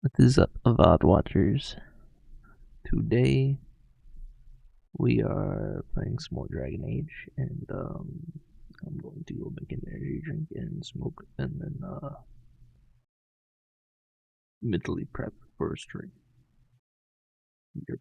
What is up, VOD watchers? Today we are playing some more Dragon Age, and I'm going to go make an energy drink and smoke, and then mentally prep for a stream. Yep.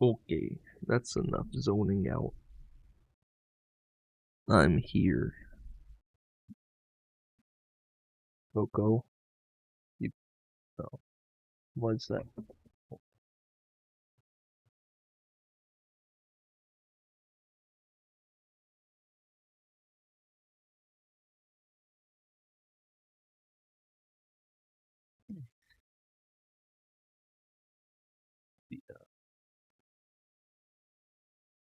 Okay, that's enough zoning out. I'm here. Coco? You, oh, what's that?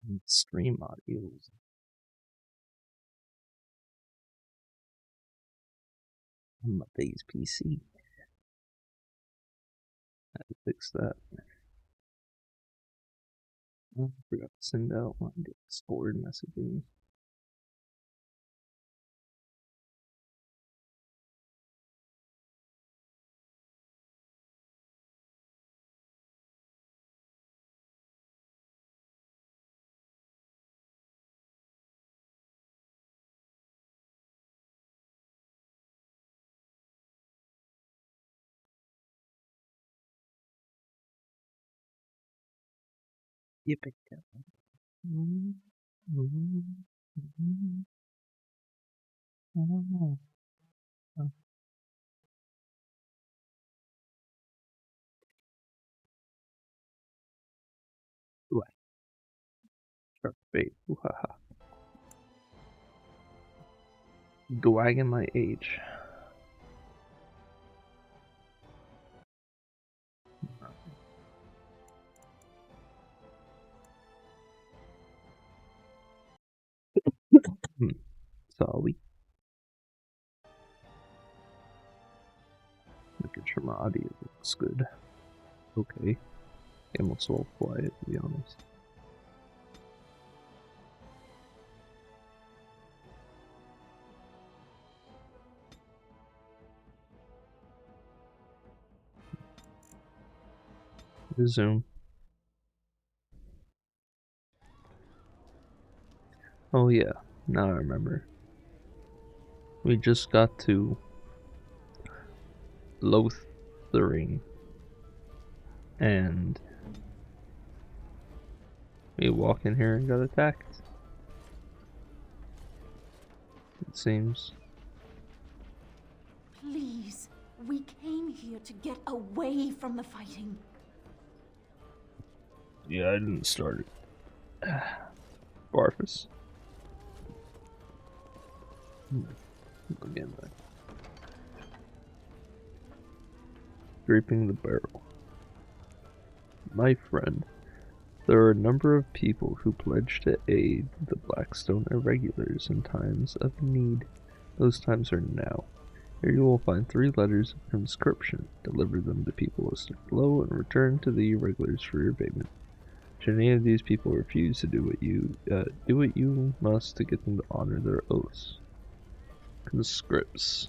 The stream audios. On my base PC. I had to fix that. I forgot to send out my Discord messaging. You picked up. What? Sharp bait. Haha. Gwagging my age. So we making sure my audio looks good. Okay. Almost all quiet, to be honest. Resume. Oh yeah, now I remember. We just got to Lothering, and we walked in here and got attacked. It seems. Please, we came here to get away from the fighting. Yeah, I didn't start it. Barfus. Again, scraping the barrel. My friend, there are a number of people who pledge to aid the Blackstone Irregulars in times of need. Those times are now. Here you will find 3 letters of conscription. Deliver them to people listed below and return to the Irregulars for your payment. Should any of these people refuse to do what you must to get them to honor their oaths. Conscripts.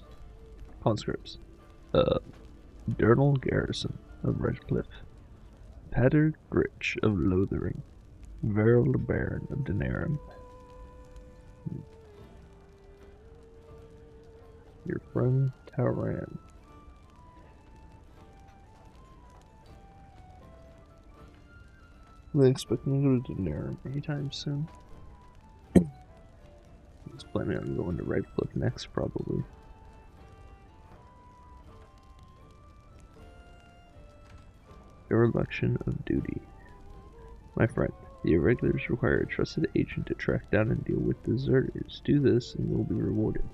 Durnal Garrison of Redcliffe. Pater Gritch of Lothering. Veril the Baron of Denerim. Your friend Taran. Are they expecting to go to Denerim anytime soon? He's planning on going to Redcliffe next, probably. Dereliction of duty. My friend, the Irregulars require a trusted agent to track down and deal with deserters. Do this and you'll be rewarded.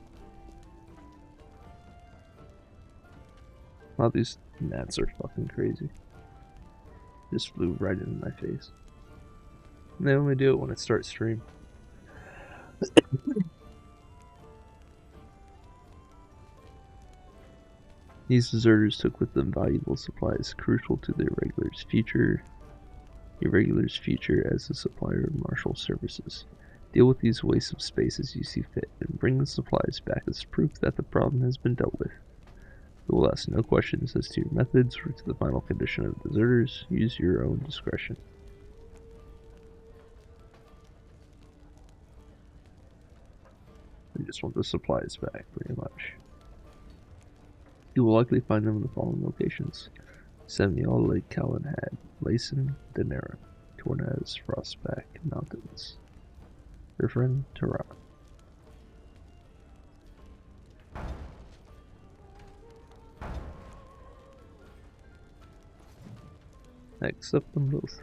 Wow, these gnats are fucking crazy. Just flew right into my face. And they only do it when I start stream. These deserters took with them valuable supplies crucial to the Irregulars' future as a supplier of martial services. Deal with these wastes of space as you see fit, and bring the supplies back as proof that the problem has been dealt with. We will ask no questions as to your methods or to the final condition of deserters. Use your own discretion. We just want the supplies back, pretty much. You will likely find them in the following locations: Samuel Lake Calenhad, Layson, Denerim. Tornez, Frostback Mountains. Your friend, Tehran. Accept them both.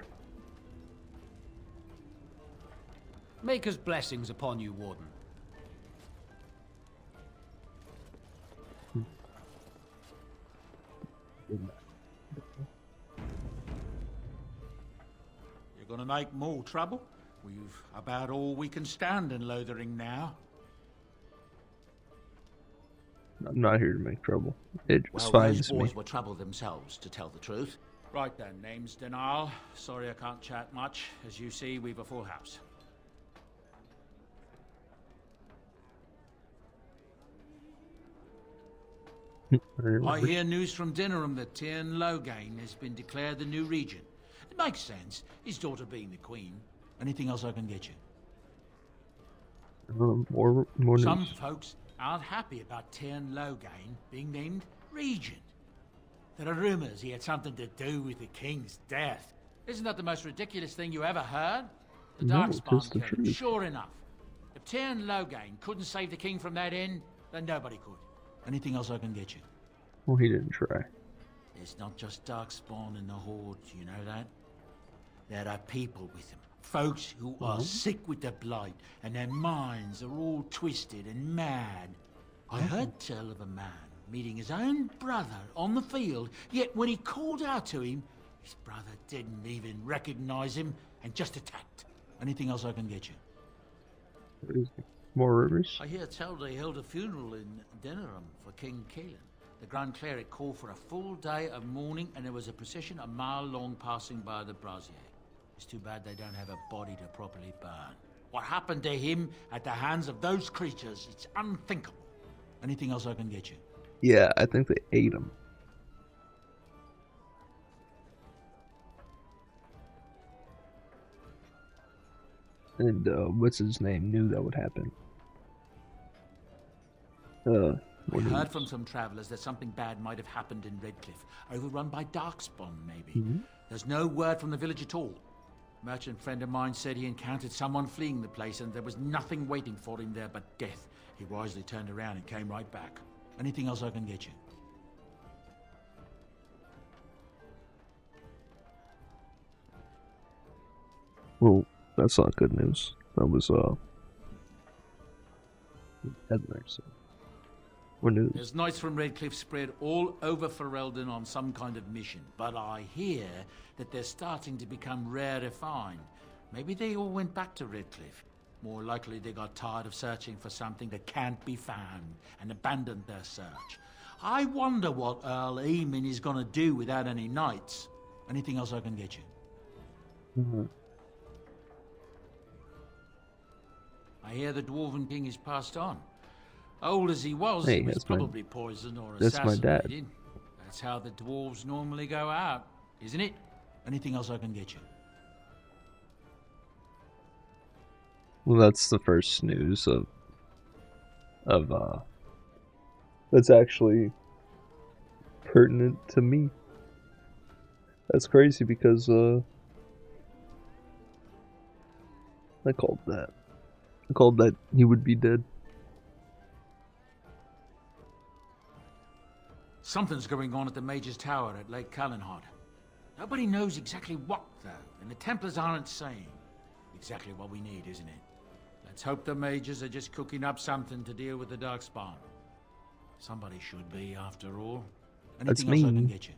Maker's blessings upon you, Warden. You're gonna make more trouble? We've about all we can stand in Lothering now. I'm not here to make trouble. It just Well, those finds me. boys were trouble themselves, to tell the truth. Right then, name's Denial. Sorry I can't chat much. As you see, we've a full house. I hear news from Dinnerham that Tyrn Loghain has been declared the new regent. It makes sense, his daughter being the queen. Anything else I can get you? More news. Some folks aren't happy about Tyrn Loghain being named regent. There are rumors he had something to do with the king's death. Isn't that the most ridiculous thing you ever heard? The No, Darkspawn it's the killed him, truth. sure enough. If Tyrn Loghain couldn't save the king from that inn, then nobody could. Anything else I can get you? Well, he didn't try. There's not just Darkspawn in the Horde, you know that? There are people with them. Folks who are sick with the blight, and their minds are all twisted and mad. I heard tell of a man meeting his own brother on the field, yet when he called out to him, his brother didn't even recognize him and just attacked. Anything else I can get you? More rumors? I hear tell they held a funeral in Dinnerham for King Keelan. The Grand Cleric called for a full day of mourning, and there was a procession a mile long passing by the brazier. It's too bad they don't have a body to properly burn. What happened to him at the hands of those creatures, it's unthinkable. Anything else I can get you? Yeah, I think they ate him. And what's his name knew that would happen. I heard from some travelers that something bad might have happened in Redcliffe, overrun by Darkspawn, maybe. There's no word from the village at all. A merchant friend of mine said he encountered someone fleeing the place and there was nothing waiting for him there but death. He wisely turned around and came right back. Anything else I can get you? Well, that's not good news. That was Edler, so what news? There's knights from Redcliffe spread all over Ferelden on some kind of mission, but I hear that they're starting to become rare to find. Maybe they all went back to Redcliffe. More likely they got tired of searching for something that can't be found and abandoned their search. I wonder what Earl Eamon is gonna do without any knights. Anything else I can get you? I hear the Dwarven King is passed on. Old as he was, Hey, he was that's probably poisoned or that's my dad. assassinated. That's how the dwarves normally go out, isn't it? Anything else I can get you? Well, that's the first news of that's actually pertinent to me. That's crazy because I called that he would be dead. Something's going on at the Major's Tower at Lake Callanhod. Nobody knows exactly what, though, and the Templars aren't saying. Exactly what we need, isn't it? Let's hope the Majors are just cooking up something to deal with the Darkspawn. Somebody should be, after all. That's Anything else I me. can get you?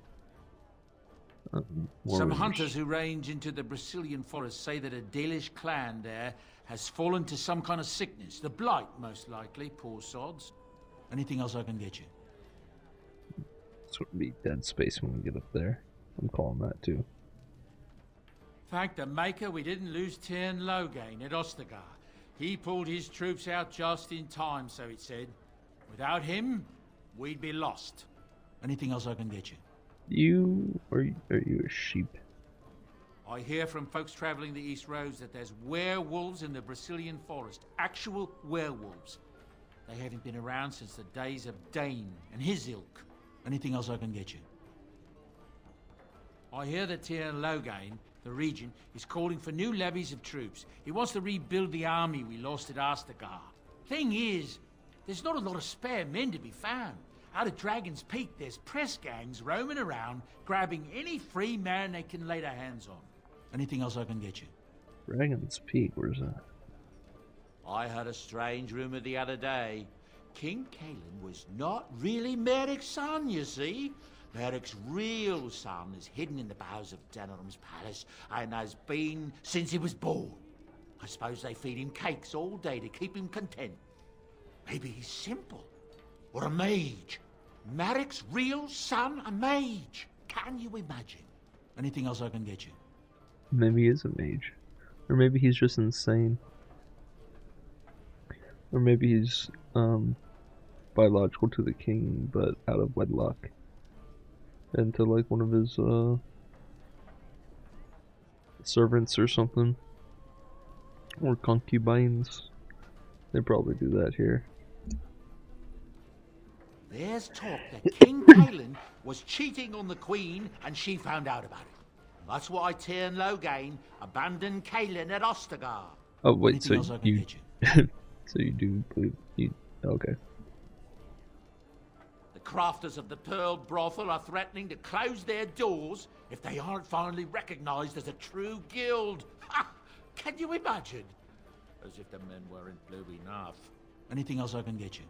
More Some rumors. hunters who range into the Brazilian forest say that a Dalish clan there has fallen to some kind of sickness. The Blight, most likely, poor sods. Anything else I can get you? It's gonna be dead space when we get up there. I'm calling that too. Thank the Maker we didn't lose Tyrn Loghain at Ostagar. He pulled his troops out just in time, so it said. Without him, we'd be lost. Anything else I can get you? Are you a sheep? I hear from folks traveling the East Roads that there's werewolves in the Brazilian forest. Actual werewolves. They haven't been around since the days of Dane and his ilk. Anything else I can get you? I hear that Tyrn Loghain The Regent is calling for new levies of troops. He wants to rebuild the army we lost at Astagar. Thing is, there's not a lot of spare men to be found. Out of Dragon's Peak, there's press gangs roaming around, grabbing any free man they can lay their hands on. Anything else I can get you? Dragon's Peak, where's that? I heard a strange rumor the other day. King Cailan was not really Merrick's son, you see. Merrick's real son is hidden in the bowels of Denham's palace and has been since he was born. I suppose they feed him cakes all day to keep him content. Maybe he's simple. Or a mage. Merrick's real son, a mage. Can you imagine? Anything else I can get you? Maybe he is a mage. Or maybe he's just insane. Or maybe he's biological to the king, but out of wedlock. And to like one of his servants or something. Or concubines. They probably do that here. There's talk that King Cailan was cheating on the Queen and she found out about it. That's why Tyrn Logain abandoned Cailan at Ostagar. Oh wait, Anything so else I can you, get you? so you do believe you? Okay. The crafters of the Pearl Brothel are threatening to close their doors if they aren't finally recognized as a true guild. Ha! Can you imagine? As if the men weren't blue enough. Anything else I can get you?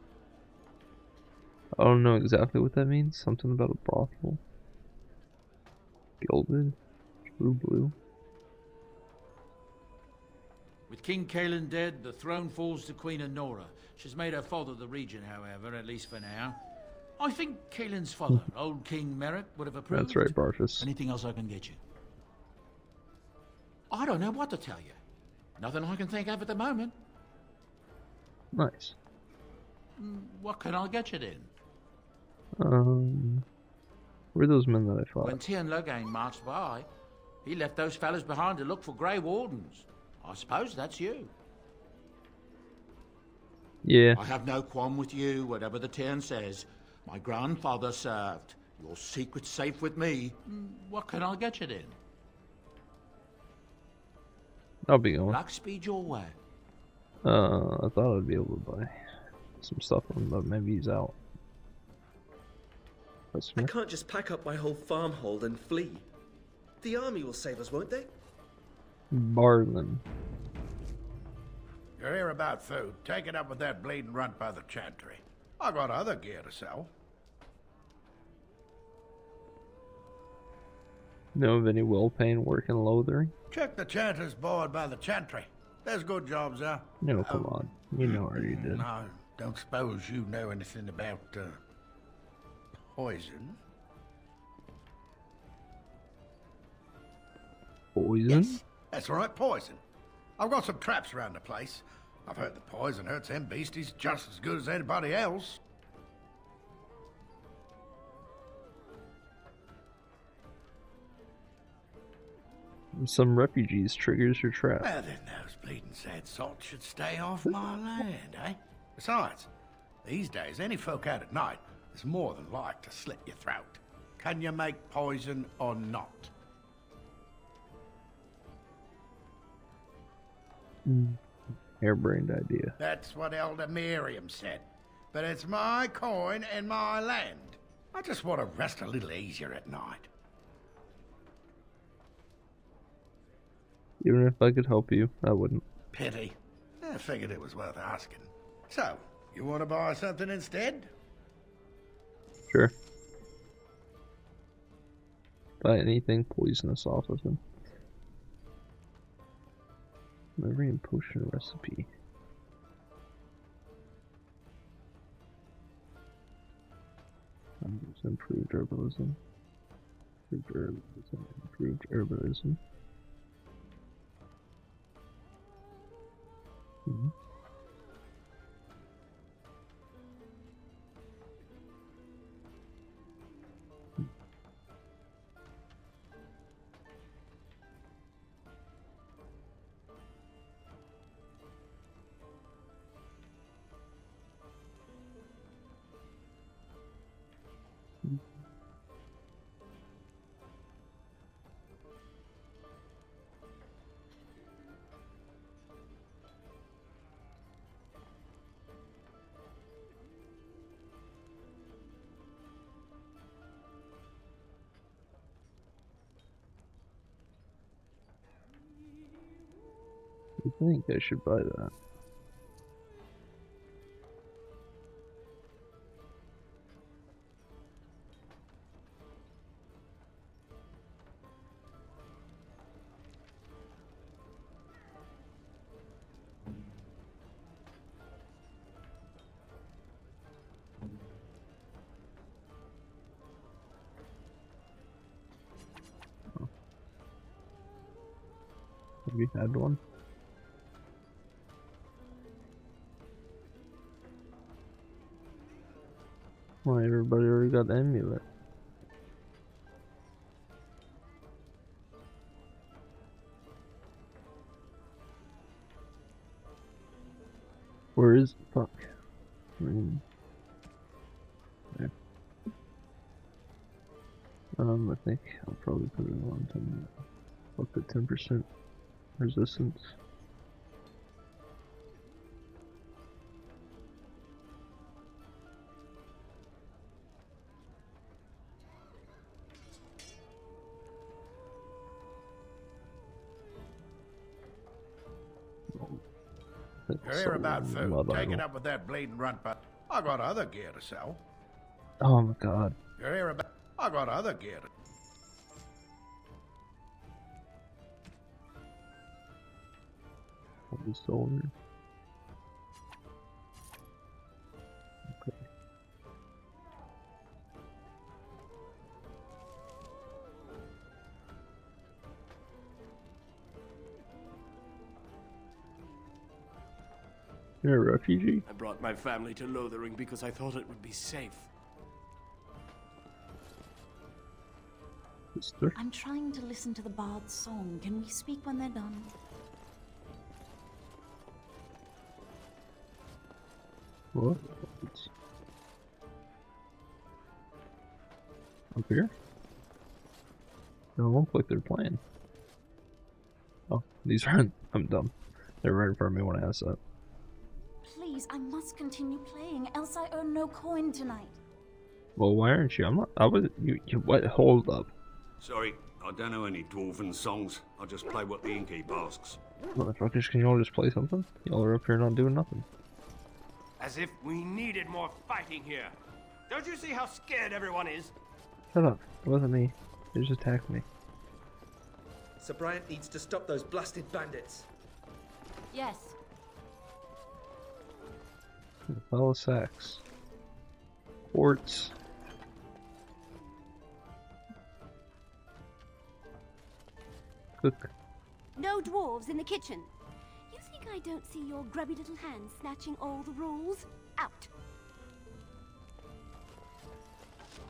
I don't know exactly what that means. Something about a brothel. Gilded. True blue. With King Cailan dead, the throne falls to Queen Honora. She's made her father the regent, however, at least for now. I think Cailan's father, old King Merrick, would have approved. That's right, Barfus. Anything else I can get you? I don't know what to tell you. Nothing I can think of at the moment. Nice. What can I get you then? Where are those men that I fought? When Tyrn Logain marched by, he left those fellas behind to look for Grey Wardens. I suppose that's you. Yeah. I have no qualm with you, whatever the Tyrn says. My grandfather served. Your secret's safe with me. What can I get you then? I'll be going. Luck speed your way. I thought I'd be able to buy some stuff from him, but maybe he's out. I can't just pack up my whole farmhold and flee. The army will save us, won't they? Barlin. You're here about food. Take it up with that bleeding runt by the chantry. I got other gear to sell. Know of any well-paying work in Lothering? Check the chanter's board by the chantry. There's good jobs there. No, come on. You know I already did. No, don't suppose you know anything about, poison? Poison? Yes, that's right, poison. I've got some traps around the place. I've heard the poison hurts them beasties just as good as anybody else. Some refugees triggers your trap. Well, then those bleeding sad salts should stay off my land, eh? Besides, these days, any folk out at night is more than like to slit your throat. Can you make poison or not? Harebrained idea. That's what Elder Miriam said. But it's my coin and my land. I just want to rest a little easier at night. Even if I could help you, I wouldn't. Pity. I figured it was worth asking. So, you want to buy something instead? Sure. Buy anything poisonous off of him. Memory and potion recipe. Improved herbalism. Improved herbalism. I think I should buy that. Have you had one? Why, everybody already got the amulet. Where is it? Fuck. There. I think I'll probably put it on to up to 10% resistance. You're here about food. Take it up with that bleeding runt, but I got other gear to sell. Oh my god. You're here about. I got other gear to. What is sold? Okay. You're a refugee? I brought my family to Lothering because I thought it would be safe. Sister? I'm trying to listen to the bard's song. Can we speak when they're done? What? Up here? No, it looks like they're playing. Oh, these aren't. I'm dumb. They're right in front of me when I asked that. Please, I must continue playing, else I earn no coin tonight. Well, why aren't you? I'm not. I was. You what? Hold up. Sorry, I don't know any dwarven songs. I just play what the innkeep asks. Motherfuckers, can y'all just play something? Y'all are up here not doing nothing. As if we needed more fighting here. Don't you see how scared everyone is? Shut up. It wasn't me. They just attacked me. Sir Bryant needs to stop those blasted bandits. Yes. Fellow sacks. Quartz. Cook. No dwarves in the kitchen. You think I don't see your grubby little hands snatching all the rolls? Out.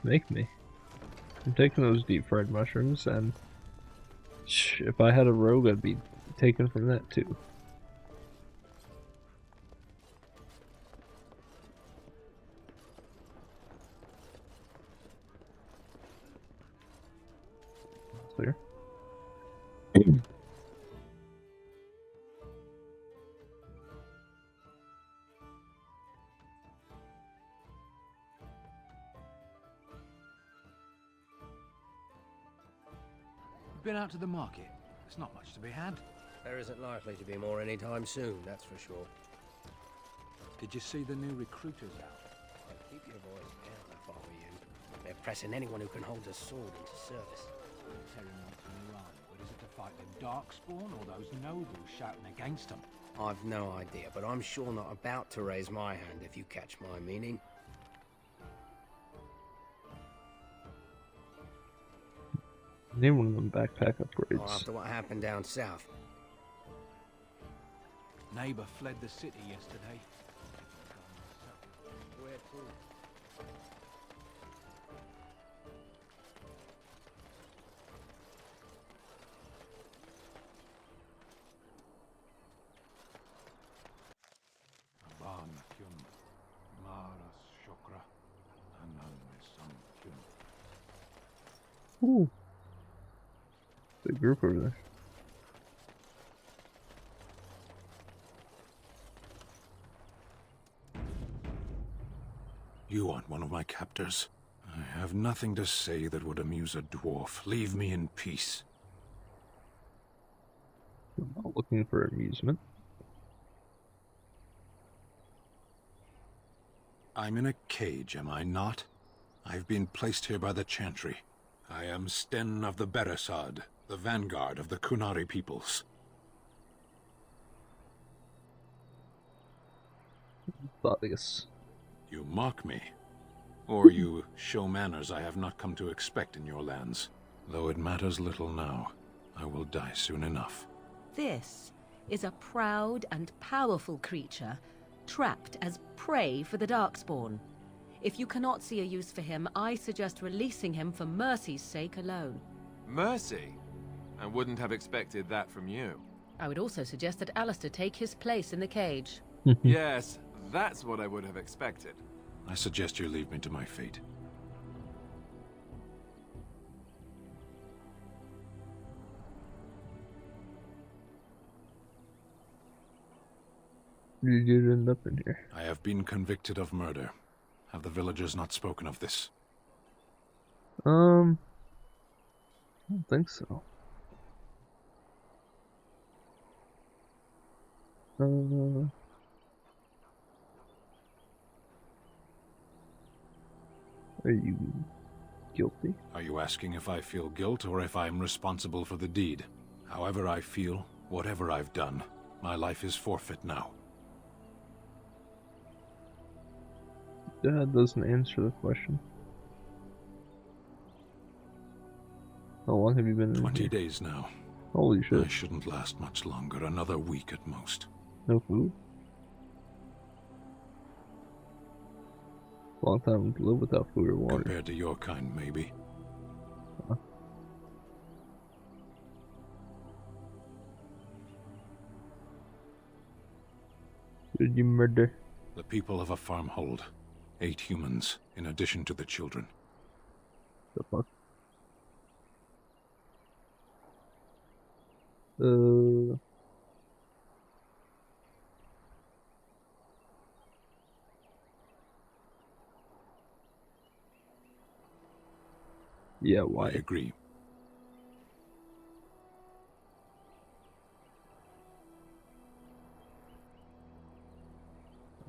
Make me. I'm taking those deep fried mushrooms, and if I had a rogue, I'd be taken from that too. Clear. Been out to the market. There's not much to be had. There isn't likely to be more anytime soon, that's for sure. Did you see the new recruiters out? Keep your voice down if I were you. They're pressing anyone who can hold a sword into service. Terry wants a new army, but is it to fight the Darkspawn or those nobles shouting against them? I've no idea, but I'm sure not about to raise my hand if you catch my meaning. Need one of them backpack upgrades. Or after what happened down south. Neighbor fled the city yesterday. Where to? Ooh. Big group over there. You aren't one of my captors. I have nothing to say that would amuse a dwarf. Leave me in peace. I'm not looking for amusement. I'm in a cage, am I not? I've been placed here by the Chantry. I am Sten of the Beresad, the vanguard of the Kunari peoples. Thaddeus. You mock me. Or you show manners I have not come to expect in your lands. Though it matters little now. I will die soon enough. This is a proud and powerful creature, trapped as prey for the Darkspawn. If you cannot see a use for him, I suggest releasing him for mercy's sake alone. Mercy? I wouldn't have expected that from you. I would also suggest that Alistair take his place in the cage. Yes, that's what I would have expected. I suggest you leave me to my fate. Did you end up in here? I have been convicted of murder. Have the villagers not spoken of this? I don't think so. Are you guilty? Are you asking if I feel guilt or if I am responsible for the deed? However I feel, whatever I've done, my life is forfeit now. That doesn't answer the question. How long have you been in 20 here? days now. Holy shit. I shouldn't last much longer, another week at most. No food? Long time to live without food or water. Compared to your kind, maybe. Huh. Who did you murder? The people of a farmhold. 8 humans, in addition to the children. The fuck? Yeah, why? I agree.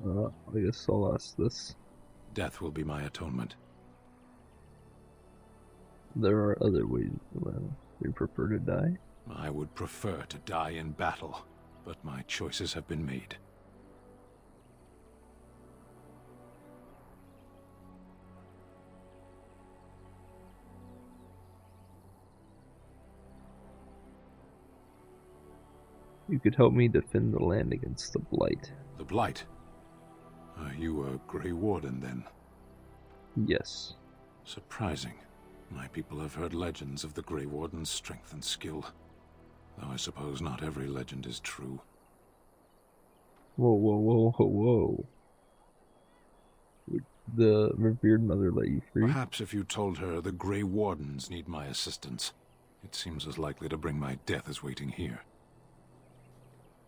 I guess I'll ask this. Death will be my atonement. There are other ways. You prefer to die? I would prefer to die in battle, but my choices have been made. You could help me defend the land against the Blight. The Blight? Are you a Grey Warden, then? Yes. Surprising. My people have heard legends of the Grey Warden's strength and skill. Though I suppose not every legend is true. Whoa, whoa, whoa, whoa, whoa. Would the revered mother let you free? Perhaps if you told her the Grey Wardens need my assistance. It seems as likely to bring my death as waiting here.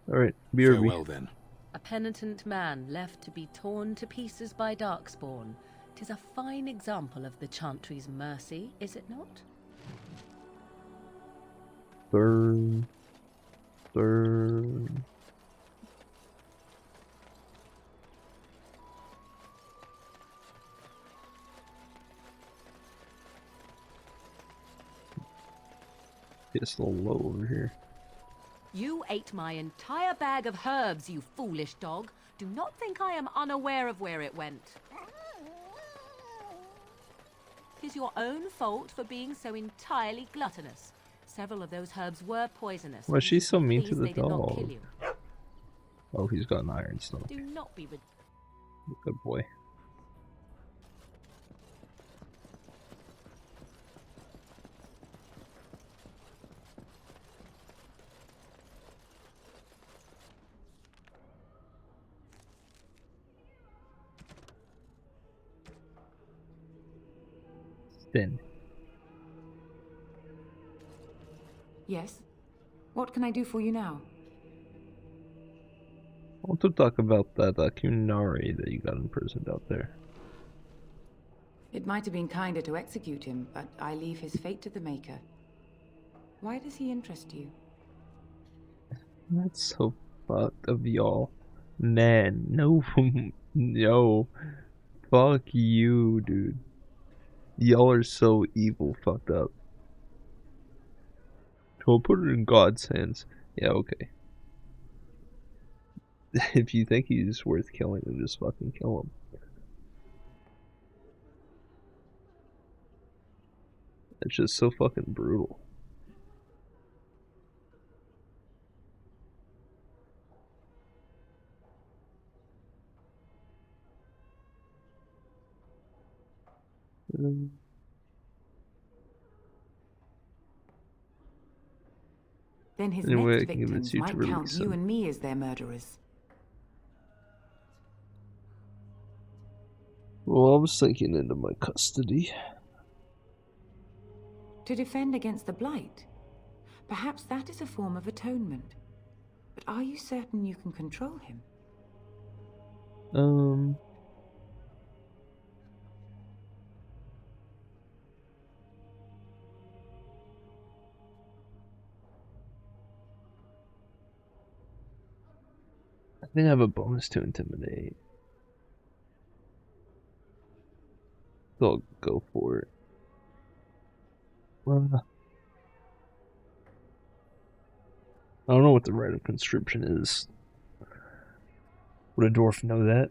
Alright, BRB. Farewell, then. A penitent man left to be torn to pieces by Darkspawn. 'Tis a fine example of the Chantry's mercy, is it not? Burn. Burn. It's a little low over here. You ate my entire bag of herbs, you foolish dog. Do not think I am unaware of where it went. 'Tis your own fault for being so entirely gluttonous. Several of those herbs were poisonous. Why is she so mean to Please, the they did not dog? kill you. Oh, he's got an iron stomach. Do not be Good boy. Spin. Yes? What can I do for you now? I want to talk about that Kunari that you got imprisoned out there. It might have been kinder to execute him, but I leave his fate to the Maker. Why does he interest you? That's so fucked of y'all. Man, no, no. Fuck you, dude. Y'all are so evil, fucked up. We'll put it in God's hands. Yeah, okay. If you think he's worth killing, then just fucking kill him. It's just so fucking brutal. Then his Anyway, next I can convince victims you to might count release you him. and me as their murderers. Well, I was thinking into my custody. To defend against the Blight. Perhaps that is a form of atonement. But are you certain you can control him? I think I have a bonus to intimidate. So I'll go for it. I don't know what the rite of conscription is. Would a dwarf know that?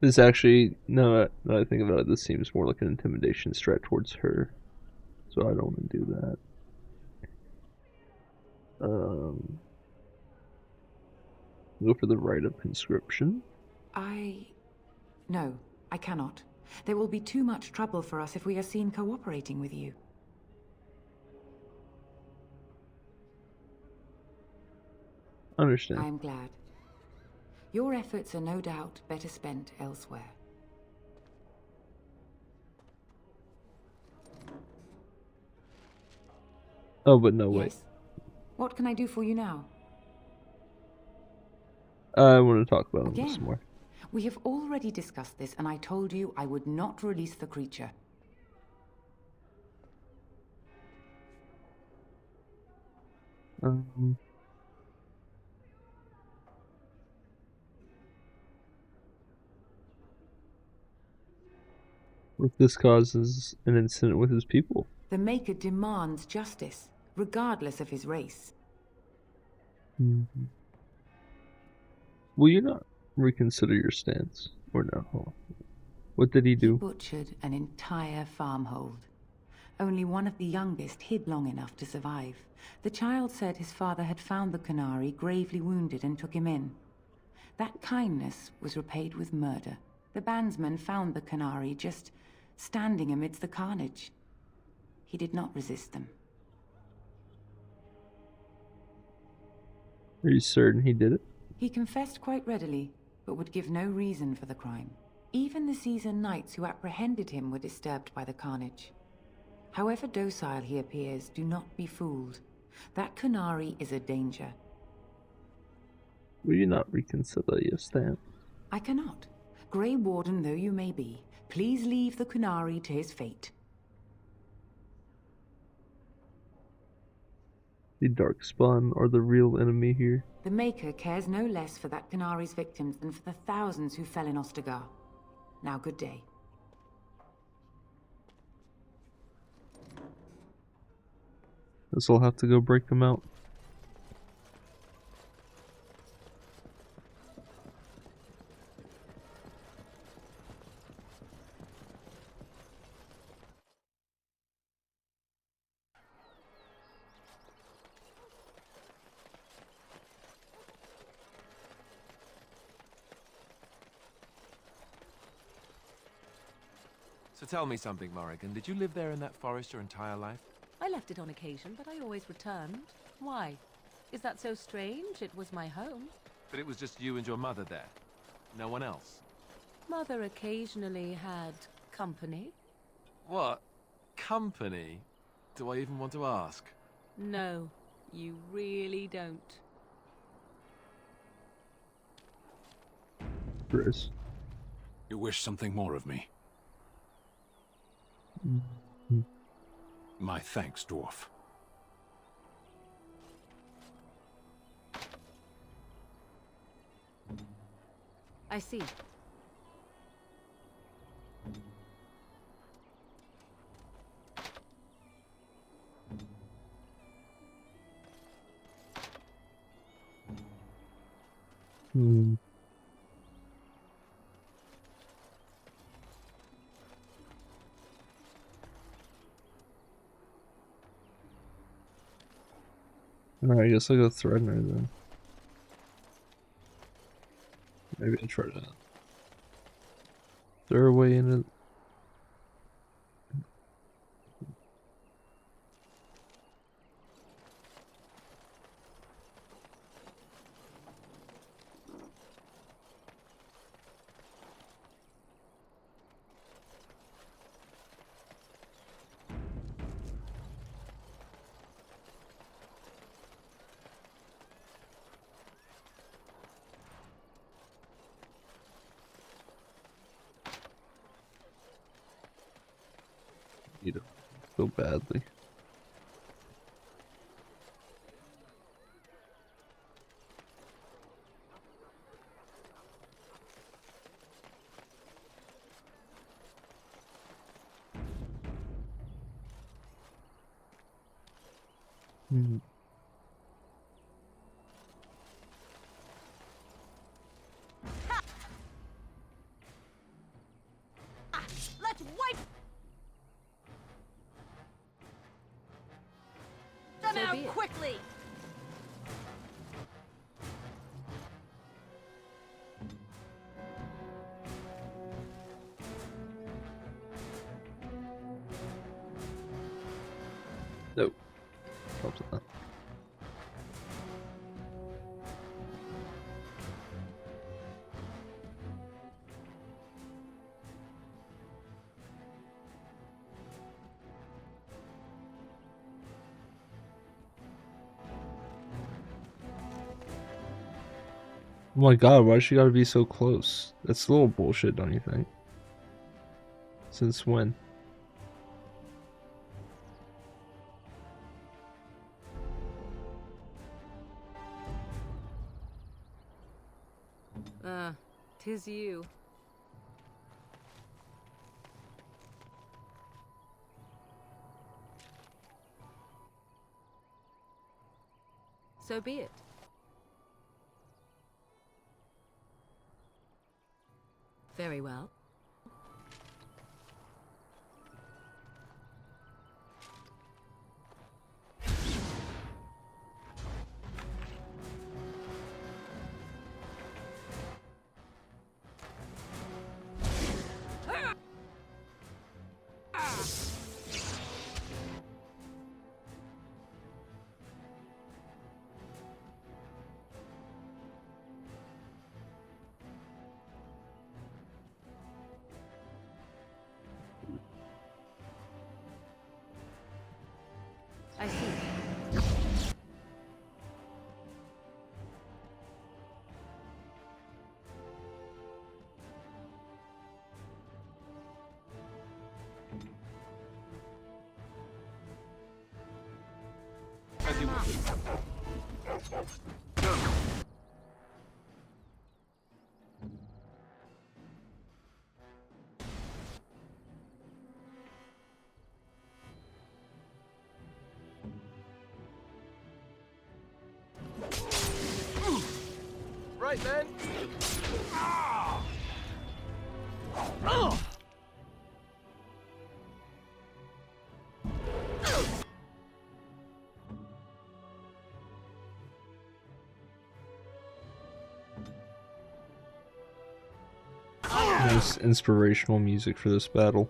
This actually, no, that I think about it, this seems more like an intimidation strat towards her. So I don't want to do that. Go for the rite of conscription. No, I cannot. There will be too much trouble for us if we are seen cooperating with you. Understand. I am glad. Your efforts are no doubt better spent elsewhere. Oh, but no, wait. Yes. What can I do for you now? I want to talk about him Again, some more. we have already discussed this, and I told you I would not release the creature. What if this causes an incident with his people? The Maker demands justice, regardless of his race. Will you not reconsider your stance? Or no? What did he do? He butchered an entire farmhold. Only one of the youngest hid long enough to survive. The child said his father had found the Canary gravely wounded and took him in. That kindness was repaid with murder. The bandsman found the Canary just standing amidst the carnage. He did not resist them. Are you certain he did it? He confessed quite readily, but would give no reason for the crime. Even the seasoned knights who apprehended him were disturbed by the carnage. However docile he appears, do not be fooled. That Canary is a danger. Will you not reconsider your stance? I cannot. Grey Warden though you may be, please leave the Canary to his fate. The Darkspawn are the real enemy here. The Maker cares no less for that Canary's victims than for the thousands who fell in Ostagar. Now, good day. Guess I'll have to go break them out. So tell me something, Morrigan. Did you live there in that forest your entire life? I left it on occasion, but I always returned. Why? Is that so strange? It was my home. But it was just you and your mother there? No one else? Mother occasionally had company. What? Company? Do I even want to ask? No. You really don't. Chris. You wish something more of me? My thanks, dwarf. I see. Alright, I guess I'll go Threadner then. Maybe I'll try that. Throw away in it. You don't feel badly. Let's wipe them So out be it. quickly. Nope. Drops that. Oh my god, why she gotta be so close? That's a little bullshit, don't you think? Since when? Tis you. So be it. Very well. I see. As you wish. Right then. Nice inspirational music for this battle.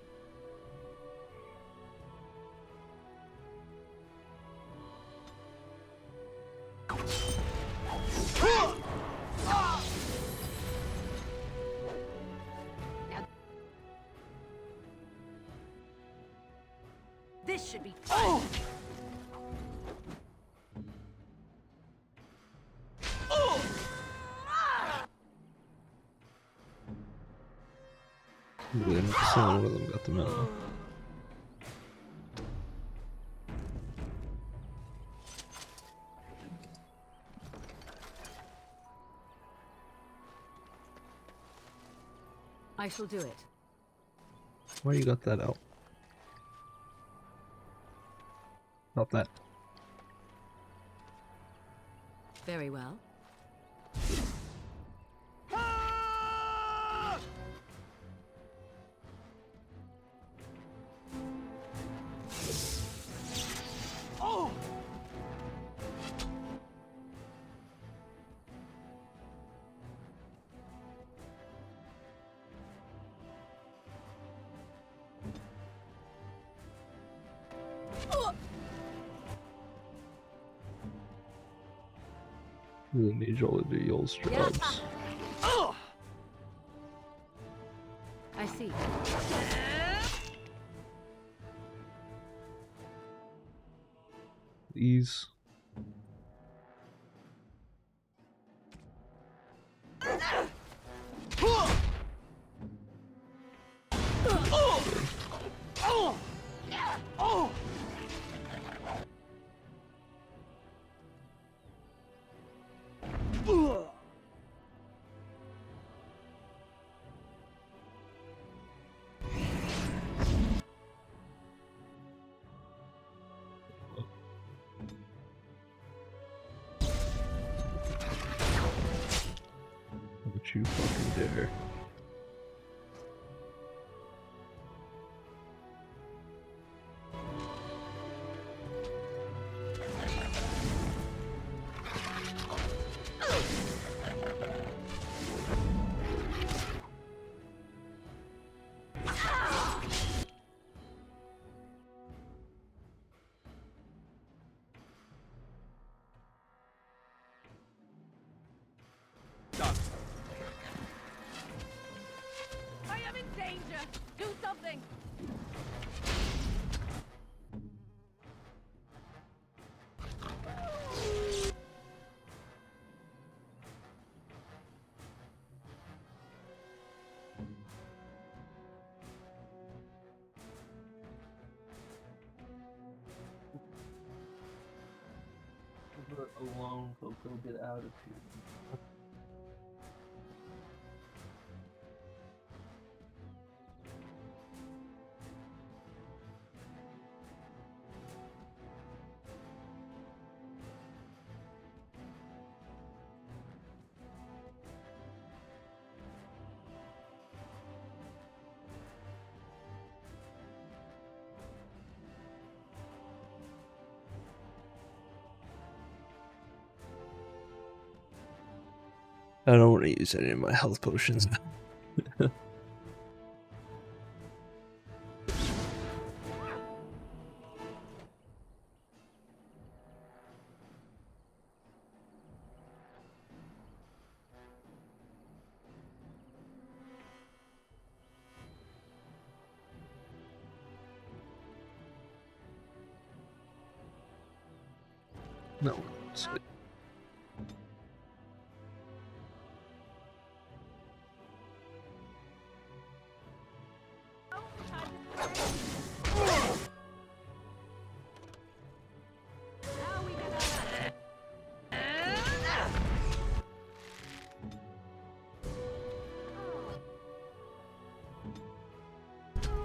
This should be fun. Really, I'm not seeing one of them got the memo. I shall do it. Why you got that out? Not that. Very well. Oh! Really need y'all to do y'all's jobs. I see. These. Don't you fucking dare. I am in danger! Do something! Alone, Coco, get out of here. I don't want to use any of my health potions. No. Sweet.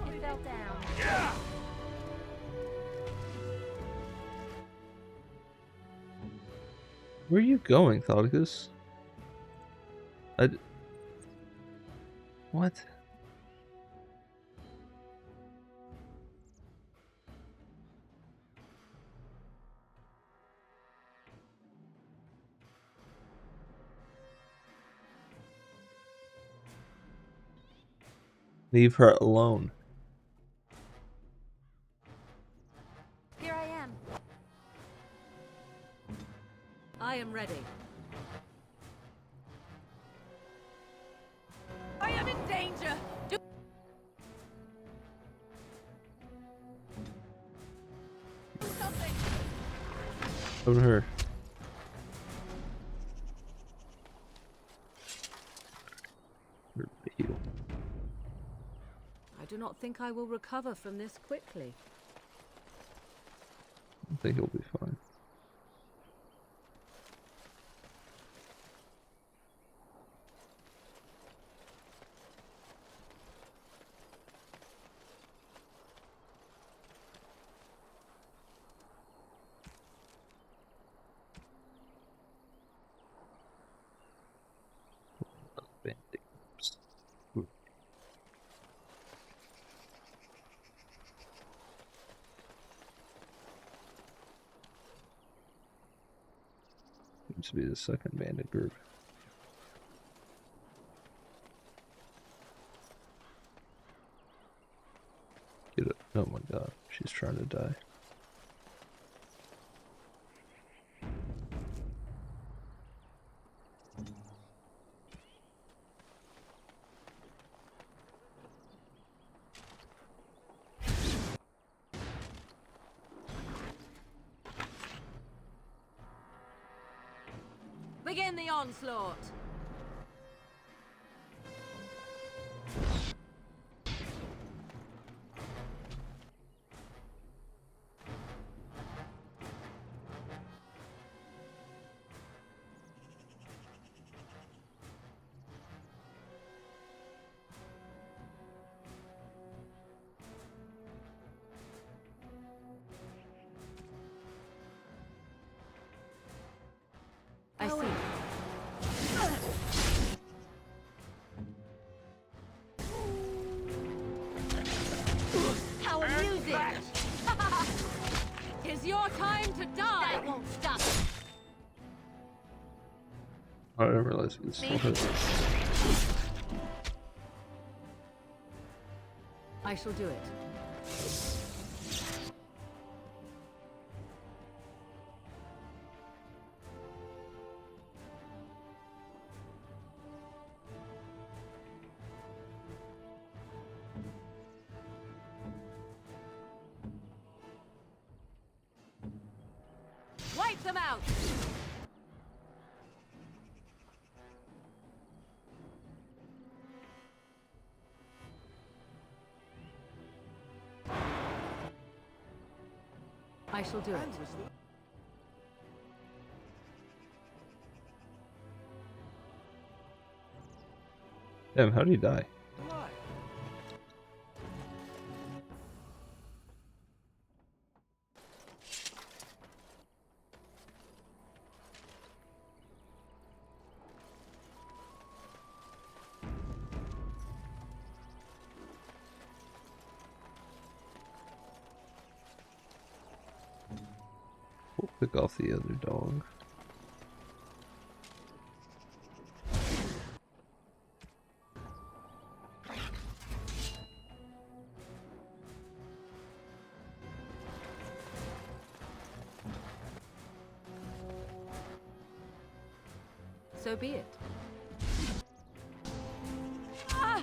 It fell down. Yeah! Where are you going, Thoticus? What? Leave her alone. Here I am. I am ready. I am in danger! Do something! Over her. Her heal. do not think I will recover from this quickly. I think he'll be fine. Seems to be the second bandit group. Get it. Oh my god, she's trying to die. Begin the onslaught! I see. How amusing! Is your time to die? That won't stop. I didn't realize he was still hit. I shall do it. Wipe them out! I shall do it. Damn, how did he die? We'll pick off the other dog. So be it. Ah!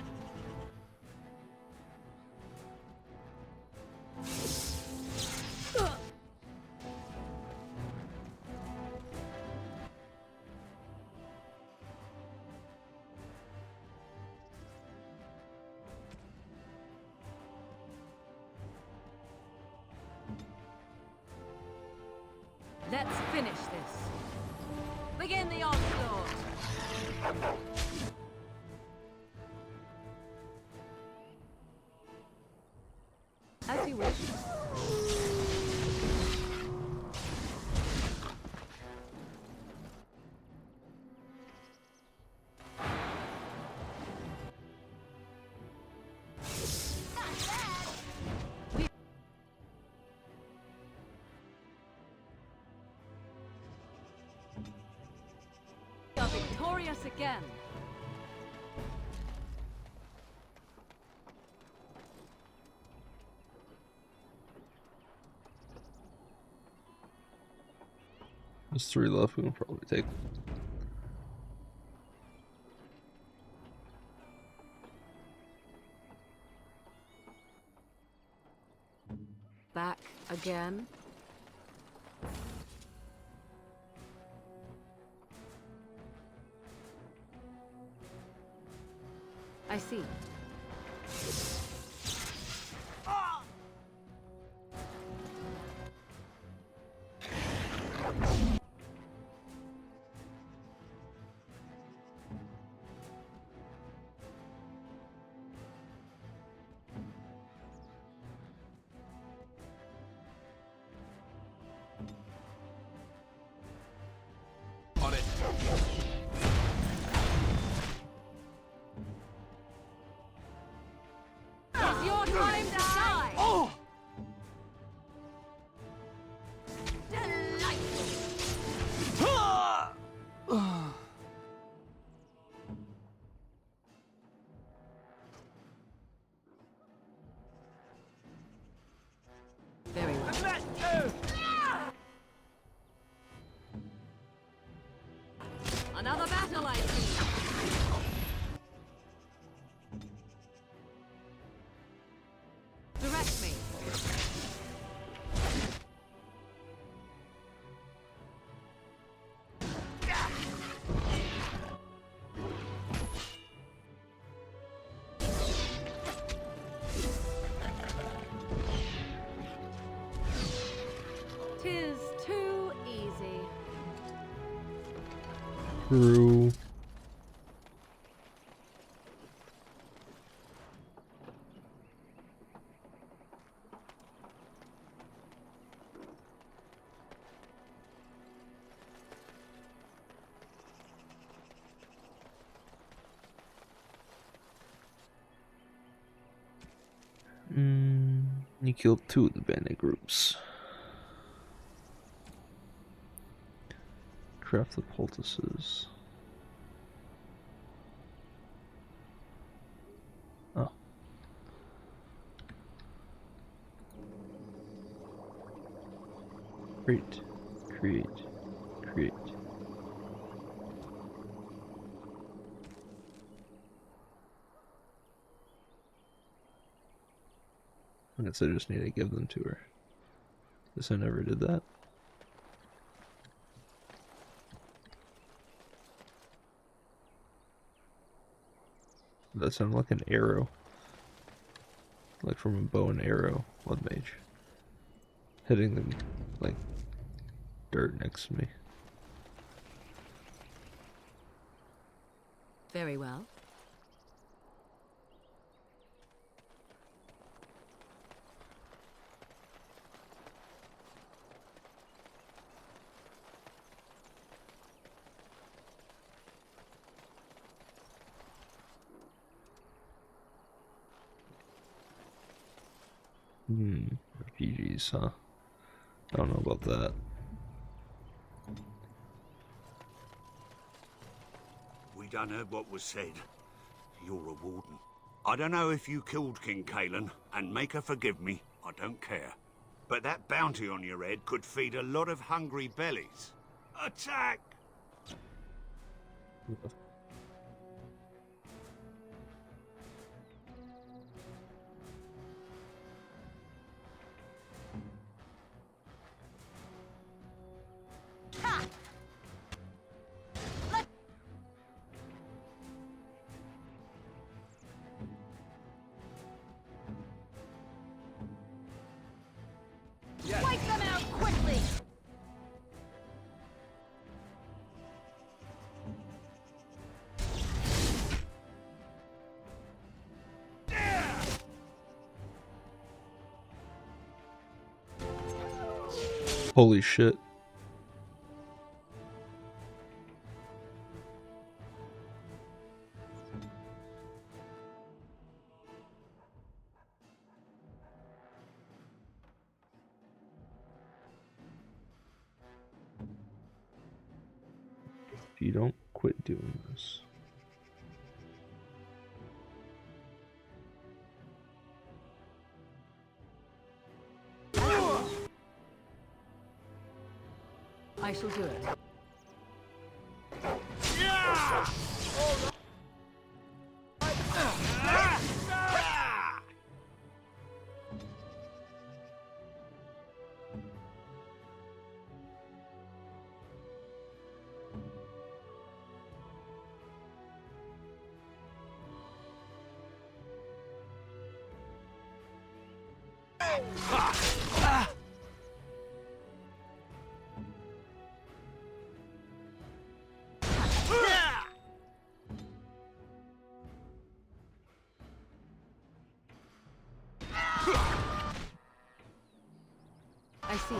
Let's finish this. Begin the onslaught. As you wish. We are victorious again. There's 3 left, we can probably take. Back again. I see. On it. It's your time to die! Oh! Very well. Another battle, I see. Direct me. Tis too easy. True. You killed 2 of the bandit groups. Craft the poultices. Oh. Create. I guess I just need to give them to her. Guess I never did that. That sounded like an arrow. Like from a bow and arrow, blood mage. Hitting them like dirt next to me. Very well. Refugees, huh? I don't know about that. We done heard what was said. You're a warden. I don't know if you killed King Kalen, and make her forgive me, I don't care. But that bounty on your head could feed a lot of hungry bellies. Attack! Wipe them out quickly! Holy shit. If you don't quit doing this. I shall do it. I see.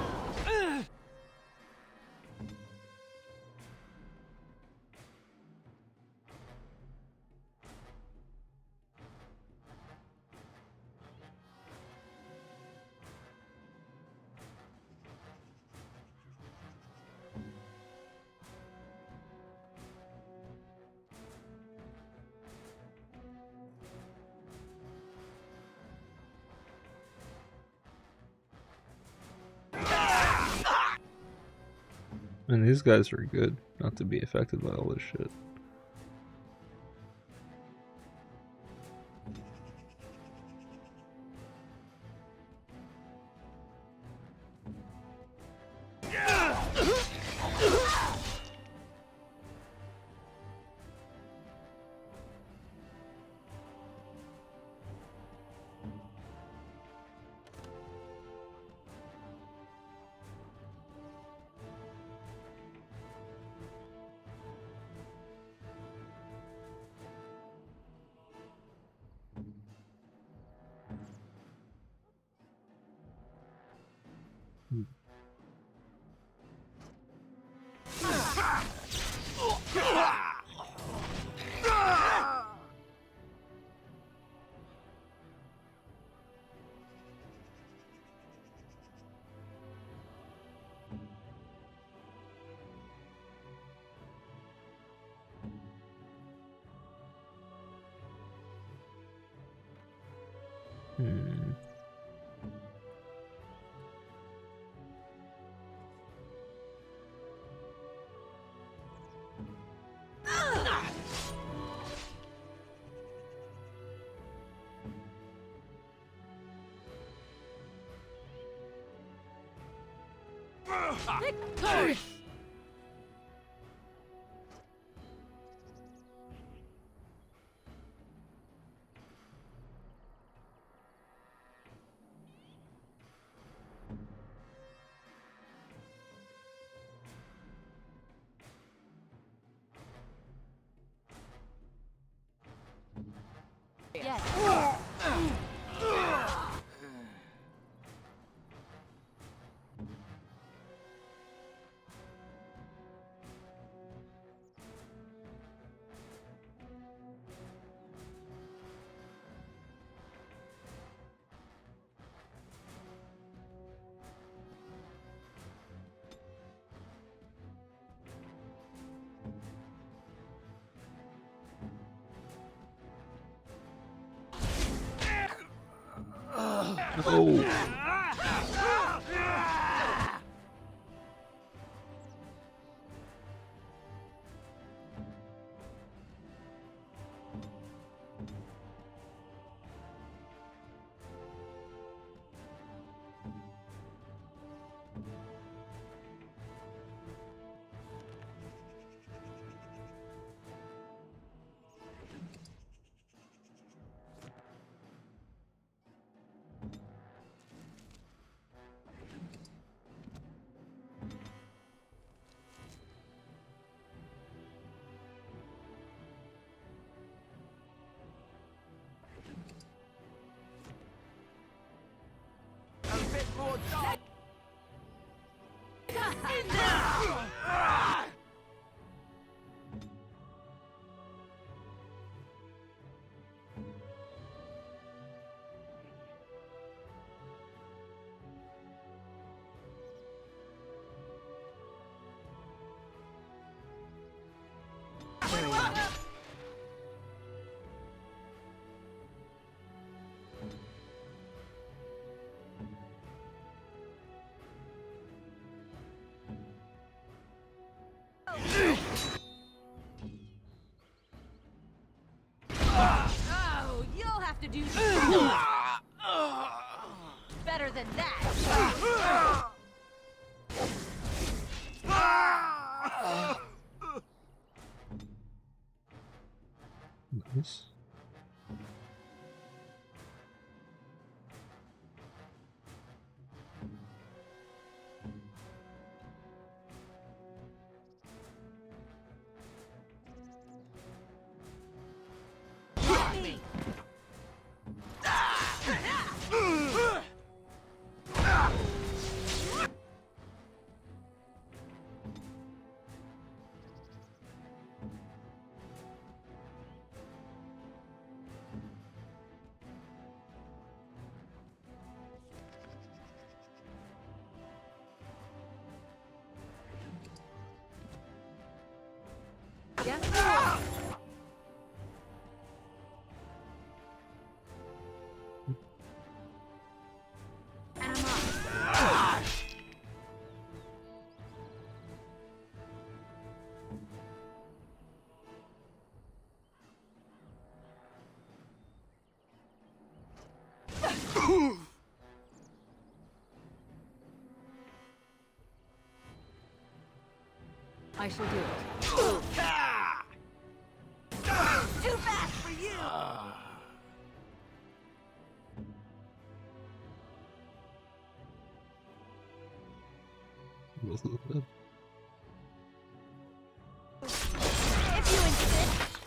And these guys are good not to be affected by all this shit. Victory! Yes. Oh. Oh, you'll have to do better than that. Nice. I shall do it. Too fast for you! If you insist.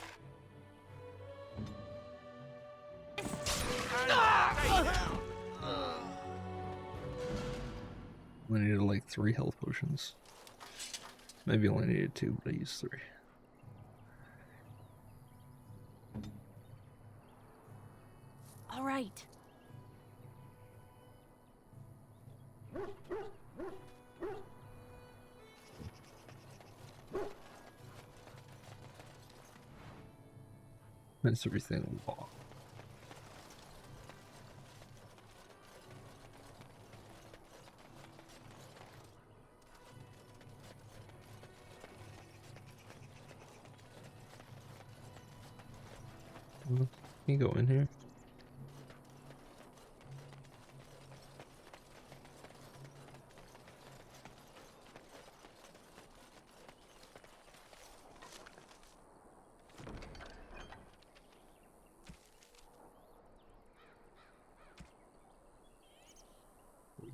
I needed like 3 health potions. Maybe only needed 2, but I used 3. All right. That's everything law. Can you go in here?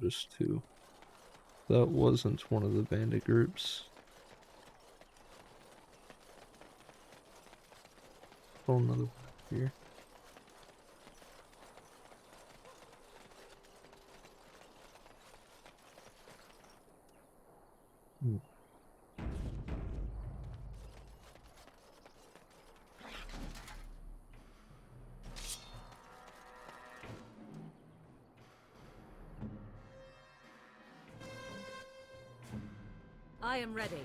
Just 2. That wasn't one of the bandit groups. Oh, another one here. I am ready.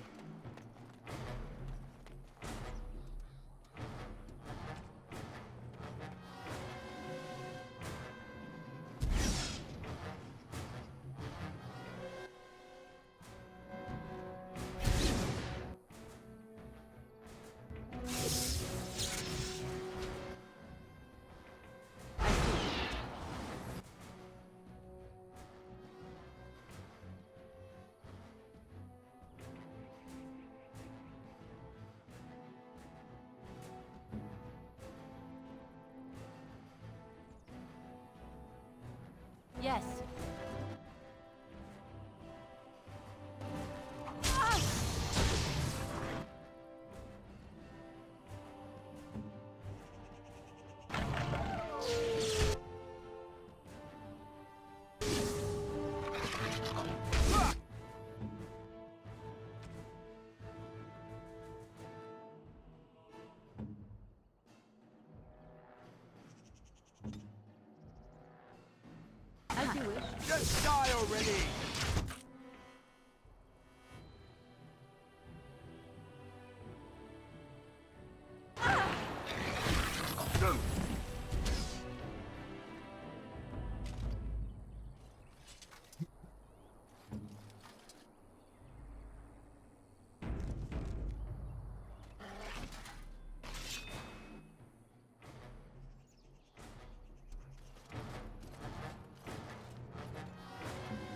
Yes. As you wish. Just die already!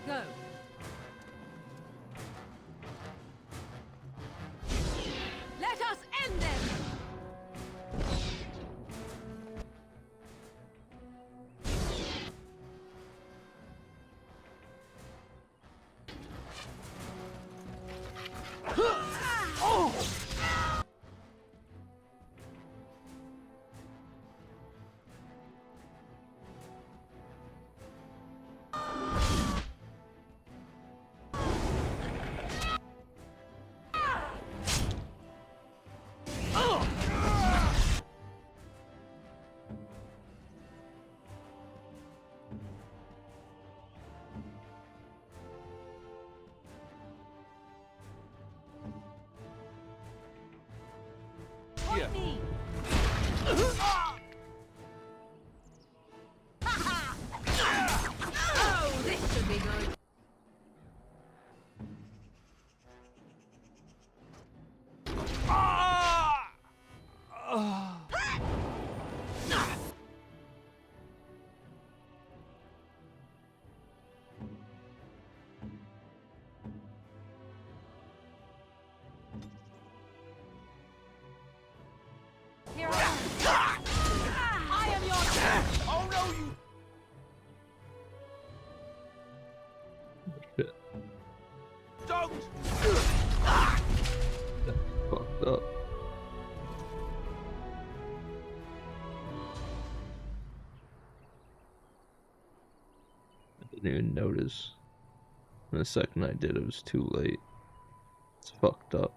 Go. Let us end this! Here. Me. Oh, this should be good. That's fucked up. I didn't even notice. And the second I did, it was too late. It's fucked up.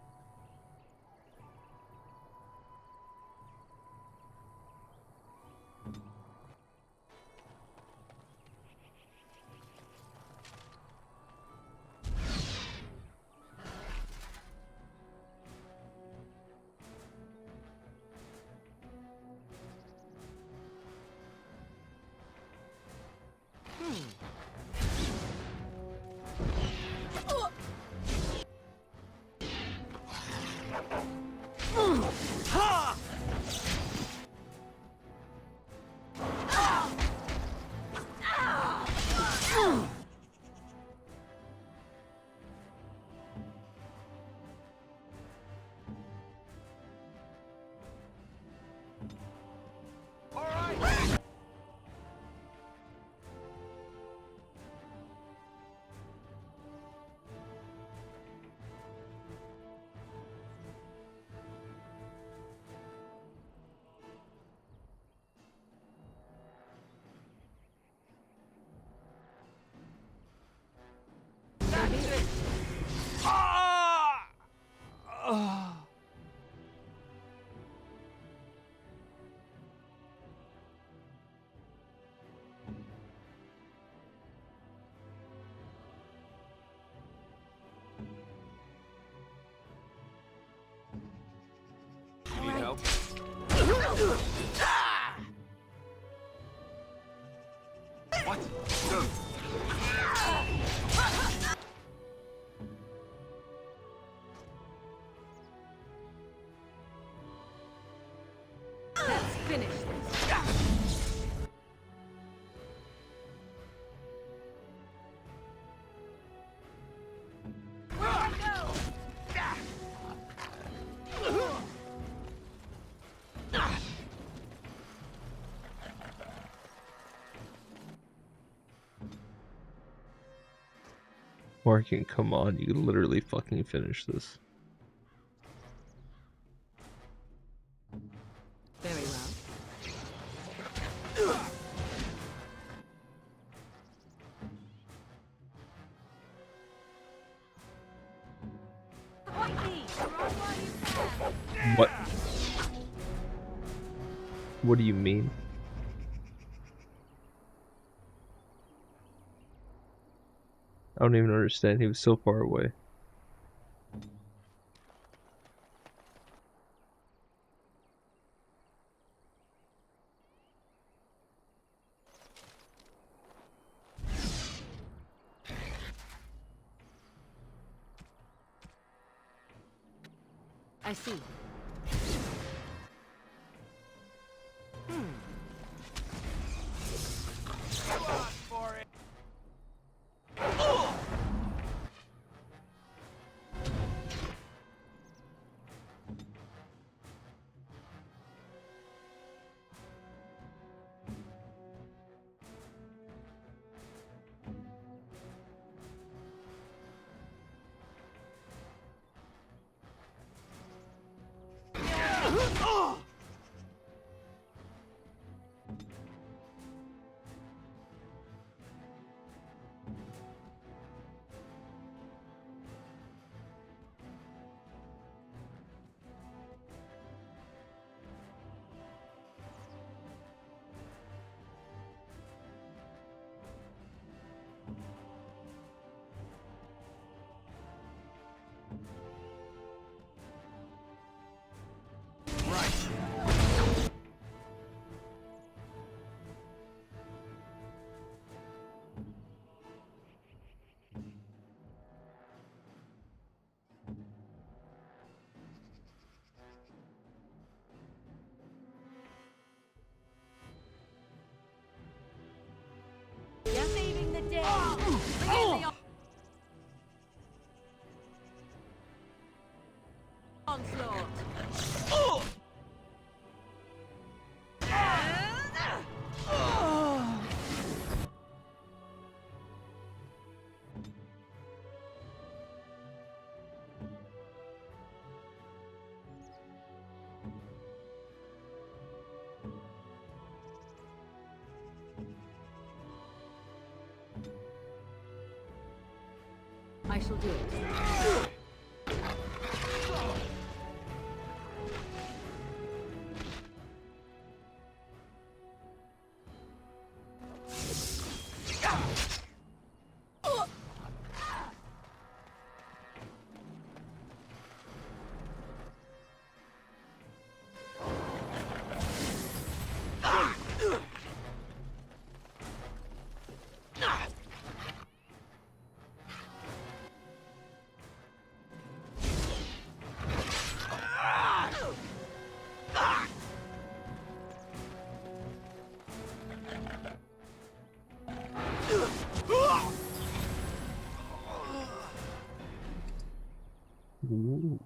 You need help? What? No. Let's finish this. Morgan, come on, you can literally fucking finish this. Very well. What? What do you mean? I don't even understand. He was so far away. I see. Saving the day. Begin the onslaught. I shall do it. Ooh.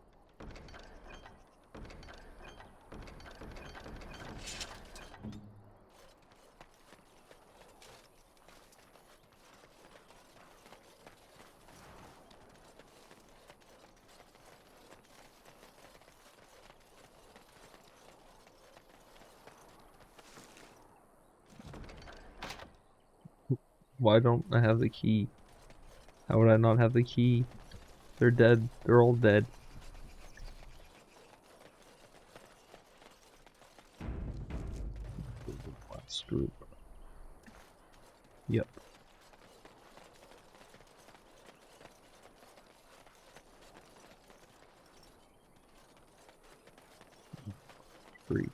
Why don't I have the key? How would I not have the key? They're dead. They're all dead. Last group. Yep. Free.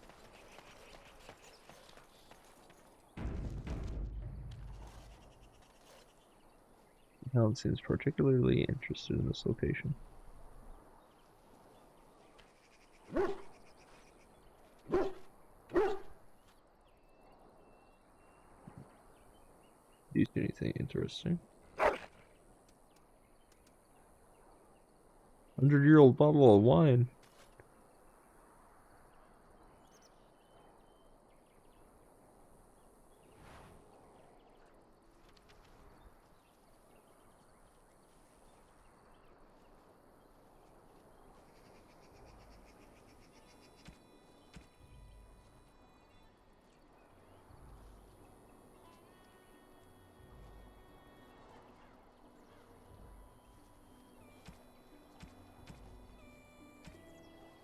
Helen seems particularly interested in this location. Do you see anything interesting? 100-year-old bottle of wine.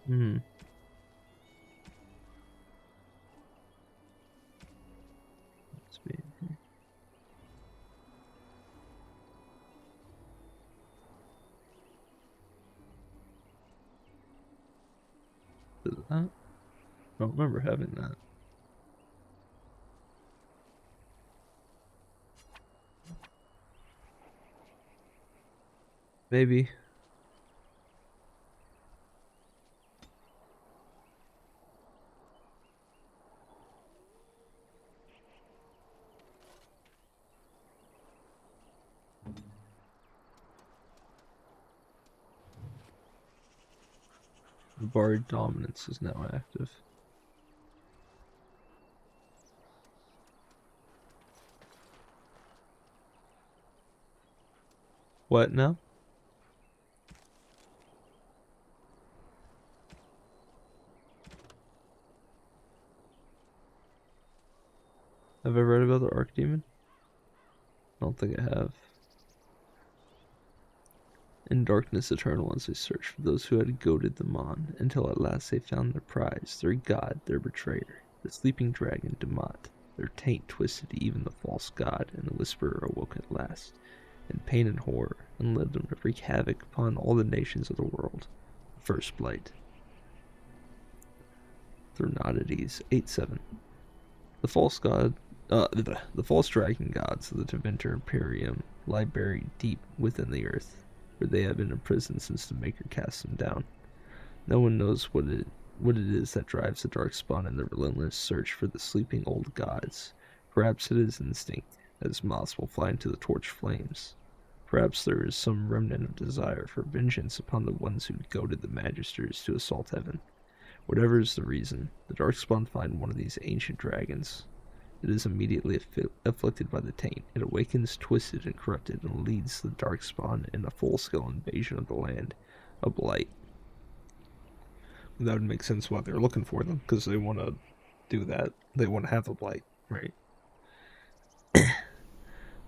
Hmm. Let's be here. Is that? I don't remember having that. Maybe. Bard dominance is now active. What now? Have I read about the Archdemon? I don't think I have. In darkness eternal as they searched for those who had goaded them on, until at last they found their prize, their god, their betrayer, the sleeping dragon Damat. Their taint twisted even the false god, and the whisperer awoke at last, in pain and horror, and led them to wreak havoc upon all the nations of the world. The first blight. Thronodides 8-7. The false god, the false dragon gods of the Tevinter Imperium lie buried deep within the earth, where they have been imprisoned since the Maker cast them down. No one knows what it is that drives the Darkspawn in the relentless search for the sleeping old gods. Perhaps it is instinct, as moths will fly into the torch flames. Perhaps there is some remnant of desire for vengeance upon the ones who goaded the Magisters to assault heaven. Whatever is the reason, the Darkspawn find one of these ancient dragons. It is immediately afflicted by the taint. It awakens twisted and corrupted and leads the Darkspawn in a full-scale invasion of the land. A blight. That would make sense why they're looking for them, because they want to do that. They want to have a blight, right?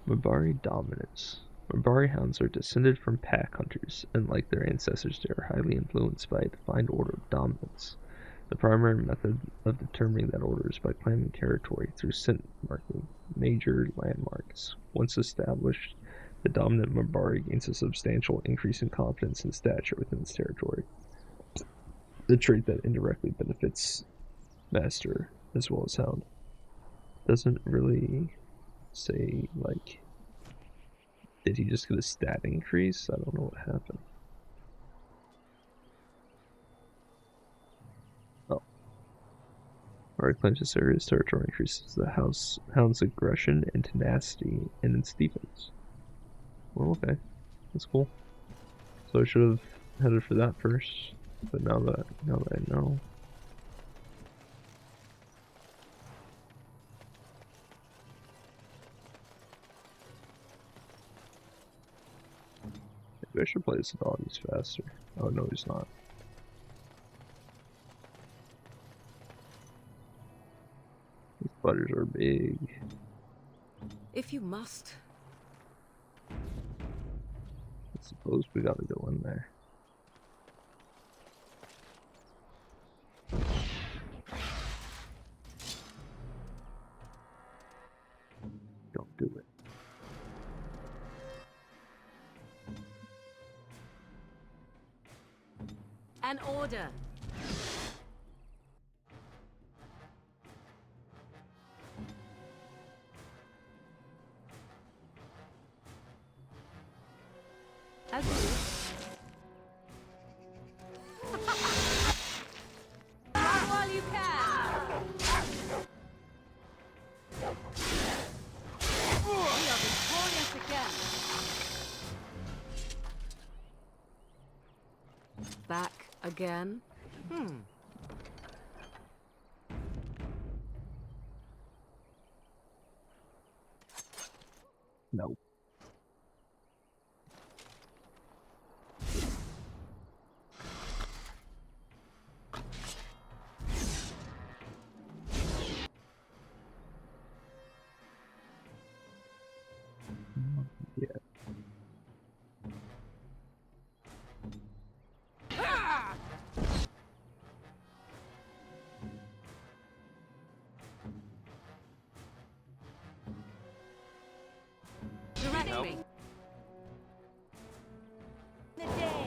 Mabari dominance. Mabari hounds are descended from pack hunters, and like their ancestors, they are highly influenced by a defined order of dominance. The primary method of determining that order is by claiming territory through scent marking major landmarks. Once established, the dominant Mabari gains a substantial increase in confidence and stature within its territory, the trait that indirectly benefits master as well as hound. Doesn't really say, like, did he just get a stat increase? I don't know what happened. Oh. Alright, claims this area's territory increases the hound's aggression and tenacity and its defense. Well, okay. That's cool. So I should have headed for that first. But now that I know. Maybe I should play this dog. He's faster. Oh no, he's not. These spiders are big. If you must. I suppose we gotta go in there. Don't do it. An order. As you wish. Run while you can. We are victorious again. Back again? No. Yeah. Directly. The day.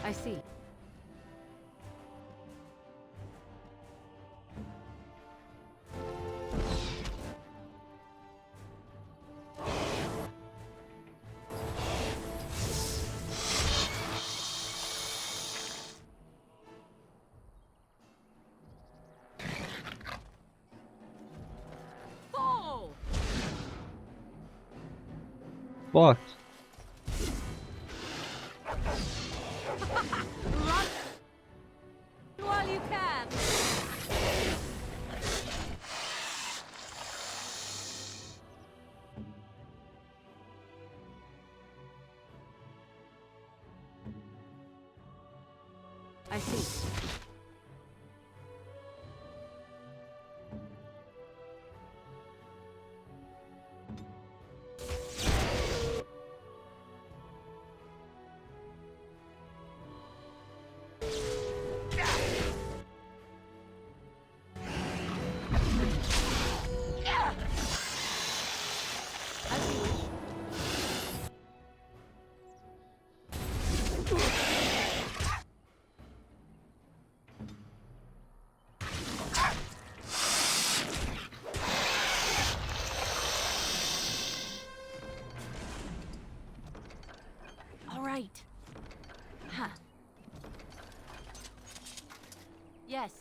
I see. Fall! Fucked. Run while you can. I see. As you wish. All right. Huh. Yes.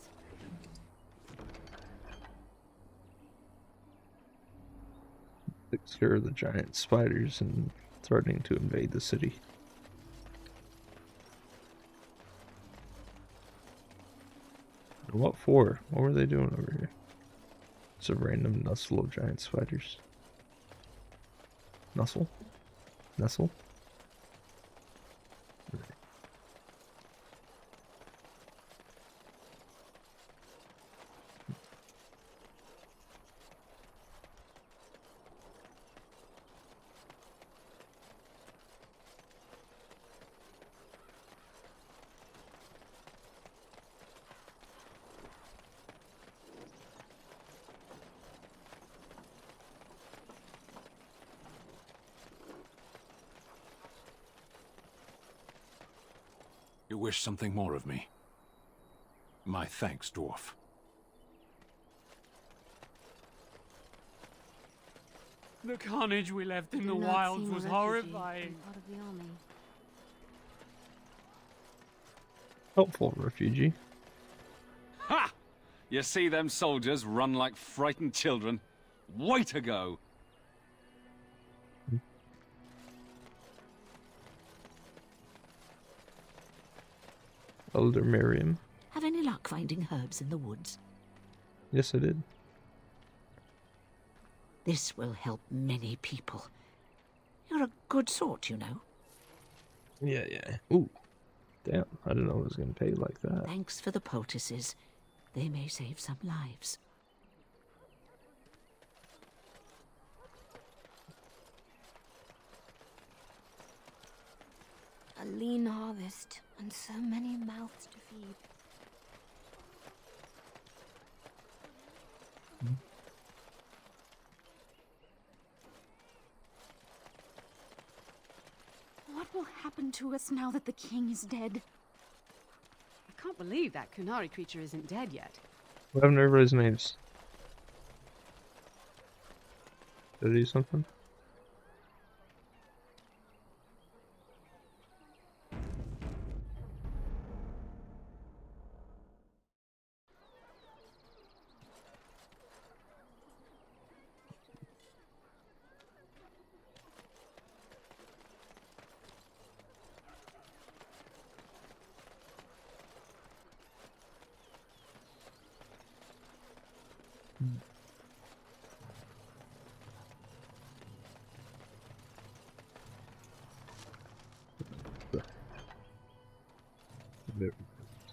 Takes care of the giant spiders and threatening to invade the city. What for? What were they doing over here? It's a random nussle of giant spiders. Nussle? Nestle? You wish something more of me? My thanks, dwarf. The carnage we left in the Do not wilds seem a was refugee horrifying. and part of the army. Helpful refugee. Ha! You see them soldiers run like frightened children? Way to go! Elder Miriam. Have any luck finding herbs in the woods? Yes, I did. This will help many people. You're a good sort, you know. Yeah. Ooh. Damn, I didn't know it was going to pay like that. Thanks for the poultices. They may save some lives. A lean harvest, and so many mouths to feed. What will happen to us now that the king is dead? I can't believe that Kunari creature isn't dead yet. What happened to everybody's names? Did I do something?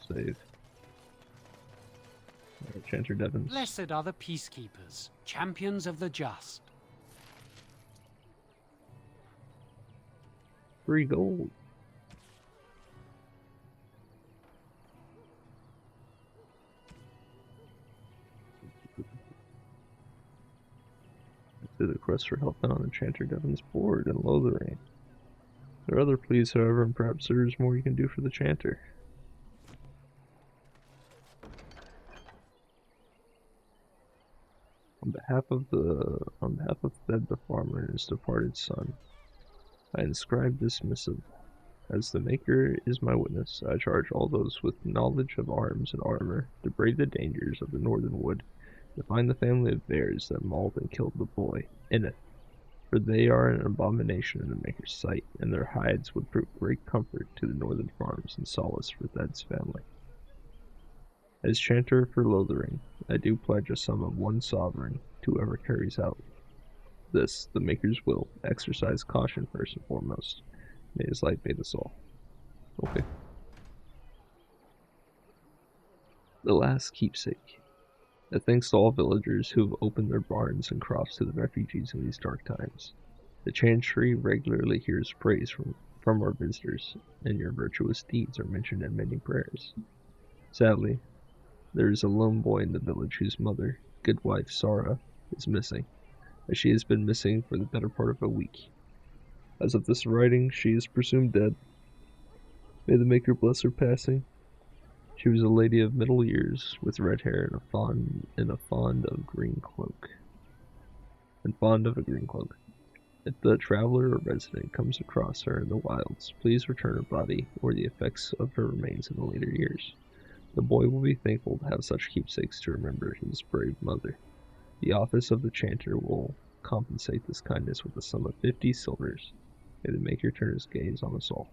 Save. Chanter Devons. Blessed are the peacekeepers, champions of the just. 3 gold. Do the quest for helping on the Chanter Devons board in Lothering. There are other pleas, however, and perhaps there is more you can do for the Chanter. On behalf of Fed the farmer and his departed son, I inscribe this missive. As the Maker is my witness, I charge all those with knowledge of arms and armor to brave the dangers of the northern wood, to find the family of bears that mauled and killed the boy, Inneth, for they are an abomination in the Maker's sight, and their hides would prove great comfort to the northern farms and solace for Thed's family. As chanter for Lothering, I do pledge a sum of 1 sovereign to whoever carries out this, the Maker's will. Exercise caution first and foremost. May his light bathe us all. Okay. The last keepsake. A thanks to all villagers who have opened their barns and crops to the refugees in these dark times. The Chantry regularly hears praise from our visitors, and your virtuous deeds are mentioned in many prayers. Sadly, there is a lone boy in the village whose mother, good wife Sara, is missing, as she has been missing for the better part of a week. As of this writing, she is presumed dead. May the Maker bless her passing. She was a lady of middle years, with red hair and fond of a green cloak. If the traveler or resident comes across her in the wilds, please return her body or the effects of her remains in the later years. The boy will be thankful to have such keepsakes to remember his brave mother. The office of the chanter will compensate this kindness with a sum of 50 silvers. May the Maker turn his gaze on us all.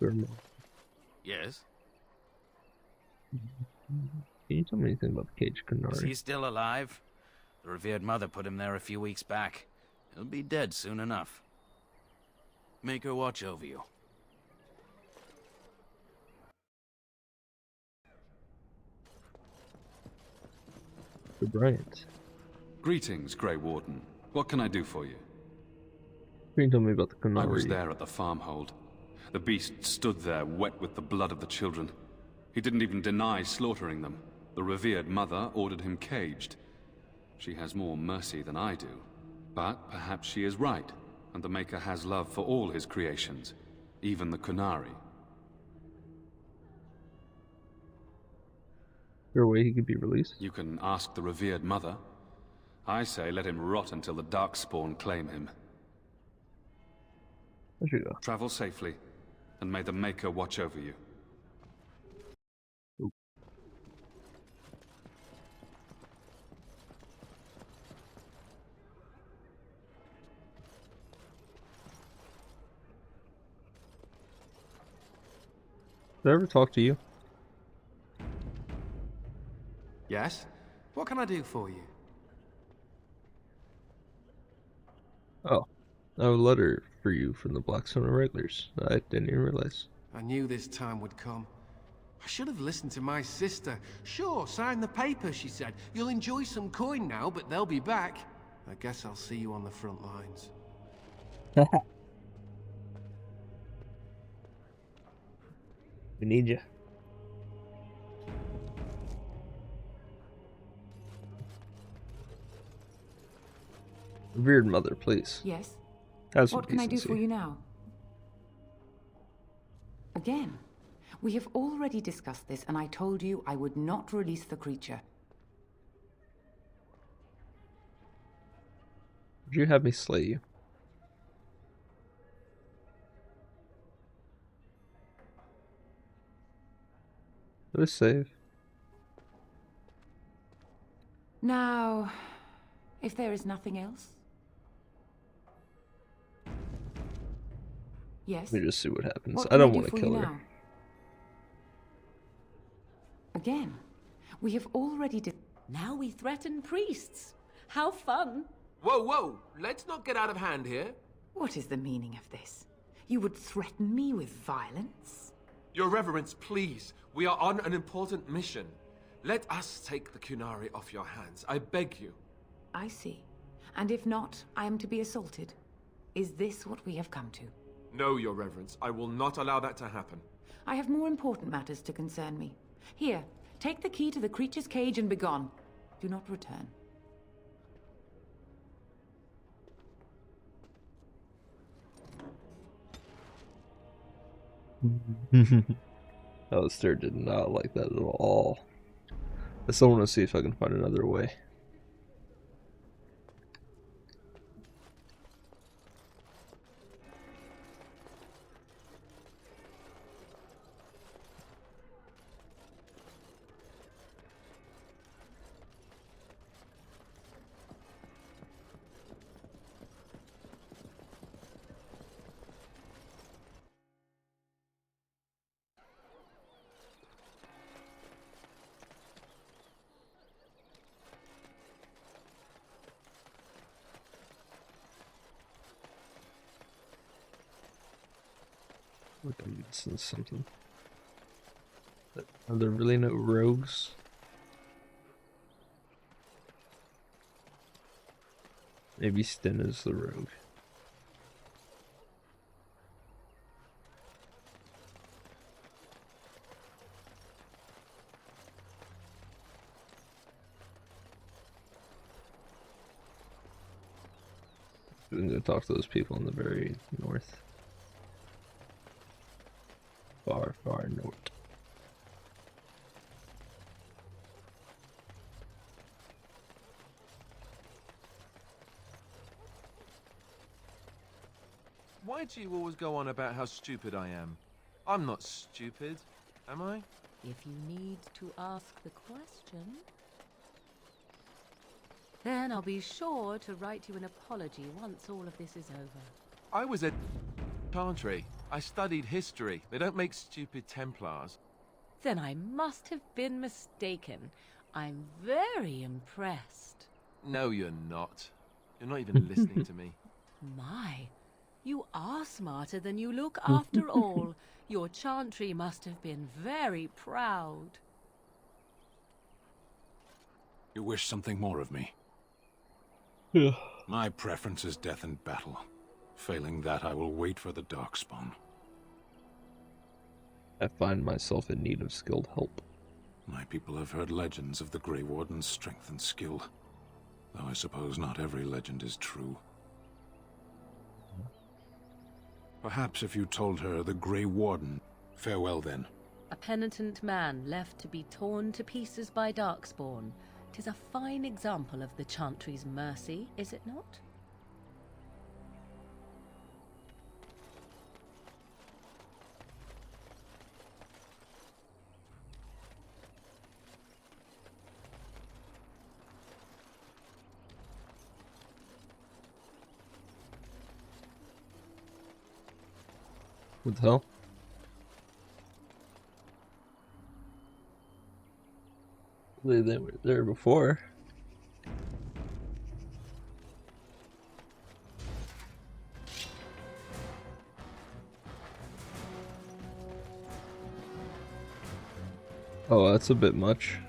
Colonel. Yes? Can you tell me anything about the cage Is Kunari? he still alive? The revered mother put him there a few weeks back. He'll be dead soon enough. Make her watch over you. The Bryant. Greetings, Grey Warden. What can I do for you? Can you tell me about the Kunari? I was there at the farmhold. The beast stood there, wet with the blood of the children. He didn't even deny slaughtering them. The revered mother ordered him caged. She has more mercy than I do. But perhaps she is right, and the Maker has love for all his creations, even the Kunari. Is there a way he could be released? You can ask the revered mother. I say let him rot until the Darkspawn claim him. Where'd you go? Travel safely, and may the Maker watch over you. Ooh. Did I ever talk to you? Yes? What can I do for you? Oh, I have a letter for you from the Blackstone Regulars. I didn't even realize. I knew this time would come. I should have listened to my sister. Sure, sign the paper, she said. You'll enjoy some coin now, but they'll be back. I guess I'll see you on the front lines. We need you. Revered mother, please. Yes? Have some What can I do decency. for you now? Again, we have already discussed this, and I told you I would not release the creature. Would you have me slay you? Let us save. Now, if there is nothing else. Yes? Let me just see what happens. What I can don't do want to for kill you her. now? Again, we have already Now we threaten priests. How fun! Whoa, whoa! Let's not get out of hand here. What is the meaning of this? You would threaten me with violence? Your Reverence, please. We are on an important mission. Let us take the Kunari off your hands. I beg you. I see. And if not, I am to be assaulted. Is this what we have come to? No, Your Reverence. I will not allow that to happen. I have more important matters to concern me. Here, take the key to the creature's cage and begone. Do not return. Alistair did not like that at all. I still want to see if I can find another way. Look, I'm missing something. Are there really no rogues? Maybe Sten is the rogue. We can go talk to those people in the very north. Far, far north. Why do you always go on about how stupid I am? I'm not stupid, am I? If you need to ask the question, then I'll be sure to write you an apology once all of this is over. I was a chantry. I studied history. They don't make stupid Templars. Then I must have been mistaken. I'm very impressed. No, you're not. You're not even listening to me. My, you are smarter than you look after all. Your chantry must have been very proud. You wish something more of me? Yeah. My preference is death in battle. Failing that, I will wait for the Darkspawn. I find myself in need of skilled help. My people have heard legends of the Grey Warden's strength and skill. Though I suppose not every legend is true. Perhaps if you told her the Grey Warden... Farewell, then. A penitent man left to be torn to pieces by Darkspawn. 'Tis a fine example of the Chantry's mercy, is it not? What the hell? They were there before. Oh, that's a bit much.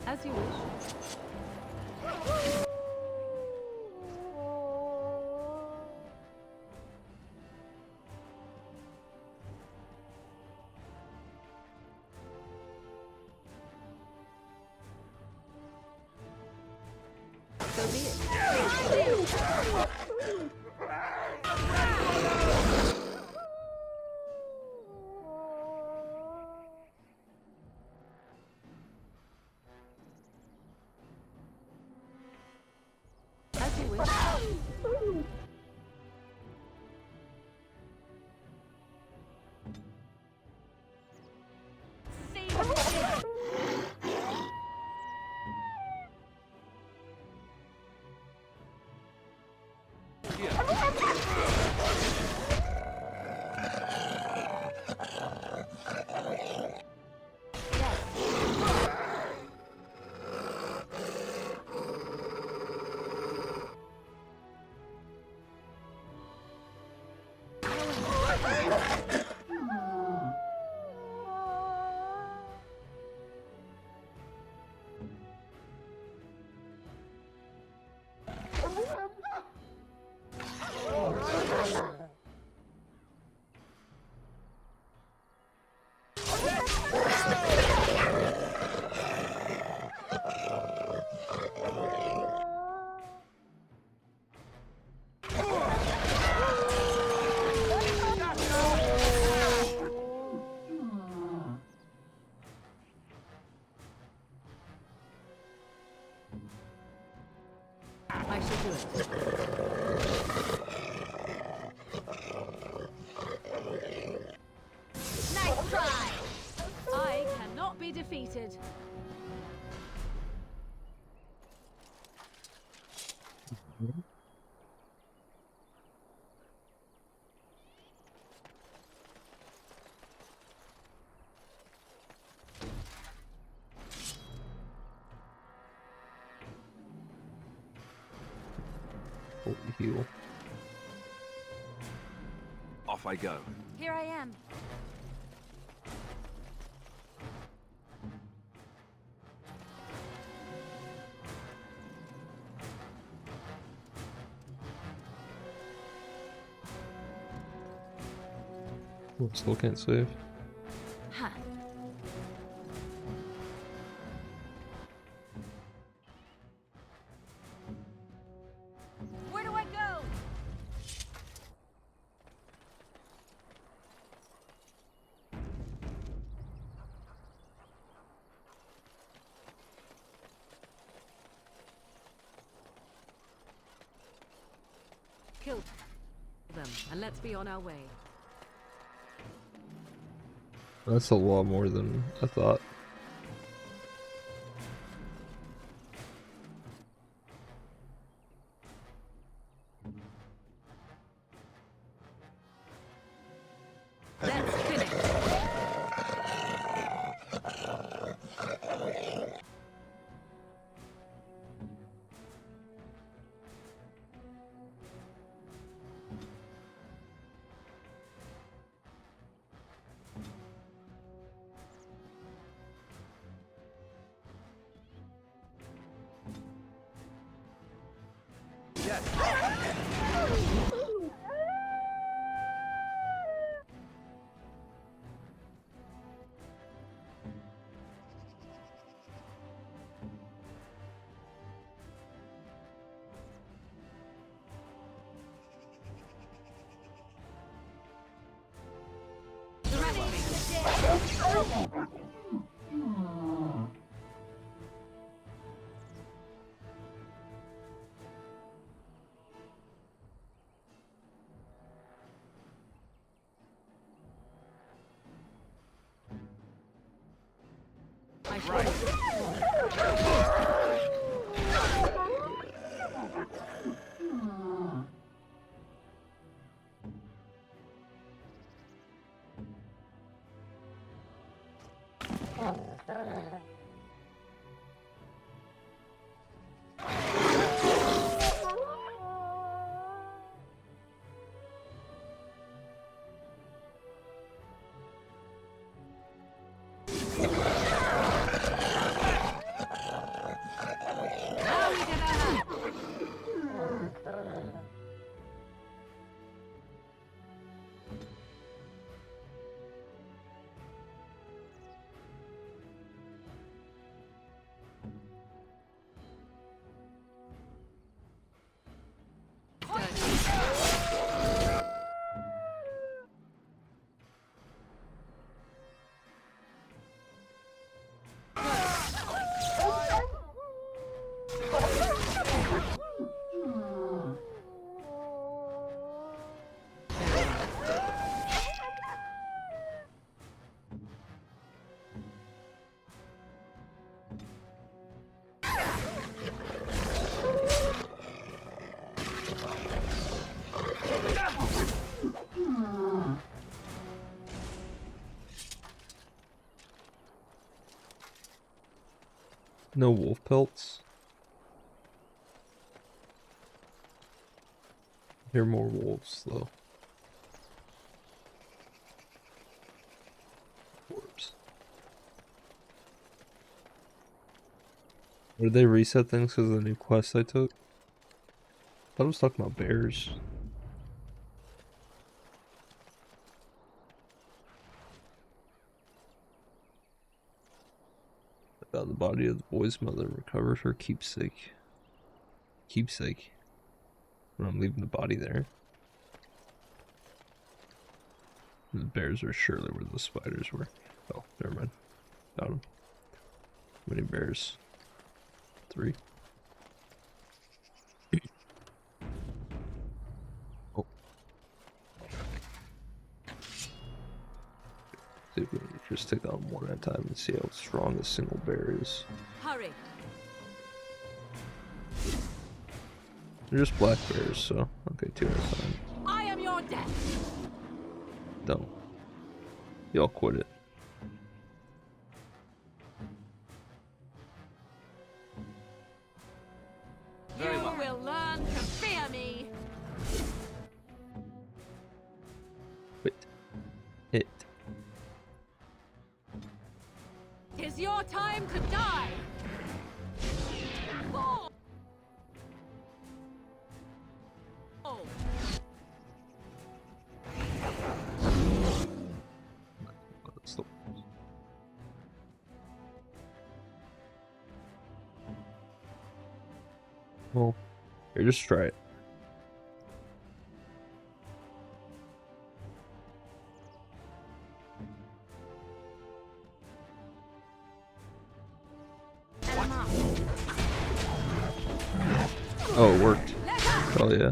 As you wish. So be it. As you wish. I shall do it. Nice try! I cannot be defeated. Heal. Off I go. Here I am. Still can't save. Huh. Where do I go? Kill them, and let's be on our way. That's a lot more than I thought. No wolf pelts. Hear more wolves though. Orbs. Did they reset things because of the new quest I took? I thought I was talking about bears. About the body of the boy's mother recovered her keepsake. Keepsake. When I'm leaving the body there. The bears are surely where the spiders were. Oh, never mind. Got them. How many bears? 3. Oh. See if we can just take that one at a time and see how strong a single bear is. Hurry. They're just black bears, so okay, 2 at a time. I am your death. Don't. Y'all quit it. You will learn to fear me. Wait. It. Tis your time to die. Oh. Oh. Well, here, just try it. Oh, it worked. Oh yeah.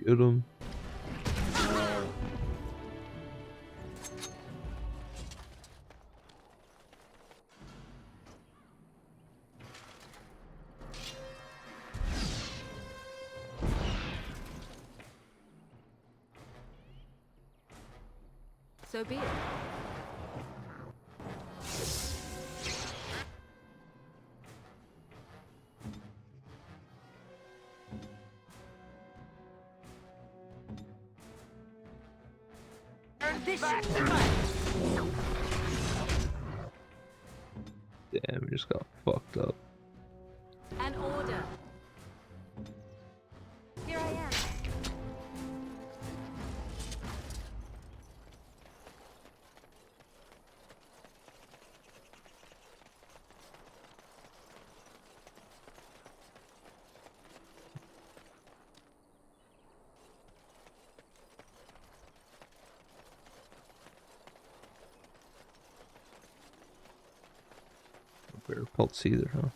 Get him. So be it. This Damn, we just got fucked up. An order. Here I am. Bear pelts either, huh?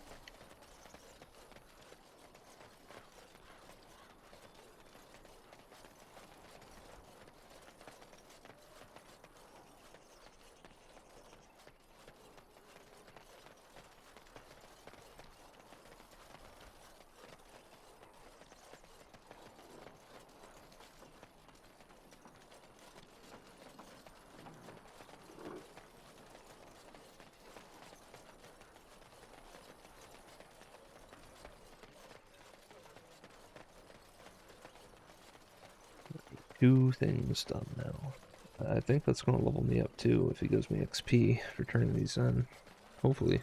Two things done now. I think that's going to level me up too if he gives me XP for turning these in. Hopefully.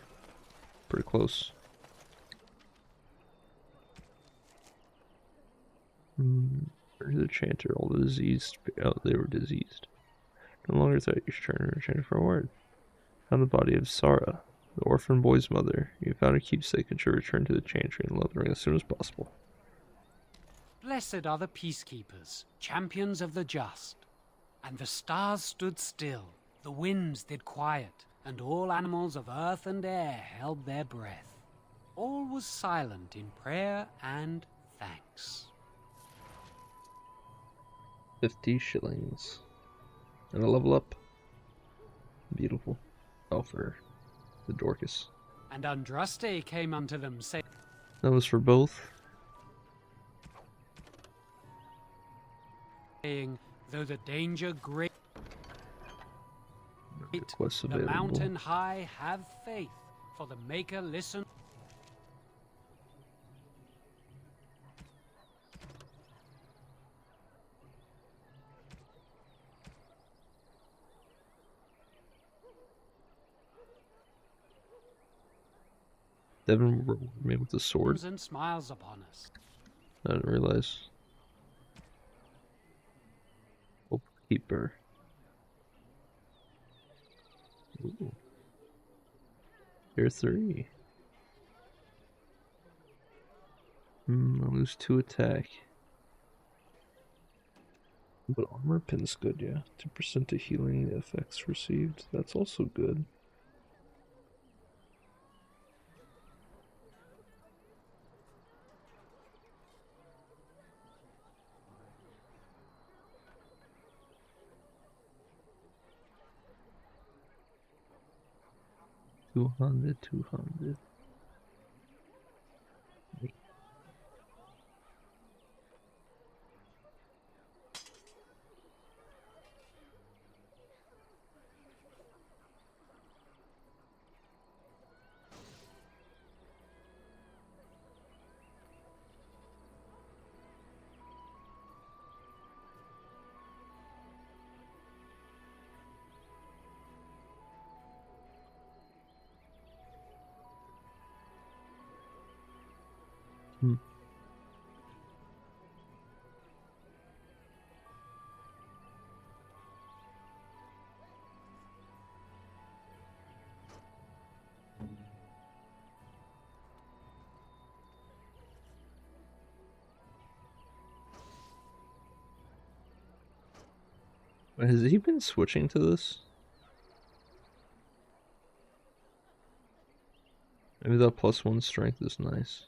Pretty close. Where's the chanter? All the diseased. Oh, they were diseased. No longer thought you should turn or change for a word. Found the body of Sarah, the orphan boy's mother. You found a keepsake and should return to the chantry and load the ring as soon as possible. Blessed are the peacekeepers, champions of the just. And the stars stood still, the winds did quiet, and all animals of earth and air held their breath. All was silent in prayer and thanks. 50 shillings. And a level up. Beautiful. Oh, for the Dorcas. And Andraste came unto them, saying, That was for both. though the danger great, Requests the available. mountain high, have faith, for the Maker listen. Devin rewarded me with a sword. And smiles upon us. I didn't realize. Keeper. Ooh. Tier 3. I lose 2 attack. But armor pin's good, yeah. 2% to healing effects received. That's also good. $200. Has he been switching to this? Maybe that +1 strength is nice.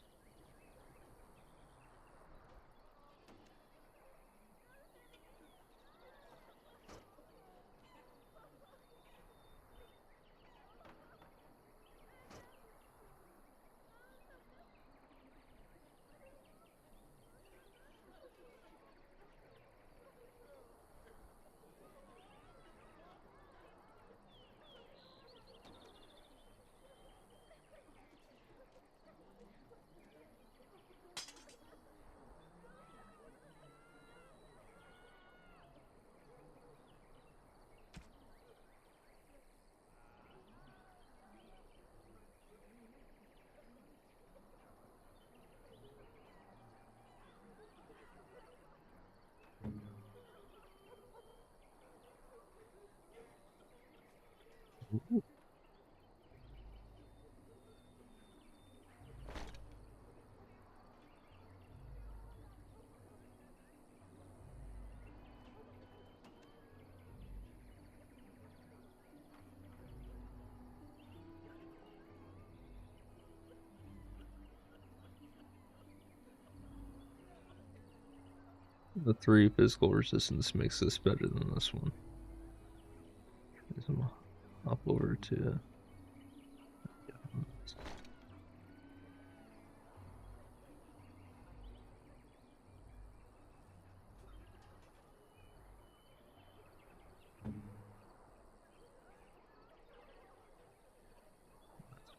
The 3 physical resistance makes this better than this one. So I'm gonna hop over to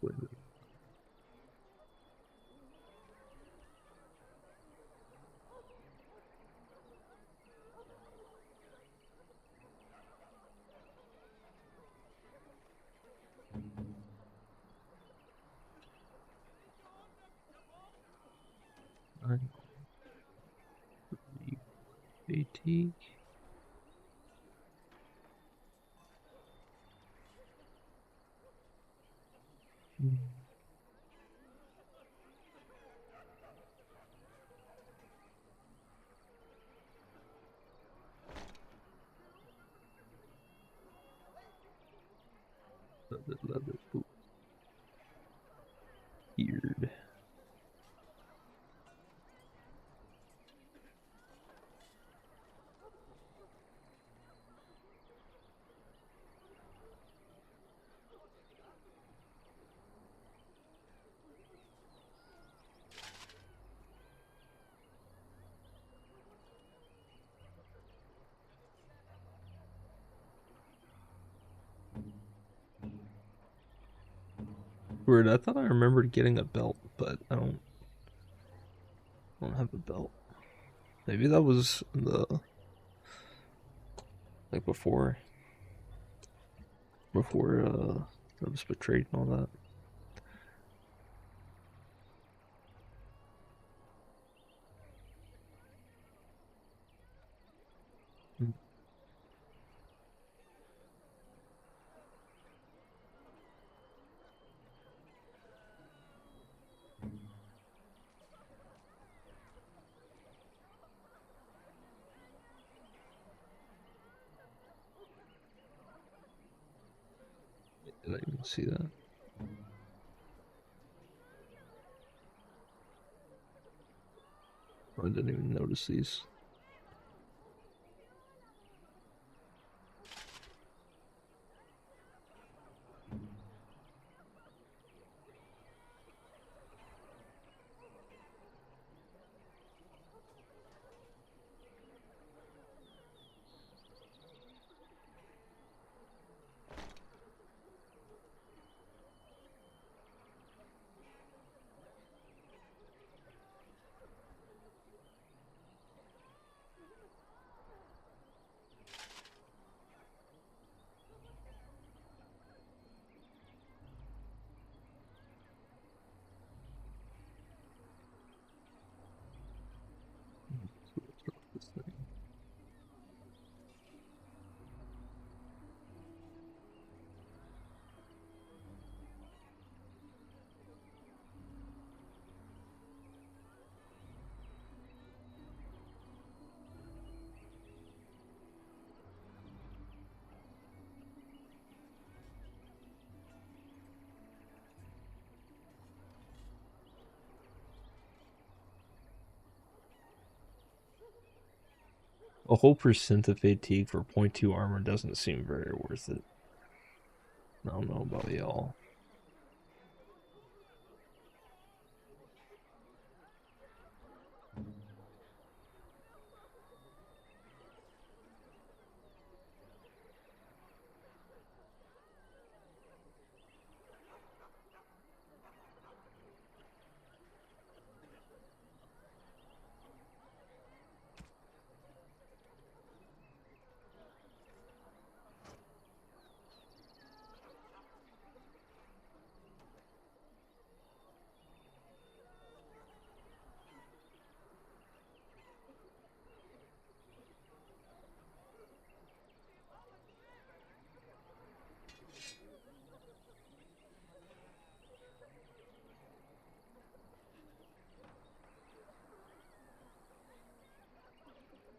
wait. Fatigue. Leather boots. Beard. Weird, I thought I remembered getting a belt, but I don't have a belt. Maybe that was the like before I was betrayed and all that. Did I even see that? I didn't even notice these. A whole percent of fatigue for 0.2 armor doesn't seem very worth it. I don't know about y'all.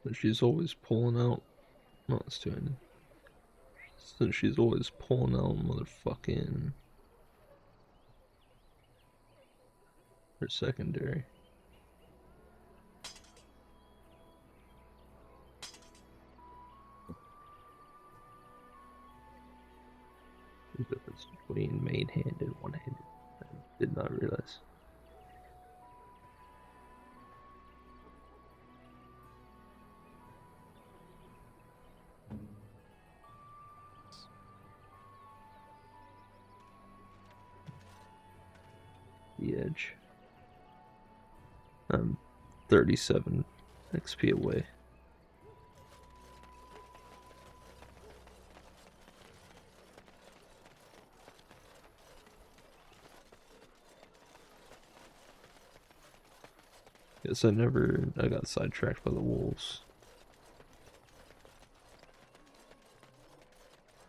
But she's always pulling out. No, it's too ended. Since she's always pulling out motherfucking her secondary. The difference between main hand and one handed. I did not realize. The edge. I'm 37 XP away. Guess I got sidetracked by the wolves.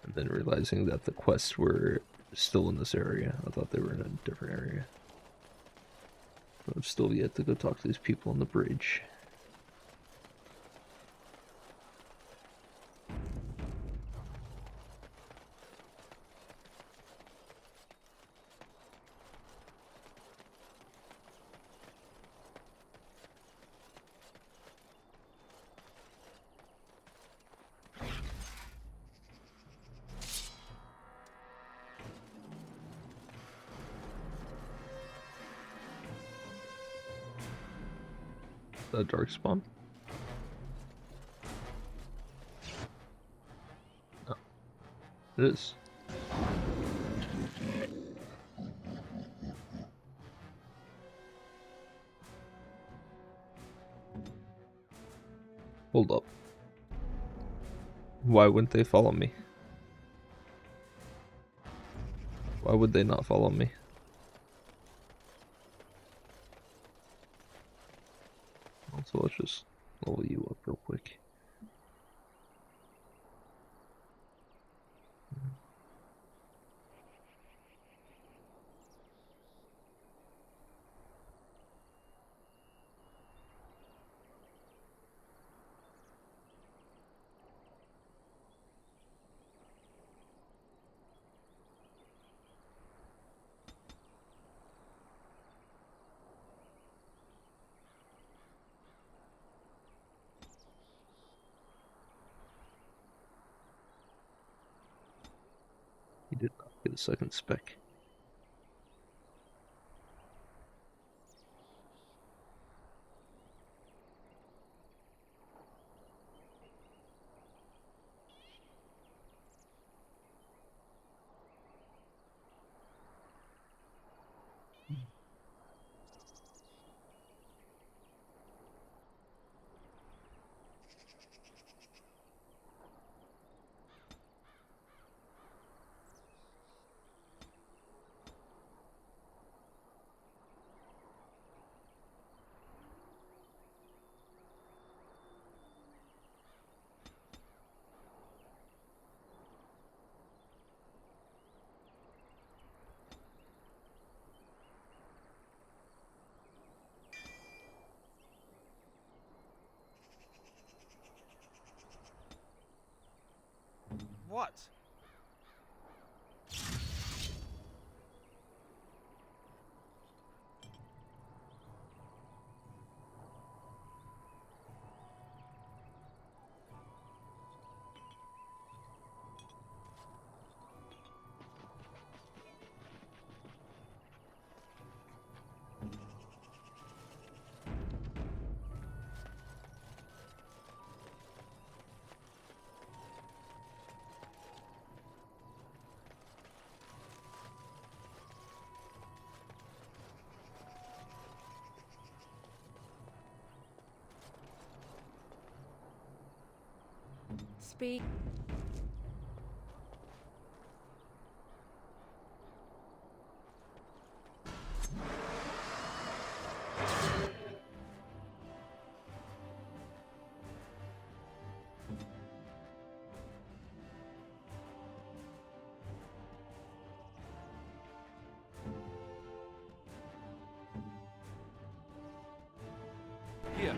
And then realizing that the quests were still in this area. I thought they were in a different area. I've still yet to go talk to these people on the bridge. That Darkspawn? No. It is. Hold up. Why wouldn't they follow me? Why would they not follow me? So let's just level you up real quick. He did not get a second spec. What? Speak. Here.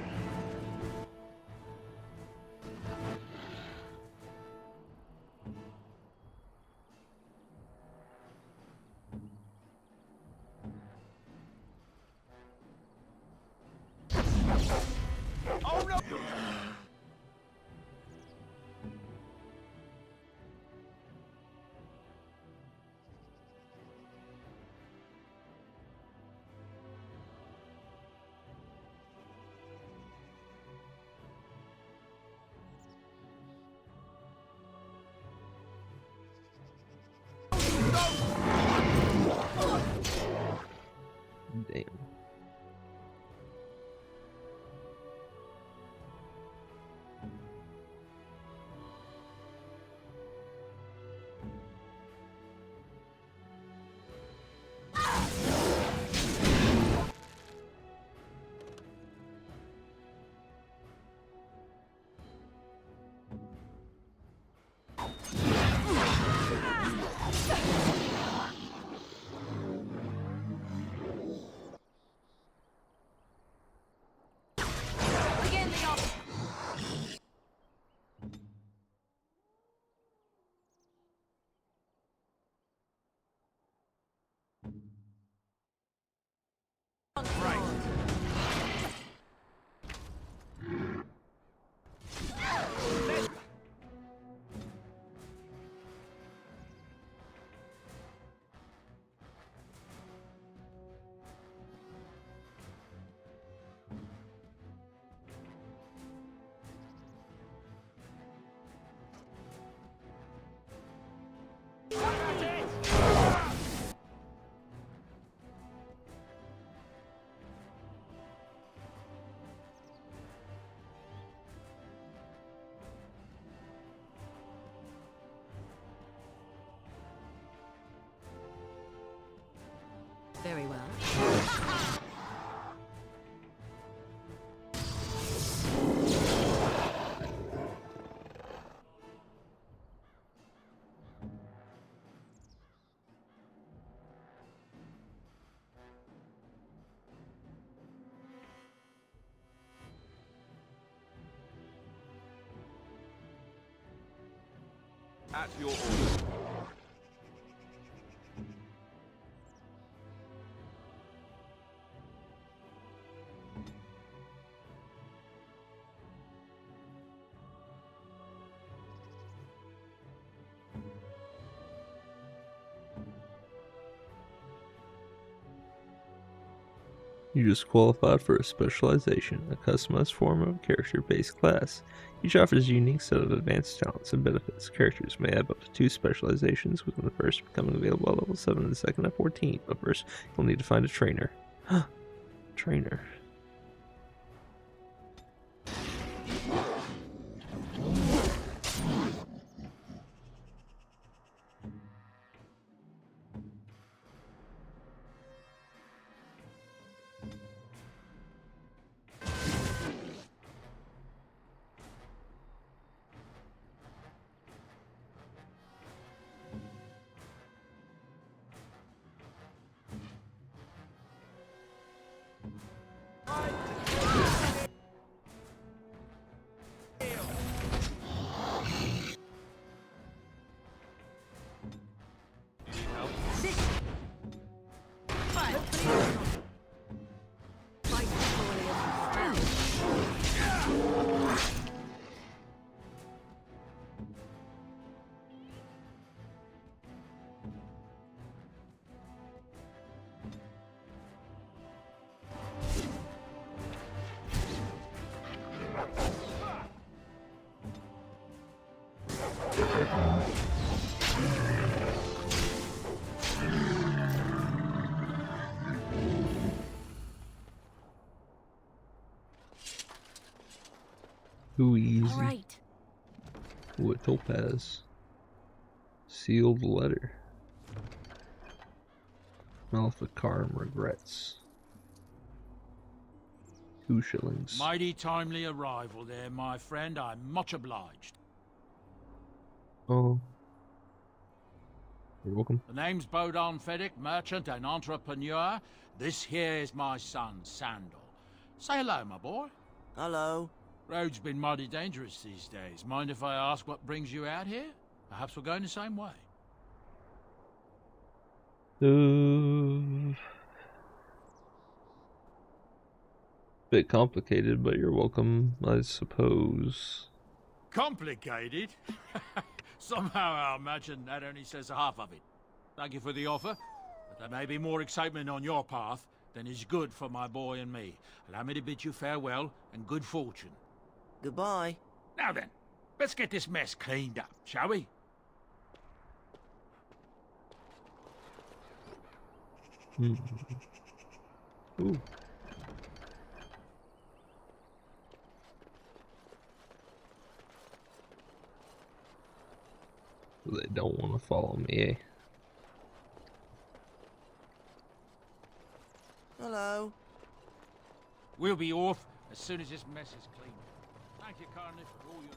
Very well. At your order. You just qualified for a specialization, a customized form of a character-based class. Each offers a unique set of advanced talents and benefits. Characters may have up to 2 specializations, with the first becoming available at level 7 and the second at 14. But first, you'll need to find a trainer. Trainer. Ooh, easy. All right. Ooh, a topaz. Sealed letter. Maleficarum regrets. 2 shillings. Mighty timely arrival there, my friend. I'm much obliged. Oh. You're welcome. The name's Bodan Fedek, merchant and entrepreneur. This here is my son, Sandal. Say hello, my boy. Hello. Road's been mighty dangerous these days. Mind if I ask what brings you out here? Perhaps we're going the same way. Bit complicated, but you're welcome, I suppose. Complicated? Somehow I imagine that only says half of it. Thank you for the offer, but there may be more excitement on your path than is good for my boy and me. Allow me to bid you farewell and good fortune. Goodbye. Now then, let's get this mess cleaned up, shall we? Ooh. They don't want to follow me, eh? Hello. We'll be off as soon as this mess is cleaned. Thank you kindly for all your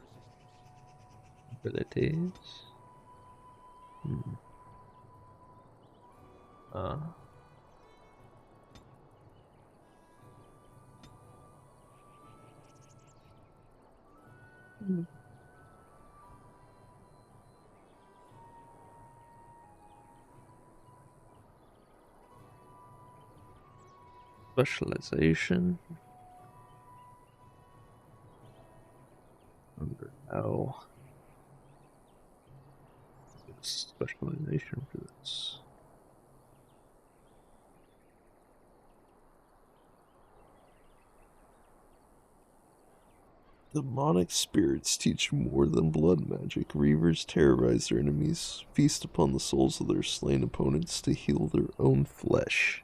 assistance. Abilities. Specialization. Under L. Specialization for this. Demonic spirits teach more than blood magic. Reavers terrorize their enemies, feast upon the souls of their slain opponents to heal their own flesh,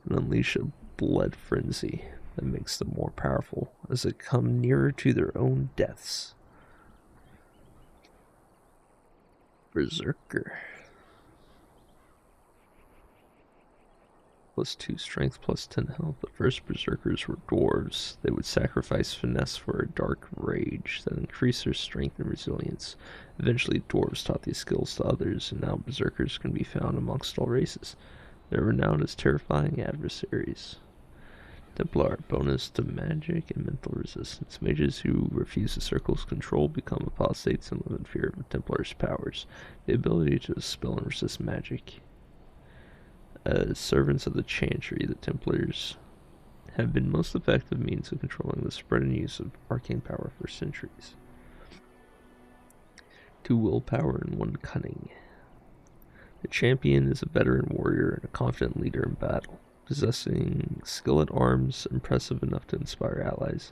and unleash a blood frenzy that makes them more powerful as they come nearer to their own deaths. Berserker. +2 strength, +10 health. The first berserkers were dwarves. They would sacrifice finesse for a dark rage that increased their strength and resilience. Eventually, dwarves taught these skills to others, and now berserkers can be found amongst all races. They're renowned as terrifying adversaries. Templar, bonus to magic and mental resistance. Mages who refuse the circle's control become apostates and live in fear of the Templar's powers. The ability to dispel and resist magic. As servants of the Chantry, the Templars have been most effective means of controlling the spread and use of arcane power for centuries. 2 willpower and 1 cunning. The champion is a veteran warrior and a confident leader in battle. Possessing skill at arms impressive enough to inspire allies,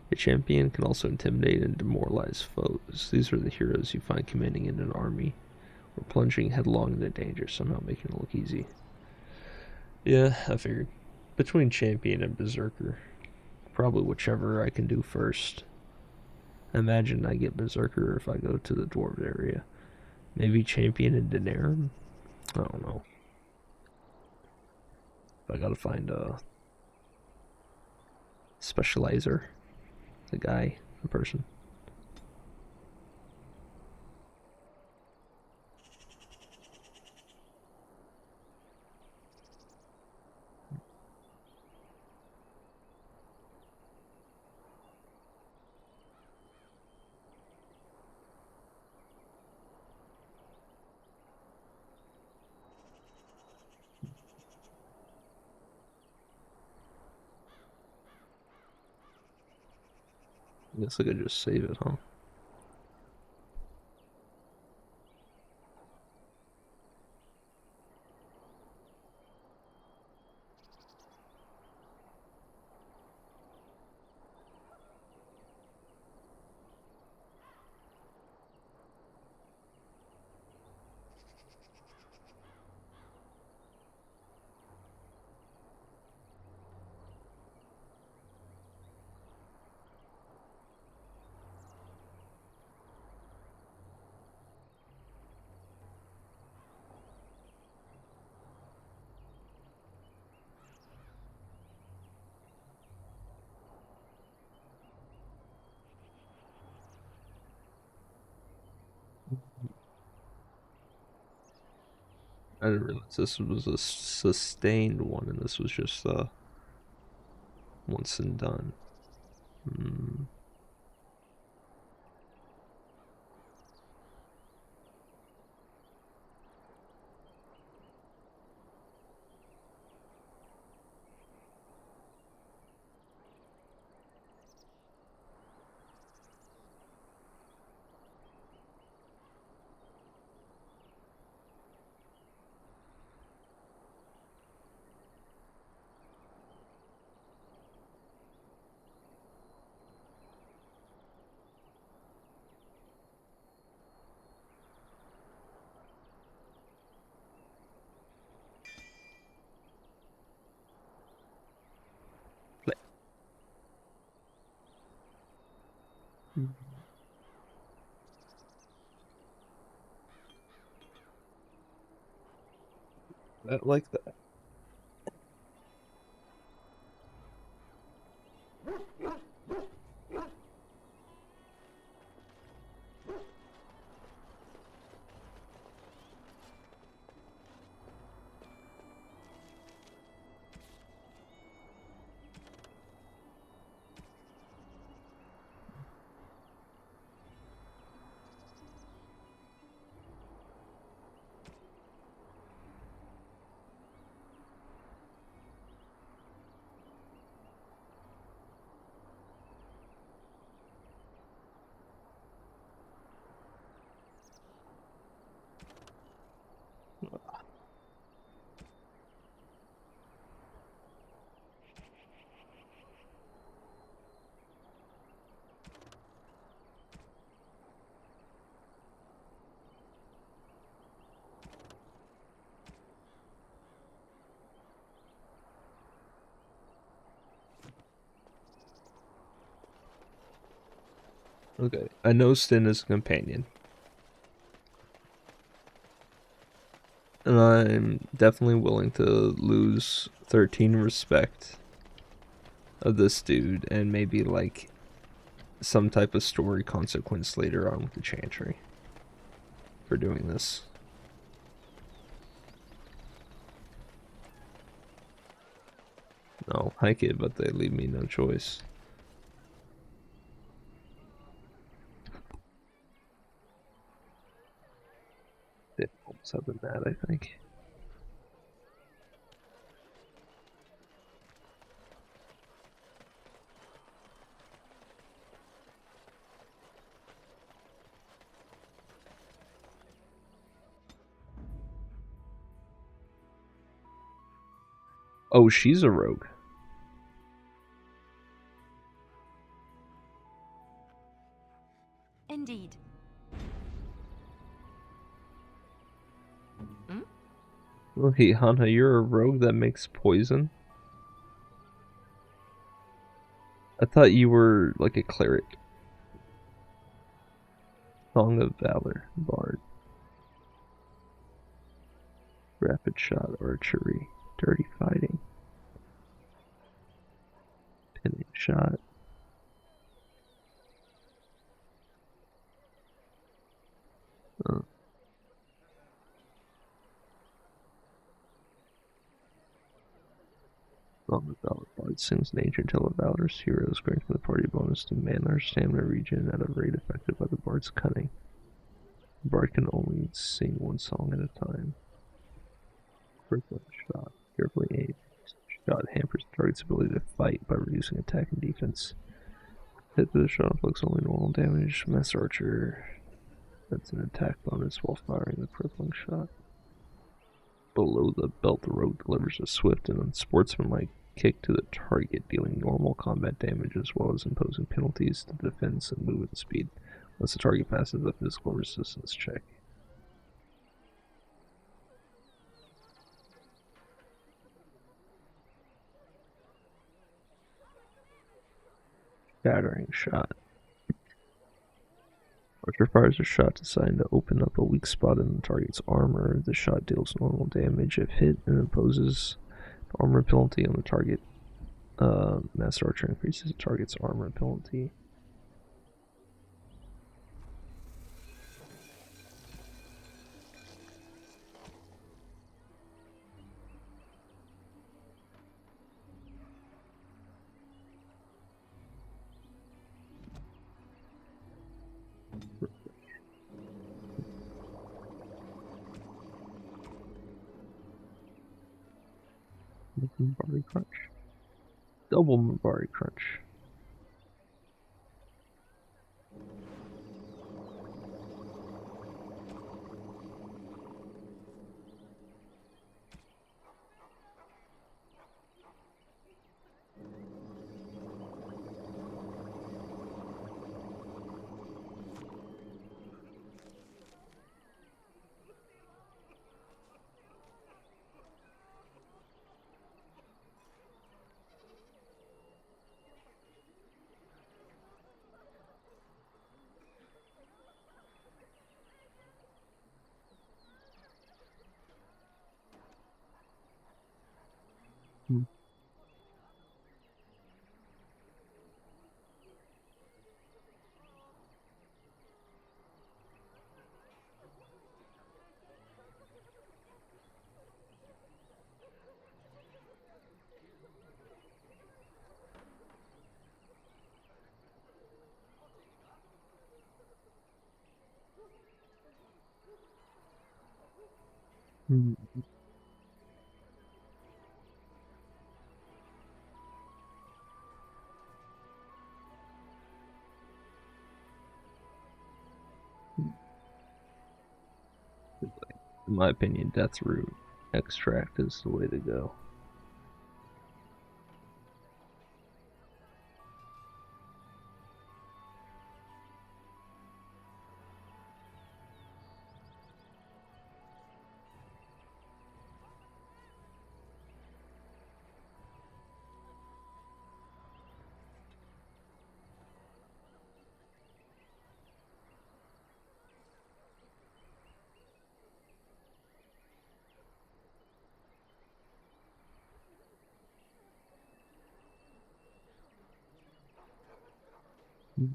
the champion can also intimidate and demoralize foes. These are the heroes you find commanding in an army, or plunging headlong into danger, somehow making it look easy. Yeah, I figured. Between champion and berserker, probably whichever I can do first. Imagine I get berserker if I go to the dwarf area. Maybe champion and Daenerys? I don't know. I gotta find a specializer, a guy, a person. I guess I could just save it, huh? I didn't realize this was a sustained one, and this was just once and done. I like that. Okay, I know Sten is a companion. And I'm definitely willing to lose 13 respect of this dude and maybe like some type of story consequence later on with the Chantry for doing this. No, hike it, but they leave me no choice. They almost have been mad, I think. Oh, she's a rogue. Indeed. Well, hey, Hana, you're a rogue that makes poison? I thought you were like a cleric. Song of Valor, Bard. Rapid shot, archery, dirty fighting. Pinning shot. Song of Valor, Bard sings an ancient tale of Valor's heroes, granting the party bonus to mana or stamina regen at a rate affected by the Bard's cunning. The Bard can only sing one song at a time. Crippling shot, carefully aimed. Shot hampers the target's ability to fight by reducing attack and defense. Hit the shot inflicts only normal damage. Mass Archer, that's an attack bonus while firing the crippling shot. Below the belt, the rogue delivers a swift and unsportsmanlike kick to the target, dealing normal combat damage as well as imposing penalties to defense and movement speed, unless the target passes a physical resistance check. Shattering shot. Archer fires a shot designed to open up a weak spot in the target's armor. The shot deals normal damage if hit and imposes armor penalty on the target. Master Archer increases the target's armor penalty. Mabari Crunch. Double Mabari Crunch. In my opinion, Death Root Extract is the way to go. Hmm?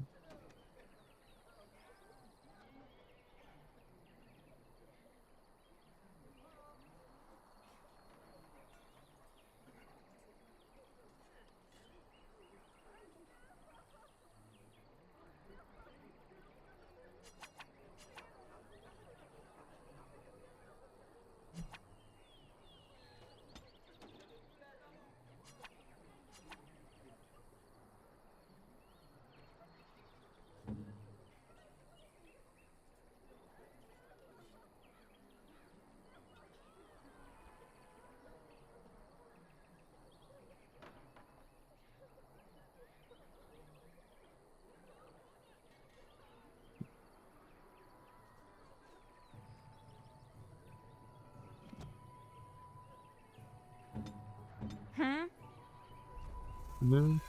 No.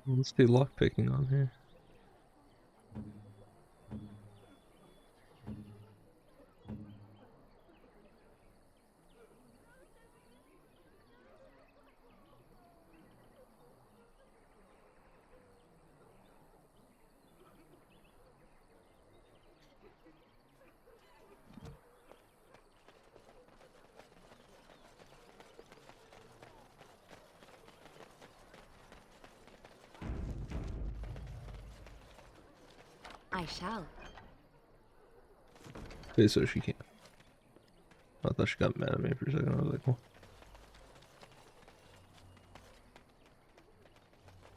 Let's do lockpicking on here. I shall. Okay, so she can't. I thought she got mad at me for a second. I was like, well,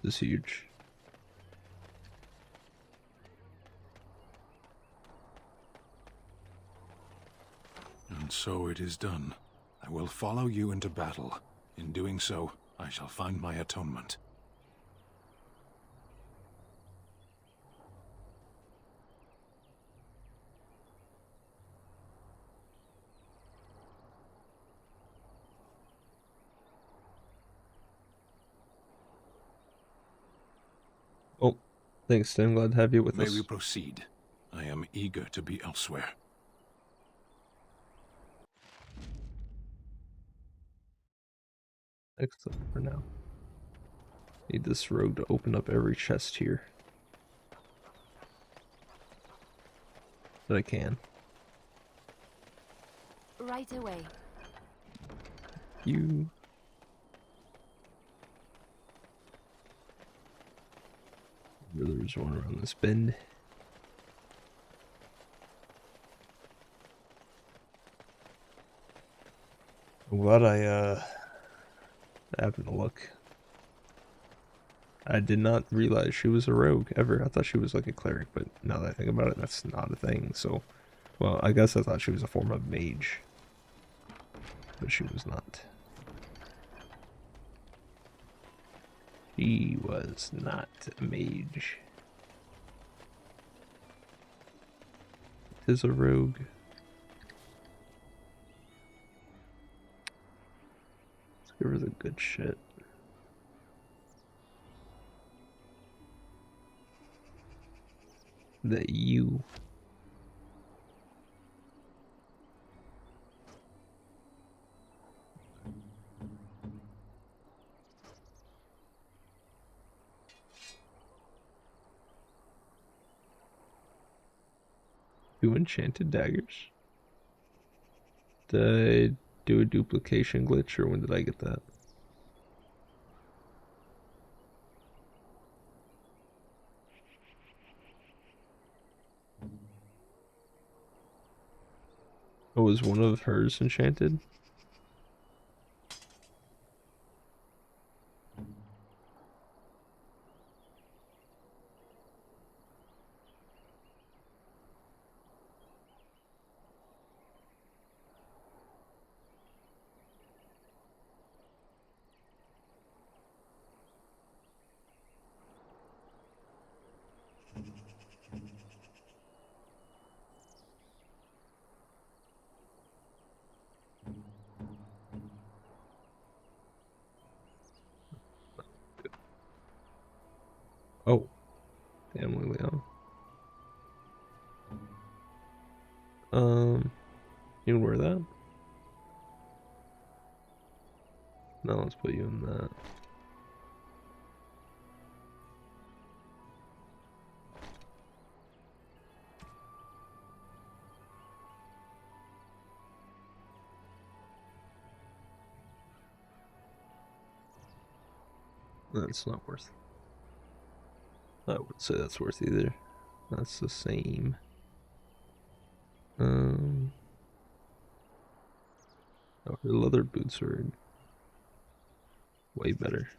this is huge. And so it is done. I will follow you into battle. In doing so, I shall find my atonement. Oh, thanks, Tim. Glad to have you with May us. we proceed? I am eager to be elsewhere. Excellent for now. Need this rogue to open up every chest here. That I can. Right away. You. There's one around this bend. I'm glad I happened to look. I did not realize she was a rogue ever. I thought she was like a cleric, but now that I think about it, that's not a thing. So, well, I guess I thought she was a form of mage, but she was not. She was not a mage. It is a rogue. Let's give her the good shit. That you. Two enchanted daggers. Did I do a duplication glitch, or when did I get that? Oh, was one of hers enchanted? Family Leon. You can wear that? No, let's put you in that. That's not worth. I wouldn't say that's worth either. That's the same. Oh, her leather boots are way better.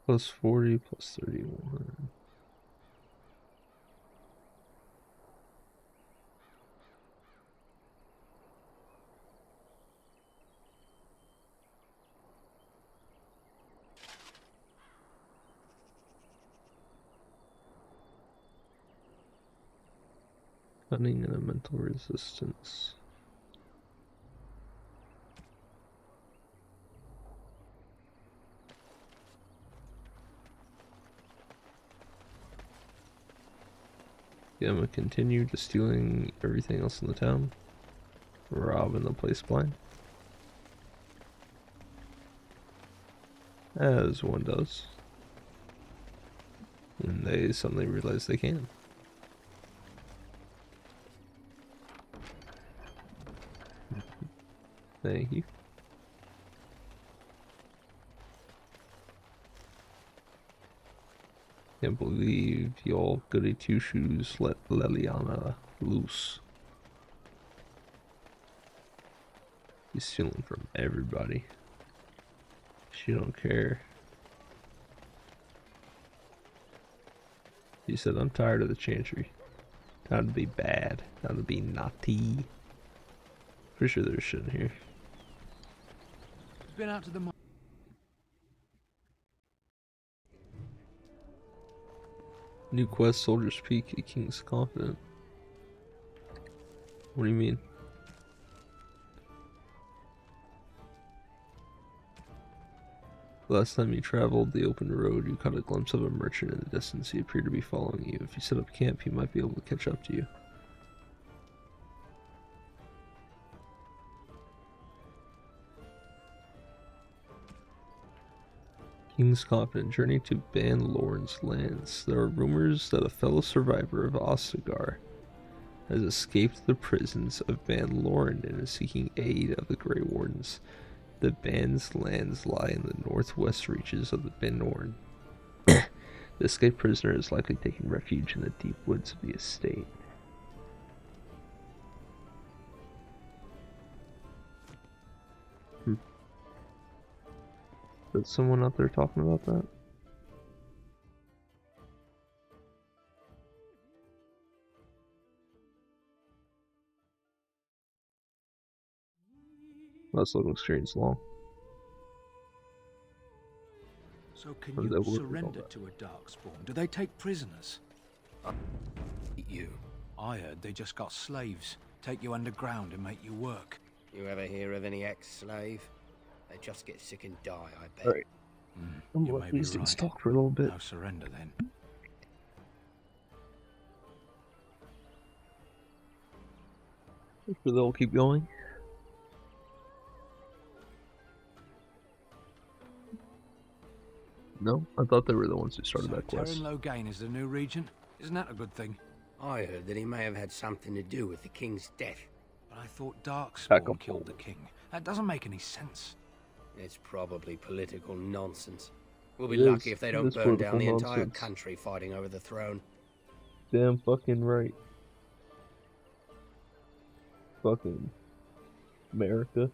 Plus 40, plus 31. Cunning and a mental resistance. Yeah, I'm gonna continue just stealing everything else in the town. Robbing the place blind. As one does. And they suddenly realize they can. Thank you. Can't believe y'all goody two-shoes let Leliana loose. She's stealing from everybody. She don't care. She said, I'm tired of the chantry. Time to be bad. Time to be naughty. Pretty sure there's shit in here. Been out to the New quest, Soldier's Peak at King's Confident. What do you mean? Last time you traveled the open road, you caught a glimpse of a merchant in the distance. He appeared to be following you. If you set up camp, he might be able to catch up to you. King's Confident, journey to Ban Lorne's lands. There are rumors that a fellow survivor of Ostagar has escaped the prisons of Ban Lorne and is seeking aid of the Grey Wardens. The Ban's lands lie in the northwest reaches of the Benorn. The escaped prisoner is likely taking refuge in the deep woods of the estate. Is someone out there talking about that? Less local experience long. So can you surrender to a Darkspawn? Do they take prisoners? You. I heard they just got slaves. Take you underground and make you work. You ever hear of any ex-slave? They just get sick and die, I bet. Alright. I'm gonna let these things talk for a little bit. No surrender then. Sure they'll keep going. No, I thought they were the ones who started that quest. Terran Logain is the new regent. Isn't that a good thing? I heard that he may have had something to do with the king's death. But I thought Darkspawn killed the king. That doesn't make any sense. It's probably political nonsense. We'll be lucky if they don't burn down the entire country fighting over the throne. Damn fucking right. Fucking America.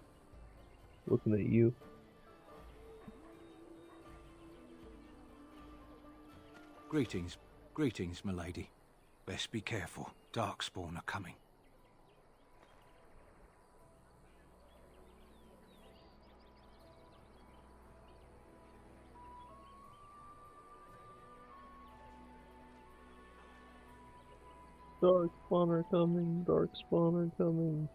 Looking at you. Greetings, milady. Best be careful. Darkspawn are coming. Darkspawn are coming. Darkspawn are coming.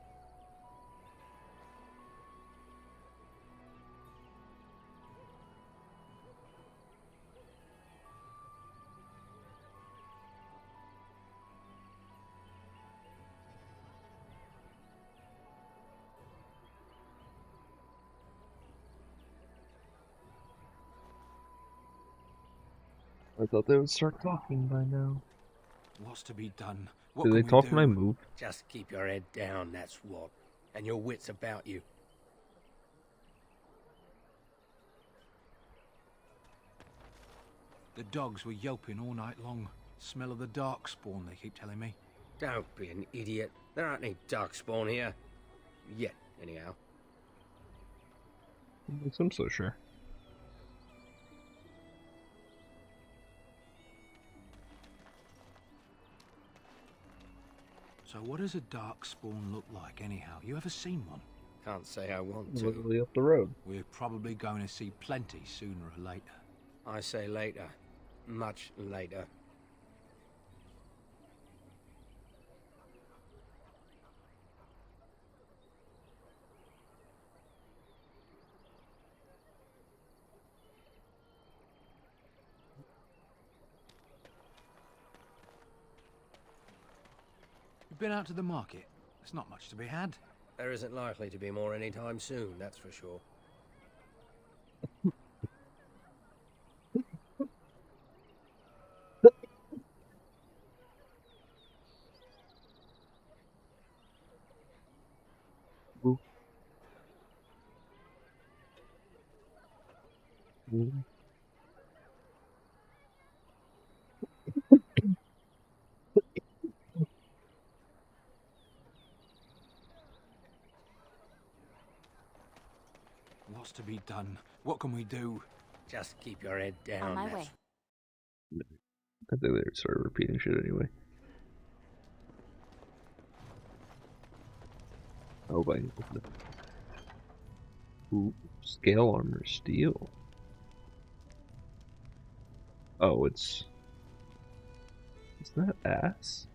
I thought they would start talking by now. What's to be done? What Do they can we talk do? when I move? Just keep your head down, that's what. And your wits about you. The dogs were yelping all night long. Smell of the Darkspawn, they keep telling me. Don't be an idiot. There aren't any Darkspawn here. Yet, anyhow. I'm so sure. So what does a Darkspawn look like, anyhow? You ever seen one? Can't say I want to. Literally up the road. We're probably going to see plenty sooner or later. I say later. Much later. You've been out to the market? There's not much to be had. There isn't likely to be more anytime soon, that's for sure. Ooh. Mm. What's to be done? What can we do? Just keep your head down. On my way. I think they started repeating shit anyway. Oh, I can open it. Ooh, scale armor steel. Oh, it's... Is that ass?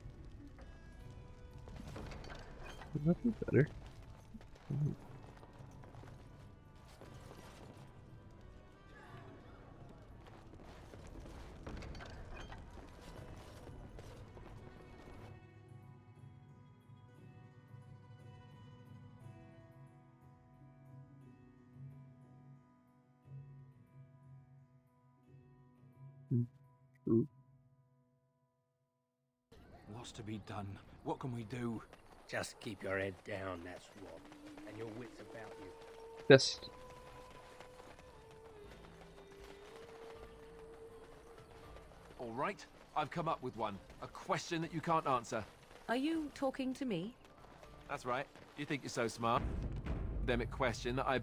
Would that be better? Ooh. What's to be done? What can we do? Just keep your head down, that's what. And your wits about you. Just... All right, I've come up with one. A question that you can't answer. Are you talking to me? That's right. You think you're so smart. Academic question that I...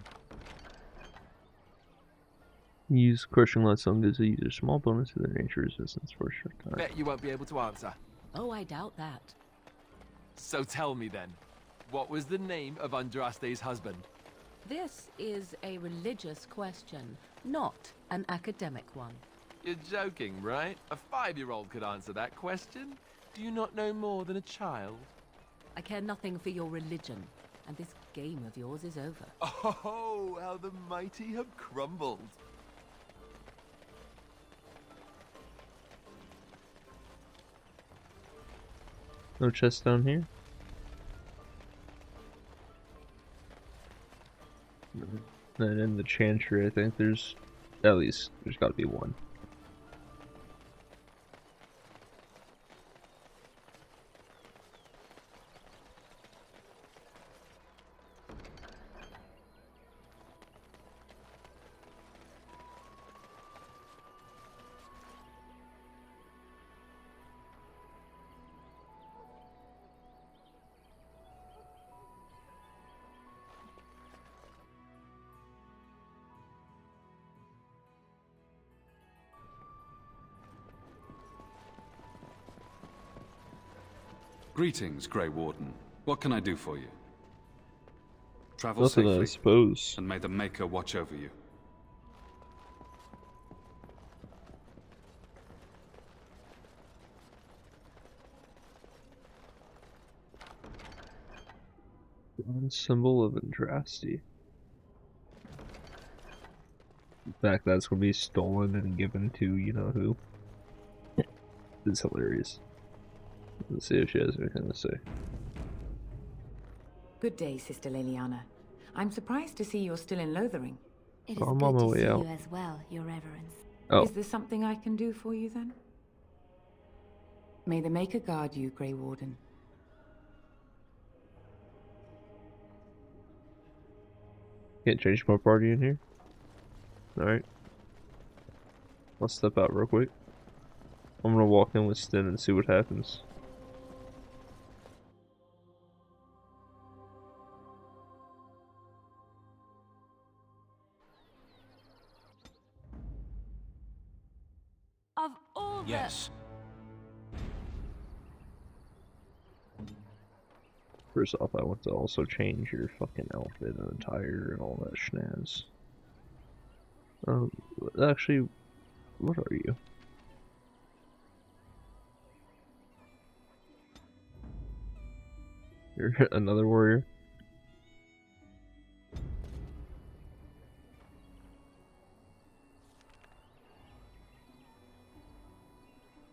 Use crushing light song gives the user small bonus to their nature resistance for a short time. bet you won't be able to answer. Oh, I doubt that. So tell me then, what was the name of Andraste's husband? This is a religious question, not an academic one. You're joking, right? A 5-year-old could answer that question. Do you not know more than a child? I care nothing for your religion, and this game of yours is over. Oh, how the mighty have crumbled. No chest down here? And in the chantry, I think there's got to be one. Greetings, Grey Warden. What can I do for you? Travel Nothing, safely, I suppose. and may the Maker watch over you. Symbol of Andraste. In fact, that's gonna be stolen and given to you know who. It's hilarious. Let's see if she has anything to say. Good day, Sister Liliana. I'm surprised to see you're still in Lothering. It is I'm good on my to way see out. you as well, Your Reverence. Oh. Is there something I can do for you then? May the Maker guard you, Grey Warden. Can't change my party in here? Alright. I'll step out real quick. I'm gonna walk in with Sten and see what happens. Of all Yes. First off, I want to also change your fucking outfit and attire and all that schnaz. Actually, what are you? You're another warrior?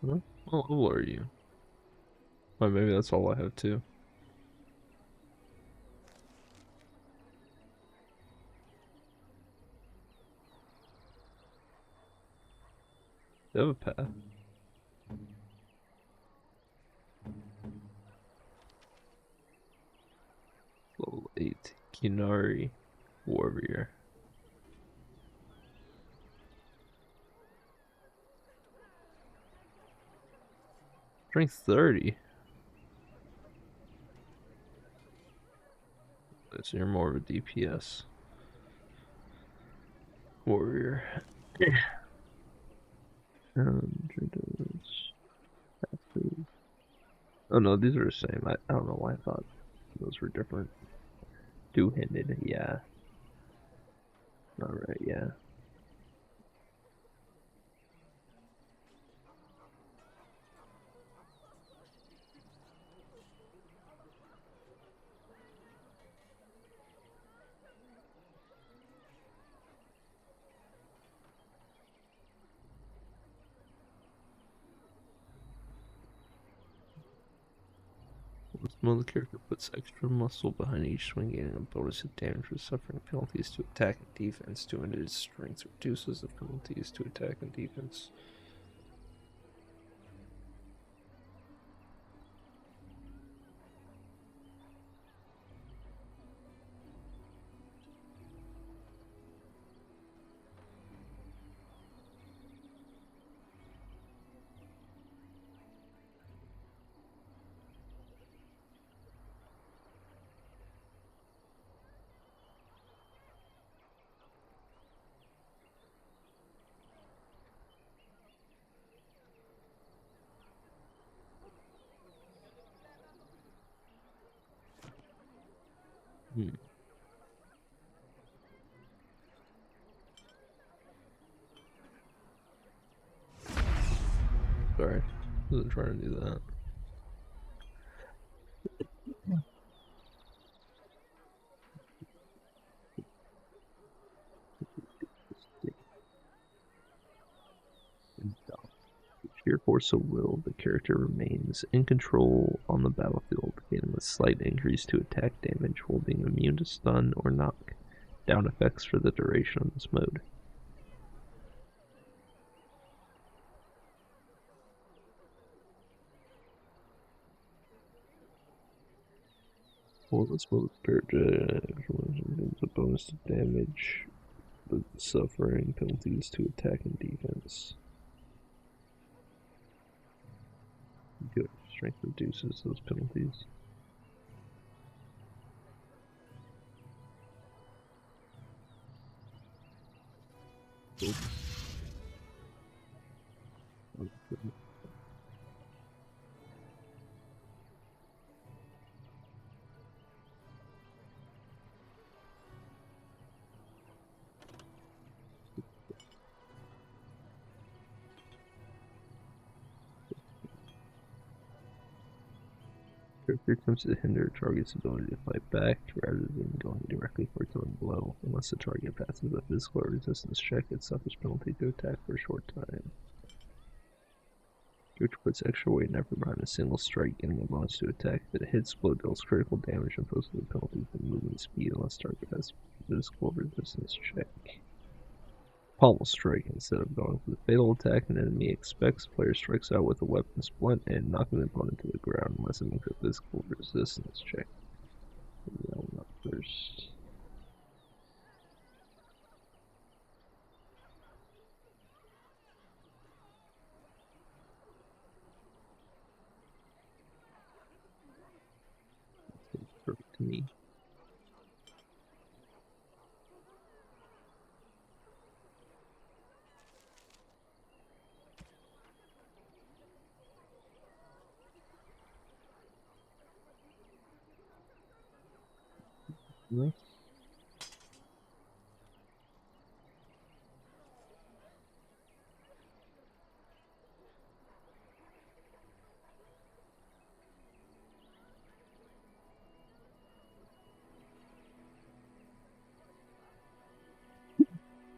Huh? What level are you? Well, maybe that's all I have too. You have a path. Level 8, Kunari Warrior. Strength 30. So you're more of a DPS warrior. Oh no, these are the same. I don't know why I thought those were different. Two-handed, yeah. Alright, yeah. This mother character puts extra muscle behind each swing, gaining a bonus of damage for suffering penalties to attack and defense. 200 strength reduces the penalties to attack and defense. Sorry, I wasn't trying to do that. Sheer force of will, the character remains in control on the battlefield, gaining a slight increase to attack damage while being immune to stun or knock down effects for the duration of this mode. Well, let's move character a bonus to damage, but suffering penalties to attack and defense. Good. Strength reduces those penalties. Cool. Character attempts to hinder a target's ability to fight back rather than going directly for its own blow. Unless the target passes a physical or resistance check, it suffers penalty to attack for a short time. Which puts extra weight and effort behind a single strike, getting a bonus to attack. If it hits, blow deals critical damage and poses a penalty for movement speed unless target has physical resistance check. Pommel strike. Instead of going for the fatal attack an enemy expects, player strikes out with a weapon splint and knocking the opponent to the ground unless it makes a physical resistance check. That one up first. Seems perfect to me. Nice.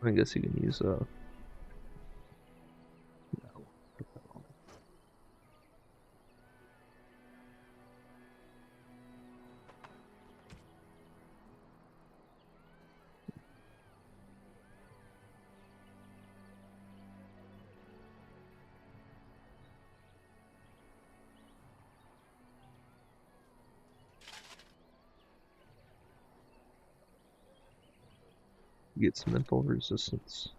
I guess you can use gets mental resistance.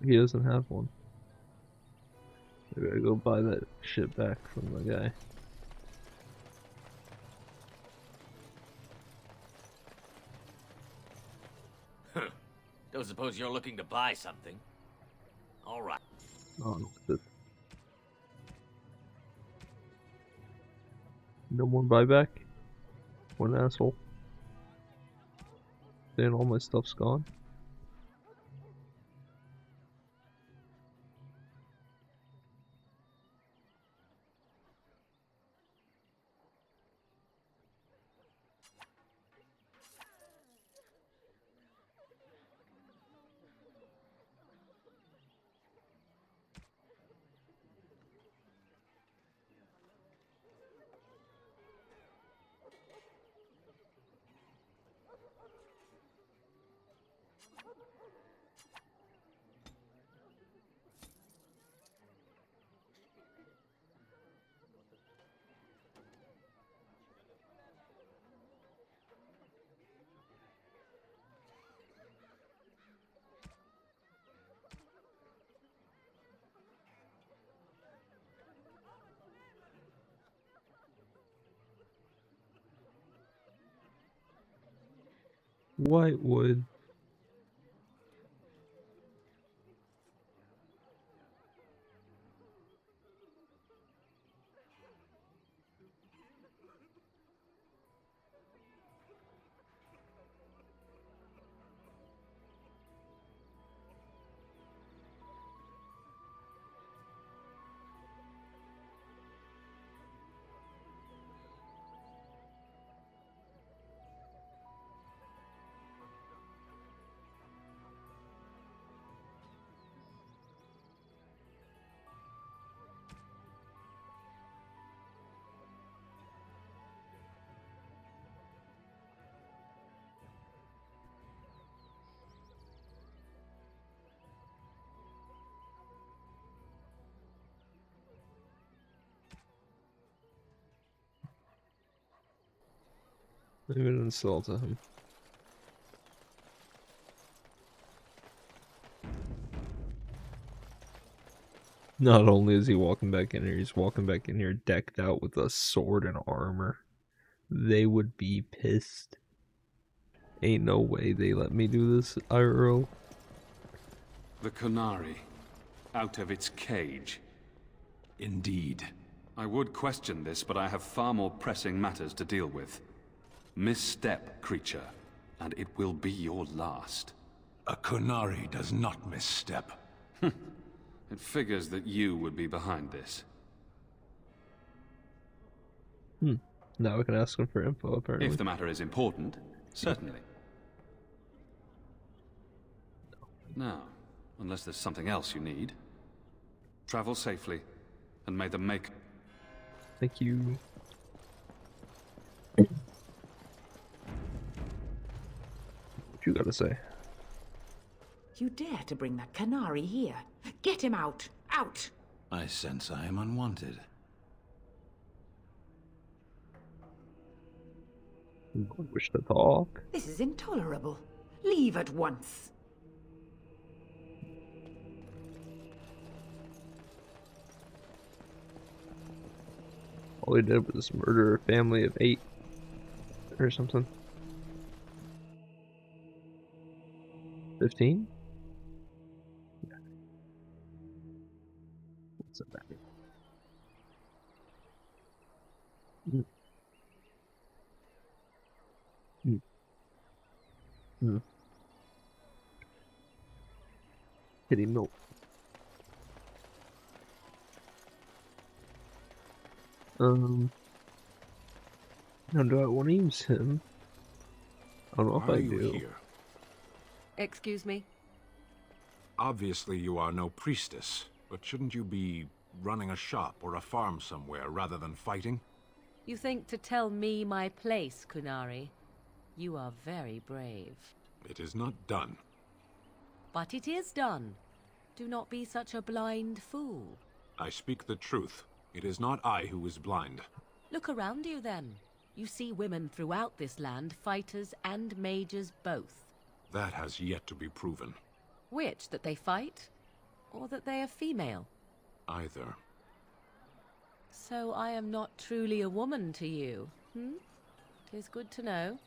He doesn't have one. I gotta go buy that shit back from the guy. Don't suppose you're looking to buy something? All right. Oh, no more buyback? What an asshole. Saying all my stuff's gone? Whitewood. Leave an insult to him. Not only is he walking back in here, he's walking back in here decked out with a sword and armor. They would be pissed. Ain't no way they let me do this, IRL. The Kunari, out of its cage. Indeed. I would question this, but I have far more pressing matters to deal with. Misstep, creature, and it will be your last. A Kunari does not misstep. It figures that you would be behind this. Now we can ask him for info, apparently. If the matter is important, certainly. Now, unless there's something else you need, travel safely, and may the make... Thank you. What you gotta say? You dare to bring that Kunari here? Get him out! Out! I sense I am unwanted. Wish to talk. This is intolerable. Leave at once. All he did was murder a family of 8 or something. 15? Yeah. What's that matter? Kitty milk. Now do I want to use him? I don't know if I do. Here? Excuse me? Obviously you are no priestess, but shouldn't you be running a shop or a farm somewhere rather than fighting? You think to tell me my place, Kunari? You are very brave. It is not done. But it is done. Do not be such a blind fool. I speak the truth. It is not I who is blind. Look around you then. You see women throughout this land, fighters and mages both. That has yet to be proven. Which, that they fight, or that they are female? Either. So I am not truly a woman to you, hmm? 'Tis good to know.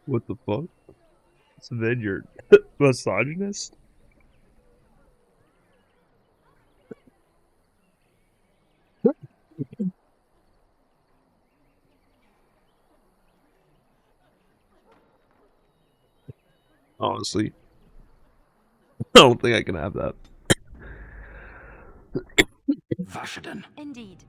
What the fuck? So then you're misogynist? Honestly, I don't think I can have that. Vashaden. Indeed.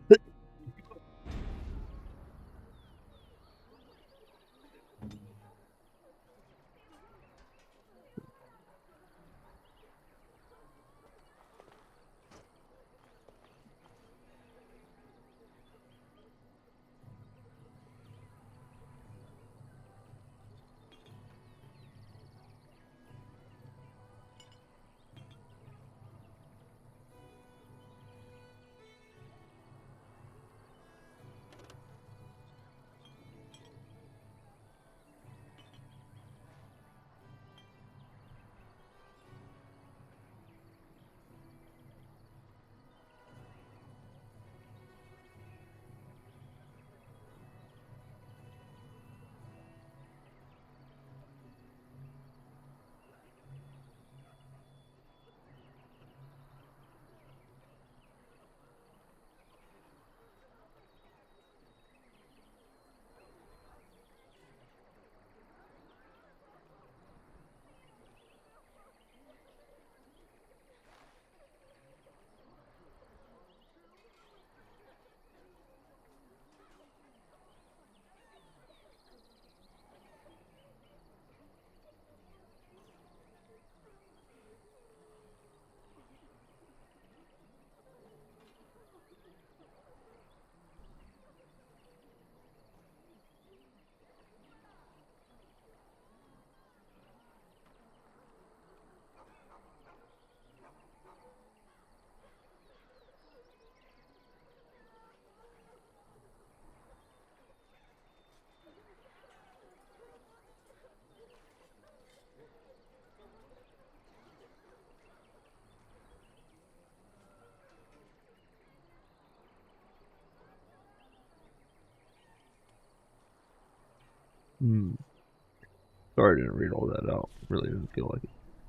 Sorry I didn't read all that out. Really didn't feel like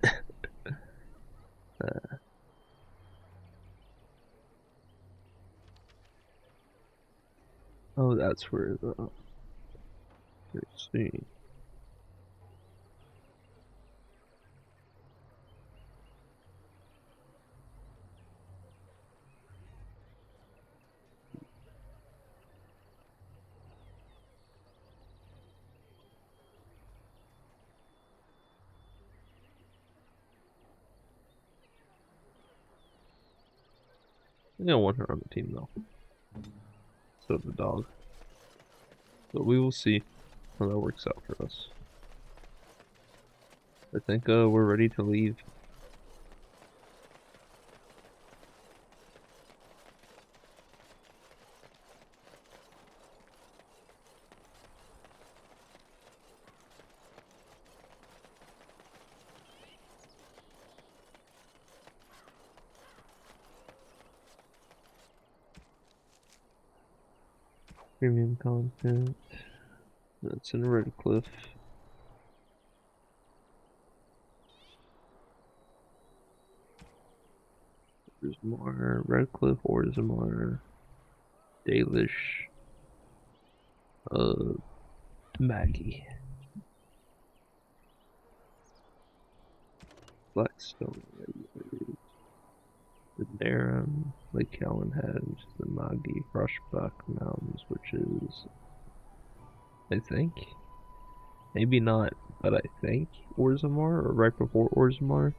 it. Oh, that's where the... Let's see. I got one her on the team though. So the dog. But we will see how that works out for us. I think we're ready to leave. Premium content. That's in Redcliffe. There's more Redcliffe, Orzammar, Dalish, Maggie. Blackstone, the Narram, Lake Calenhead, the Maggie, Rushbuck Mountains, which is, I think, maybe not, but I think Orzammar, or right before Orzammar.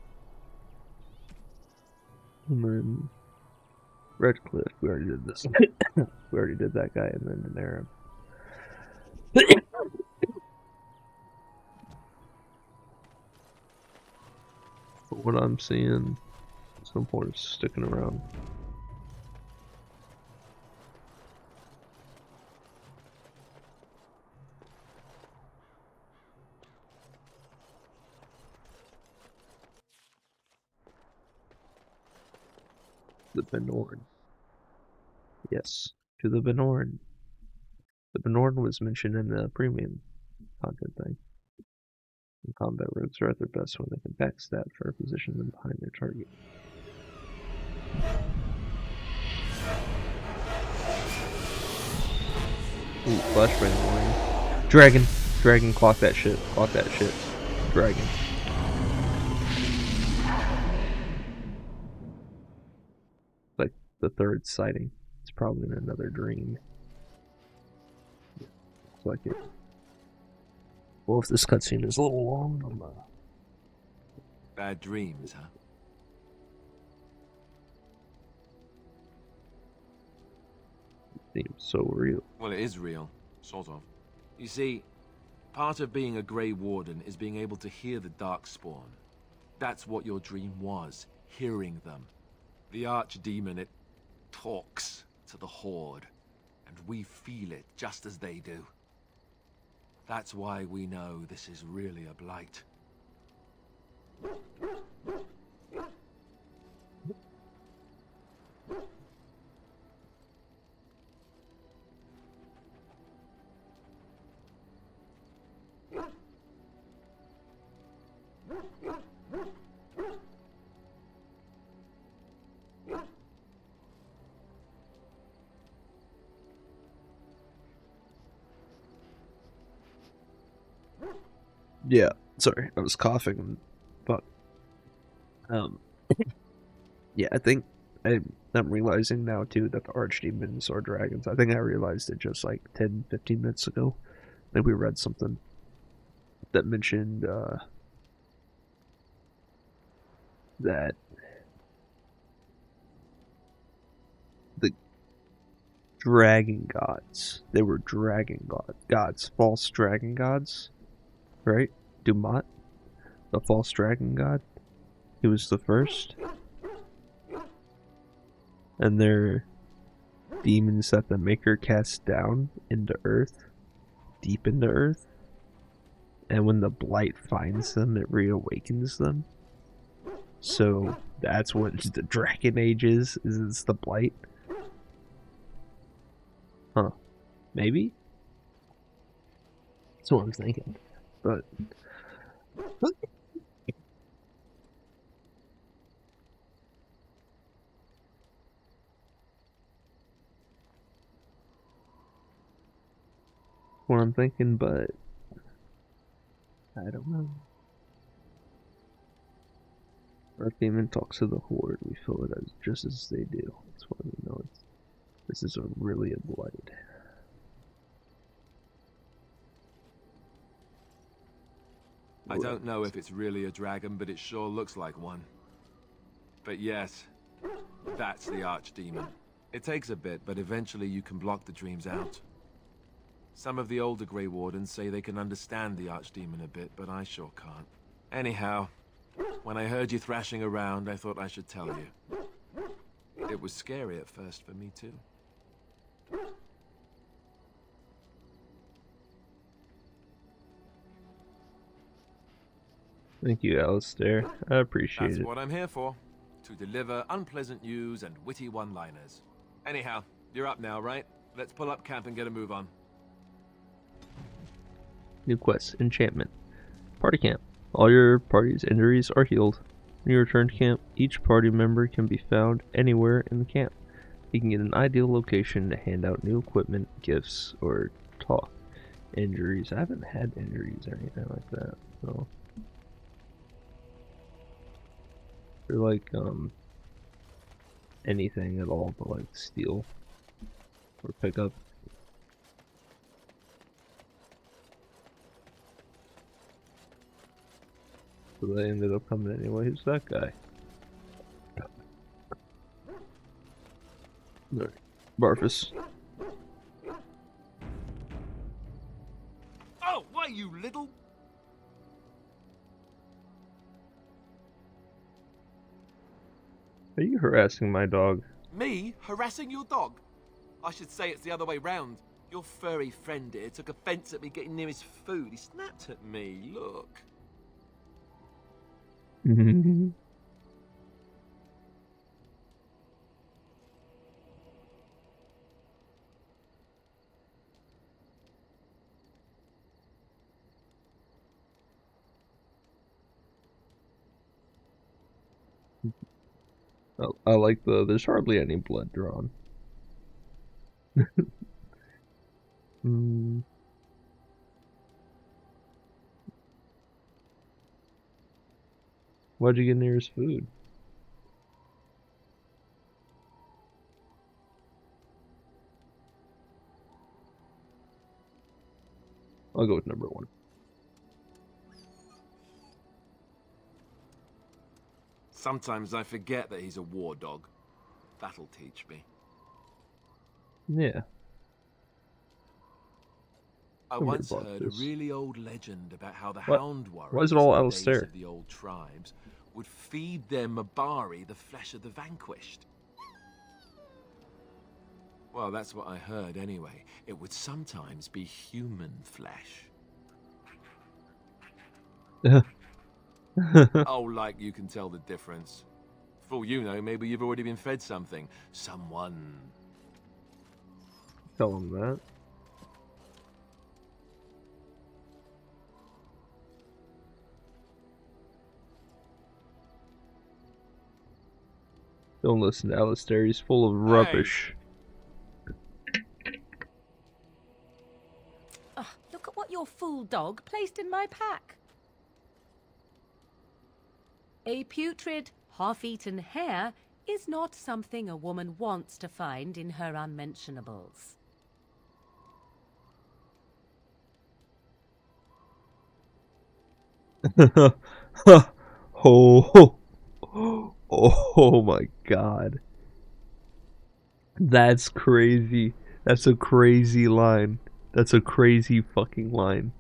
And then Redcliffe, we already did this. We already did that guy, and then the Narram. But what I'm seeing, some point is sticking around. The Benorn. Yes, to the Benorn. The Benorn was mentioned in the premium content thing. And combat rogues are at their best when they can backstab for a position them behind their target. Ooh, flashbang warning. Dragon! Dragon, clock that shit. Clock that shit. Dragon. Like the third sighting. It's probably in another dream. Looks like it. Well, if this cutscene is a little long, I'm Bad dreams, huh? seems so real. Well, it is real, sort of. You see, part of being a Grey Warden is being able to hear the Darkspawn. That's what your dream was, hearing them. The Archdemon, it talks to the Horde, and we feel it just as they do. That's why we know this is really a blight. Yeah, sorry, I was coughing, but yeah, I think I'm realizing now too that the archdemons are dragons. I think I realized it just like 10-15 minutes ago. I think we read something that mentioned that the dragon gods, they were dragon gods, false dragon gods, right? Dumont, the false dragon god, he was the first, and they're demons that the Maker cast down into Earth, deep into Earth, and when the blight finds them, it reawakens them. So that's what the Dragon Age is it's the blight. Huh. Maybe? That's what I'm thinking. But what I'm thinking, but I don't know. Our demon talks to the horde. We feel it as just as they do. That's why we know this is really a blight. I don't know if it's really a dragon, but it sure looks like one. But yes, that's the archdemon. It takes a bit, but eventually you can block the dreams out. Some of the older Grey Wardens say they can understand the archdemon a bit, but I sure can't. Anyhow, when I heard you thrashing around, I thought I should tell you. It was scary at first for me too. Thank you, Alistair. I appreciate it. That's what I'm here for. To deliver unpleasant news and witty one-liners. Anyhow, you're up now, right? Let's pull up camp and get a move on. New quest, enchantment. Party camp. All your party's injuries are healed. When you return to camp, each party member can be found anywhere in the camp. You can get an ideal location to hand out new equipment, gifts, or talk. Injuries. I haven't had injuries or anything like that, so. Or like, anything at all but like steal or pick up. So they ended up coming anyway. Who's that guy? Alright. Barfus. Oh, why you little... Are you harassing my dog? Me? Harassing your dog? I should say it's the other way round. Your furry friend here took offense at me getting near his food. He snapped at me, look. I like there's hardly any blood drawn. Why'd you get near his food? I'll go with number 1. Sometimes I forget that he's a war dog. That'll teach me. Yeah. I once heard a really old legend about how the What? hound warriors Why is it all in the days Alistair? of the old tribes would feed their Mabari the flesh of the vanquished. Well, that's what I heard anyway. It would sometimes be human flesh. Oh, like you can tell the difference. For all you know, maybe you've already been fed something. Someone. Tell him that. Don't listen to Alistair, he's full of rubbish. Oh, look at what your fool dog placed in my pack. A putrid, half-eaten hare is not something a woman wants to find in her unmentionables. Oh my god. That's crazy. That's a crazy line. That's a crazy fucking line.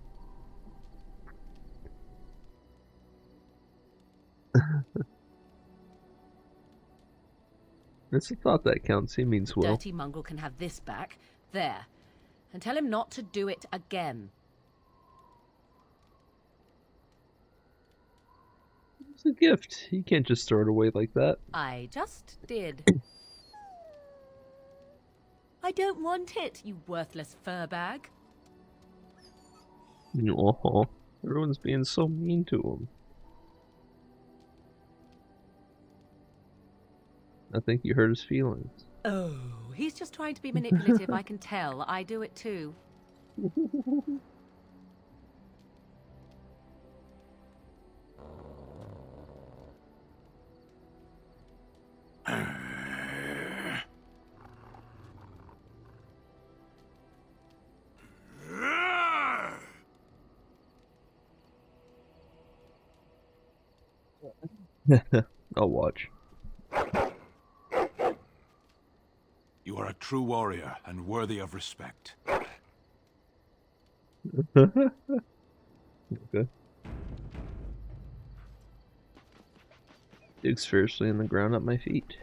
It's a thought that counts. He means well. Dirty mongrel can have this back. There. And tell him not to do it again. It's a gift. You can't just throw it away like that. I just did. I don't want it, you worthless fur bag. Oh, everyone's being so mean to him. I think you hurt his feelings. Oh, he's just trying to be manipulative, I can tell. I do it too. I'll watch. You are a true warrior and worthy of respect. Okay. Digs fiercely in the ground at my feet.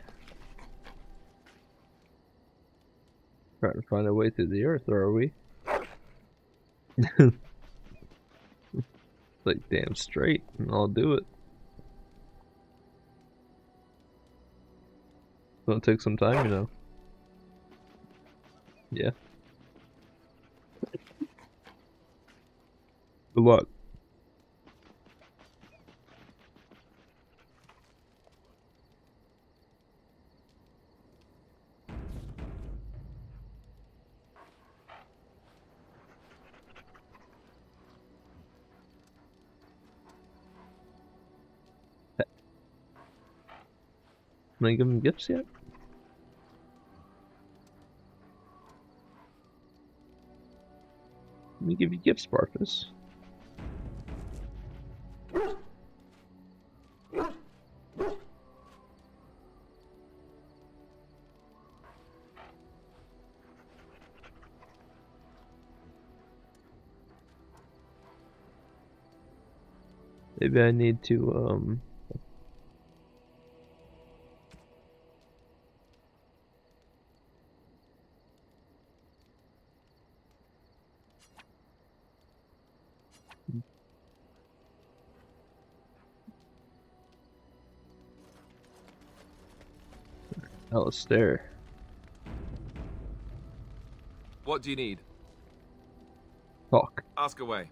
Trying to find a way through the earth, are we? Like damn straight, and I'll do it. Gonna take some time, you know. Yeah. Good luck. Can I give him gifts yet? Let me give you gifts, Barkus. Maybe I need to, Alistair. What do you need? Talk. Ask away.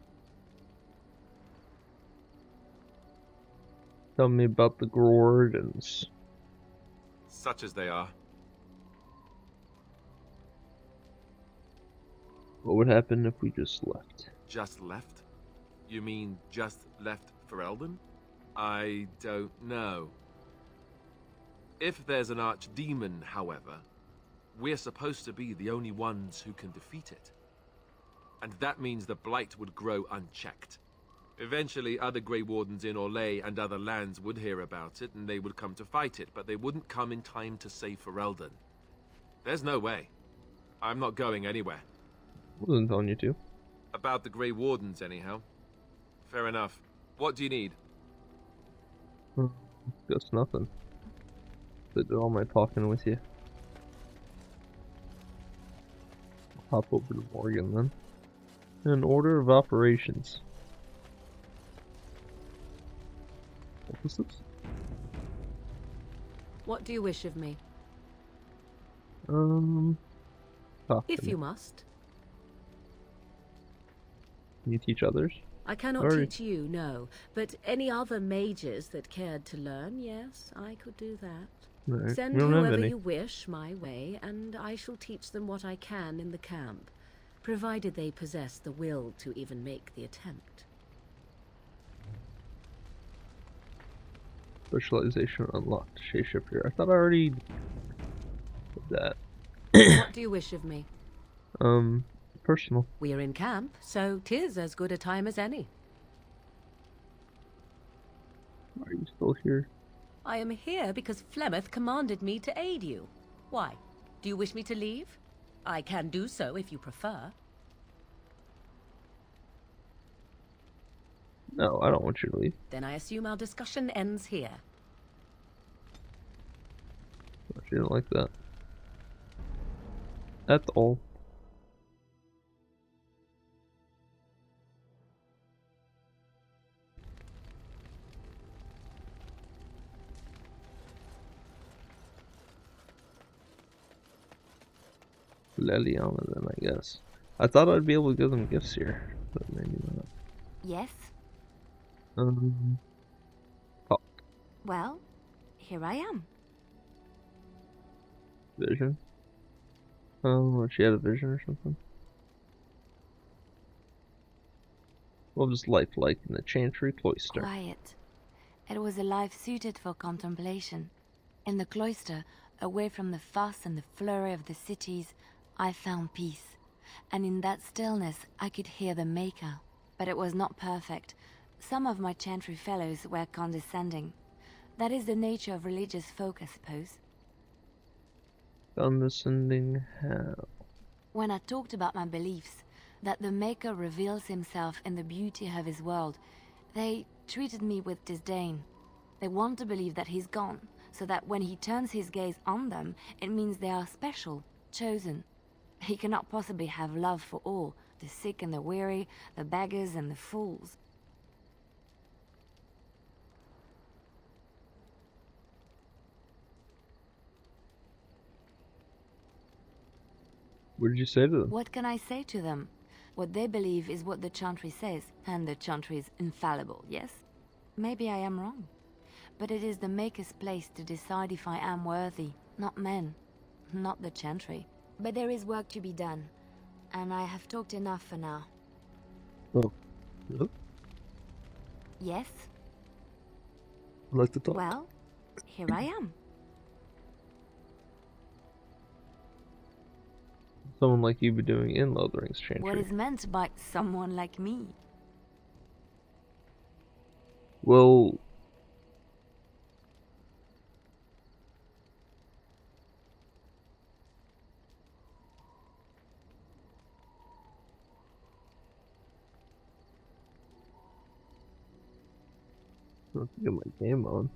Tell me about the Gordons. Such as they are. What would happen if we just left? Just left? You mean just left for Eldon? I don't know. If there's an archdemon, however, we're supposed to be the only ones who can defeat it. And that means the blight would grow unchecked. Eventually, other Grey Wardens in Orlais and other lands would hear about it, and they would come to fight it, but they wouldn't come in time to save Ferelden. There's no way. I'm not going anywhere. Wasn't telling you to. About the Grey Wardens, anyhow. Fair enough. What do you need? Guess nothing. I did all my talking with you. I'll hop over to Morgan then. An order of operations. What was this? What do you wish of me? If you must. Can you teach others? I cannot teach you, no. But any other mages that cared to learn, yes, I could do that. Right. Send whoever you wish my way, and I shall teach them what I can in the camp, provided they possess the will to even make the attempt. Specialization unlocked. Shapeshifter. I thought I already did that. What do you wish of me? Personal. We are in camp, so 'tis as good a time as any. Why are you still here? I am here because Flemeth commanded me to aid you. Why? Do you wish me to leave? I can do so if you prefer. No, I don't want you to leave. Then I assume our discussion ends here. She didn't like that. That's all. Leliana then, I guess. I thought I'd be able to give them gifts here, but maybe not. Yes? Talk. Well, here I am. Vision? Oh, she had a vision or something? What was life like in the Chantry Cloister? Quiet. It was a life suited for contemplation. In the cloister, away from the fuss and the flurry of the cities, I found peace. And in that stillness, I could hear the Maker. But it was not perfect. Some of my Chantry fellows were condescending. That is the nature of religious folk, I suppose. Condescending how? When I talked about my beliefs, that the Maker reveals himself in the beauty of his world, they treated me with disdain. They want to believe that he's gone, so that when he turns his gaze on them, it means they are special, chosen. He cannot possibly have love for all, the sick and the weary, the beggars and the fools. What did you say to them? What can I say to them? What they believe is what the Chantry says, and the Chantry is infallible, yes? Maybe I am wrong. But it is the Maker's place to decide if I am worthy, not men, not the Chantry. But there is work to be done, and I have talked enough for now. Oh. Hello? Yes? I'd like to talk. Well, here I am. Someone like you be doing in Lothering's Chantry. What is meant by someone like me? Well... Let's get my game on.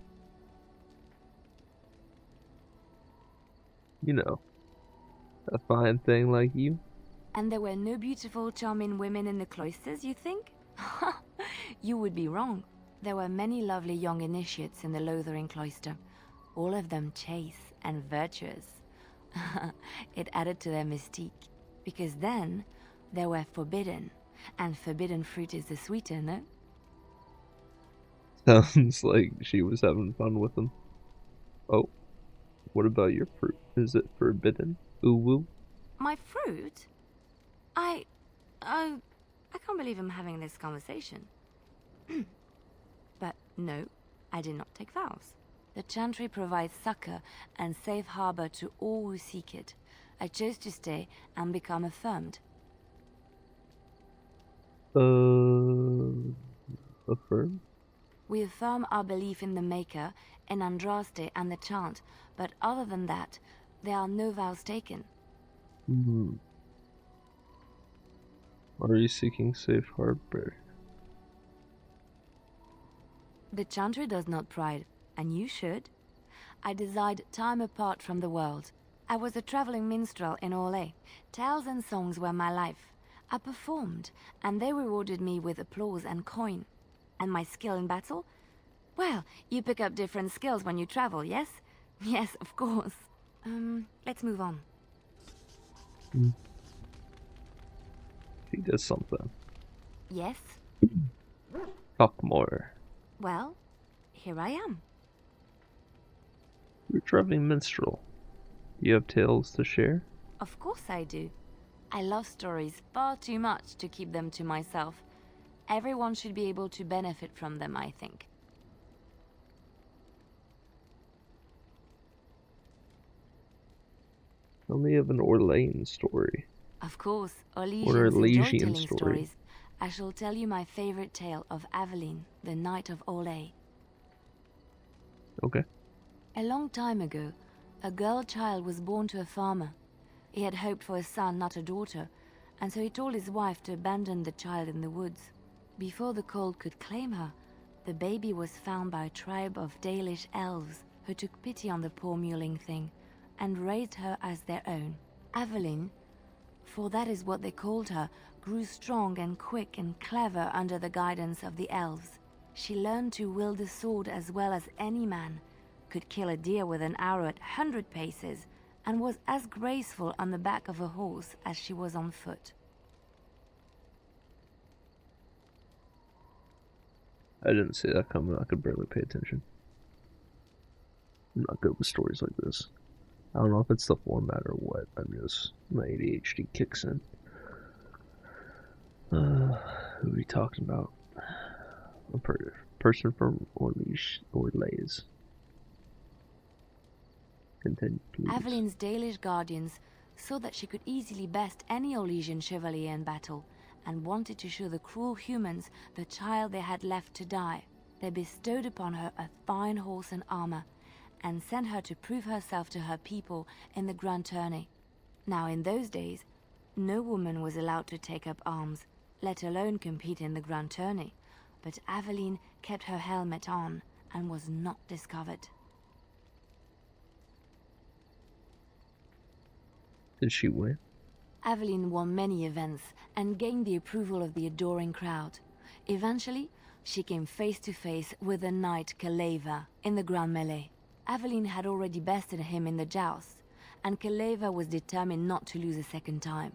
You know, a fine thing like you. And there were no beautiful, charming women in the cloisters, you think? You would be wrong. There were many lovely young initiates in the Lothering cloister, all of them chaste and virtuous. It added to their mystique, because then they were forbidden, and forbidden fruit is the sweeter, no? Sounds like she was having fun with them. Oh, what about your fruit? Is it forbidden? Ooh woo? My fruit? I can't believe I'm having this conversation. But no, I did not take vows. The Chantry provides succor and safe harbor to all who seek it. I chose to stay and become affirmed. Affirmed? We affirm our belief in the Maker, in Andraste and the chant, but other than that, there are no vows taken. Are you seeking safe harbor? The Chantry does not pride, and you should. I desired time apart from the world. I was a traveling minstrel in Orlais. Tales and songs were my life. I performed, and they rewarded me with applause and coin. And my skill in battle? Well, you pick up different skills when you travel, yes? Yes, of course. Let's move on. He does something. Yes? Talk more. Well, here I am. You're a traveling minstrel. You have tales to share? Of course I do. I love stories far too much to keep them to myself. Everyone should be able to benefit from them, I think. Tell me of an Orlean story. Of course, Orlesians Or enjoy Orlesian telling story. stories. I shall tell you my favorite tale of Aveline, the Knight of Orlais. Okay. A long time ago, a girl child was born to a farmer. He had hoped for a son, not a daughter, and so he told his wife to abandon the child in the woods. Before the cold could claim her, the baby was found by a tribe of Dalish elves who took pity on the poor mewling thing and raised her as their own. Aveline, for that is what they called her, grew strong and quick and clever under the guidance of the elves. She learned to wield the sword as well as any man, could kill a deer with an arrow at 100 paces, and was as graceful on the back of a horse as she was on foot. I didn't see that coming. I could barely pay attention. I'm not good with stories like this. I don't know if it's the format or what. My ADHD kicks in. Who are we talking about? A person from Orleans. Continue, please. Avelin's Dalish guardians saw that she could easily best any Orlesian chevalier in battle, and wanted to show the cruel humans the child they had left to die. They bestowed upon her a fine horse and armor, and sent her to prove herself to her people in the grand tourney. Now in those days, no woman was allowed to take up arms, let alone compete in the grand tourney, but Aveline kept her helmet on and was not discovered. Did she win? Aveline won many events and gained the approval of the adoring crowd. Eventually, she came face to face with the knight Kaleva in the grand melee. Aveline had already bested him in the joust, and Kaleva was determined not to lose a second time.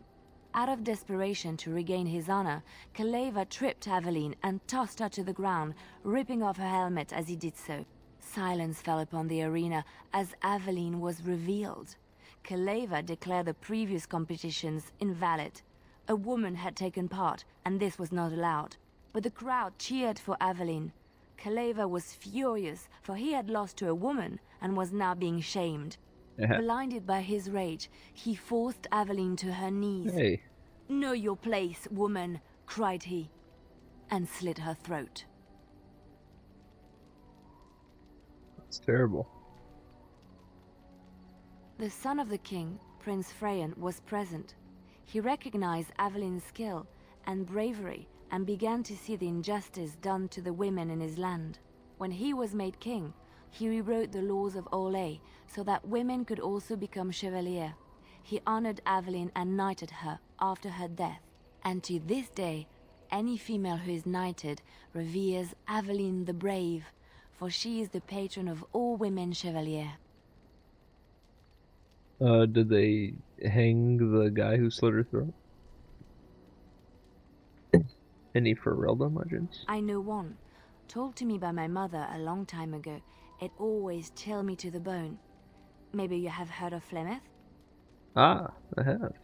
Out of desperation to regain his honor, Kaleva tripped Aveline and tossed her to the ground, ripping off her helmet as he did so. Silence fell upon the arena as Aveline was revealed. Kaleva declared the previous competitions invalid. A woman had taken part, and this was not allowed. But the crowd cheered for Aveline. Kaleva was furious, for he had lost to a woman and was now being shamed. Blinded by his rage, he forced Aveline to her knees. Hey. "Know your place, woman," cried he, and slit her throat. That's terrible. The son of the king, Prince Freyan, was present. He recognized Aveline's skill and bravery and began to see the injustice done to the women in his land. When he was made king, he rewrote the laws of Orlais so that women could also become chevalier. He honored Aveline and knighted her after her death. And to this day, any female who is knighted reveres Aveline the Brave, for she is the patron of all women chevalier. Did they hang the guy who slit her throat? Any Ferelden legends? I know one, told to me by my mother a long time ago. It always chilled me to the bone. Maybe you have heard of Flemeth? Ah, I have.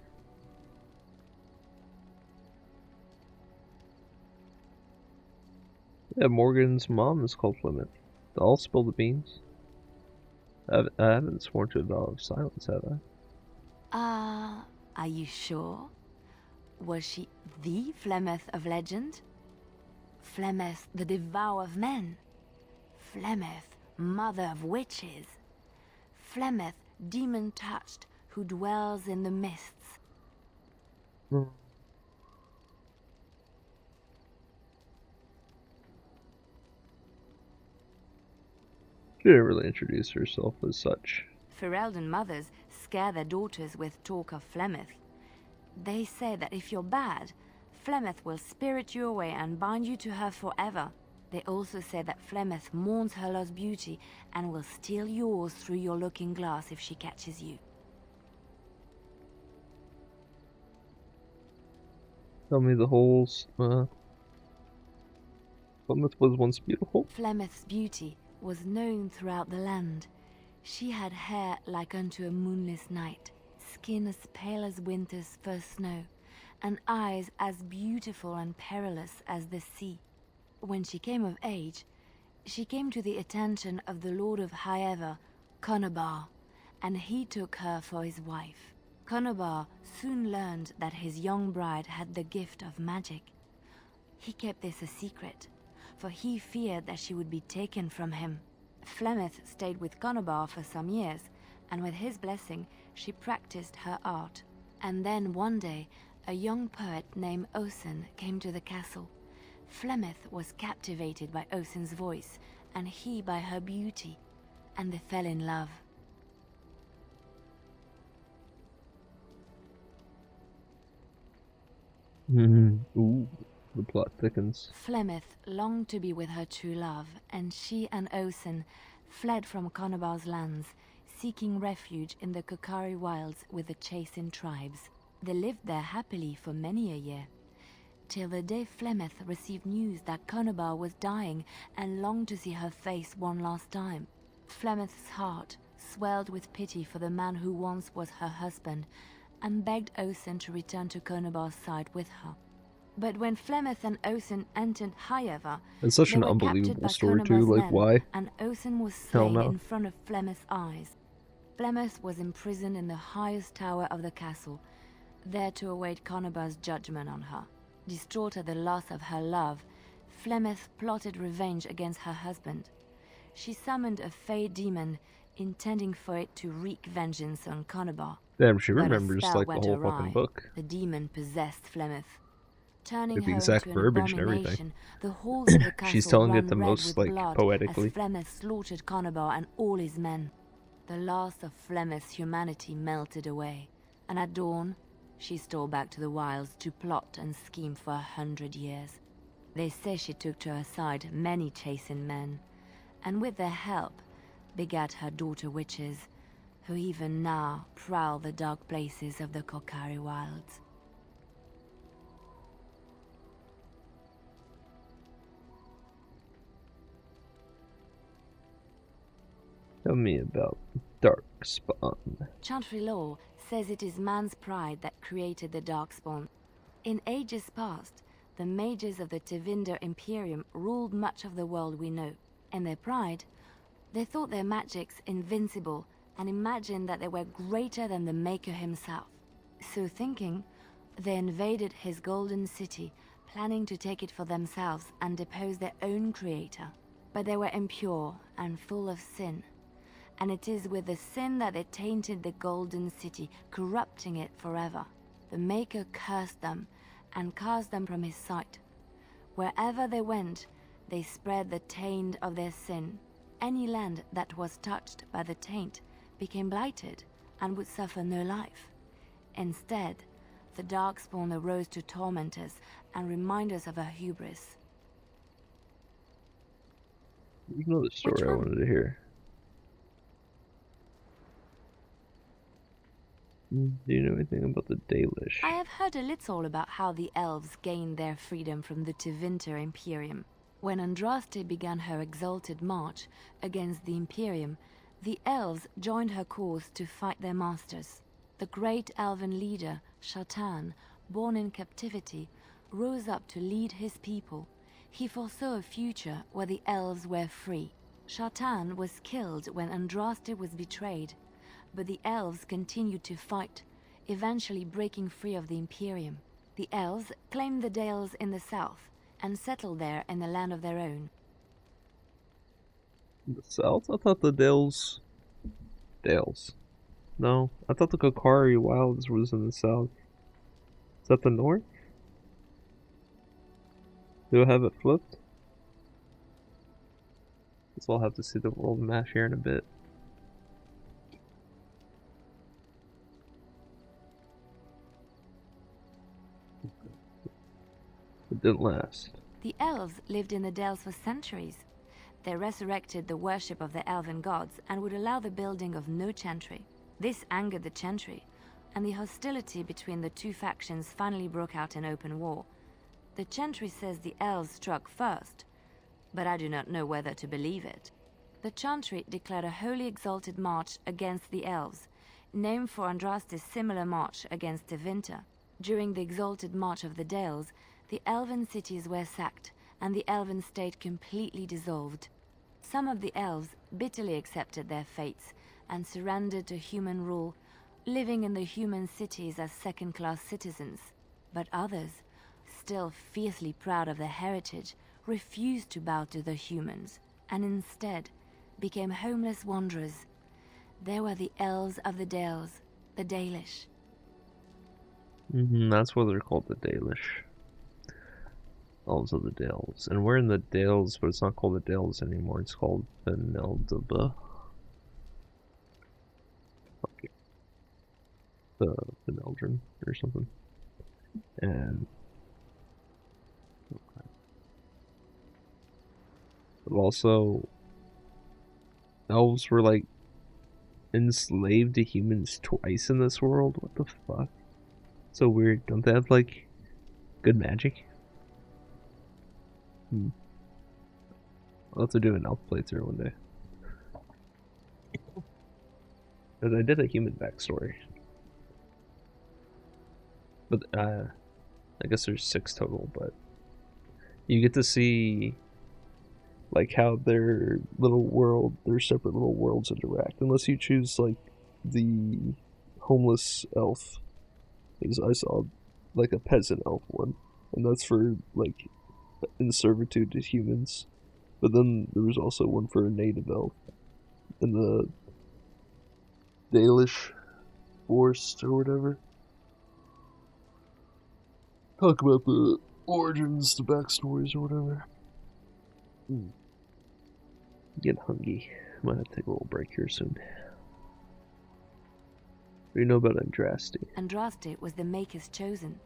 Yeah, Morgan's mom is called Flemeth. I'll spill the beans. I haven't sworn to a vow of silence, have I? Are you sure? Was she the Flemeth of legend? Flemeth, the devourer of men? Flemeth, mother of witches? Flemeth, demon-touched, who dwells in the mists? She didn't really introduce herself as such. Ferelden mothers scare their daughters with talk of Flemeth. They say that if you're bad, Flemeth will spirit you away and bind you to her forever. They also say that Flemeth mourns her lost beauty and will steal yours through your looking glass if she catches you. Tell me the whole... Flemeth was once beautiful? Flemeth's beauty was known throughout the land. She had hair like unto a moonless night, skin as pale as winter's first snow, and eyes as beautiful and perilous as the sea. When she came of age, she came to the attention of the Lord of Highever, Conobar, and he took her for his wife. Conobar soon learned that his young bride had the gift of magic. He kept this a secret, for he feared that she would be taken from him. Flemeth stayed with Conobar for some years, and with his blessing, she practiced her art. And then one day, a young poet named Osen came to the castle. Flemeth was captivated by Osen's voice, and he by her beauty, and they fell in love. Ooh, the plot thickens. Flemeth longed to be with her true love, and she and Osen fled from Conobar's lands, seeking refuge in the Kokari wilds with the Chasing tribes. They lived there happily for many a year. till the day Flemeth received news that Conobar was dying and longed to see her face one last time. Flemeth's heart swelled with pity for the man who once was her husband, and begged Othn to return to Conobar's side with her. But when Flemeth and Othn entered Highever, It's such they an were captured unbelievable by story too. Conobar's Like, men, why? and Othn was Hell slain no. in front of Flemeth's eyes. Flemeth was imprisoned in the highest tower of the castle, there to await Conobar's judgment on her. Distraught at the loss of her love, Flemeth plotted revenge against her husband. She summoned a fey demon, intending for it to wreak vengeance on Conobar. Damn, she But a remembers spell like the went whole awry. fucking book. The demon possessed Flemeth. Turning Like the her exact into an verbiage and everything. abomination, the halls of the castle She's telling ran it the red most with like blood poetically. as Flemeth slaughtered Conobar and all his men. The last of Flemeth's humanity melted away, and at dawn, she stole back to the wilds to plot and scheme for 100 years. They say she took to her side many chastened men, and with their help, begat her daughter witches, who even now prowl the dark places of the Kokari wilds. Tell me about Darkspawn. Chantry lore says it is man's pride that created the Darkspawn. In ages past, the mages of the Tevinter Imperium ruled much of the world we know. In their pride, they thought their magics invincible and imagined that they were greater than the Maker himself. So thinking, they invaded his golden city, planning to take it for themselves and depose their own creator. But they were impure and full of sin, and it is with the sin that they tainted the golden city, corrupting it forever. The Maker cursed them and cast them from his sight. Wherever they went, they spread the taint of their sin. Any land that was touched by the taint became blighted and would suffer no life. Instead, the Darkspawn arose to torment us and remind us of our hubris. You know the story I wanted to hear. Do you know anything about the Dalish? I have heard a little about how the elves gained their freedom from the Tevinter Imperium. When Andraste began her exalted march against the Imperium, the elves joined her cause to fight their masters. The great elven leader, Shatan, born in captivity, rose up to lead his people. He foresaw a future where the elves were free. Shatan was killed when Andraste was betrayed, but the elves continued to fight, eventually breaking free of the Imperium. The elves claimed the Dales in the south and settled there in the land of their own. The south? I thought the Dales... No, I thought the Kokari Wilds was in the south. Is that the north? Do I have it flipped? Guess I'll have to see the world map here in a bit. It didn't last. The elves lived in the Dales for centuries. They resurrected the worship of the elven gods and would allow the building of no chantry. This angered the chantry, and the hostility between the two factions finally broke out in open war. The chantry says the elves struck first, but I do not know whether to believe it. The chantry declared a wholly exalted march against the elves, named for Andraste's similar march against Tevinter. During the exalted march of the Dales, the elven cities were sacked, and the elven state completely dissolved. Some of the elves bitterly accepted their fates and surrendered to human rule, living in the human cities as second-class citizens. But others, still fiercely proud of their heritage, refused to bow to the humans, and instead became homeless wanderers. They were the elves of the Dales, the Dalish. That's what they're called, the Dalish. Elves of the Dales. And we're in the Dales, but it's not called the Dales anymore. It's called Beneldaba. Okay. The Beneldrin or something. And okay. But also elves were like enslaved to humans twice in this world. What the fuck? So weird. Don't they have like good magic? I'll have to do an elf playthrough one day. Because I did a human backstory. But, I guess there's 6 total, but you get to see like how their separate little worlds interact, unless you choose like the homeless elf. Because I saw like a peasant elf one, and that's for like in servitude to humans. But then there was also one for a native elf in the Dalish forest or whatever. Talk about the origins, the backstories, or whatever. Get hungry. Might have to take a little break here soon. What do you know about Andraste? Andraste was the Maker's chosen.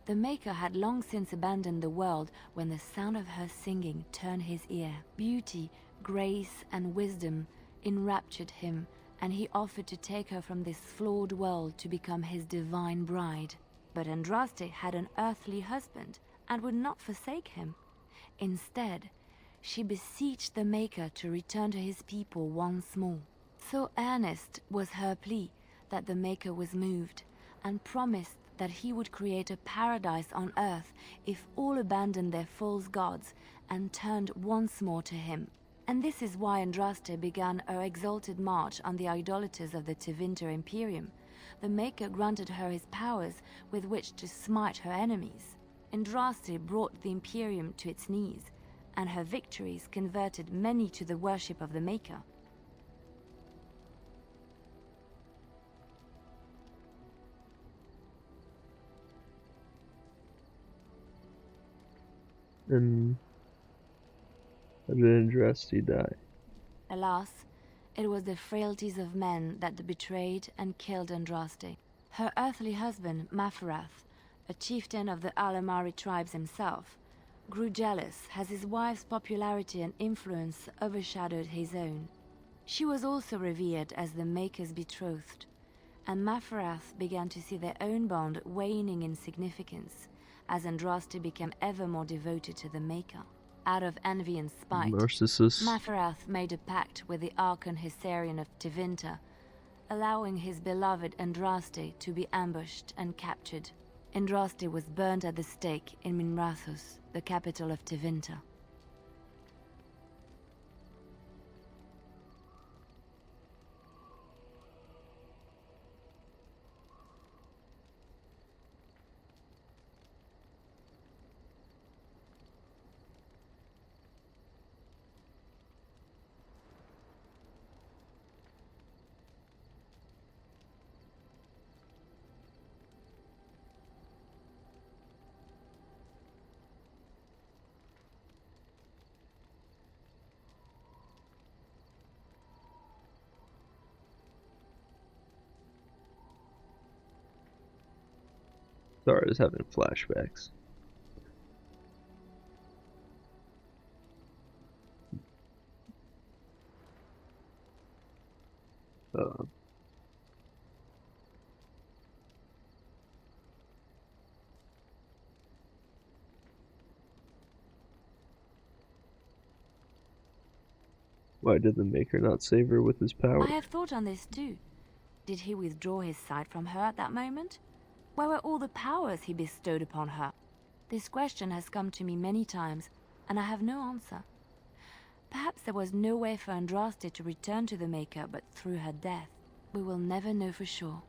The Maker had long since abandoned the world when the sound of her singing turned his ear. Beauty, grace, and wisdom enraptured him, and he offered to take her from this flawed world to become his divine bride. But Andraste had an earthly husband and would not forsake him. Instead, she beseeched the Maker to return to his people once more. So earnest was her plea that the Maker was moved, and promised that he would create a paradise on earth if all abandoned their false gods and turned once more to him. And this is why Andraste began her exalted march on the idolaters of the Tevinter Imperium. The Maker granted her his powers with which to smite her enemies. Andraste brought the Imperium to its knees, and her victories converted many to the worship of the Maker. And how did Andraste die? Alas, it was the frailties of men that betrayed and killed Andraste. Her earthly husband, Maferath, a chieftain of the Alamari tribes himself, grew jealous as his wife's popularity and influence overshadowed his own. She was also revered as the Maker's betrothed, and Maferath began to see their own bond waning in significance as Andraste became ever more devoted to the Maker. Out of envy and spite, Maferath made a pact with the Archon Hysarian of Tevinter, allowing his beloved Andraste to be ambushed and captured. Andraste was burned at the stake in Minrathous, the capital of Tevinter. Sorry, I was having flashbacks. Why did the Maker not save her with his power? I have thought on this too. Did he withdraw his sight from her at that moment? Where were all the powers he bestowed upon her? This question has come to me many times, and I have no answer. Perhaps there was no way for Andraste to return to the Maker but through her death. We will never know for sure.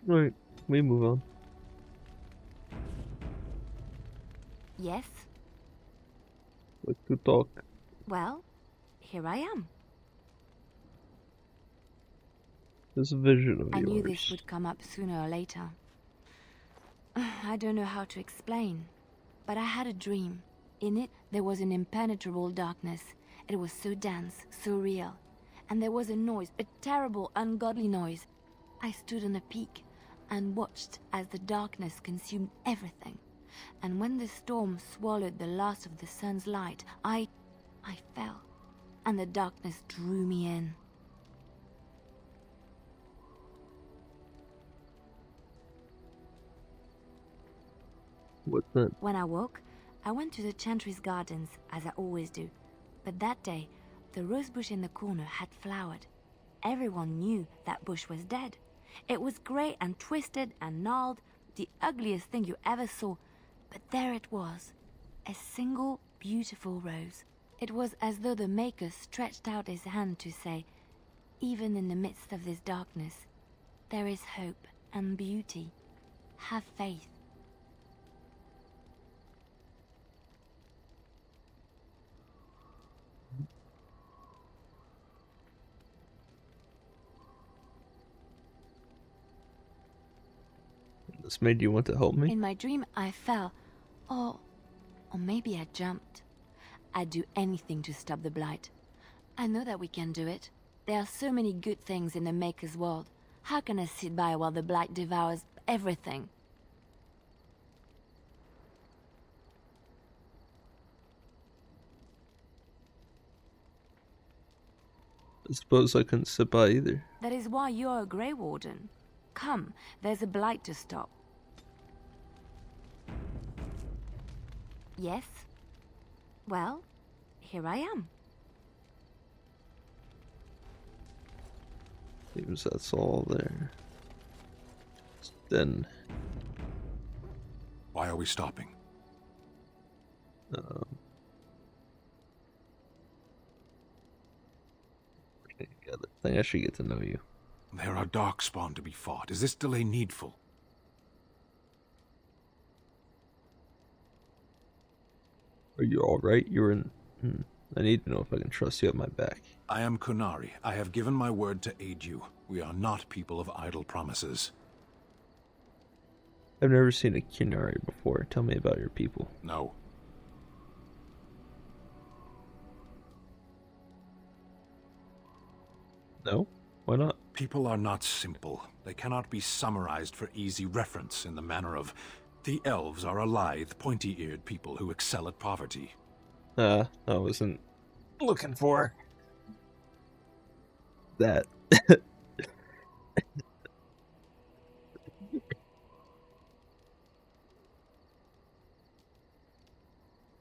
Alright, we move on. Yes? Like to talk. Well, here I am. This vision of I yours. knew this would come up sooner or later. I don't know how to explain, but I had a dream. In it, there was an impenetrable darkness. It was so dense, so real. And there was a noise, a terrible, ungodly noise. I stood on a peak and watched as the darkness consumed everything. And when the storm swallowed the last of the sun's light, I fell, and the darkness drew me in. What's that? When I woke, I went to the Chantry's gardens, as I always do. But that day, the rose bush in the corner had flowered. Everyone knew that bush was dead. It was grey and twisted and gnarled, the ugliest thing you ever saw. But there it was, a single beautiful rose. It was as though the Maker stretched out his hand to say, even in the midst of this darkness, there is hope and beauty. Have faith. This made you want to help me? In my dream, I fell. Or maybe I jumped. I'd do anything to stop the blight. I know that we can do it. There are so many good things in the Maker's world. How can I sit by while the blight devours everything? I suppose I couldn't sit by either. That is why you're a Grey Warden. Come, there's a blight to stop. Yes? Well, here I am. Seems that's all there. Then. Why are we stopping? I think I should get to know you. There are Darkspawn to be fought. Is this delay needful? Are you alright? You're in... I need to know if I can trust you at my back. I am Kunari. I have given my word to aid you. We are not people of idle promises. I've never seen a Kunari before. Tell me about your people. No. No? Why not? People are not simple. They cannot be summarized for easy reference in the manner of... The elves are a lithe, pointy-eared people who excel at poverty. I wasn't looking for that.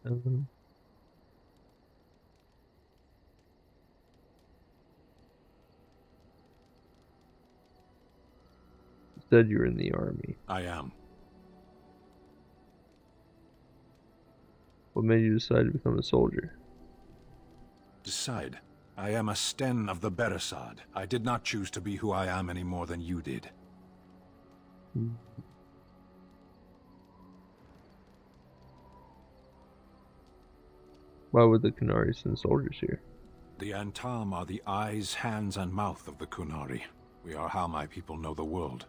You said you were in the army. I am. What made you decide to become a soldier? Decide. I am a Sten of the Beresad. I did not choose to be who I am any more than you did. Why would the Kunari send soldiers here? The Antam are the eyes, hands, and mouth of the Kunari. We are how my people know the world.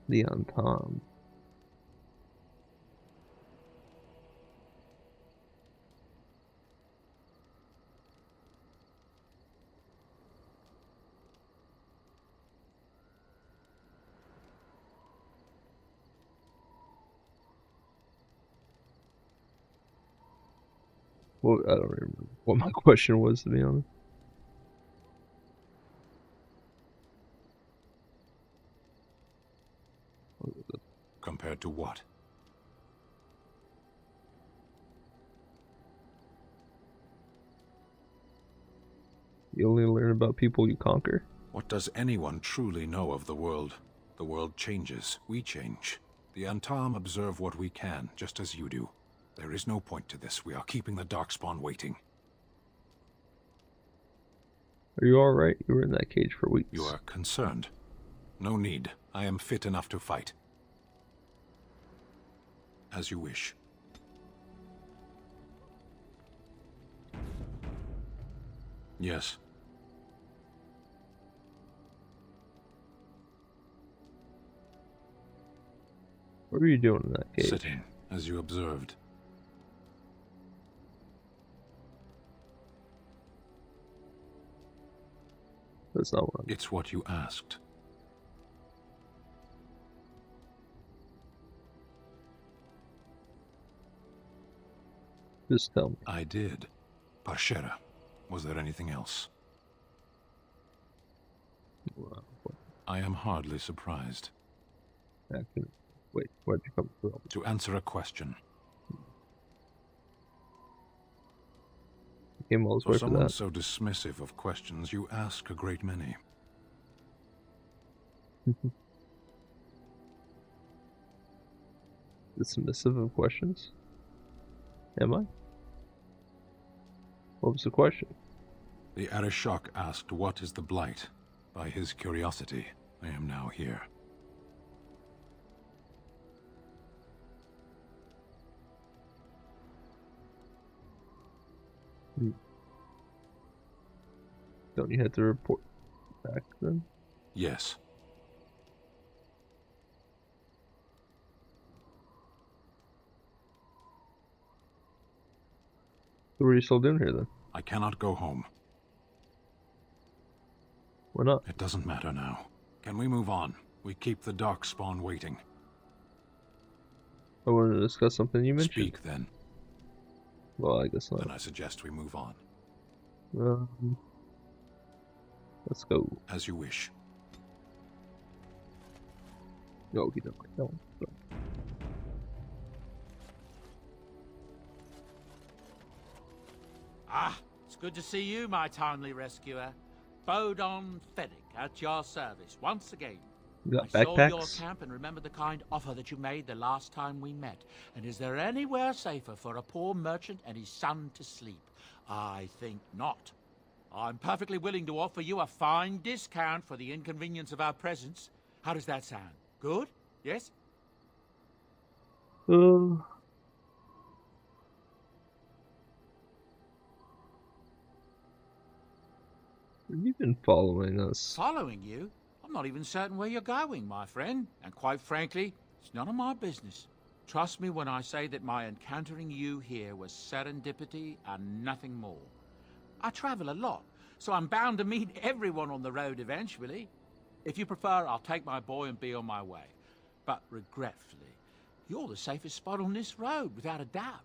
The Antam. Well, I don't remember what my question was, to be honest. Compared to what? You only learn about people you conquer. What does anyone truly know of the world? The world changes. We change. The Antam observe what we can, just as you do. There is no point to this. We are keeping the Darkspawn waiting. Are you alright? You were in that cage for weeks. You are concerned. No need. I am fit enough to fight. As you wish. Yes. What were you doing in that cage? Sitting, as you observed. That's not what It's what you asked. Just tell me. I did. Parshera. Was there anything else? Wow. I am hardly surprised. Wait, where'd you come from? To answer a question. You came all this For way for someone that. so dismissive of questions, you ask a great many. Dismissive of questions? Am I? What was the question? The Arishok asked, "What is the Blight?" By his curiosity, I am now here. Don't you have to report back then? Yes. So what are you still doing here then? I cannot go home. Why not? It doesn't matter now. Can we move on? We keep the Darkspawn waiting. I wanted to discuss something you mentioned. Speak then. Well, I guess not. Then I suggest we move on. Let's go. As you wish. No, he don't. No. Ah, it's good to see you, my timely rescuer. Bodon Fennec at your service once again. You got I saw your backpacks? camp and remember the kind offer that you made the last time we met. And is there anywhere safer for a poor merchant and his son to sleep? I think not. I'm perfectly willing to offer you a fine discount for the inconvenience of our presence. How does that sound? Good? Yes? Have you been following us? Following you? I'm not even certain where you're going, my friend. And quite frankly, it's none of my business. Trust me when I say that my encountering you here was serendipity and nothing more. I travel a lot, so I'm bound to meet everyone on the road eventually. If you prefer, I'll take my boy and be on my way. But regretfully, you're the safest spot on this road, without a doubt.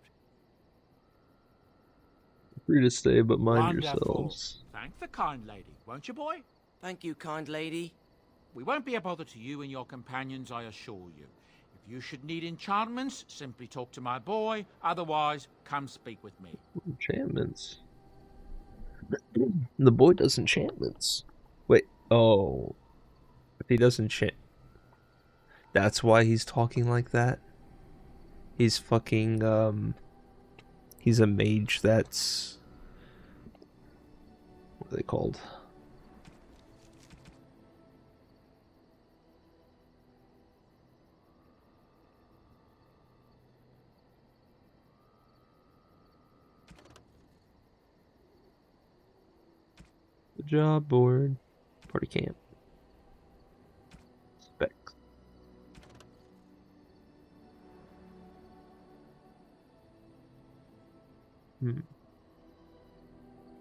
Free to stay, but mind Wonderful. yourselves. Thank the kind lady, won't you, boy? Thank you, kind lady. We won't be a bother to you and your companions, I assure you. If you should need enchantments, simply talk to my boy. Otherwise, come speak with me. Enchantments? The boy does enchantments. Wait, oh. If he does enchant... That's why he's talking like that? He's fucking, he's a mage that's... What are they called? The job board. Party camp. Specs.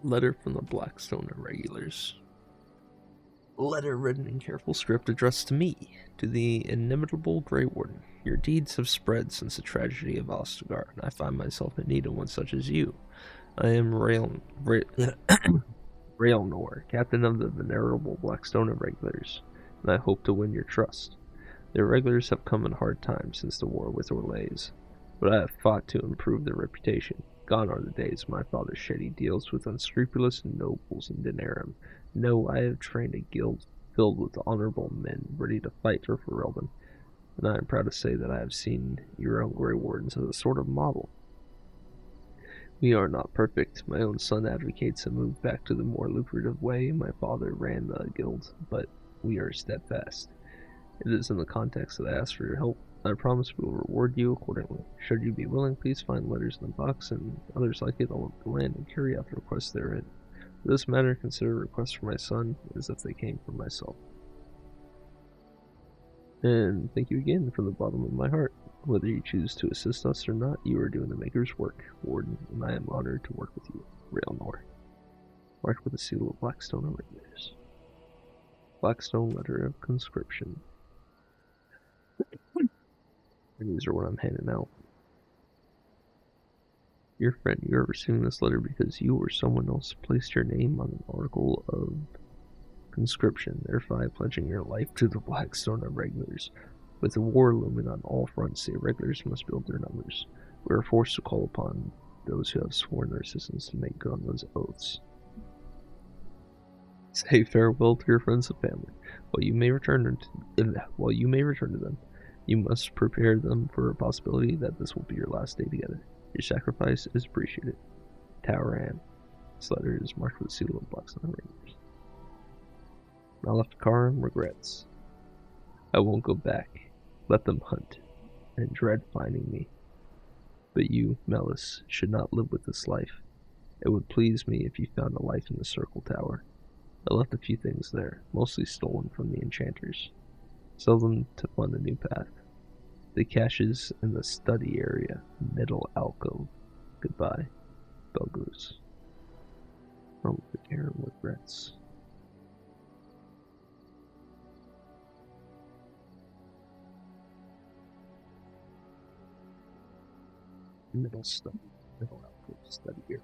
Letter from the Blackstone Irregulars. Letter written in careful script addressed to me, to the inimitable Grey Warden. Your deeds have spread since the tragedy of Ostagar, and I find myself in need of one such as you. I am Raelnor, captain of the venerable Blackstone Irregulars, and I hope to win your trust. The Irregulars have come in hard times since the war with Orlays, but I have fought to improve their reputation. Gone are the days my father Shetty deals with unscrupulous nobles in Denerim. No, I have trained a guild filled with honorable men ready to fight for Ferelden, and I am proud to say that I have seen your own Grey Wardens as a sort of model. We are not perfect. My own son advocates a move back to the more lucrative way my father ran the guild, but we are steadfast. It is in the context that I ask for your help. I promise we will reward you accordingly. Should you be willing, please find letters in the box and others like it all over the land and carry out the requests therein. For this matter, consider requests for my son as if they came from myself. And thank you again from the bottom of my heart. Whether you choose to assist us or not, you are doing the Maker's work, Warden, and I am honored to work with you, Raelnor. Marked with a seal of Blackstone Irregulars. Blackstone Letter of Conscription. And these are what I'm handing out. Dear friend, you are receiving this letter because you or someone else placed your name on an article of conscription, thereby pledging your life to the Blackstone Irregulars. With the war looming on all fronts, the irregulars must build their numbers. We are forced to call upon those who have sworn their assistance to make good on those oaths. Say farewell to your friends and family. While you may return to them, you must prepare them for a possibility that this will be your last day together. Your sacrifice is appreciated. Tower Ann. This letter is marked with the seal of Blackstone Rangers. I left Karim regrets. I won't go back. Let them hunt, and dread finding me. But you, Melis, should not live with this life. It would please me if you found a life in the Circle Tower. I left a few things there, mostly stolen from the enchanters. Sell them to fund a new path. The cache is in the study area, middle alcove. Goodbye, Belgoose. From the air regrets. Middle alcove study area.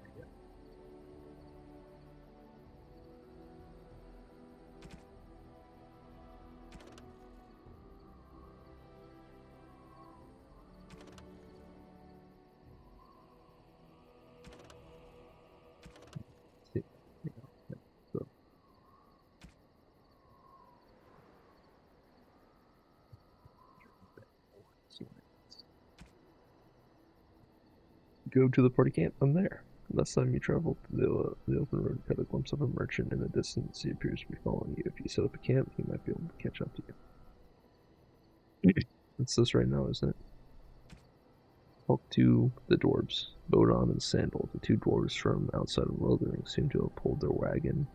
Go to the party camp. I'm there. Last time you traveled to the open road, you caught a glimpse of a merchant in the distance. He appears to be following you. If you set up a camp, he might be able to catch up to you. It's this right now, isn't it? Talk to the dwarves. Bodon and Sandal, the two dwarves from outside of Lothering, seem to have pulled their wagon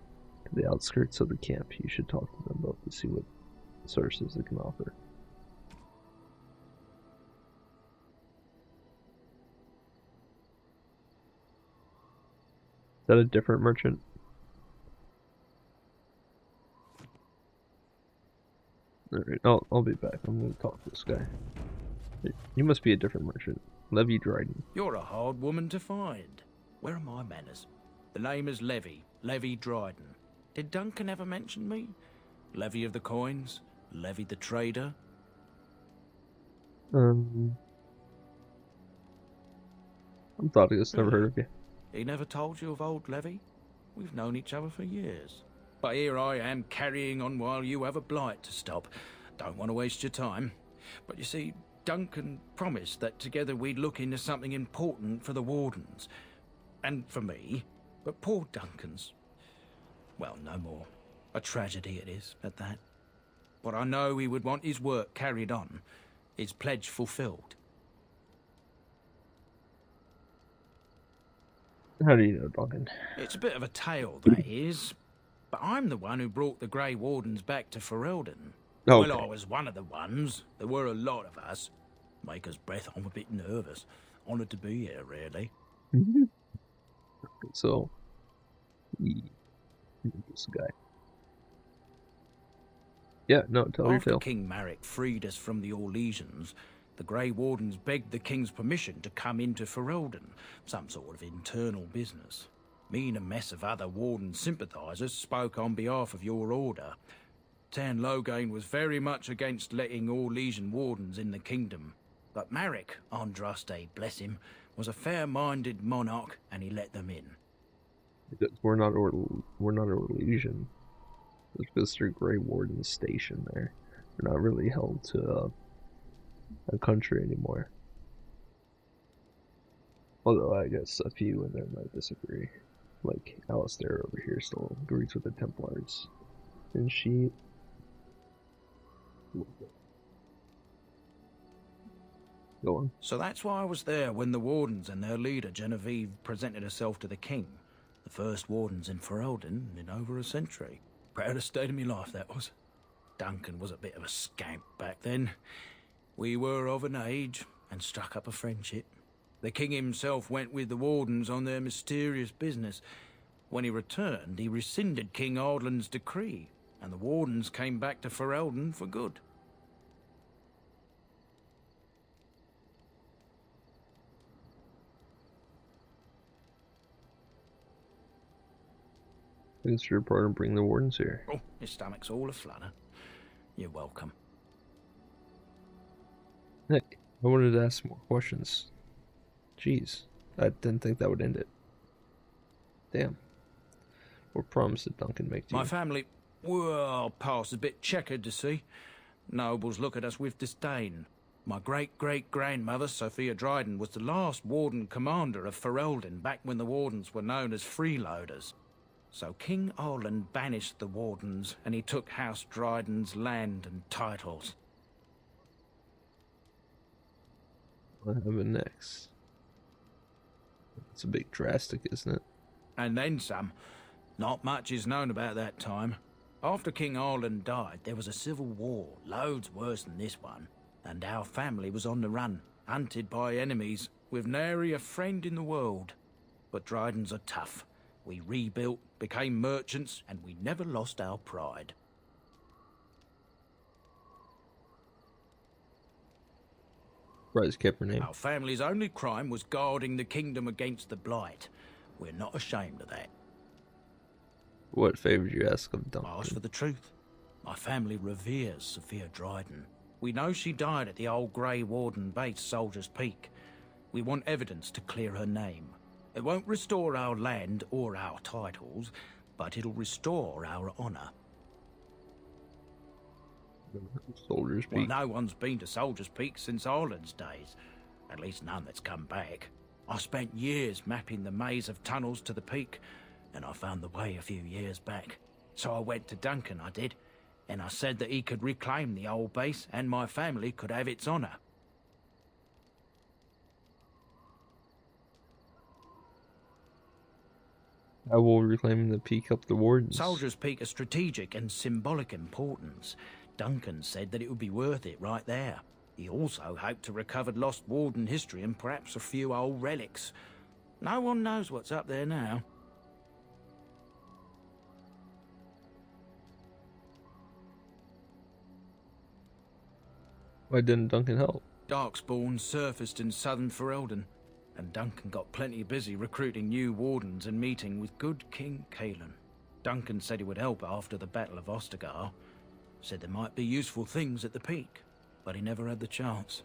to the outskirts of the camp. You should talk to them both to see what services they can offer. Is that a different merchant? Alright, I'll be back. I'm gonna talk to this guy. You must be a different merchant. Levy Dryden. You're a hard woman to find. Where are my manners? The name is Levy Dryden. Did Duncan ever mention me? Levy of the coins? Levy the trader? I'm Thaddeus, never heard of you. He never told you of old Levy? We've known each other for years. But here I am carrying on while you have a blight to stop. Don't want to waste your time. But you see, Duncan promised that together we'd look into something important for the Wardens. And for me. But poor Duncan's... well, no more. A tragedy it is, at that. But I know he would want his work carried on. His pledge fulfilled. How do you know, Duncan? It's a bit of a tale, that is. But I'm the one who brought the Grey Wardens back to Ferelden. Okay. Well, I was one of the ones. There were a lot of us. Maker's breath, I'm a bit nervous. Honoured to be here, really. So, this guy. Yeah, no, tell your tale. After King Marek freed us from the Orlesians, the Grey Wardens begged the King's permission to come into Ferelden, some sort of internal business. Me and a mess of other Warden sympathisers spoke on behalf of your order. Tan Loghain was very much against letting Orlesian Wardens in the kingdom. But Marek, Andraste, bless him, was a fair-minded monarch, and he let them in. We're not Orlesian. There's just a Grey Warden station there. We're not really held to a country anymore. Although I guess a few in there might disagree. Like Alistair over here still agrees with the Templars. And she... Go on. So that's why I was there when the Wardens and their leader, Genevieve, presented herself to the King. The first Wardens in Ferelden in over a century. Proudest state of my life, that was. Duncan was a bit of a scamp back then. We were of an age and struck up a friendship. The King himself went with the Wardens on their mysterious business. When he returned, he rescinded King Ardland's decree, and the Wardens came back to Ferelden for good. Thanks for your part in bringing the Wardens here. Oh, your stomach's all aflutter. You're welcome. Hey, I wanted to ask more questions. Jeez, I didn't think that would end it. Damn. What promise did Duncan make to you? My family, well, past a bit checkered to see. Nobles look at us with disdain. My great-great-grandmother, Sophia Dryden, was the last warden commander of Ferelden back when the wardens were known as freeloaders. So King Orland banished the wardens, and he took House Dryden's land and titles. What happened next? It's a bit drastic, isn't it? And then some. Not much is known about that time. After King Orland died, there was a civil war, loads worse than this one. And our family was on the run, hunted by enemies, with nary a friend in the world. But Drydens are tough. We rebuilt, became merchants, and we never lost our pride. Right, kept her name. Our family's only crime was guarding the kingdom against the Blight. We're not ashamed of that. What favor did you ask of Duncan? Ask for the truth. My family reveres Sophia Dryden. We know she died at the old Grey Warden base, Soldier's Peak. We want evidence to clear her name. It won't restore our land or our titles, but it'll restore our honor. Soldier's Well, Peak. no one's been to Soldier's Peak since Ireland's days. At least none that's come back. I spent years mapping the maze of tunnels to the peak, and I found the way a few years back. So I went to Duncan, I did, and I said that he could reclaim the old base and my family could have its honor. I will reclaim the peak up the wardens. Soldier's Peak is strategic and symbolic importance. Duncan said that it would be worth it right there. He also hoped to recover lost warden history and perhaps a few old relics. No one knows what's up there now. Why didn't Duncan help? Darkspawn surfaced in southern Ferelden, and Duncan got plenty busy recruiting new wardens and meeting with good King Caelan. Duncan said he would help after the Battle of Ostagar. Said there might be useful things at the peak, but he never had the chance.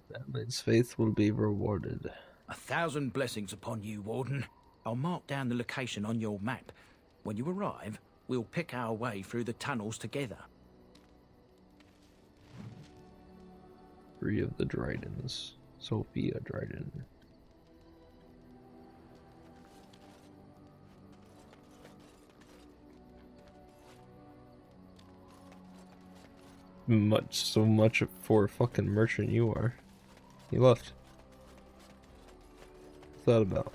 That man's faith will be rewarded. 1,000 blessings upon you, Warden. I'll mark down the location on your map. When you arrive, we'll pick our way through the tunnels together. 3 of the Drydens. Sophia Dryden. So much for a fucking merchant you are. He left. What's that about?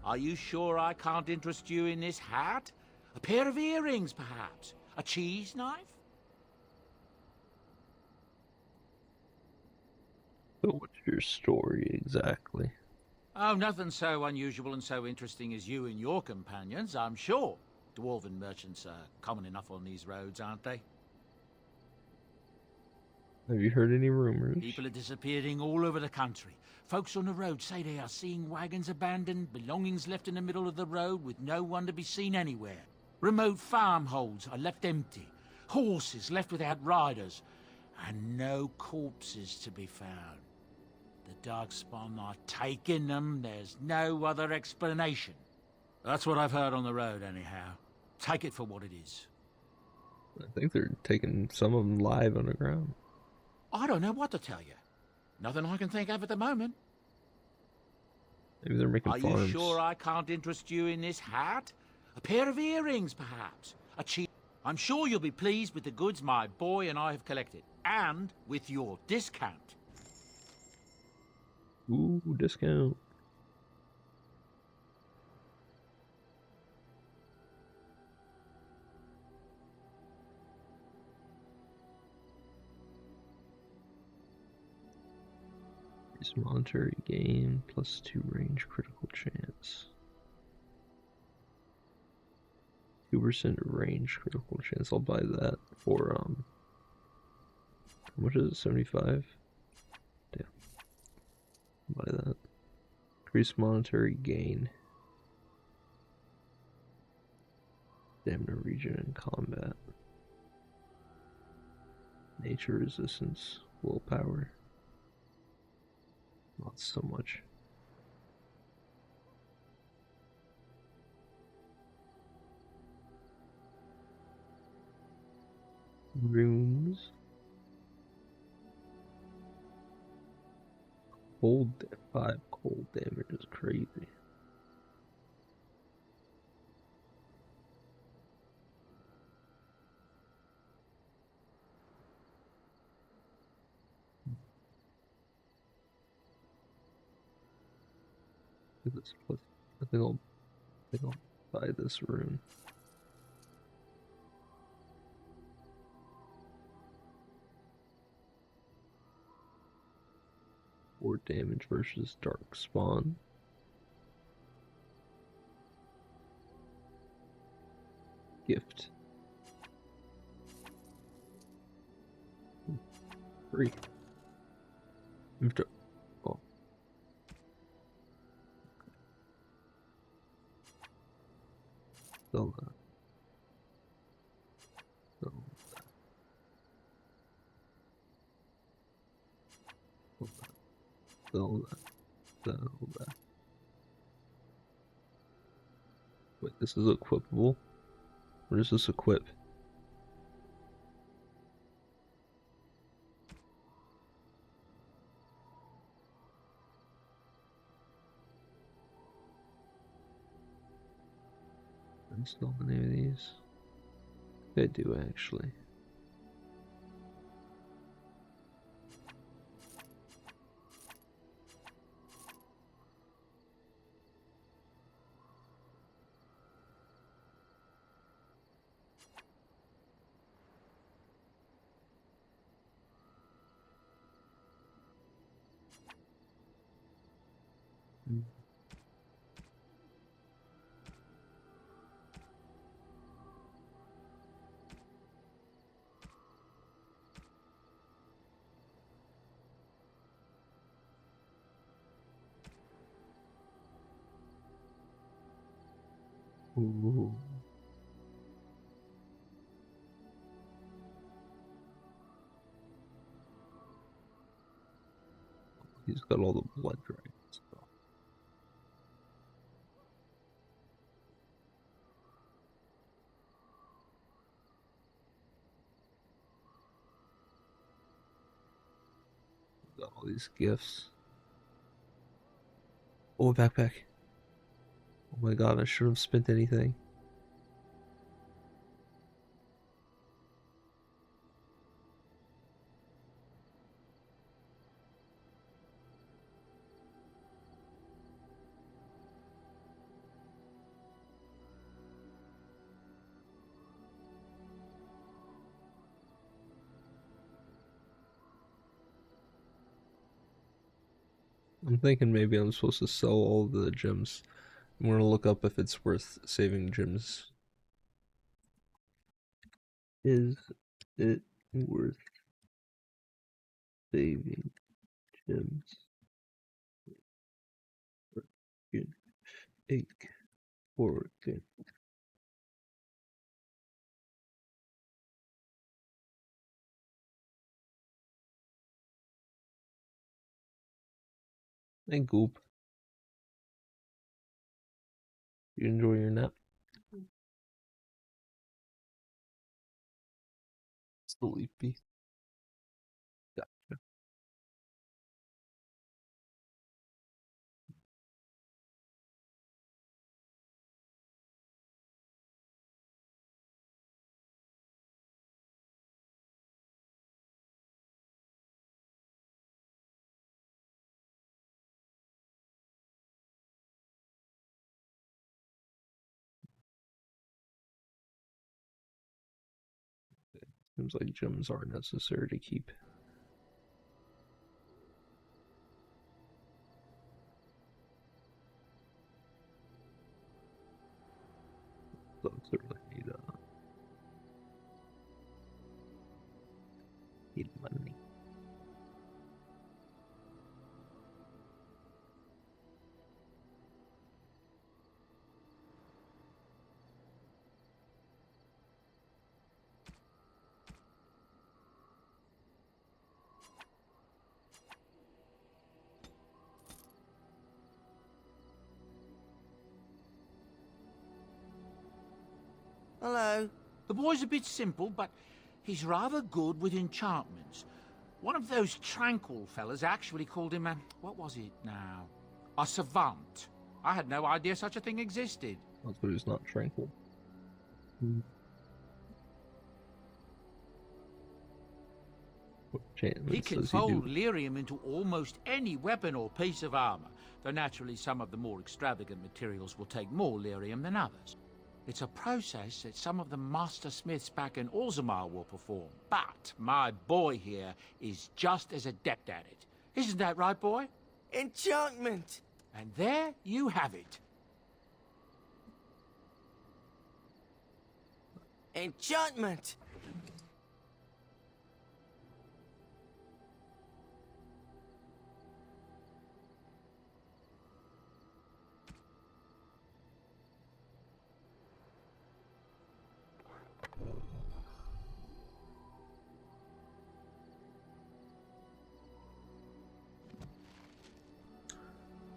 Are you sure I can't interest you in this hat? A pair of earrings, perhaps? A cheese knife? So what's your story exactly? Oh, nothing so unusual and so interesting as you and your companions, I'm sure. Dwarven merchants are common enough on these roads, aren't they? Have you heard any rumors? People are disappearing all over the country. Folks on the road say they are seeing wagons abandoned, belongings left in the middle of the road with no one to be seen anywhere. Remote farmholds are left empty, horses left without riders, and no corpses to be found. The Darkspawn are taking them, there's no other explanation. That's what I've heard on the road, anyhow. Take it for what it is. I think they're taking some of them live on the ground. I don't know what to tell you. Nothing I can think of at the moment. Maybe they're making farms. Are you sure I can't interest you in this hat? A pair of earrings, perhaps? A cheap... I'm sure you'll be pleased with the goods my boy and I have collected. And with your discount. Ooh, discount. Increase monetary gain, +2 range critical chance. 2% range critical chance. I'll buy that for, how much is it? 75? Damn. Buy that. Increase monetary gain. stamina regen in combat. Nature resistance, willpower. Not so much. Runes. Cold 5 cold damage is crazy. I think I'll buy this rune. More damage versus Darkspawn. Gift. Free. Oh. Sell that. Sell that. Sell that. Sell that. Wait, this is equipable? Where does this equip? Install any of these? I do actually. Ooh. He's got all the blood dragons. Got all these gifts. Oh, a backpack. Oh my god, I shouldn't have spent anything. I'm thinking maybe I'm supposed to sell all the gems. I'm gonna look up if it's worth saving gems. Is it worth saving gems? Organ. Hey, Goop. You enjoy your nap? Sleepy. Gotcha. Seems like gems are necessary to keep. So certainly need money. Hello. The boy's a bit simple, but he's rather good with enchantments. One of those tranquil fellas actually called him a... what was it now? A savant. I had no idea such a thing existed. That's what he's not tranquil. He can fold lyrium into almost any weapon or piece of armor, though naturally some of the more extravagant materials will take more lyrium than others. It's a process that some of the master smiths back in Orzammar will perform, but my boy here is just as adept at it. Isn't that right, boy? Enchantment! And there you have it. Enchantment!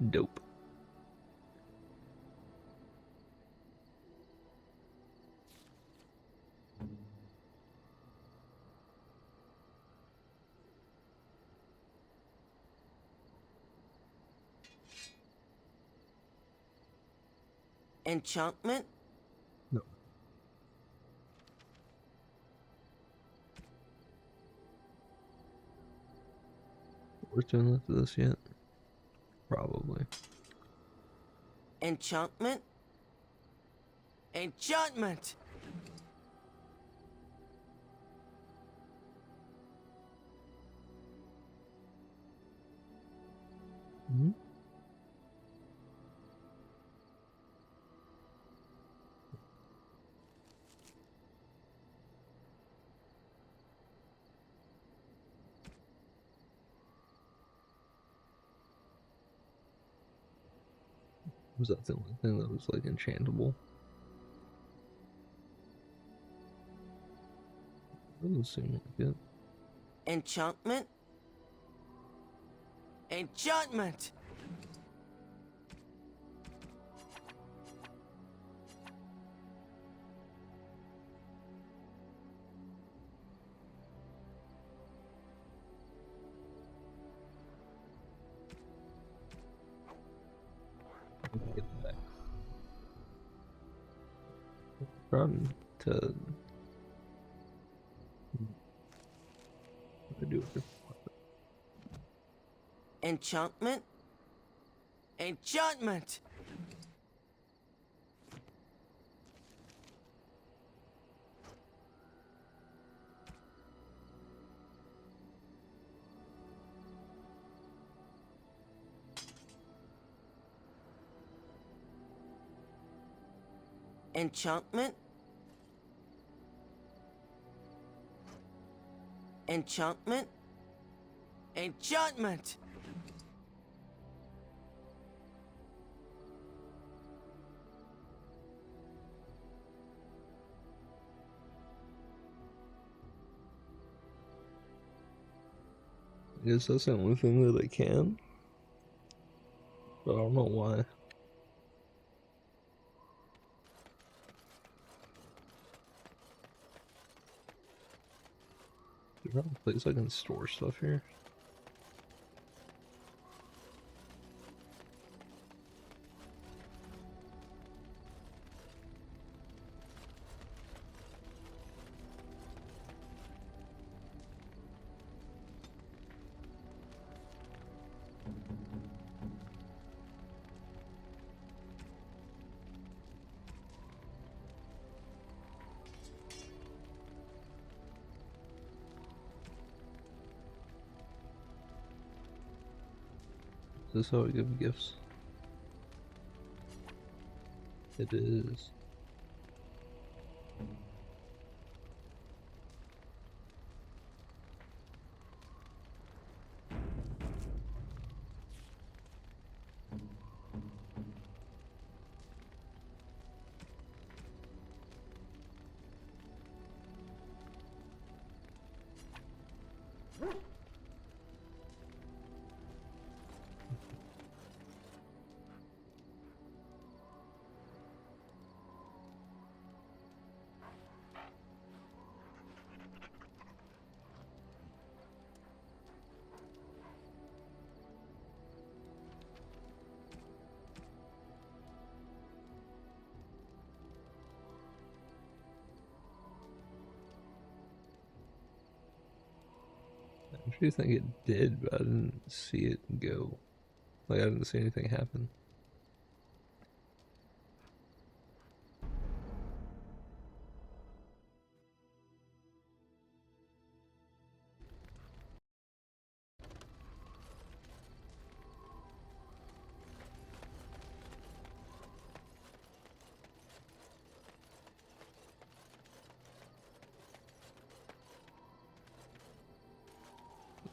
Dope. Enchantment? No. We're doing this yet? Probably. Enchantment? Enchantment! Hmm? Was that the only thing that was like enchantable? Doesn't seem like it. Enchantment? Enchantment! Run to do it. Enchantment? Enchantment! Enchantment? Enchantment? Enchantment! I guess that's the only thing that they can. But I don't know why. Is there a place I can store stuff here? Is this how I give gifts? It is. actually think it did, but I didn't see it go. Like, I didn't see anything happen.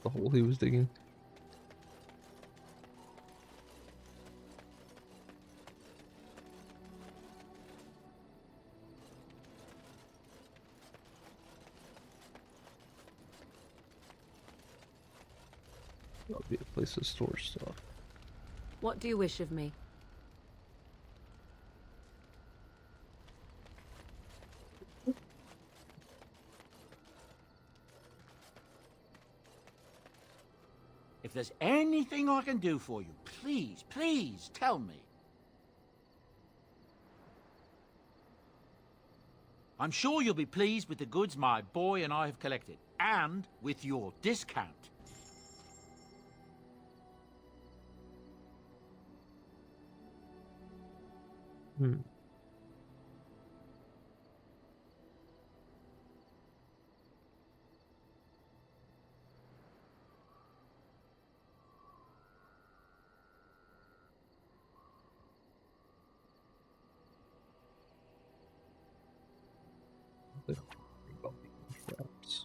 The hole he was digging. That'll be a place to store stuff. What do you wish of me? If there's anything I can do for you, please, please tell me. I'm sure you'll be pleased with the goods my boy and I have collected, and with your discount. Hmm. Traps.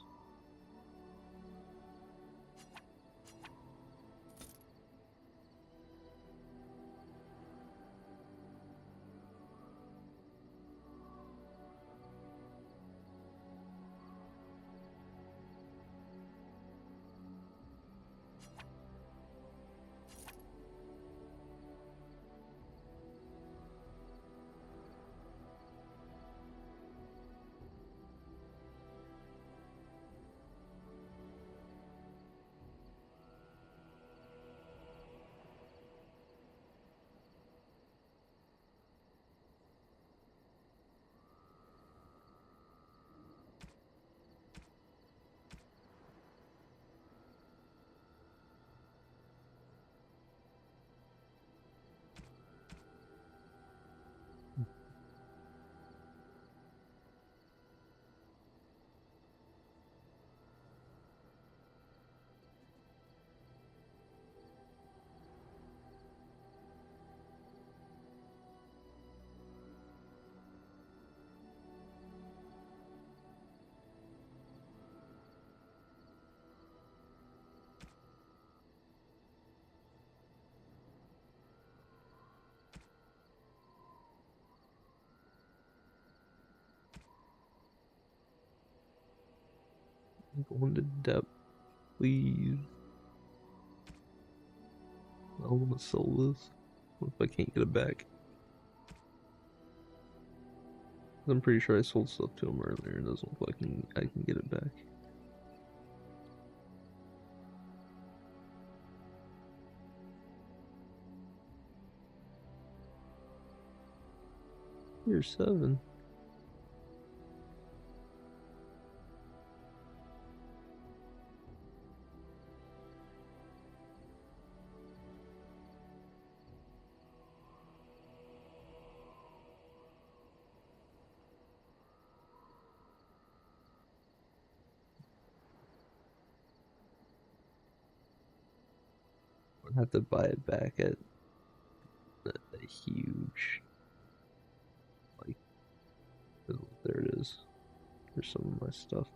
Go into depth, please. I want to sell this. What if I can't get it back? I'm pretty sure I sold stuff to him earlier. It doesn't look like I can get it back. You're 7. I'd have to buy it back at a huge, like, there it is. There's some of my stuff.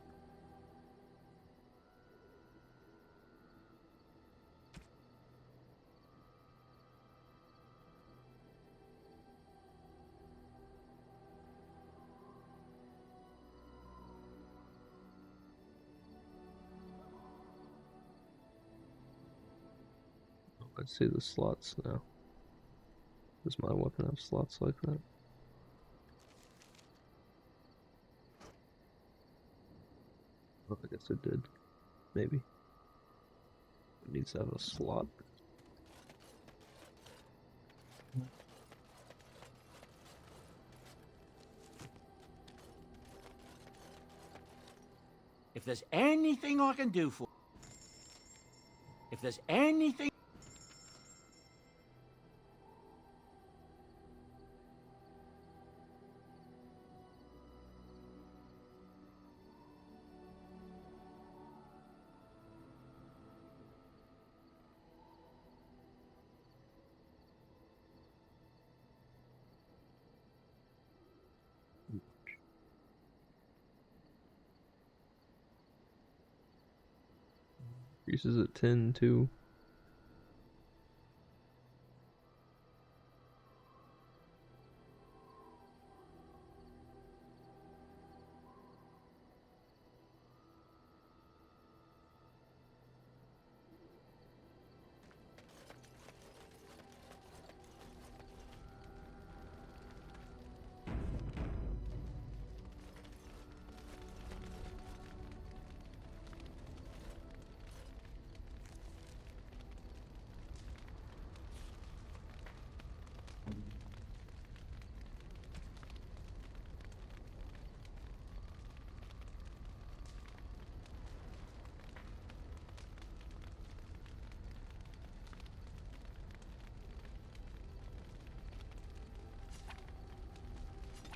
I see the slots now. Does my weapon have slots like that? Oh, I guess it did. Maybe. It needs to have a slot. If there's anything I can do for If there's anything... Increases at 10 too.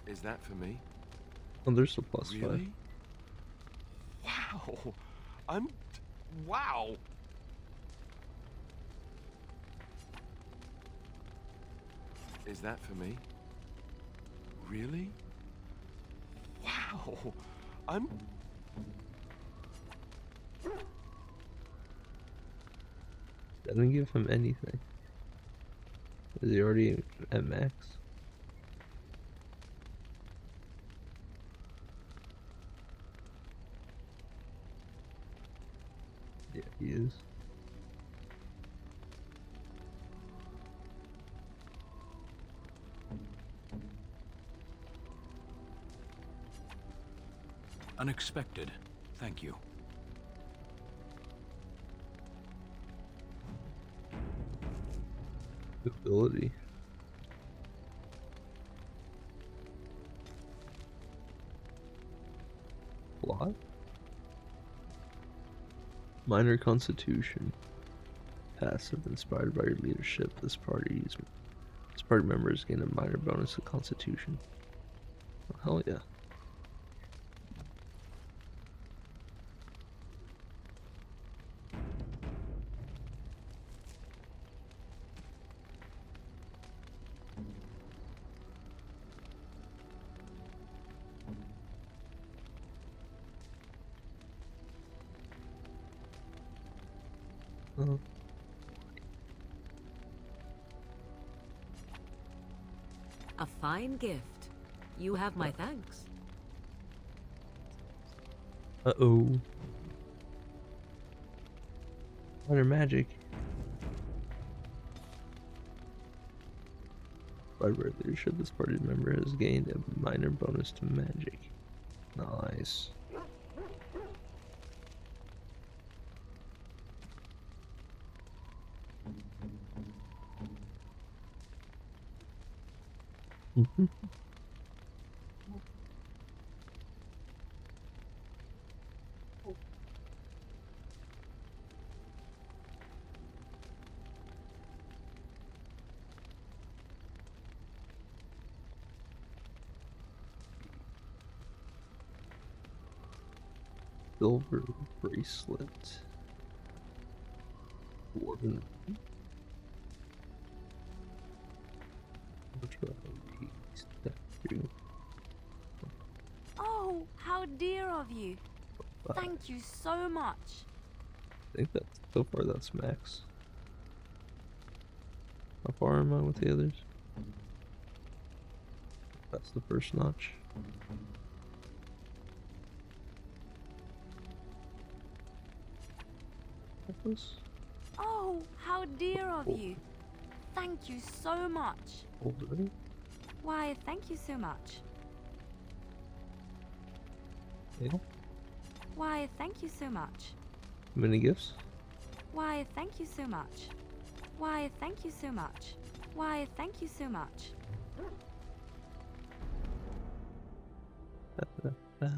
Is that for me? Oh, there's a plus Really? Wow. Wow. Is that for me? Really? Wow. Doesn't give him anything. Is he already at max? Yeah, he is. Unexpected. Thank you. Ability. Plot? Minor Constitution. Passive, inspired by your leadership. This party members gain a minor bonus to Constitution. Oh, hell yeah. A fine gift. You have my thanks. Uh-oh. Minor magic. By right leadership, this party member has gained a minor bonus to magic. Nice. Silver bracelet. Warden. Statue. Oh, how dear of you. Thank you so much. I think that's so far that's max. How far am I with the others? That's the first notch. Oh, how dear of you. Thank you so much. Older. Why, thank you so much. Yeah. Why, thank you so much. Many gifts. Why, thank you so much. Why, thank you so much. Why, thank you so much. It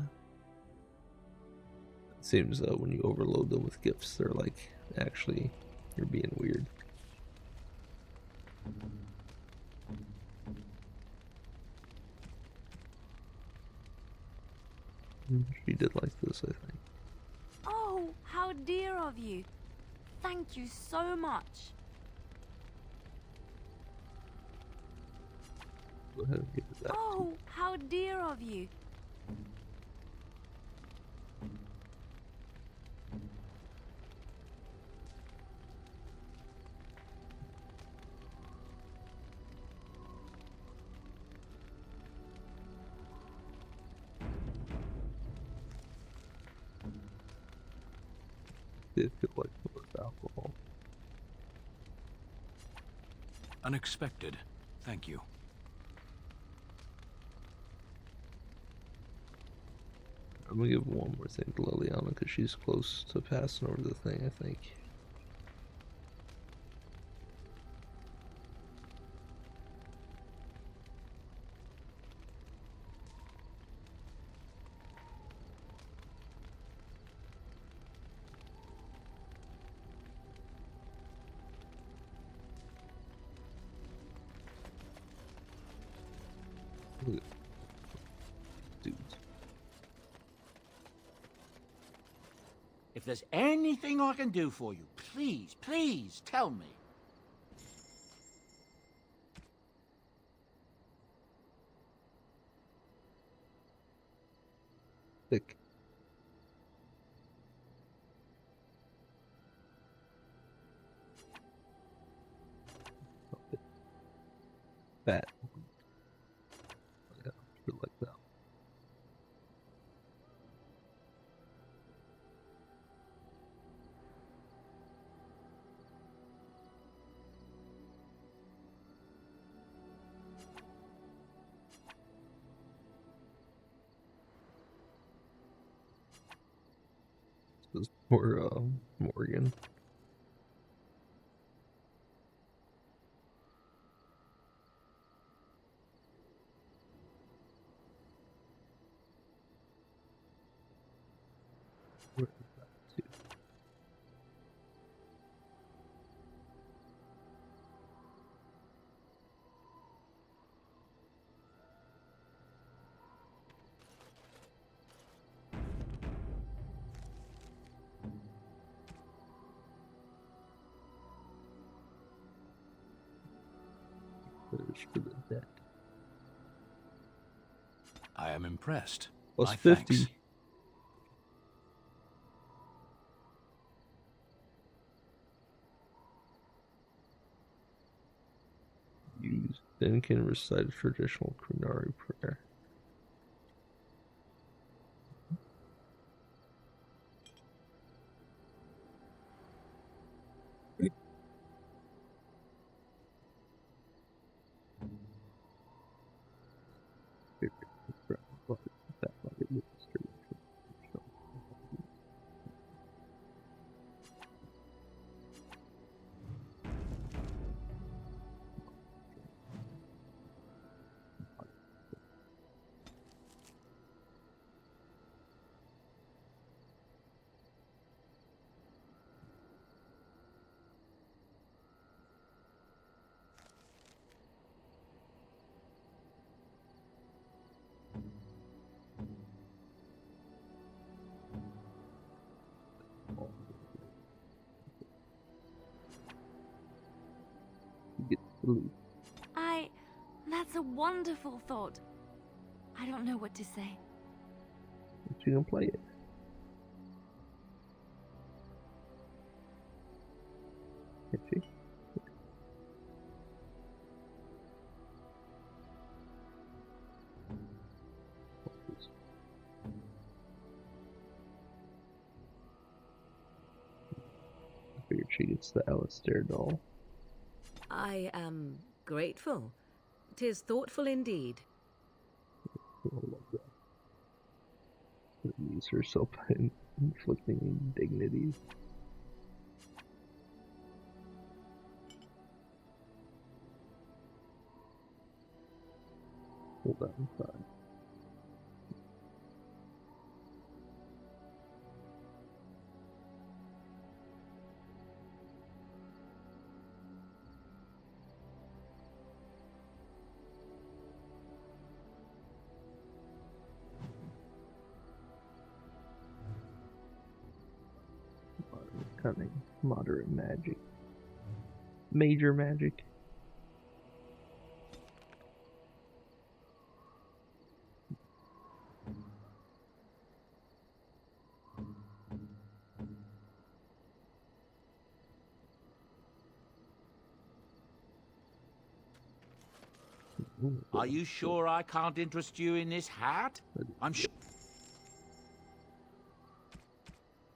seems that when you overload them with gifts, they're like actually You're being weird. She did like this, I think. Oh, how dear of you. Thank you so much. Go ahead and give it that. Oh, how dear of you. Did feel like it was alcohol. Unexpected. Thank you. I'm gonna give one more thing to Liliana because she's close to passing over the thing, I think. Dudes. If there's anything I can do for you, please, please tell me. Thick. Fat. Yeah, feel like that. This is for Morgan. Where is that too? Footage for the deck. I am impressed. Plus My 50. thanks. Use then can recite a traditional Kunari prayer. That's a wonderful thought. I don't know what to say. But you can play it. Can't you? I figured she gets the Alistair doll. I am grateful. 'Tis thoughtful indeed. I love that. Use herself by inflicting indignities. Hold on, fine. cunning, moderate magic, major magic. Are you sure I can't interest you in this hat? I'm sure.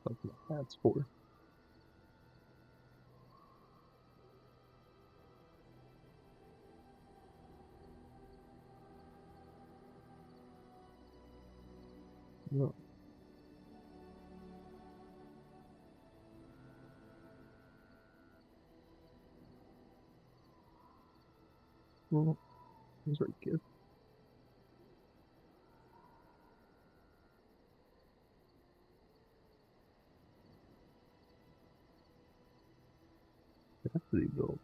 What's my hats for? No. Well, those are good. That's pretty dope.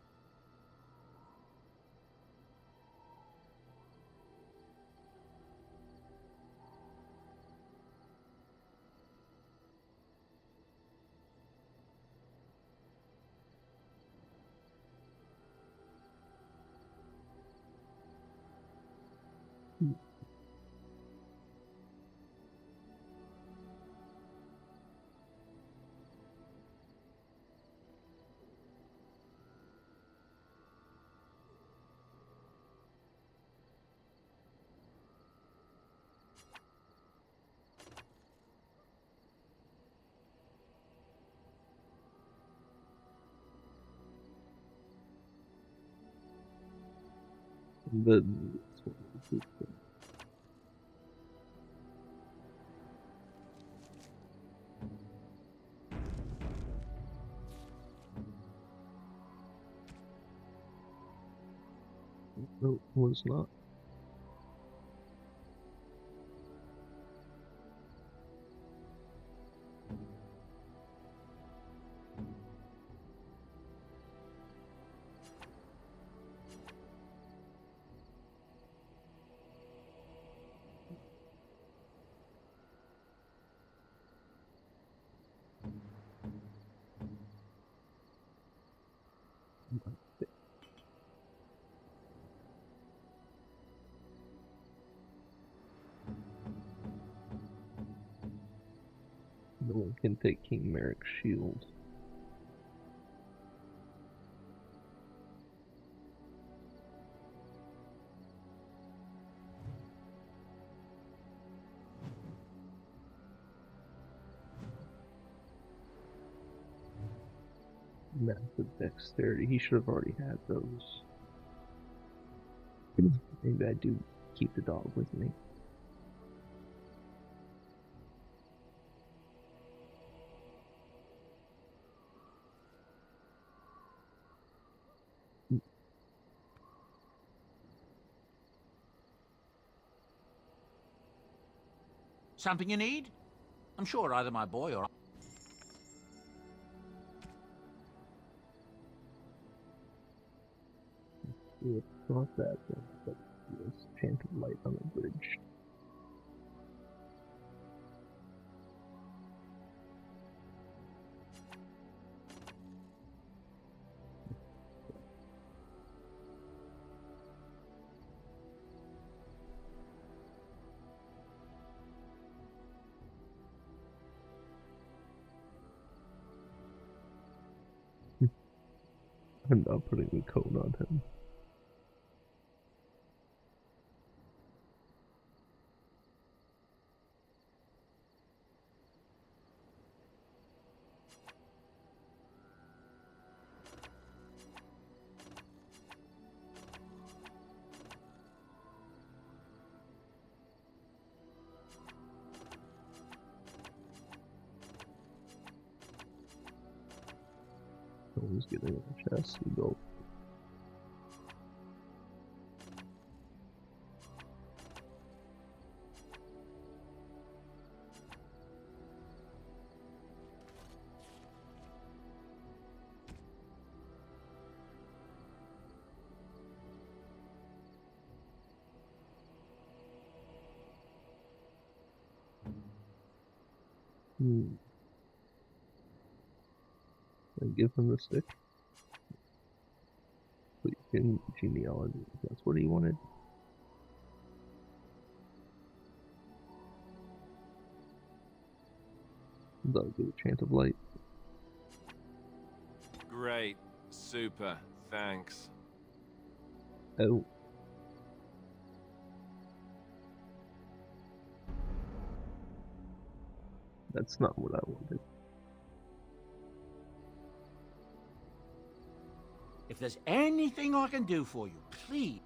But no, was not. No one can take King Merrick's shield. Massive dexterity. He should have already had those. Maybe I do keep the dog with me. Something you need? I'm sure either my boy or... It's not that thing, but this chanted light on the bridge. I'm not putting the cone on him. Someone's getting in the chest. You go. And give him the stick. Please, in genealogy. That's what he wanted. That'll give a chance of light. Great. Super. Thanks. Oh. That's not what I wanted. If there's anything I can do for you, please.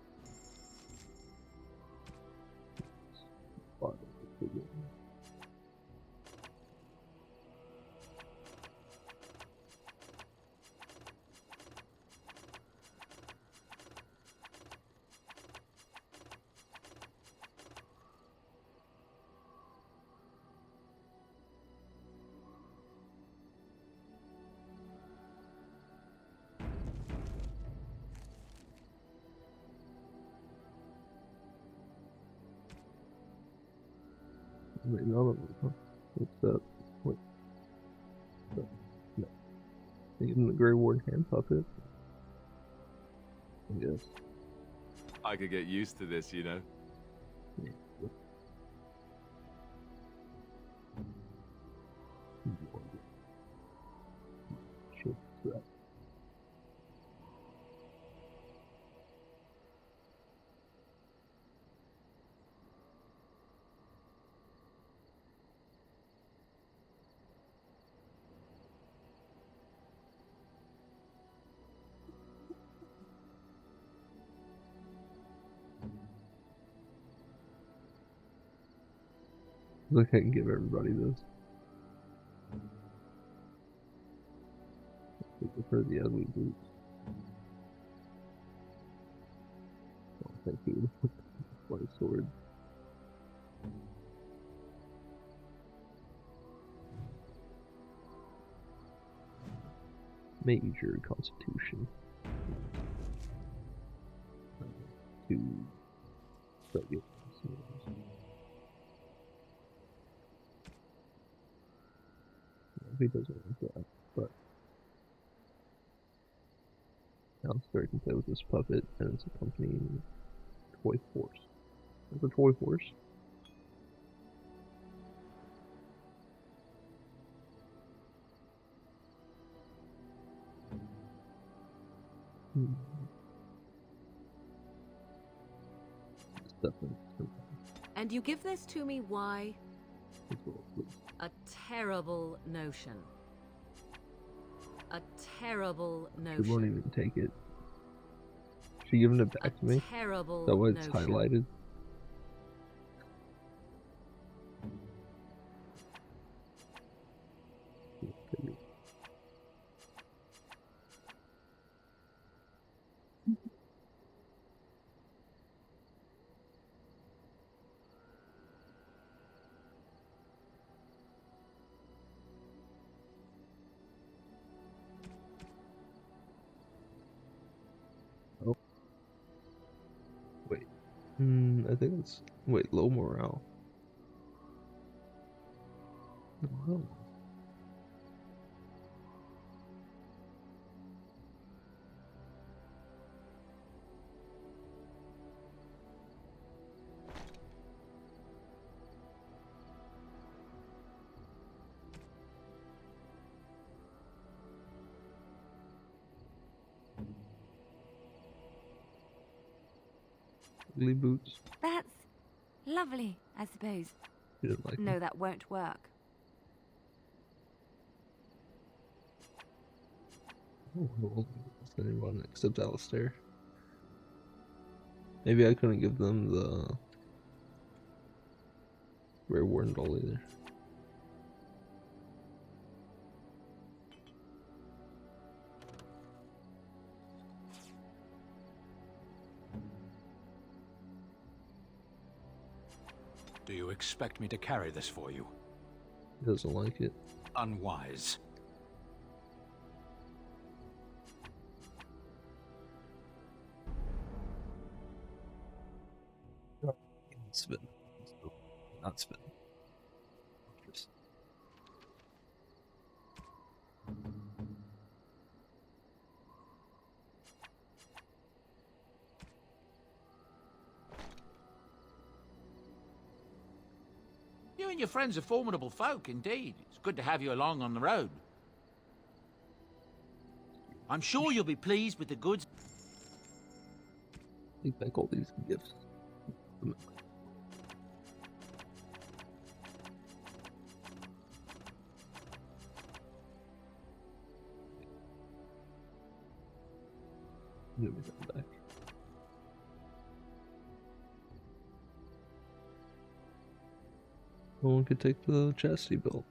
Wait, none of them, huh? What's up? What? No. Even the Grey Warden hand puppet. I guess. I could get used to this, you know. Yeah. Shit, crap. Look, I can give everybody this. I prefer the ugly boots. Oh, thank you. My sword. Major Constitution. 2 regular. He doesn't like that, but now Star can play with this puppet and it's accompanying toy horse. It's a toy horse. And you give this to me, why? A terrible notion. A terrible notion. She won't even take it. She giving it back to me? Terrible That way it's notion. highlighted. Oh. Wait. I think it's... Wait, low morale. Oh. Ugly boots. That's lovely, I suppose. You didn't like No, them. that won't work. Oh, well, anyone except Alistair. Maybe I couldn't give them the Grey Warden doll either. Do you expect me to carry this for you? He doesn't like it. Unwise. Spin. Not spin. Just... You and your friends are formidable folk, indeed. It's good to have you along on the road. I'm sure you'll be pleased with the goods. Take back all these gifts. Give me that back. No one could take the chastity belt.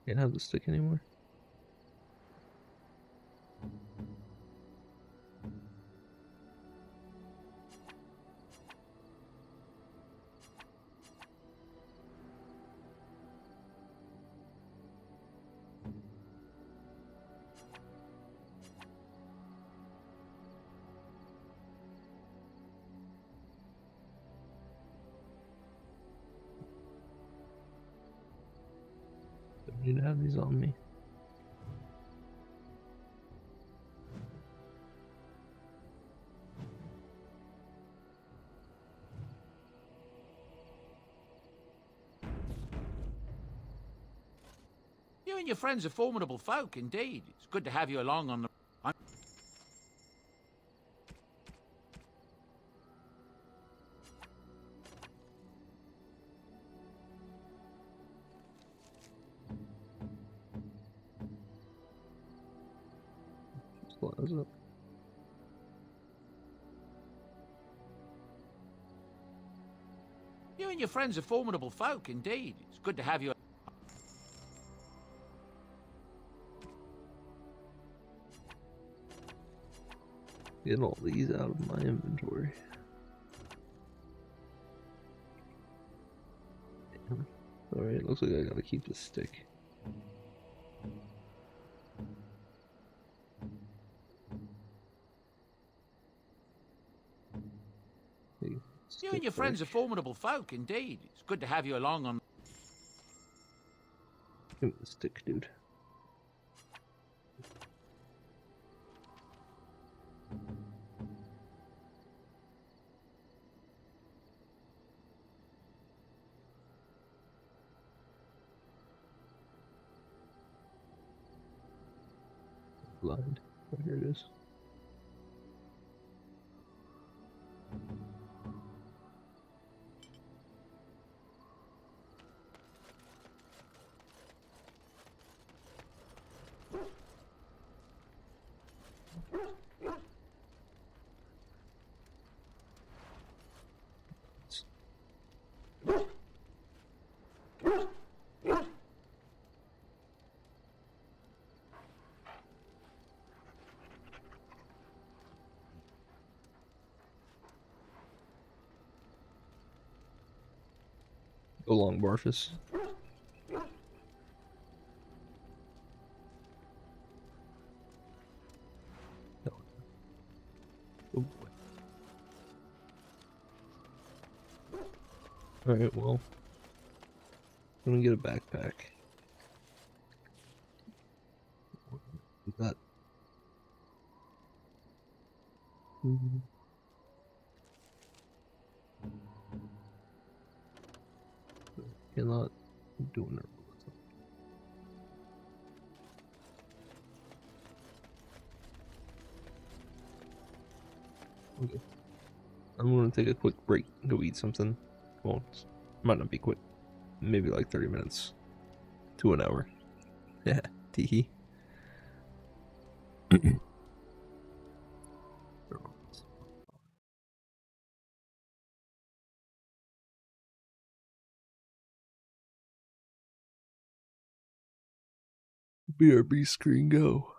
Can't have the stick anymore. Don't need to have these on me. You and your friends are formidable folk, indeed. It's good to have you along on the... Close up. You and your friends are formidable folk, indeed. It's good to have you... Get all these out of my inventory. Alright, looks like I gotta keep the stick. You and your friends are formidable folk, indeed. It's good to have you along on... Give me the stick, dude. Blind. Oh, here it is. Go long, Barfus. Alright, well. I'm gonna get a backpack. That. Cannot do an Okay. I'm gonna take a quick break, go eat something. Well, might not be quick. Maybe like 30 minutes to an hour. Yeah, teehee. BRB screen go.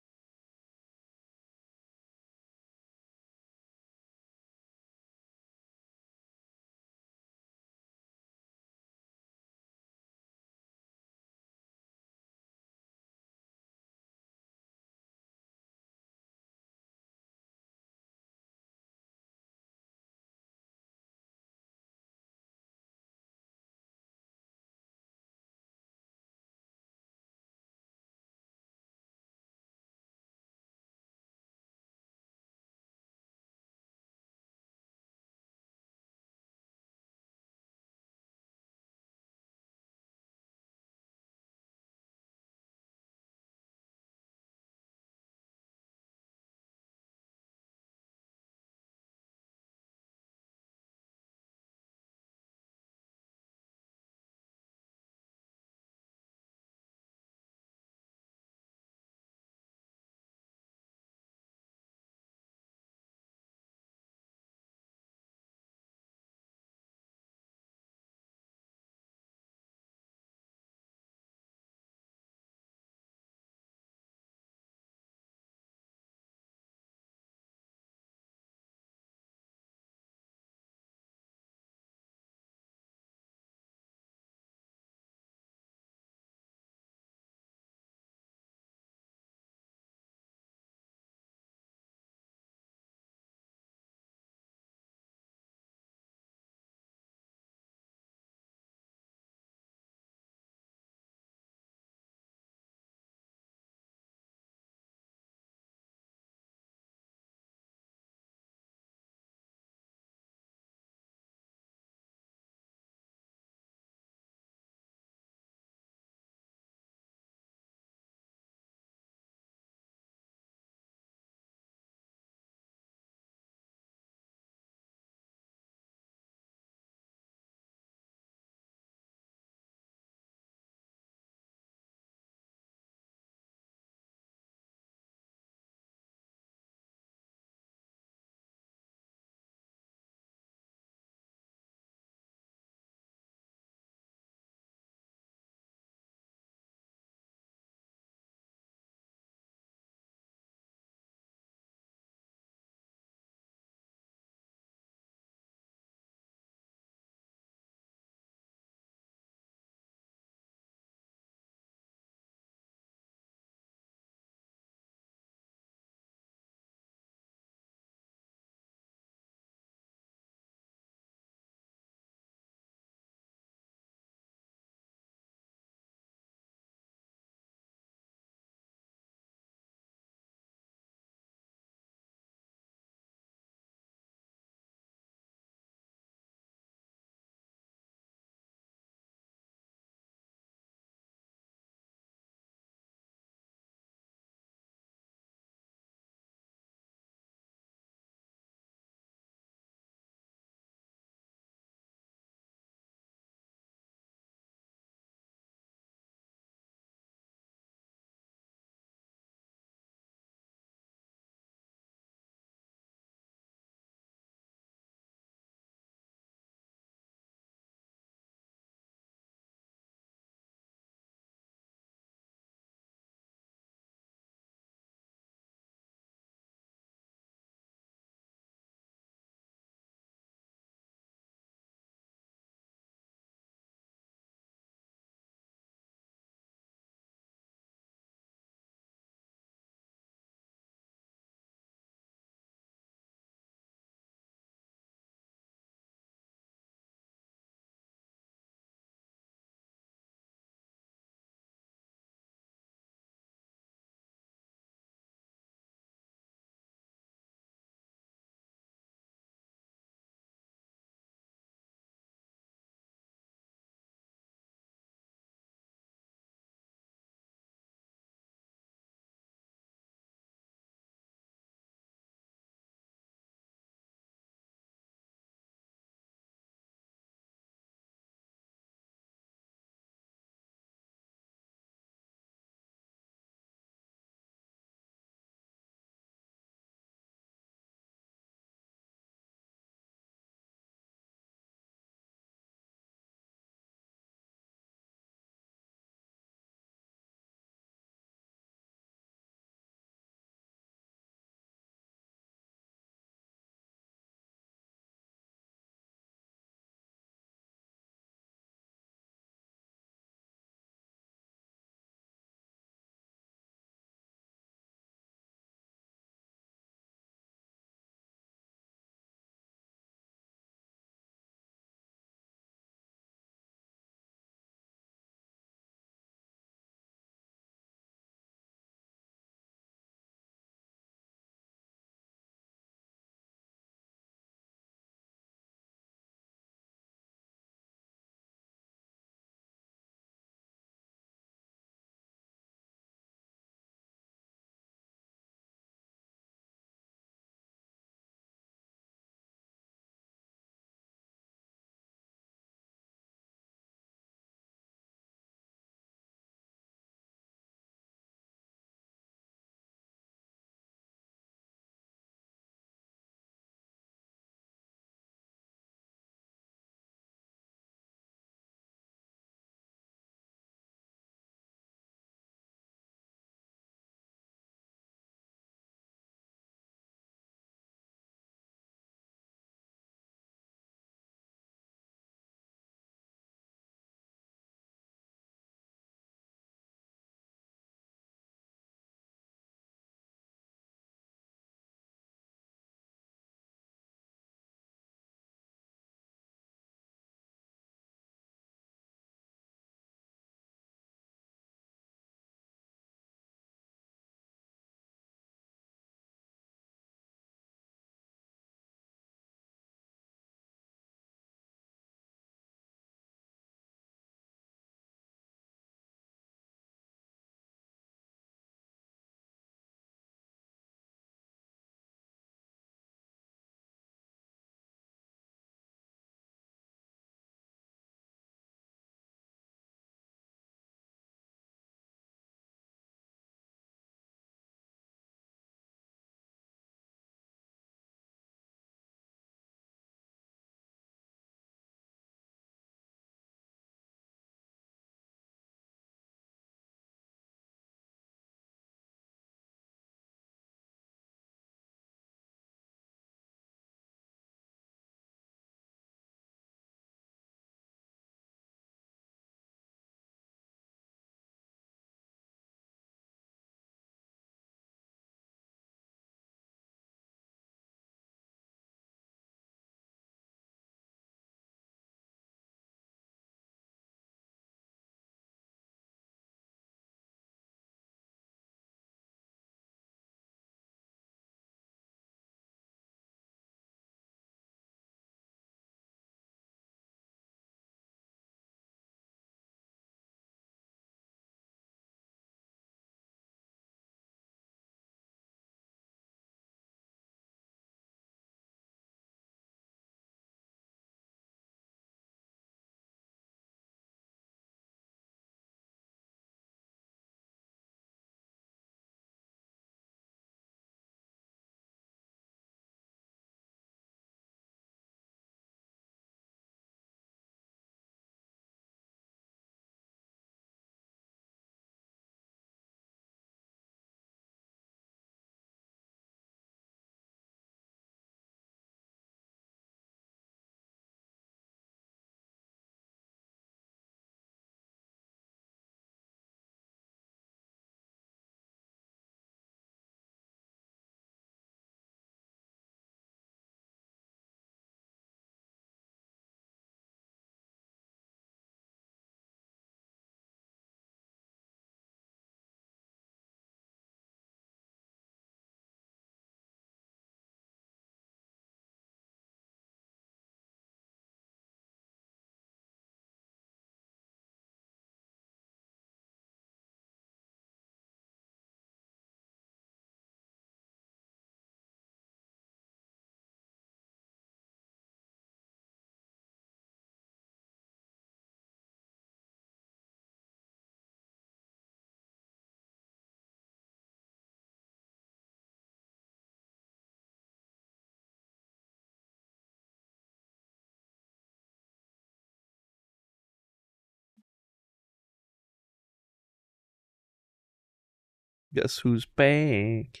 Guess who's back?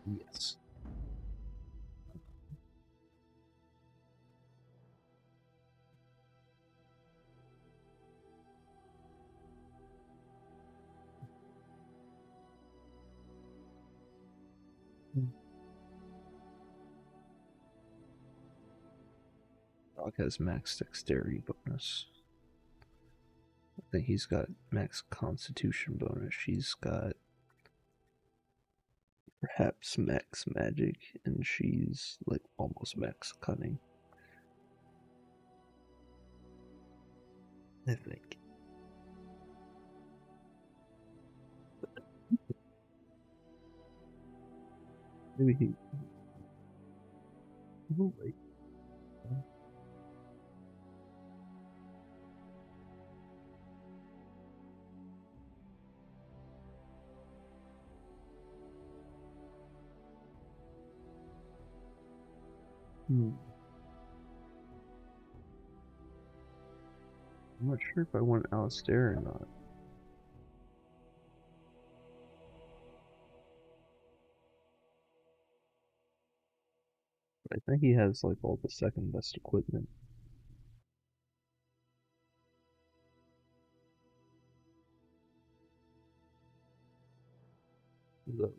Yes. Dog has max dexterity bonus. I think he's got max constitution bonus. She's got perhaps max magic, and she's like almost max cunning. I think. Maybe he. Oh, wait. I'm not sure if I want Alistair or not. But I think he has like all the second best equipment. The,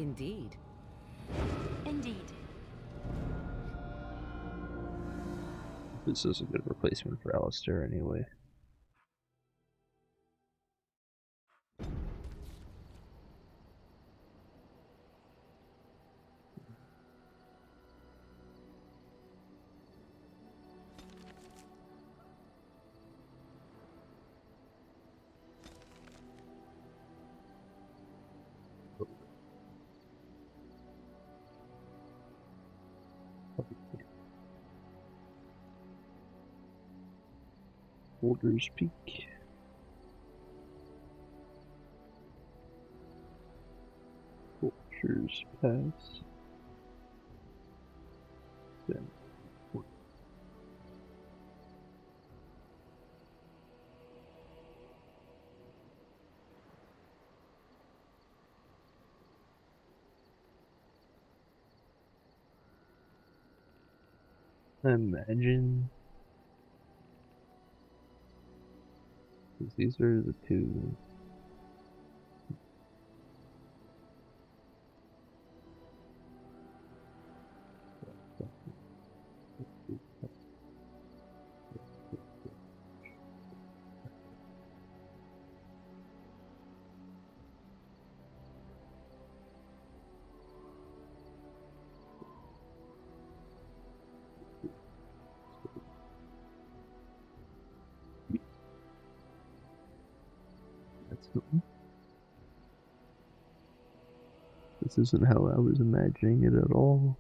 Indeed. Indeed. This is a good replacement for Alistair anyway. Boulder's Peak. Vulture's Pass. Then imagine. These are the two. This isn't how I was imagining it at all.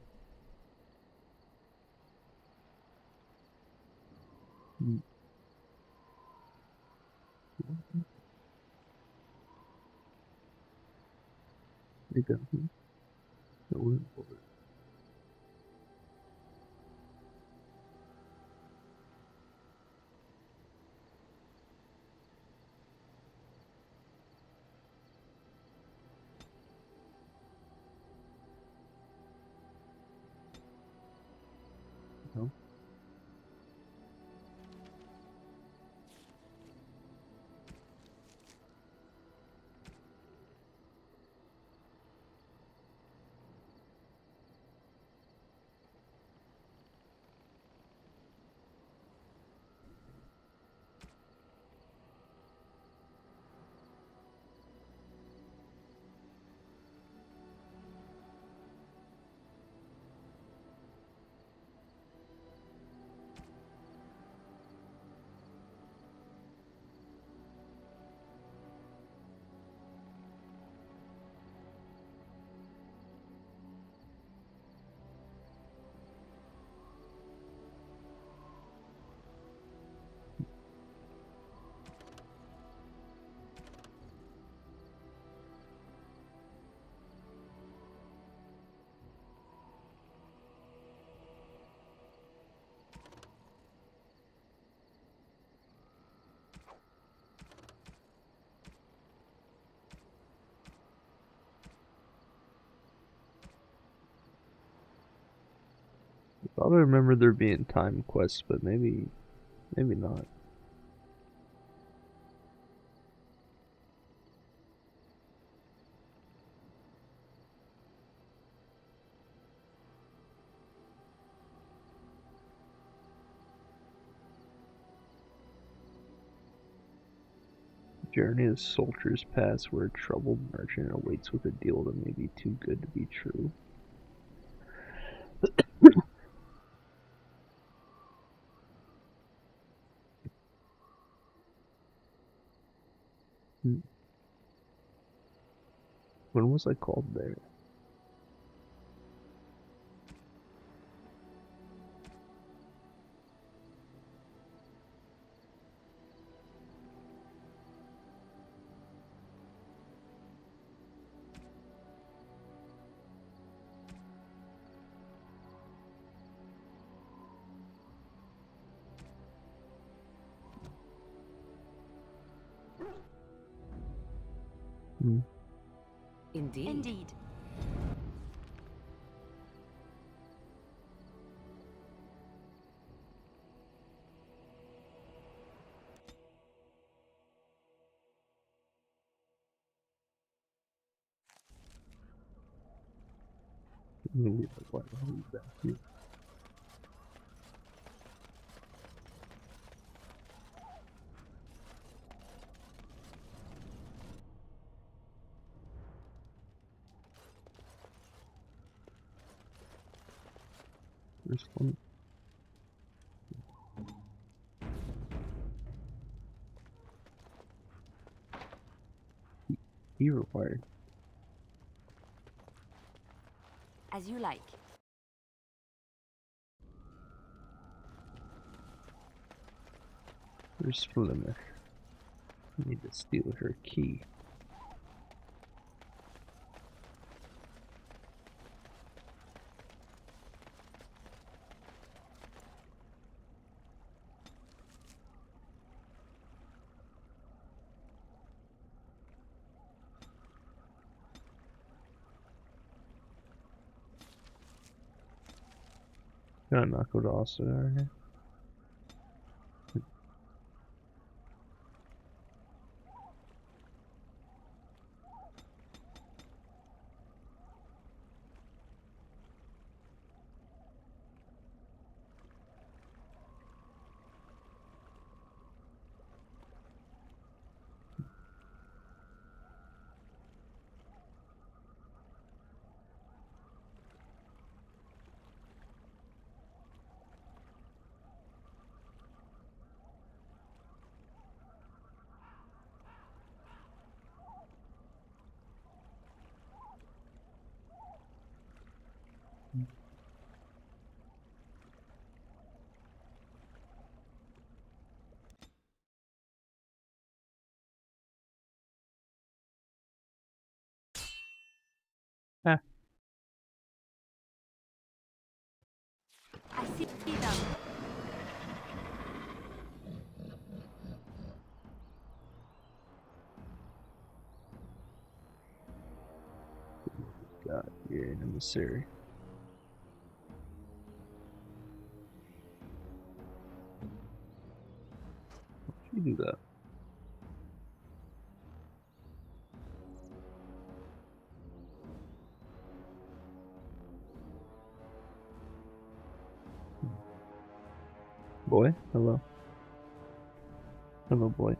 They got me. No room for it. No. thought I remember there being time quests, but maybe not. Journey of Soldiers Pass, where a troubled merchant awaits with a deal that may be too good to be true. When was I called there? Indeed. Indeed. Maybe like what back here. There's one. He required. As you like. Where's Flemeth? I need to steal her key. Can I not go to Austin right here? Ah. I see them. God, you're an emissary. Why'd you do that? Boy, hello. Hello, boy.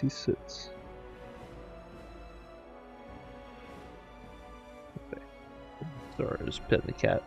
He sits. Okay. Sorry, I was petting the cat.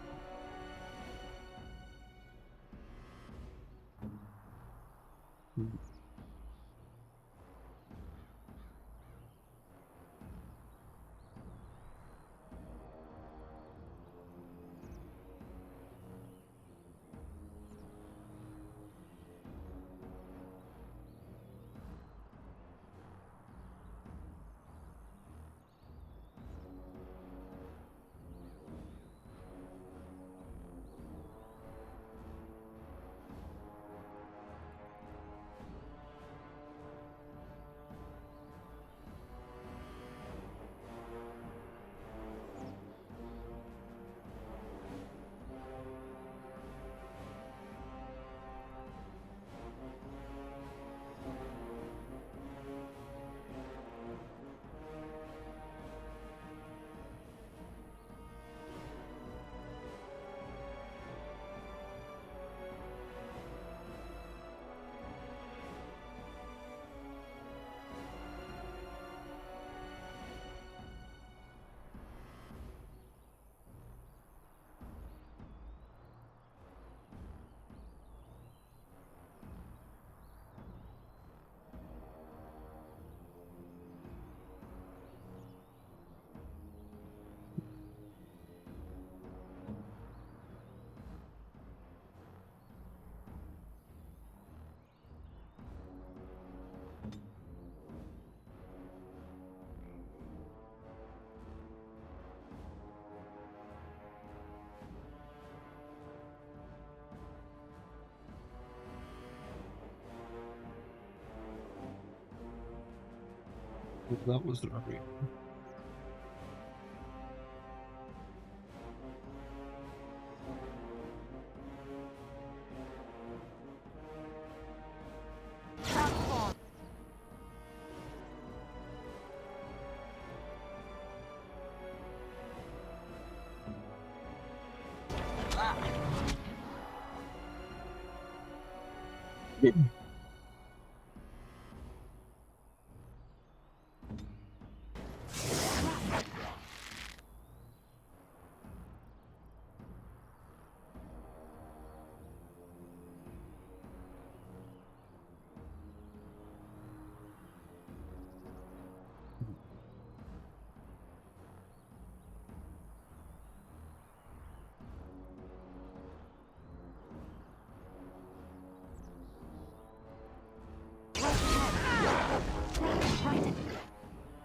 That was not real.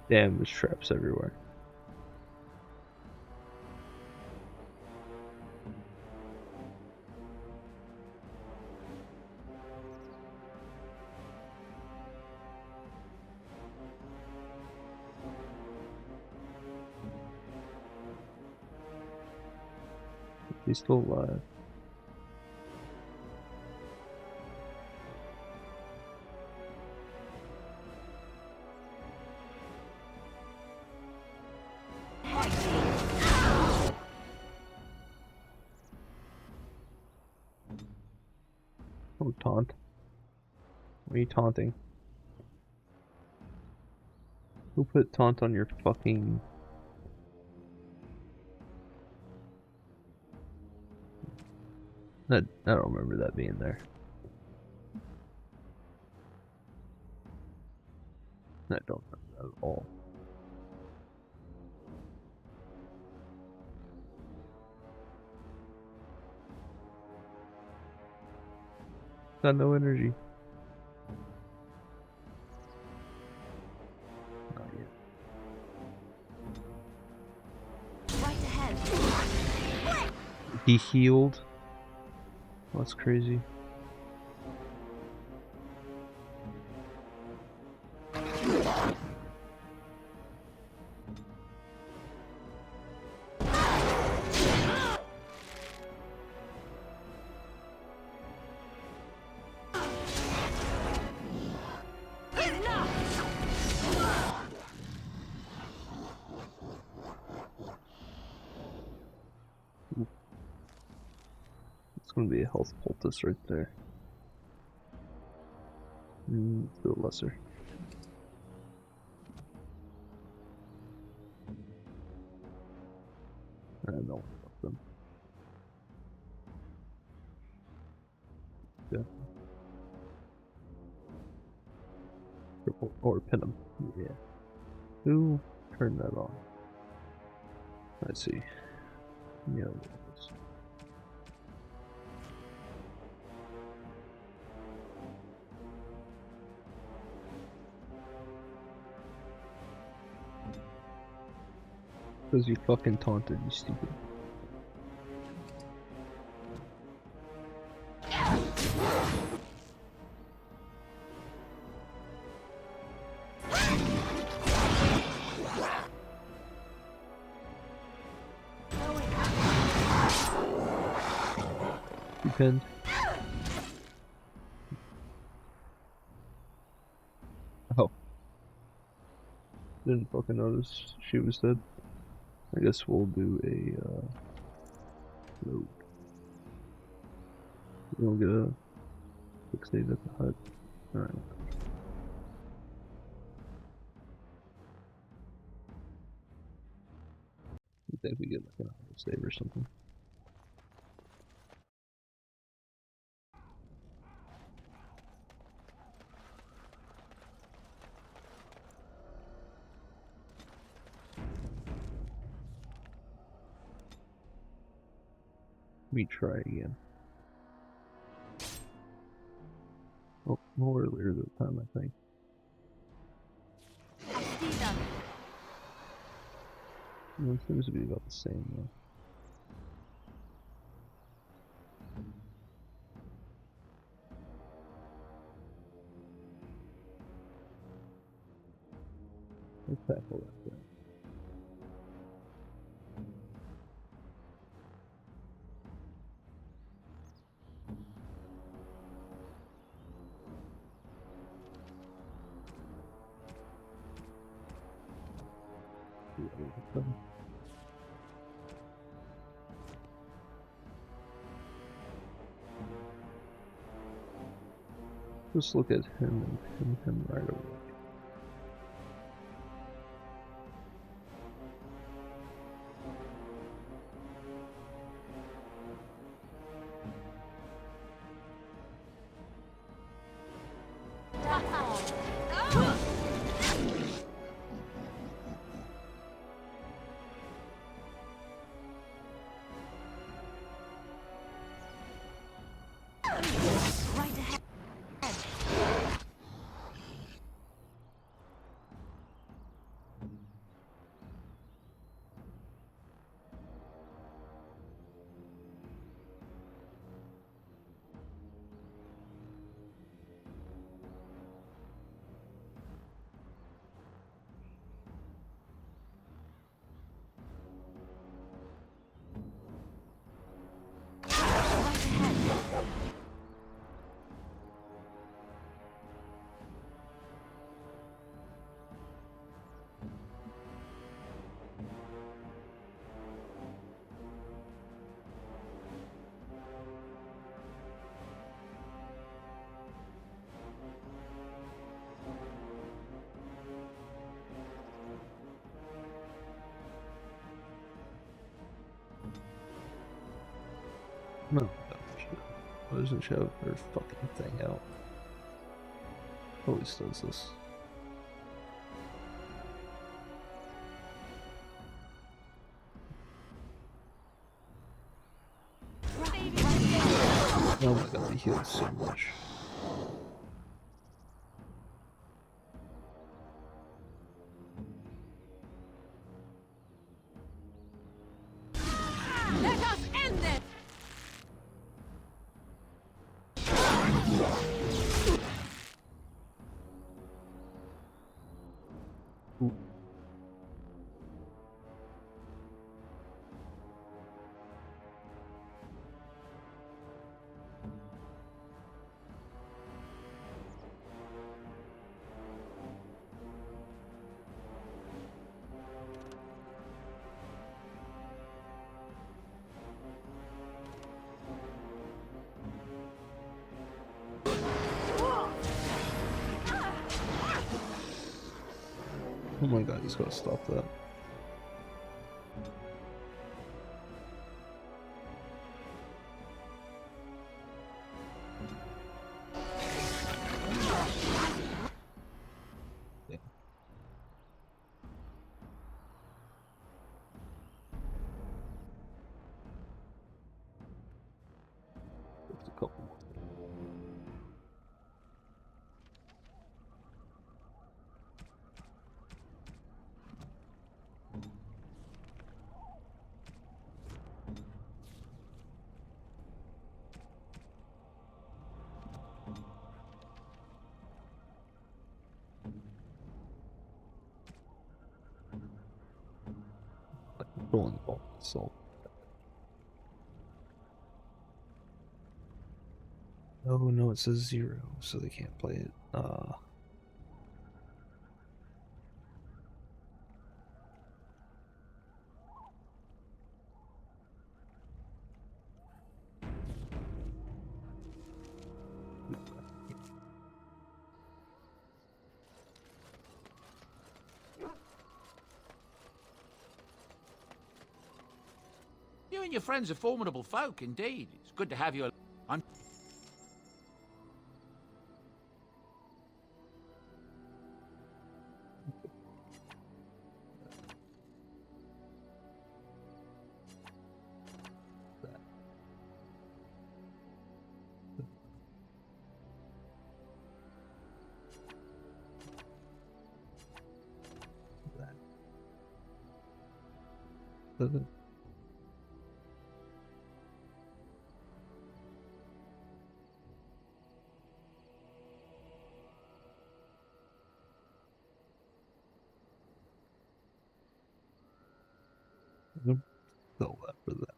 Damn, there's traps everywhere. He's still alive. Oh, taunt. What are you taunting? Who put taunt on your fucking... I don't remember that being there. I don't remember that at all. Got no energy. Not yet. Right ahead. He healed. That's crazy. It's gonna be a health poultice right there. Still lesser. I don't know about them. Yeah. Triple or pin him. Yeah. Who turned that on? Let's see. Yeah. Because you fucking taunted, you stupid. You pinned. Oh. Didn't fucking notice she was dead. I guess we'll do a load. We'll get a quick save at the hut. Alright. I think we get like an auto save or something. Let me try again. Oh, more earlier this time, I think. Well, it seems to be about the same though. Let's tackle that thing. Just look at him and him right away. Right ahead. No, why doesn't show their fucking thing out? Always does this. Oh my god, he heals so much. Let us end this! Oh my god, he's gotta stop that. Yeah. Just a couple more. Rolling ball, so. Oh no, it says 0, so they can't play it. You and your friends are formidable folk, indeed. It's good to have you. I'm. All that for that.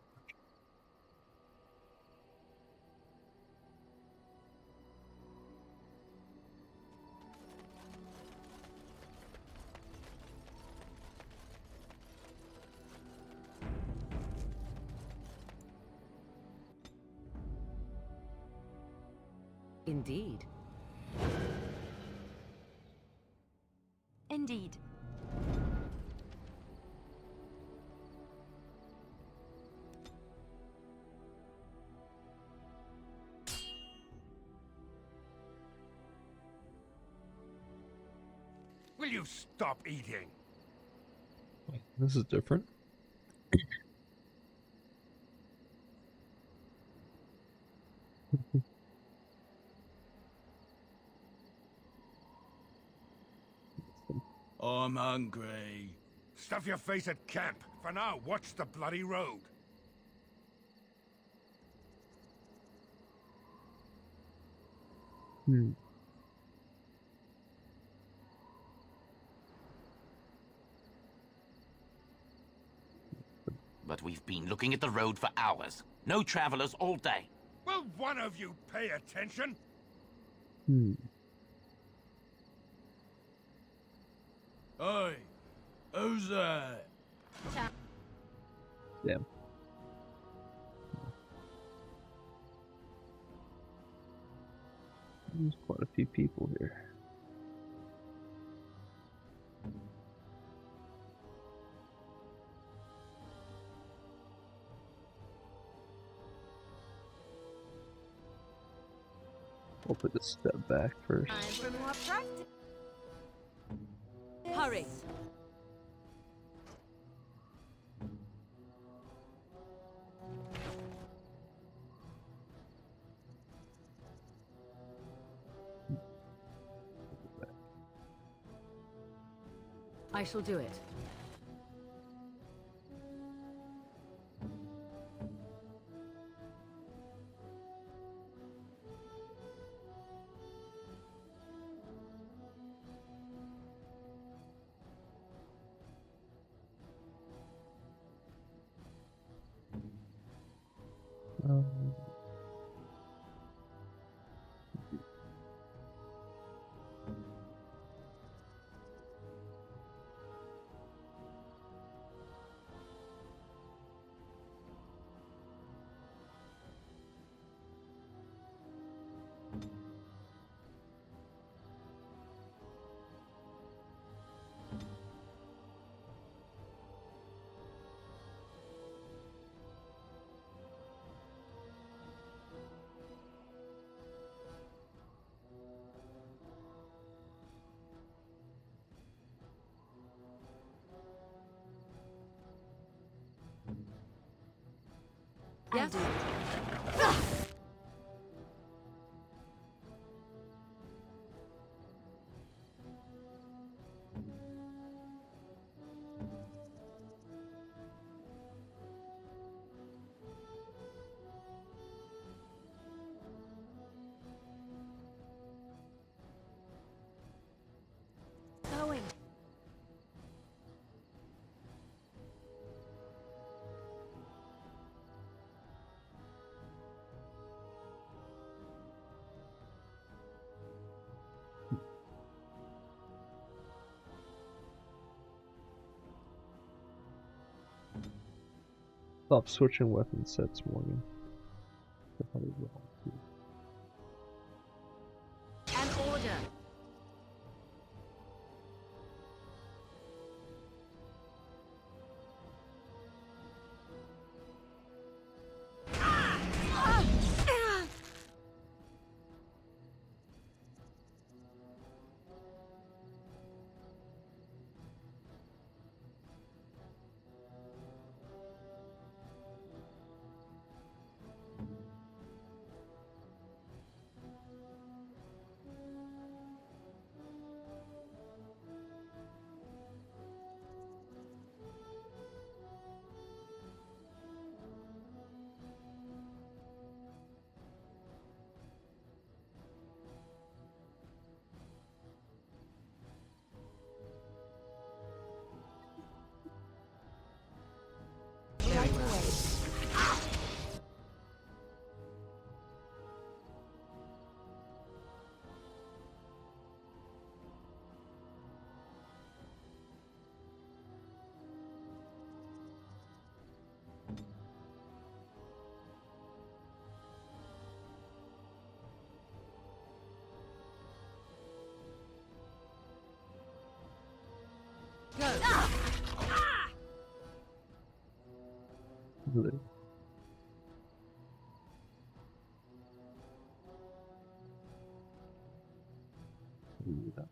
Indeed. Indeed. Will you stop eating? This is different. I'm hungry. Stuff your face at camp. For now, watch the bloody road. But we've been looking at the road for hours. No travelers all day. Will one of you pay attention? Hey, who's that? Damn. There's quite a few people here. I'll put a step back first. Hurry. I shall do it. Yes. Going. Stop switching weapon sets, Morgan. An order. right away. Really? Yeah.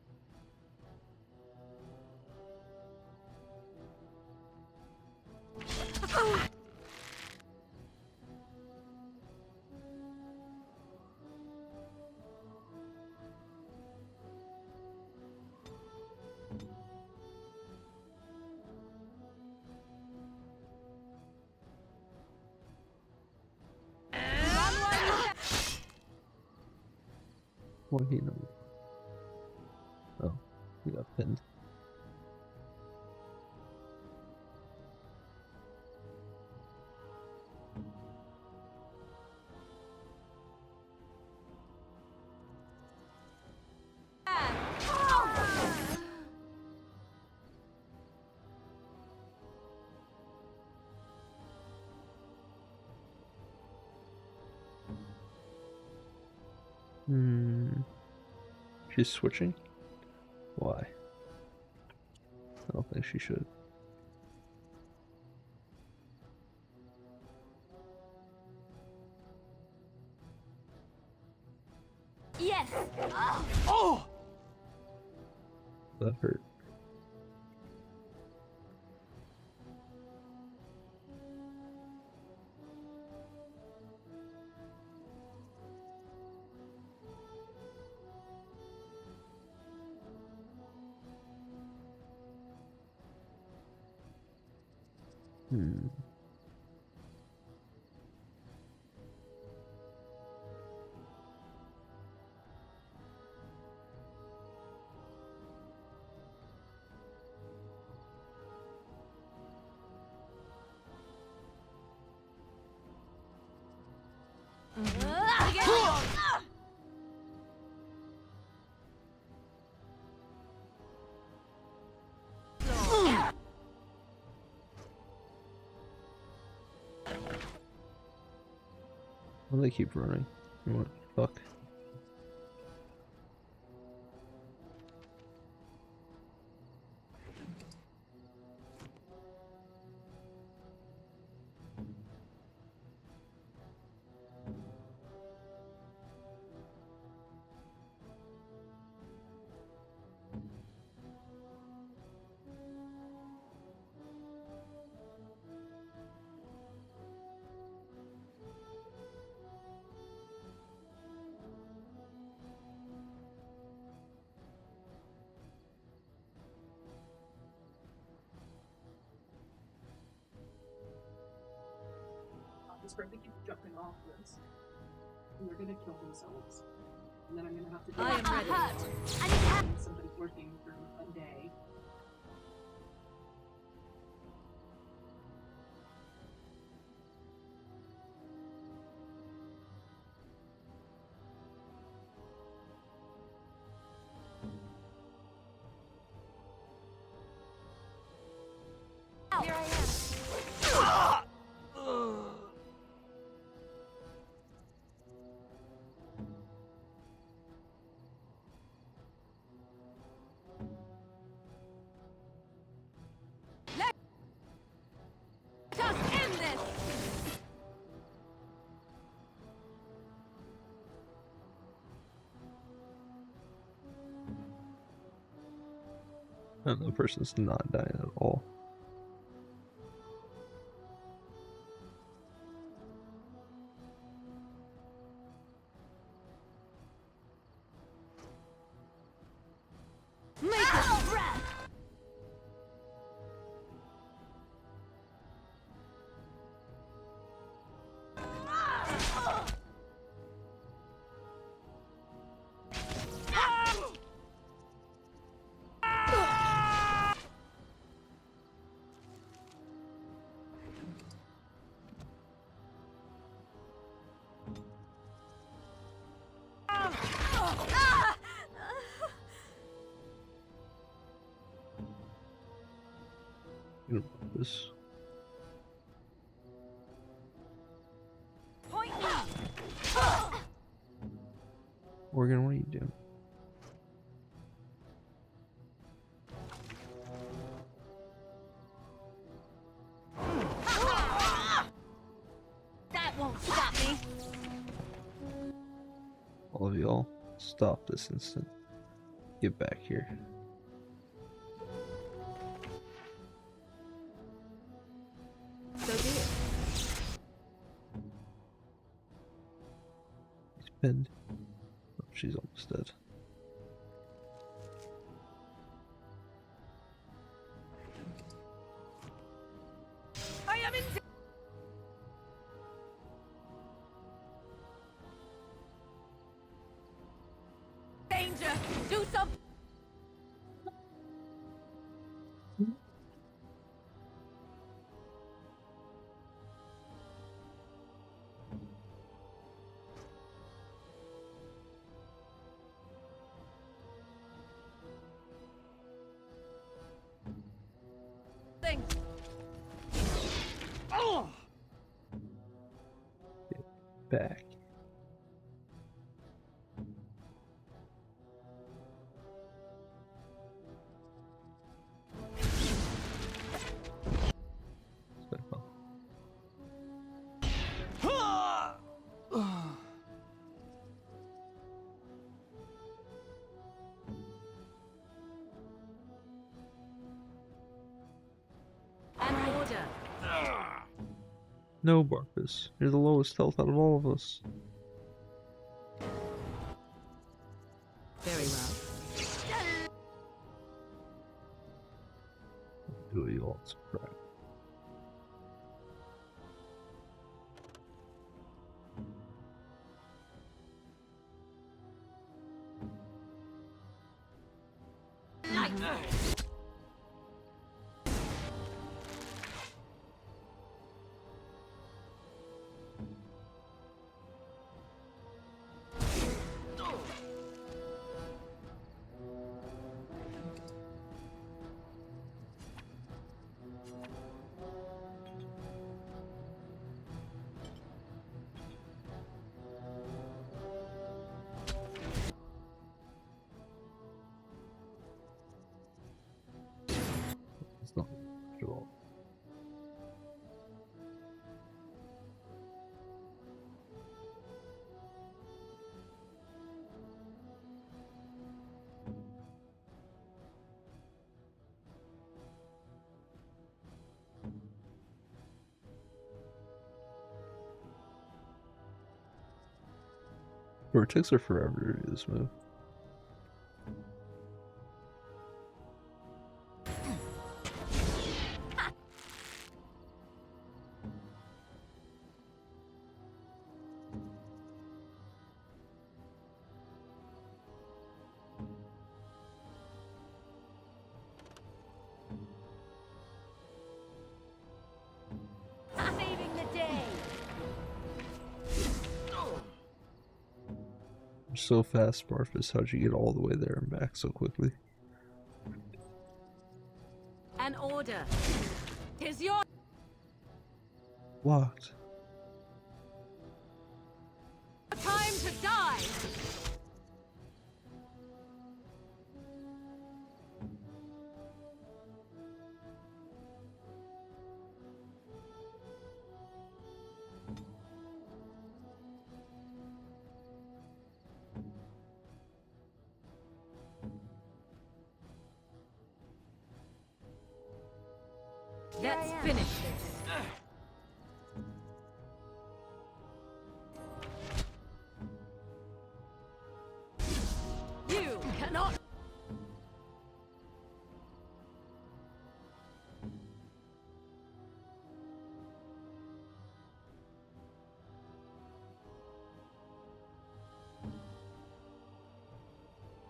What he knows? Oh, he got pinned. She's switching? Why? I don't think she should. Yes! Oh! That hurt. Why do they keep running? What the fuck? This person keeps jumping off this. And they're gonna kill themselves. And then I'm gonna have to do I am ready. Somebody working for a day. Here I am. Just end this! And the person's not dying at all. Make it breath! Barkus. Morgan, what are you doing? That won't stop me. All of y'all, stop this instant. Get back here. So be it. He's pinned. Oh, she's almost dead. I am in danger. Do something. Oh! Back. An order. No, Barkus. You're the lowest health out of all of us. Very well. Do you all surprise? It's not at all. Bro, it takes her forever to do this move. Saving the day. You're so fast, Barkus. How'd you get all the way there and back so quickly? An order. Tis your What? time to die. Let's finish this. You cannot.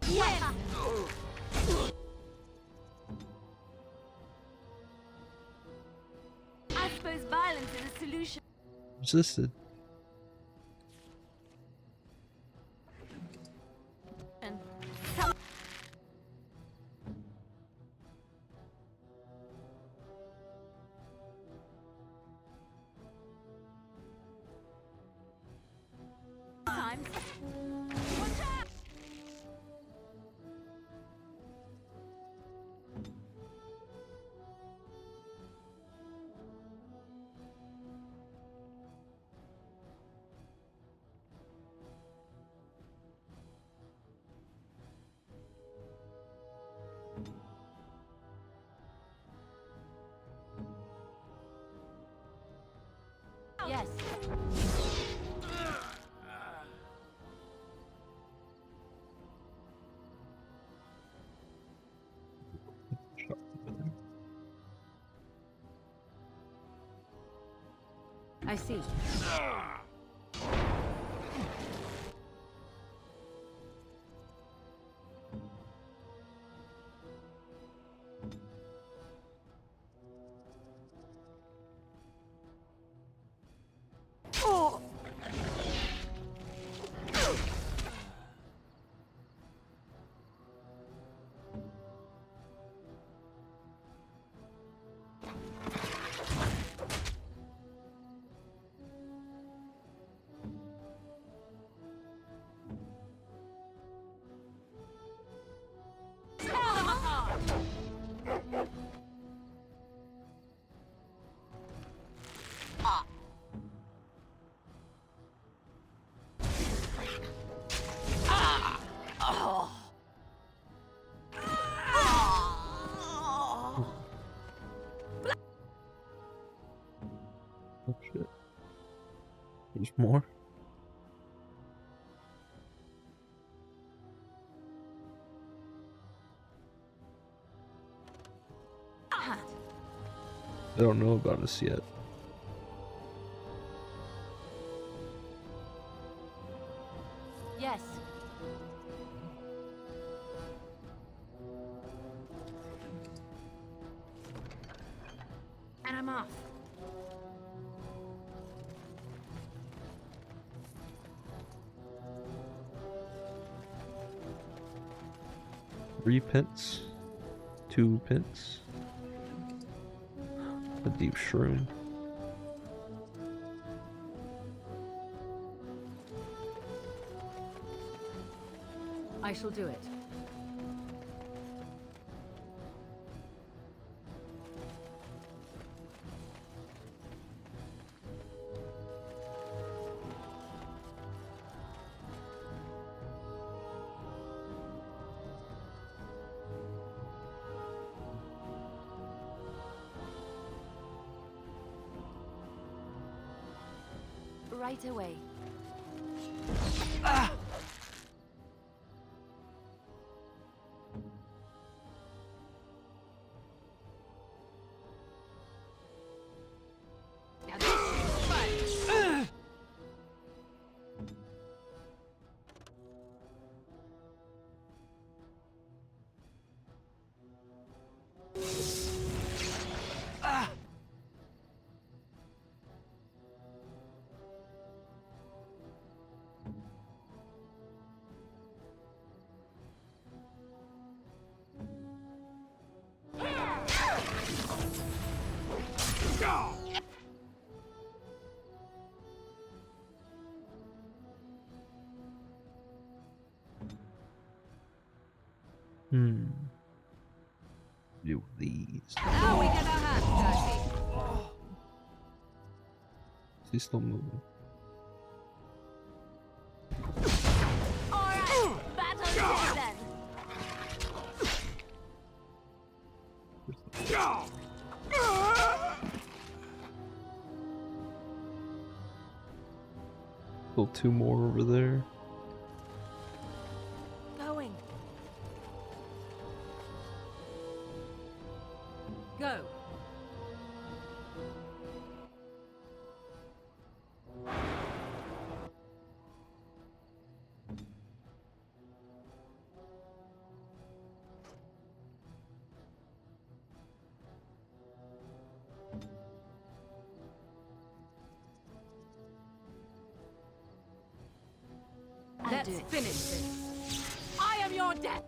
Yeah. I suppose violence is a solution. Resisted. sometimes. Watch out! Yes. I see. Oh! Oh shit. There's more? They don't know about us yet. Yes. And I'm off. Three pence, 2 pence, a deep shroom. I shall do it. Right away. Now this is fun. Do these. Now we get our hands dirty. He's still moving. Alright, battle here then. Still 2 more over there. Going. Go. Let's finish this. I am your death.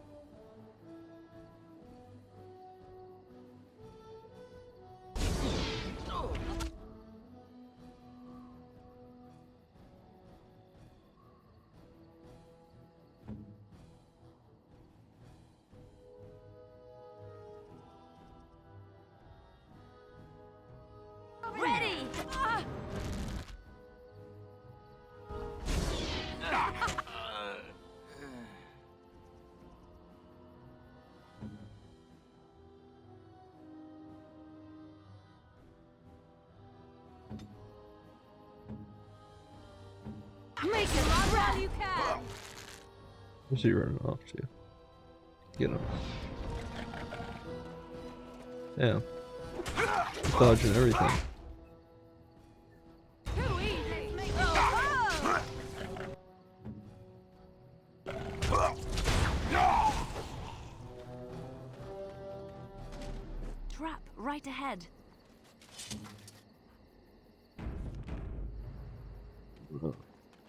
Run you can. Where's he running off to? Get him. Yeah. Dodging everything. Too easy. Trap right ahead.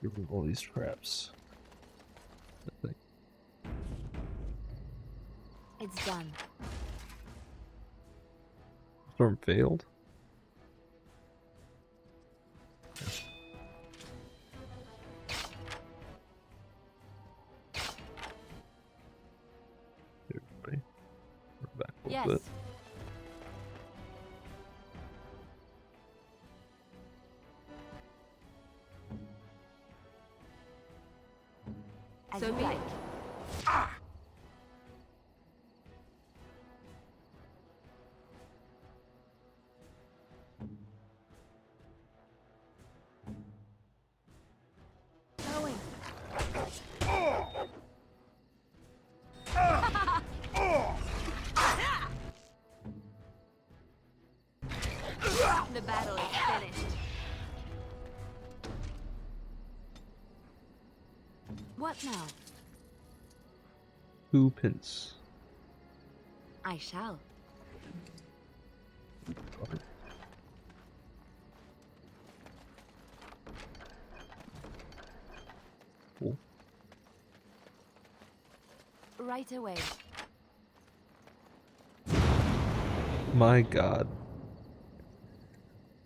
Give him all these traps. It's done. Storm failed. Everybody, we're back a little bit. As you like. Going. The battle is finished. What now? 2 pence. I shall. Cool. Right away. My God.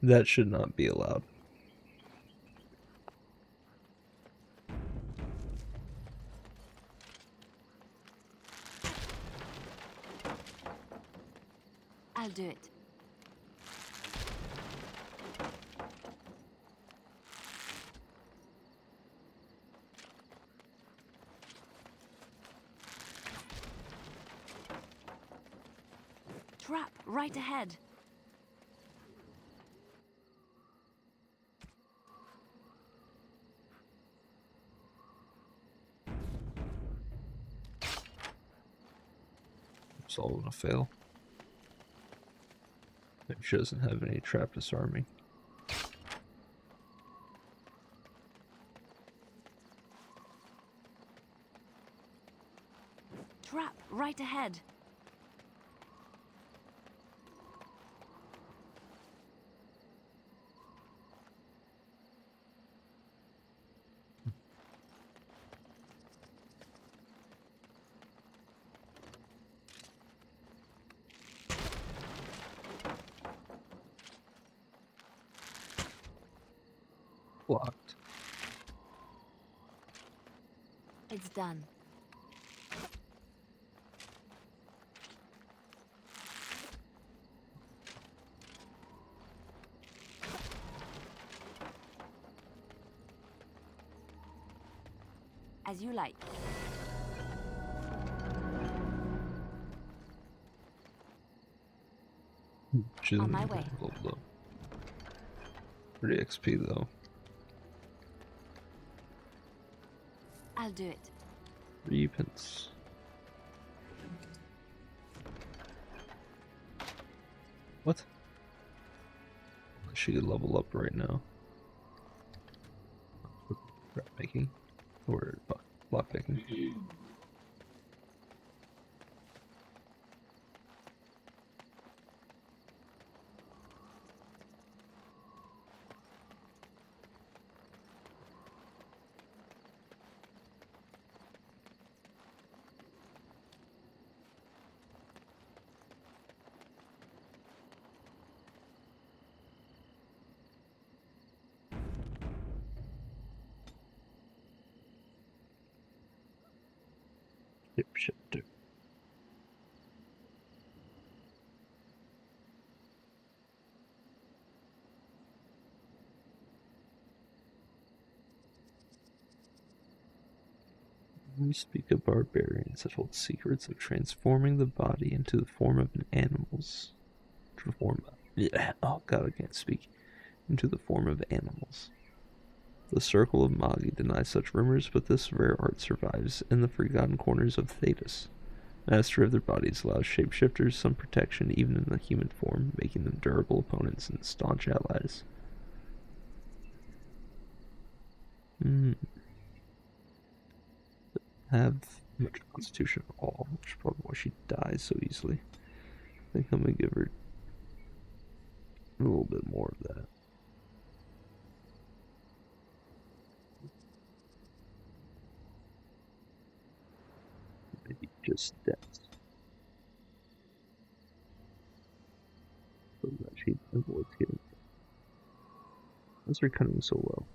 That should not be allowed. I'll do it. Trap right ahead. It's all gonna fail. She doesn't have any trap disarming. Trap right ahead. Blocked. It's done. As you like. On my way. Pretty XP though. I'll do it. 3 pence. What? She could level up right now. Trap making or block making. Shifter. We speak of barbarians that hold secrets of transforming the body into the form of animals. Oh God, I can't speak. Into the form of animals. The Circle of Magi denies such rumors, but this rare art survives in the forgotten corners of Thetis. Mastery of their bodies allows shapeshifters some protection even in the human form, making them durable opponents and staunch allies. Have much constitution at all, which is probably why she dies so easily. I think I'm gonna give her a little bit more of that. Maybe just death. So that she avoids getting. How's her cunning so well?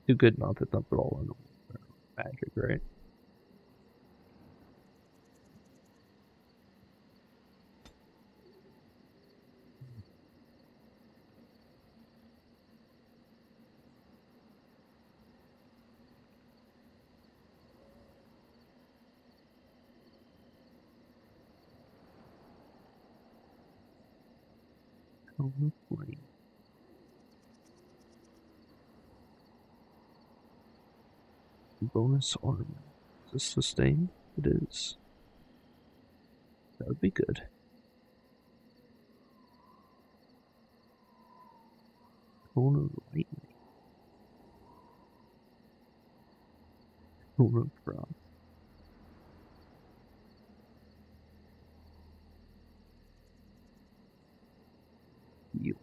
Too good not to dump it all on magic, right? Flame. Bonus armor. Is this sustained? It is. That would be good. Cone of lightning. Cone of frost. You.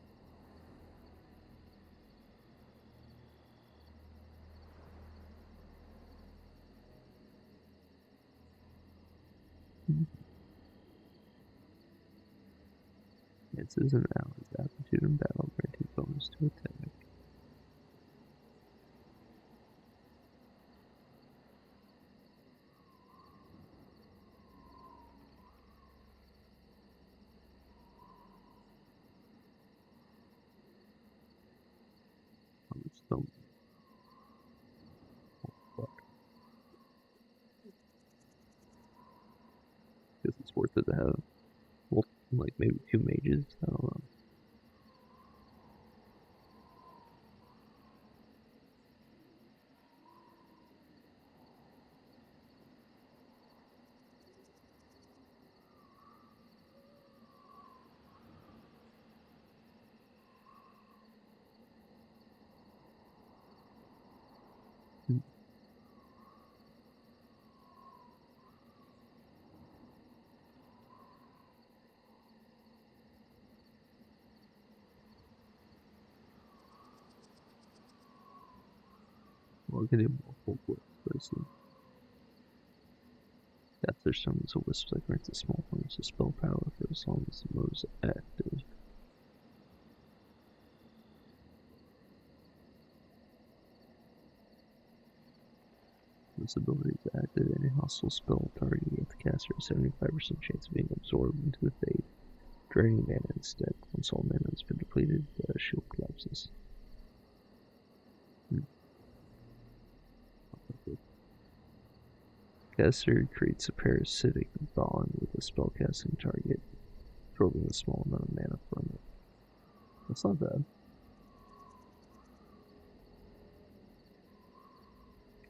This is an ally's aptitude in battle, granting bonus to attack. Stone. Oh, fuck. Guess it's worth it to have, well, like maybe 2 mages. I don't know. Well, I can do multiple wisps, I see. After summons a wisp that grants a small bonus of spell power for as long as the mode is active. This ability is active. Any hostile spell target with the caster has 75% chance of being absorbed into the fade, draining mana instead. Once all mana has been depleted, the shield collapses. Caster creates a parasitic bond with a spellcasting target, absorbing a small amount of mana from it. That's not bad.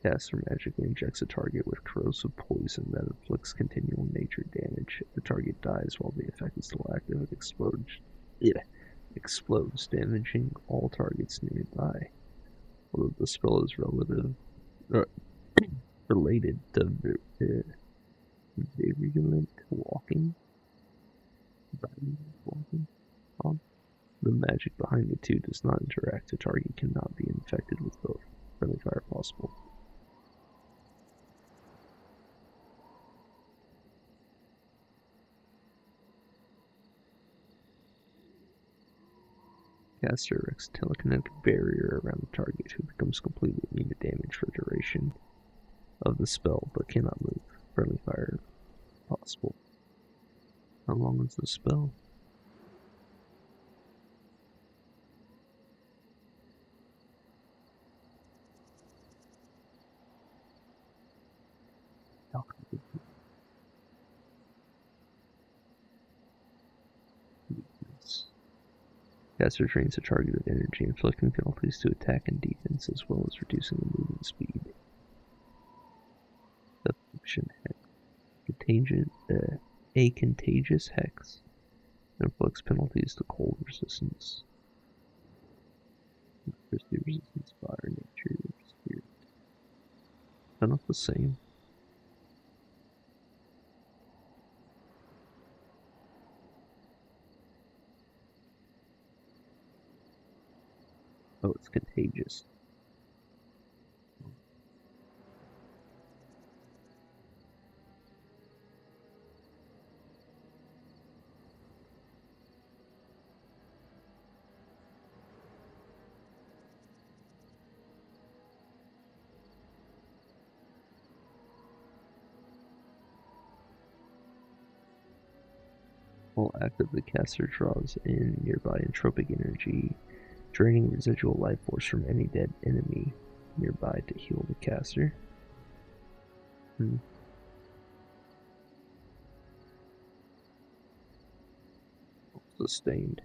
Caster magically injects a target with corrosive poison that inflicts continual nature damage. If the target dies while the effect is still active, it explodes, damaging all targets nearby. Although the spell is related to virulent walking. The magic behind the two does not interact. The target cannot be infected with both. Friendly fireballs possible. Caster erects a telekinetic barrier around the target, who becomes completely immune to damage for the duration of the spell, but cannot move. Friendly fire possible. How long is the spell? Caster drains the target of energy, inflicting penalties to attack and defense, as well as reducing the movement speed. Substitution Hex. A contagious hex inflicts penalties to cold resistance. Electricity resistance, fire, nature, spirit. They're not the same. Oh, it's contagious. While active, the caster draws in nearby entropic energy, draining residual life force from any dead enemy nearby to heal the caster. Sustained.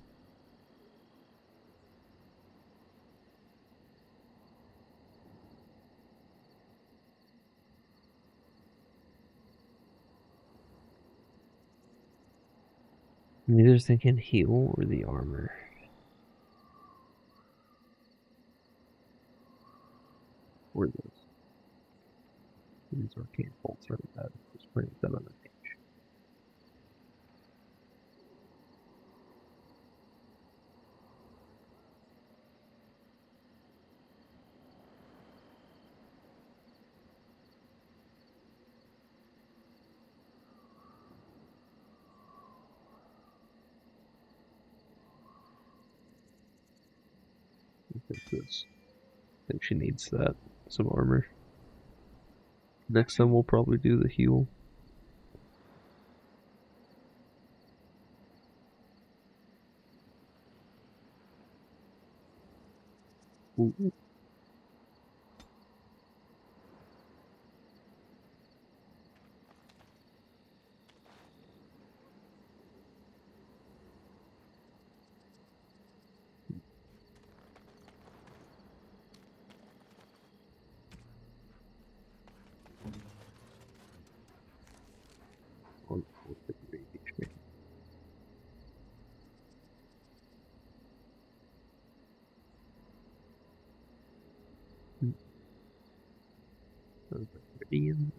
I'm either thinking heal or the armor. Or this. These arcane bolts are bad. Just bring that on the page. This. I think she needs that. Some armor. Next time we'll probably do the heal. Ooh. Ian.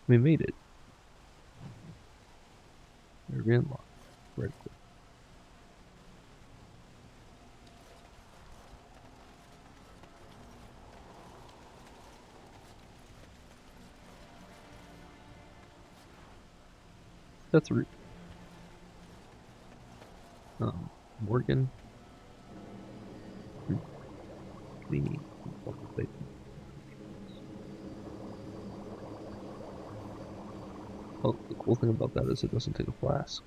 We made it. We're in lock. Right click. That's rude. Morgan. Cleaning. Oh, the cool thing about that is it doesn't take a flask.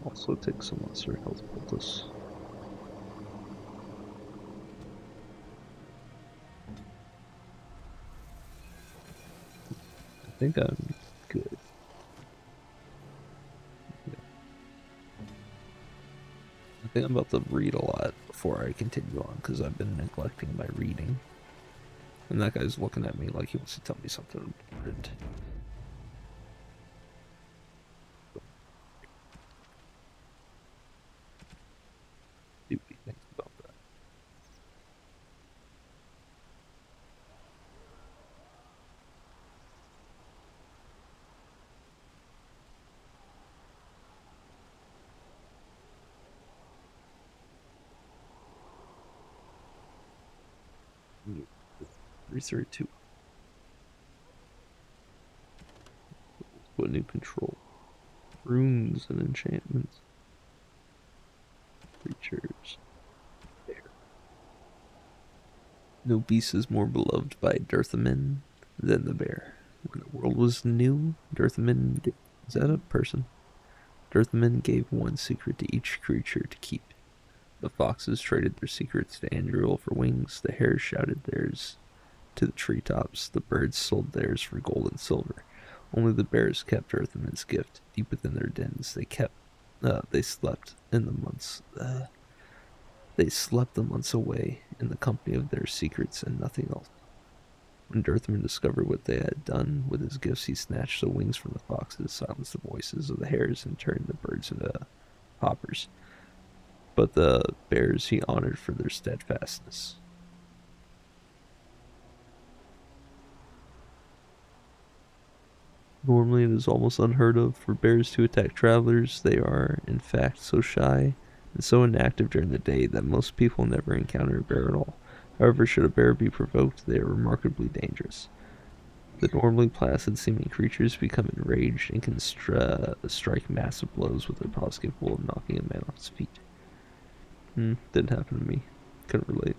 Also takes some lesser health poultice. think I'm good. I think I'm about to read a lot before I continue on because I've been neglecting my reading. And that guy's looking at me like he wants to tell me something important. See what he thinks about that. Research 2. Put new control. Runes and enchantments. Creatures. Bear. No beast is more beloved by Dirthamin than the bear. When the world was new, Dirthamin... Is that a person? Dirthamin gave one secret to each creature to keep. The foxes traded their secrets to Anduril for wings, the hares shouted theirs to the treetops, the birds sold theirs for gold and silver. Only the bears kept Earthman's gift deep within their dens. They slept in the months. They slept the months away in the company of their secrets and nothing else. When Earthman discovered what they had done with his gifts, he snatched the wings from the foxes, silenced the voices of the hares, and turned the birds into hoppers. But the bears he honored for their steadfastness. Normally, it is almost unheard of for bears to attack travelers. They are, in fact, so shy and so inactive during the day that most people never encounter a bear at all. However, should a bear be provoked, they are remarkably dangerous. The normally placid-seeming creatures become enraged and can strike massive blows with their paws capable of knocking a man off his feet. Didn't happen to me. Couldn't relate.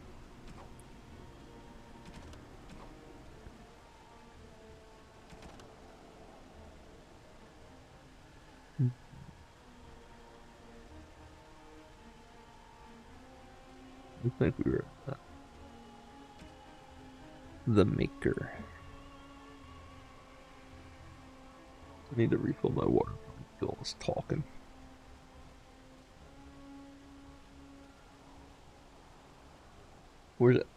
I think we were the maker. I need to refill my water. I'm almost talking. Where's it?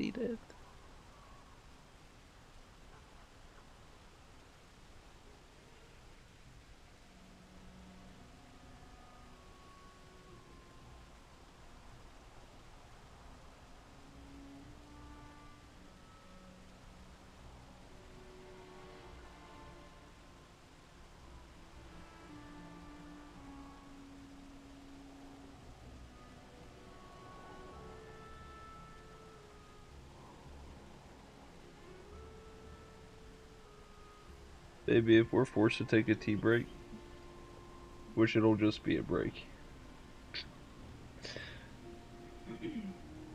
Eat it. Baby, if we're forced to take a tea break, which it'll just be a break,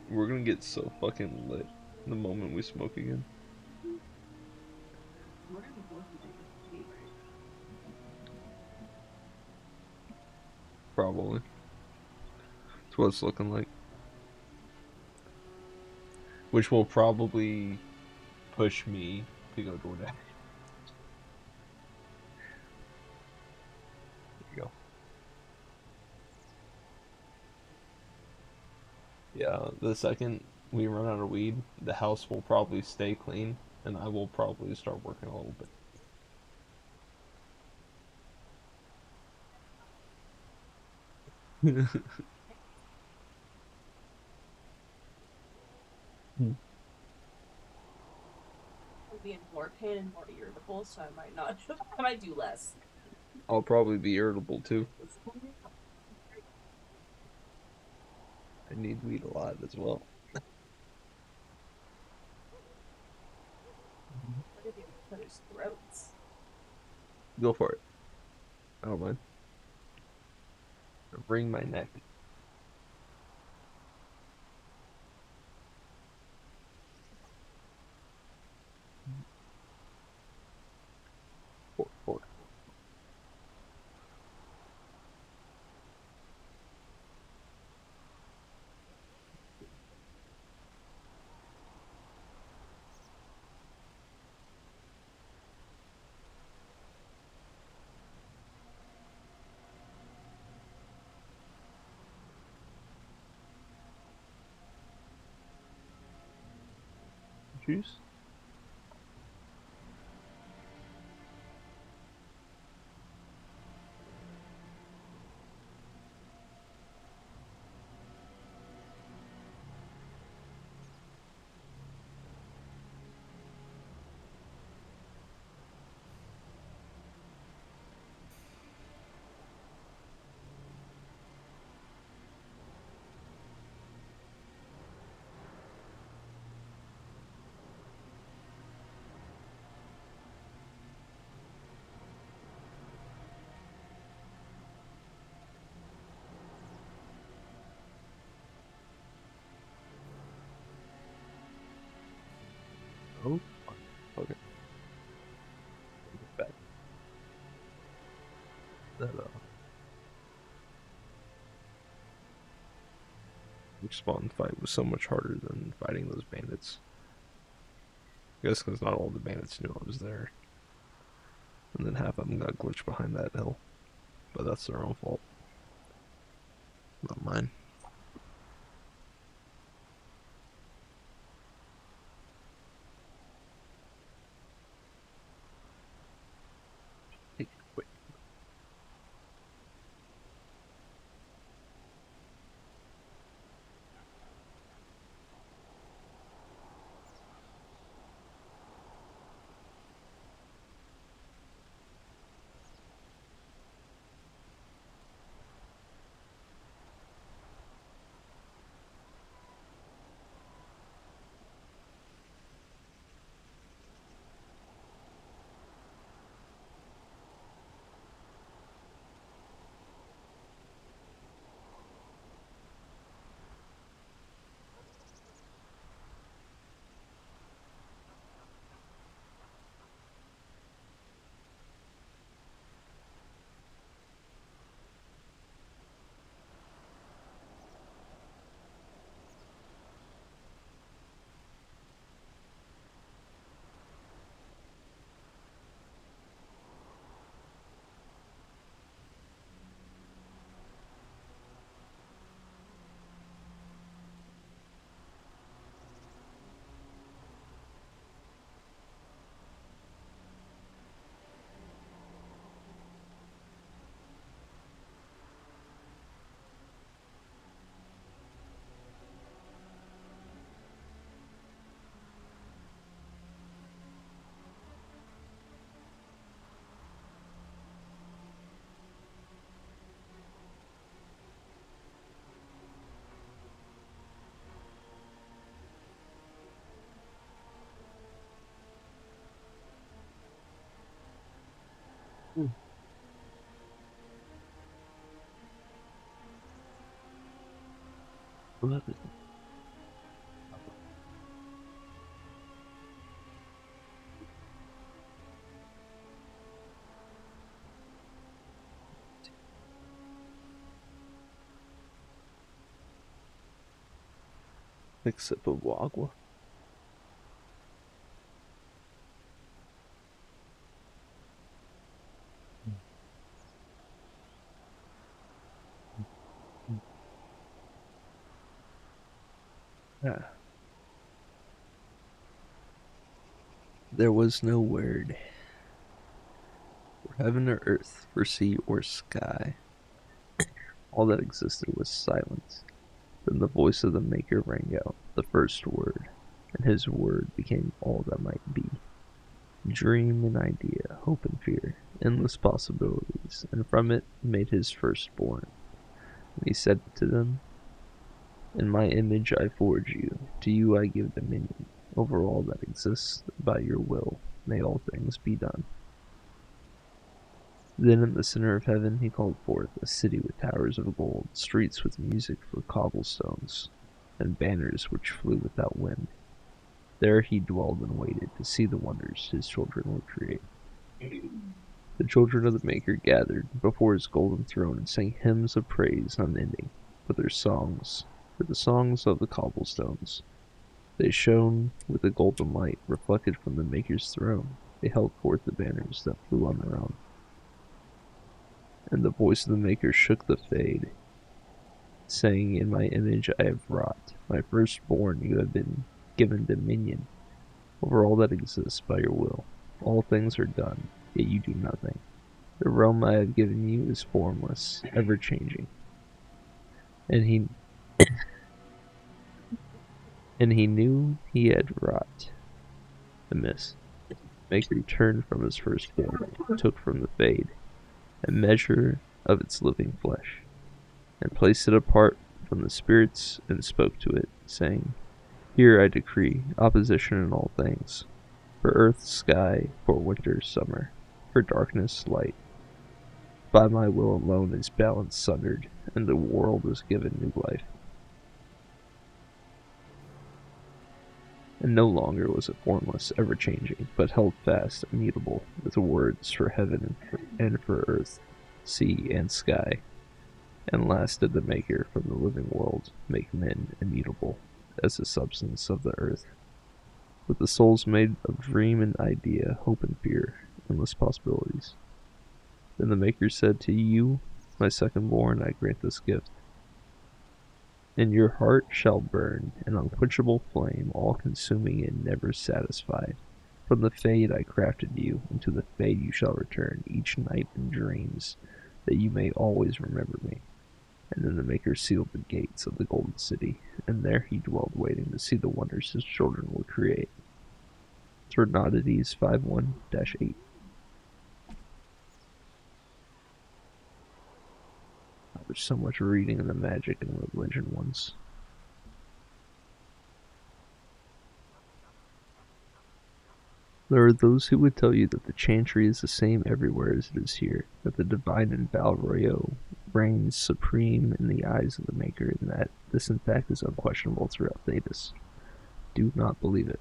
we're gonna get so fucking lit the moment we smoke again. We're gonna both be taking tea, right? Probably. That's what it's looking like. Which will probably push me to go DoorDash. There you go. Yeah, the second we run out of weed, the house will probably stay clean, and I will probably start working a little bit. I'm being more pain and more irritable, so I might not. I might do less. I'll probably be irritable too. I need weed a lot as well. What if you cut his throats? Go for it. I don't mind. Wring my neck. Four. Juice? Oh, okay. Back. That spawn fight was so much harder than fighting those bandits. I guess because not all the bandits knew I was there. And then half of them got glitched behind that hill. But that's their own fault. Not mine. Take it quick. What? Big sip of agua. Ah. There was no word, for heaven or earth, for sea or sky. All that existed was silence. Then the voice of the Maker rang out, the first word, and his word became all that might be. Dream and idea, hope and fear, endless possibilities, and from it made his firstborn. And he said to them, in my image I forge you, to you I give dominion, over all that exists, by your will may all things be done. Then in the center of heaven he called forth a city with towers of gold, streets with music for cobblestones, and banners which flew without wind. There he dwelled and waited to see the wonders his children would create. The children of the Maker gathered before his golden throne and sang hymns of praise unending for the songs of the cobblestones. They shone with a golden light reflected from the Maker's throne. They held forth the banners that flew on their own. And the voice of the Maker shook the fade, saying, in my image I have wrought, my firstborn you have been given dominion over all that exists by your will. All things are done, yet you do nothing. The realm I have given you is formless, ever-changing. And he knew he had wrought amiss. Maker turned from his firstborn, took from the fade a measure of its living flesh, and placed it apart from the spirits, and spoke to it, saying, here I decree opposition in all things, for earth, sky, for winter, summer, for darkness, light. By my will alone is balance sundered, and the world is given new life. And no longer was it formless, ever-changing, but held fast, immutable, with words for heaven and for earth, sea and sky. And last did the Maker from the living world make men immutable, as the substance of the earth, with the souls made of dream and idea, hope and fear, endless possibilities. Then the Maker said, to you, my second-born, I grant this gift. In your heart shall burn an unquenchable flame, all-consuming and never satisfied. From the fade I crafted you, and to the fade you shall return each night in dreams, that you may always remember me. And then the Maker sealed the gates of the golden city, and there he dwelled waiting to see the wonders his children would create. Third Oddities 51-8. There's so much reading in the magic and religion ones. There are those who would tell you that the chantry is the same everywhere as it is here, that the divine in Valroyo reigns supreme in the eyes of the Maker, and that this in fact is unquestionable throughout Thetis. Do not believe it.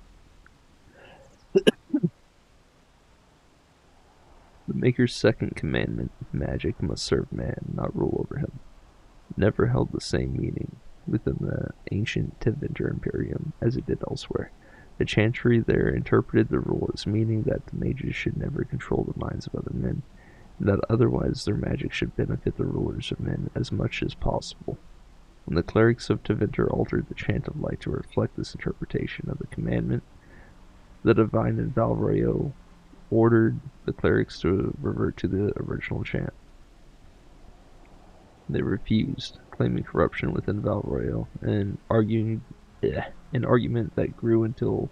The Maker's second commandment, magic must serve man, not rule over him, never held the same meaning within the ancient Tevinter Imperium as it did elsewhere. The chantry there interpreted the rule as meaning that the mages should never control the minds of other men, and that otherwise their magic should benefit the rulers of men as much as possible. When the clerics of Tevinter altered the chant of light to reflect this interpretation of the commandment, the divine in Valroyo ordered the clerics to revert to the original chant. They refused, claiming corruption within Valroyo, and an argument that grew until,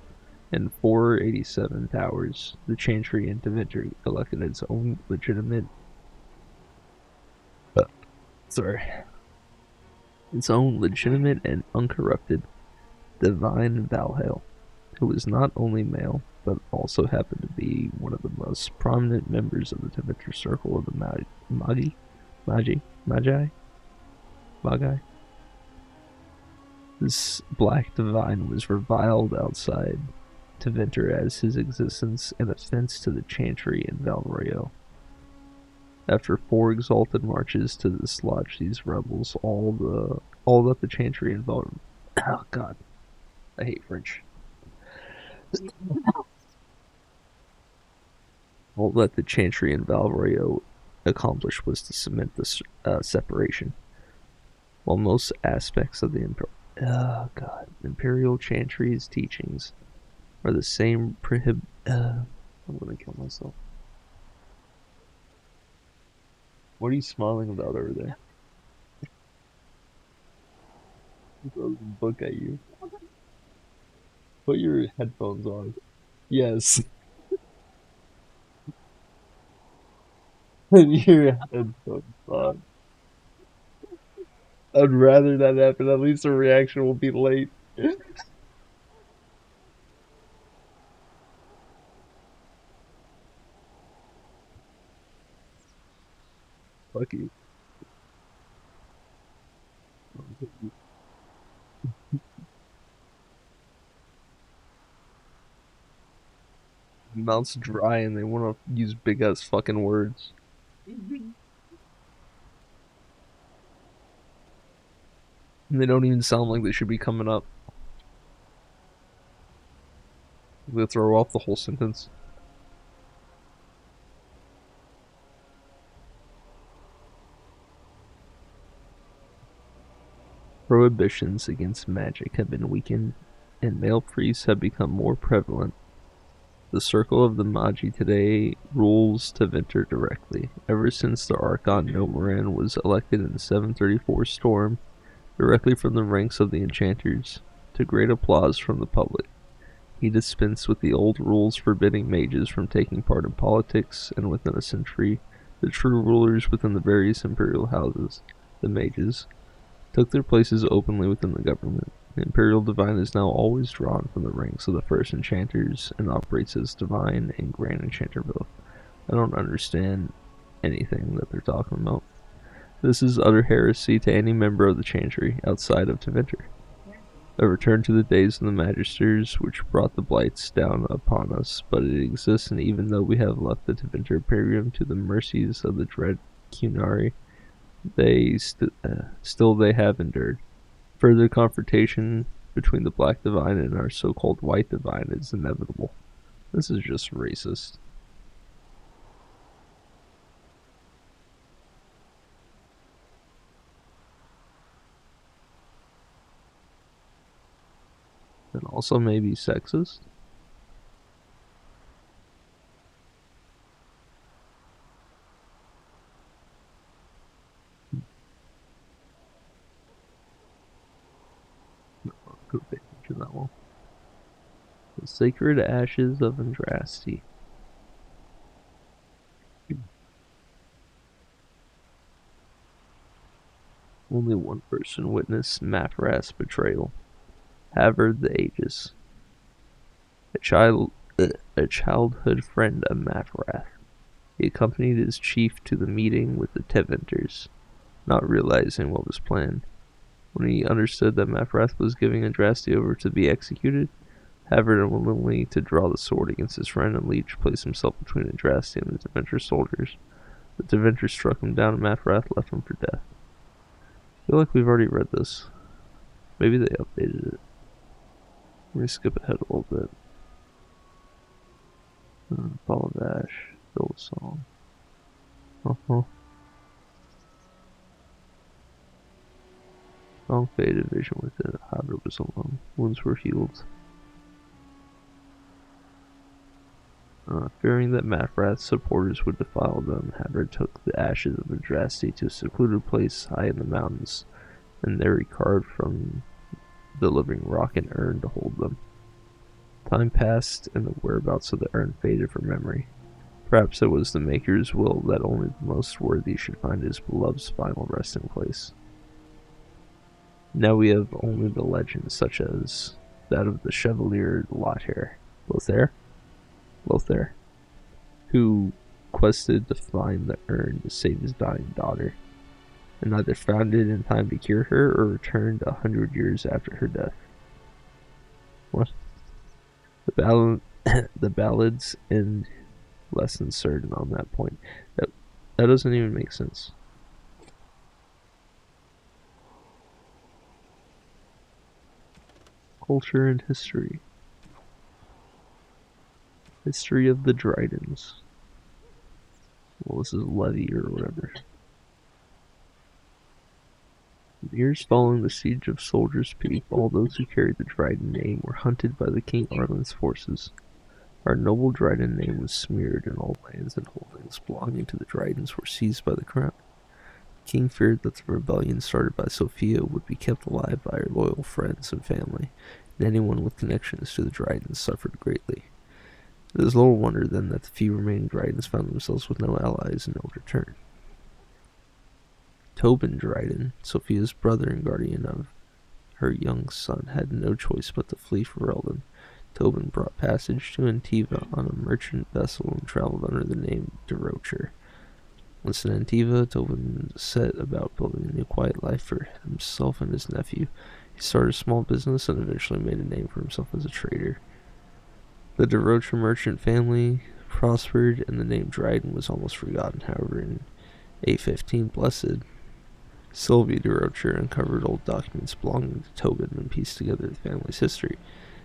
in 487 Towers, the chantry in Tevinter elected its own legitimate and uncorrupted divine Valhalla, who was not only male, but also happened to be one of the most prominent members of the Tevinter circle of the Magi. This black divine was reviled outside Tevinter as his existence an offense to the Chantry in Valvario. After 4 exalted marches to dislodge these rebels, all that the Chantry in Valvario... Oh god, I hate French. All that the Chantry in Valvario accomplished was to cement the separation. While most aspects of the Imperial Chantry's teachings are the same I'm gonna kill myself. What are you smiling about over there? He throws a book at you. Put your headphones on. Yes. Put your headphones on. I'd rather that happen. At least the reaction will be late. Fuck you. Mouth's dry and they want to use big ass fucking words. And they don't even sound like they should be coming up. They throw off the whole sentence. Prohibitions against magic have been weakened, and male priests have become more prevalent. The circle of the Magi today rules Tevinter directly. Ever since the Archon Nomoran was elected in the 734 storm, directly from the ranks of the enchanters, to great applause from the public. He dispensed with the old rules forbidding mages from taking part in politics, and within a century, the true rulers within the various imperial houses, the mages, took their places openly within the government. The Imperial Divine is now always drawn from the ranks of the First Enchanters and operates as Divine in Grand Enchanterville. I don't understand anything that they're talking about. This is utter heresy to any member of the Chantry outside of Tevinter. A return to the days of the Magisters, which brought the blights down upon us, but it exists, and even though we have left the Tevinter Imperium to the mercies of the dread Cunari, still they have endured. Further confrontation between the Black Divine and our so-called White Divine is inevitable. This is just racist. And also maybe sexist? Could pay attention to that one. The Sacred Ashes of Andraste. Only one person witnessed Mafrath's betrayal. Havard the Aegis. A childhood friend of Mafrath. He accompanied his chief to the meeting with the Tevinters, not realizing what was planned. When he understood that Mafrath was giving Andraste over to be executed, Havard, unwillingly to draw the sword against his friend and leech, placed himself between Andraste and the Tevinter soldiers. The Tevinter struck him down and Mafrath left him for death. I feel like we've already read this. Maybe they updated it. Let me skip ahead a little bit. Fall of Ash, build a song. Song faded, vision within. Havard was alone. Wounds were healed. Fearing that Mafrath's supporters would defile them, Havard took the ashes of Andraste to a secluded place high in the mountains, and there he carved from the living rock an urn to hold them. Time passed, and the whereabouts of the urn faded from memory. Perhaps it was the Maker's will that only the most worthy should find his beloved's final resting place. Now we have only the legends, such as that of the Chevalier Lothair, who quested to find the urn to save his dying daughter, and neither found it in time to cure her or returned 100 years after her death. What? The ballads end less uncertain on that point. That doesn't even make sense. Culture and history. History of the Dryadens. Well, this is Levy or whatever. In the years following the siege of Soldier's Peak, all those who carried the Dryden name were hunted by the King Arlen's forces. Our noble Dryden name was smeared, and all lands and holdings belonging to the Drydens were seized by the crown. The king feared that the rebellion started by Sophia would be kept alive by her loyal friends and family, and anyone with connections to the Drydens suffered greatly. It is little wonder then that the few remaining Drydens found themselves with no allies and no return. Tobin Dryden, Sophia's brother and guardian of her young son, had no choice but to flee for Eldon. Tobin brought passage to Antiva on a merchant vessel and traveled under the name de Rocher. Once in Antiva, Tobin set about building a new quiet life for himself and his nephew. He started a small business and eventually made a name for himself as a trader. The de Rocher merchant family prospered, and the name Dryden was almost forgotten. However, in 815 Blessed, Sylvia de Rocher uncovered old documents belonging to Tobin and pieced together the family's history.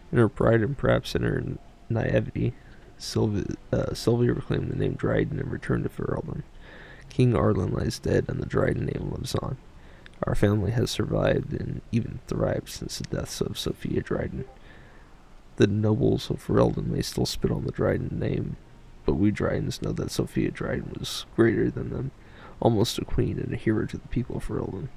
In her pride and perhaps in her naivety, Sylvia reclaimed the name Dryden and returned to Ferelden. King Arlen lies dead, and the Dryden name lives on. Our family has survived and even thrived since the deaths of Sophia Dryden. The nobles of Ferelden may still spit on the Dryden name, but we Drydens know that Sophia Dryden was greater than them, almost a queen and a hero to the people of Ferelden.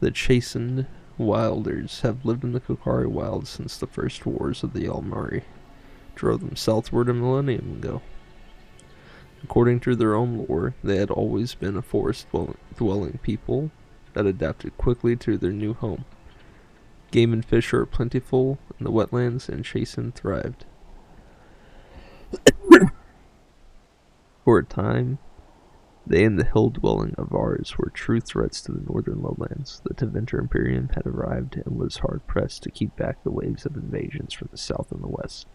The chastened Wilders have lived in the Kokari Wilds since the first wars of the Almari drove them southward a millennium ago. According to their own lore, they had always been a forest-dwelling people that adapted quickly to their new home. Game and fish are plentiful in the wetlands, and Chasen thrived. For a time, they and the hill-dwelling Avars were true threats to the northern lowlands. The Tevinter Imperium had arrived and was hard-pressed to keep back the waves of invasions from the south and the west.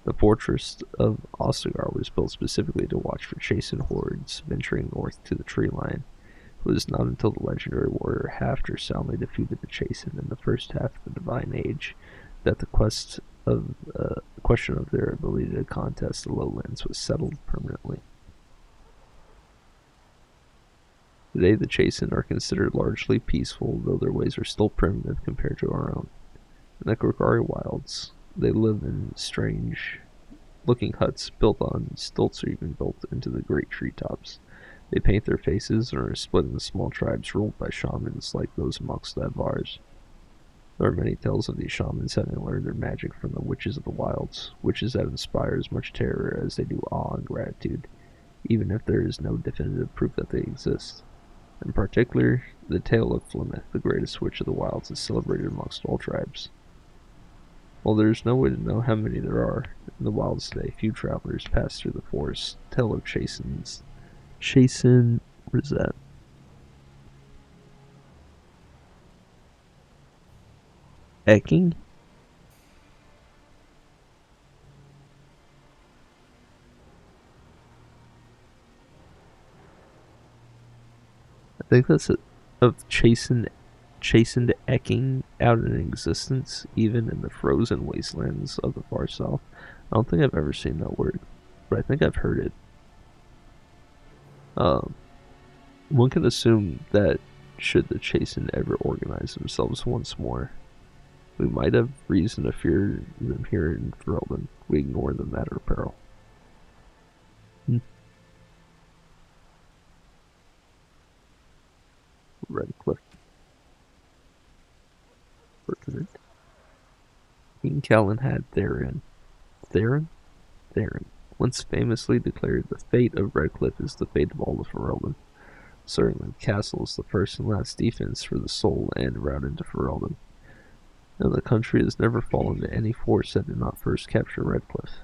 The fortress of Ostagar was built specifically to watch for Chasen hordes venturing north to the tree line. It was not until the legendary warrior Hafter soundly defeated the Chasen in the first half of the Divine Age that the question of their ability to contest the lowlands was settled permanently. Today the Chasen are considered largely peaceful, though their ways are still primitive compared to our own. In the Kokari Wilds, they live in strange-looking huts built on stilts or even built into the great treetops. They paint their faces and are split into small tribes ruled by shamans like those amongst the Avars. There are many tales of these shamans having learned their magic from the witches of the wilds, witches that inspire as much terror as they do awe and gratitude, even if there is no definitive proof that they exist. In particular, the tale of Flemeth, the greatest witch of the wilds, is celebrated amongst all tribes. While there is no way to know how many there are in the wilds today, few travelers pass through the forest tell of Chasen Rosette. Ecking? I think that's it. Of chastened Ecking out in existence, even in the frozen wastelands of the far south. I don't think I've ever seen that word, but I think I've heard it. One can assume that should the Chasen ever organize themselves once more, we might have reason to fear them here in Ferelden. We ignore them at our peril. Redcliffe. Pertinent. King Callan had Theron, once famously declared the fate of Redcliffe is the fate of all of Ferelden. Certainly, the castle is the first and last defense for the soul and route into Ferelden. And the country has never fallen to any force that did not first capture Redcliffe.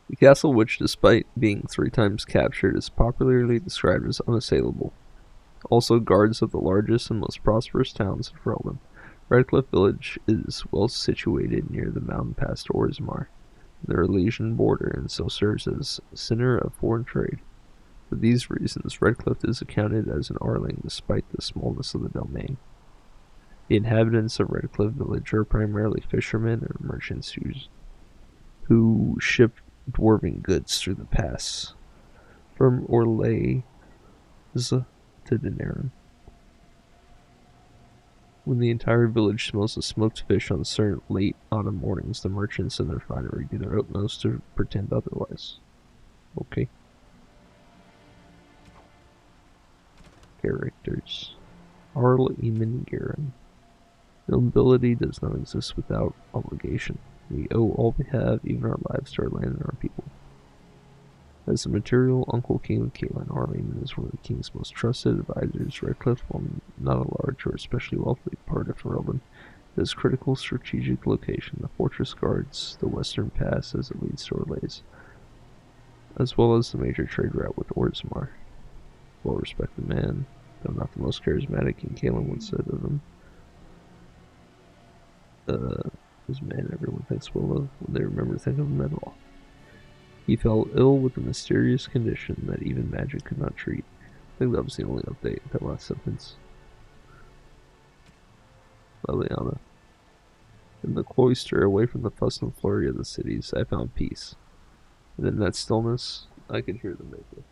The castle, which despite being 3 times captured, is popularly described as unassailable. Also guards of the largest and most prosperous towns in Ferelden. Redcliffe village is well situated near the mountain pass to Orzammar, the Orlesian border, and so serves as center of foreign trade. For these reasons, Redcliffe is accounted as an Arling despite the smallness of the domain. The inhabitants of Redcliffe village are primarily fishermen or merchants who ship dwarven goods through the pass from Orlais to Denerim. When the entire village smells of smoked fish on certain late autumn mornings, the merchants in the refinery do their utmost to pretend otherwise. Okay. Characters. Arl Eamon Garen. Nobility does not exist without obligation. We owe all we have, even our lives, to our land and our people. As the material uncle king of Caitlin, Arl Eamon is one of the king's most trusted advisors. Redcliffe, while not a large or especially wealthy part of Ferelden, is critical strategic location. The fortress guards the western pass as it leads to Orlais, as well as the major trade route with Orzammar. Well-respected man, though not the most charismatic, and Caitlin once said of him, "This man everyone thinks well of when they remember to think of him at all." He fell ill with a mysterious condition that even magic could not treat. I think that was the only update, that last sentence. Liliana. In the cloister, away from the fuss and flurry of the cities, I found peace. And in that stillness, I could hear the maker.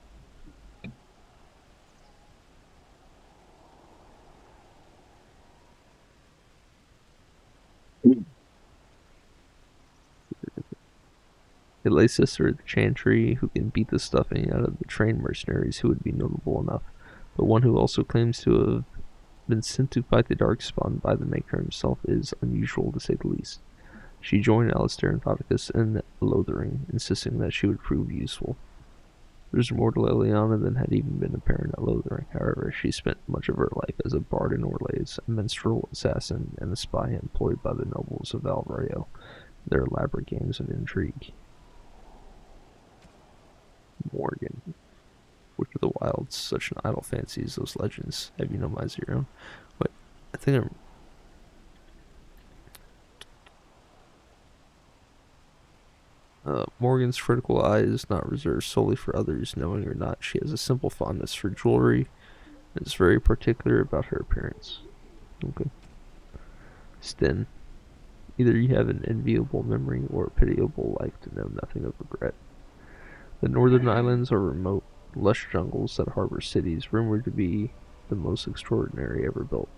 A lay sister at the Chantry who can beat the stuffing out of the trained mercenaries who would be notable enough, but one who also claims to have been sent to fight the Darkspawn by the Maker himself is unusual to say the least. She joined Alistair and Thoticus in Lothering, insisting that she would prove useful. There's more to Liliana than had even been apparent at Lothering. However, she spent much of her life as a bard in Orlais, a minstrel, assassin, and a spy employed by the nobles of Alvario, their elaborate games of intrigue. Morgan. Which of the wilds, such an idle fancy as those legends? Have you no minds of your own? Wait, I think Morgan's critical eye is not reserved solely for others, knowing or not. She has a simple fondness for jewelry and is very particular about her appearance. Okay. Sten. Either you have an enviable memory or a pitiable life to know nothing of regret. The northern islands are remote, lush jungles that harbor cities rumored to be the most extraordinary ever built.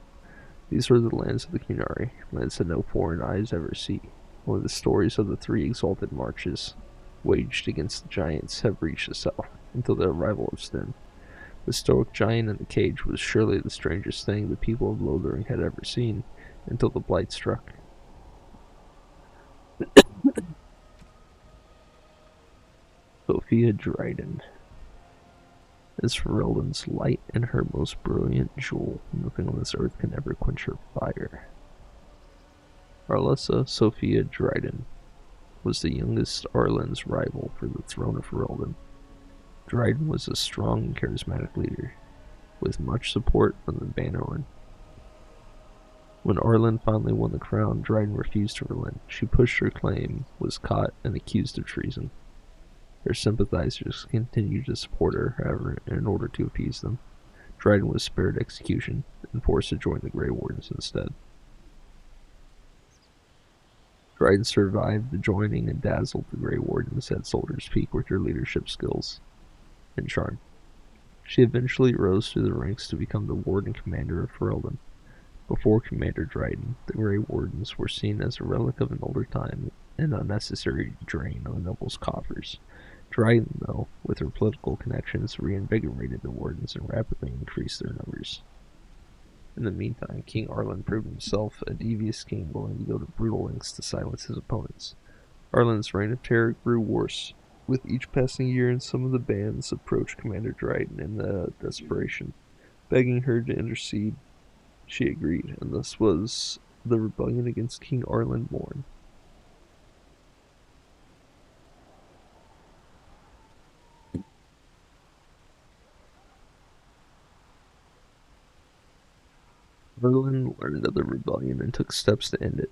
These are the lands of the Qunari, lands that no foreign eyes ever see. Only the stories of the 3 exalted marches waged against the giants have reached the south, until the arrival of Sten. The stoic giant in the cage was surely the strangest thing the people of Lothering had ever seen, until the blight struck. Sophia Dryden is Ferelden's light and her most brilliant jewel. Nothing on this earth can ever quench her fire. Arlessa Sophia Dryden was the youngest Arlen's rival for the throne of Ferelden. Dryden was a strong and charismatic leader, with much support from the Banoran. When Arlen finally won the crown, Dryden refused to relent. She pushed her claim, was caught, and accused of treason. Her sympathizers continued to support her, however, in order to appease them. Dryden was spared execution and forced to join the Grey Wardens instead. Dryden survived the joining and dazzled the Grey Wardens at Soldier's Peak with her leadership skills and charm. She eventually rose through the ranks to become the Warden Commander of Ferelden. Before Commander Dryden, the Grey Wardens were seen as a relic of an older time, an unnecessary drain on the nobles' coffers. Dryden, though, with her political connections, reinvigorated the Wardens and rapidly increased their numbers. In the meantime, King Arlen proved himself a devious king willing to go to brutal lengths to silence his opponents. Arlen's reign of terror grew worse. With each passing year, and some of the bands approached Commander Dryden in desperation, begging her to intercede. She agreed, and thus was the rebellion against King Arlen born. Arlen learned of the rebellion and took steps to end it.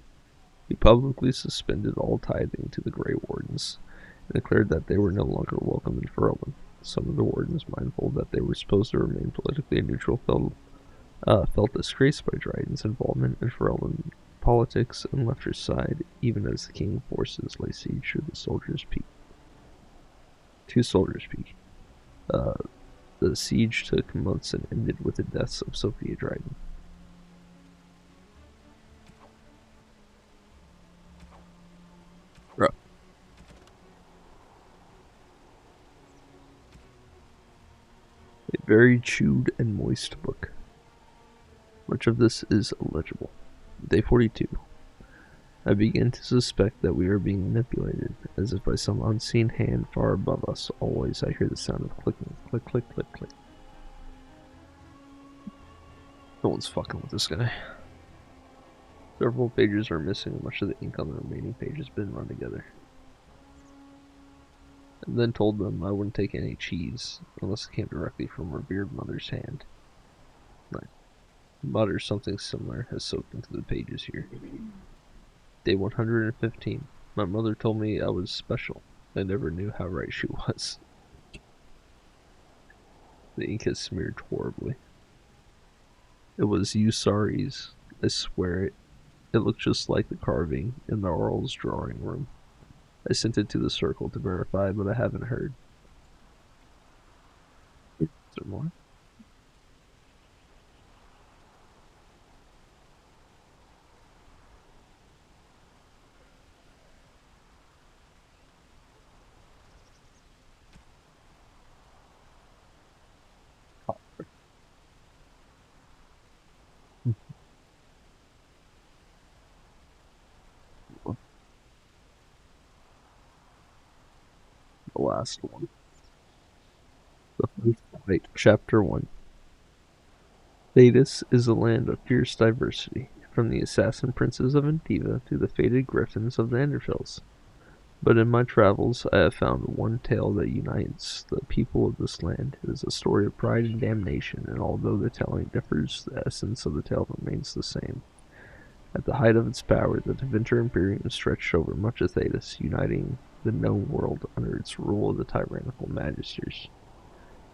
He publicly suspended all tithing to the Grey Wardens and declared that they were no longer welcome in Ferelden. Some of the Wardens, mindful that they were supposed to remain politically neutral, felt disgraced by Dryden's involvement in Ferelden politics and left her side, even as the King's forces lay siege to the Soldiers' Peak. The siege took months and ended with the deaths of Sophia Dryden. Bro. A very chewed and moist book. Much of this is illegible. Day 42. I begin to suspect that we are being manipulated, as if by some unseen hand far above us. Always I hear the sound of clicking. Click, click, click, click. No one's fucking with this guy. Several pages are missing, and much of the ink on the remaining page has been run together. And then told them I wouldn't take any cheese, unless it came directly from revered mother's hand. Mud or something similar has soaked into the pages here. Day 115. My mother told me I was special. I never knew how right she was. The ink has smeared horribly. It was Usari's. I swear it. It looked just like the carving in the Earl's drawing room. I sent it to the circle to verify, but I haven't heard. Is there more? The last one. The First Fight, Chapter 1. Thedas is a land of fierce diversity, from the assassin princes of Antiva to the fated griffins of the Enderfills. But in my travels I have found one tale that unites the people of this land. It is a story of pride and damnation, and although the telling differs, the essence of the tale remains the same. At the height of its power, the Tevinter Imperium stretched over much of Thedas, uniting the known world under its rule of the tyrannical Magisters.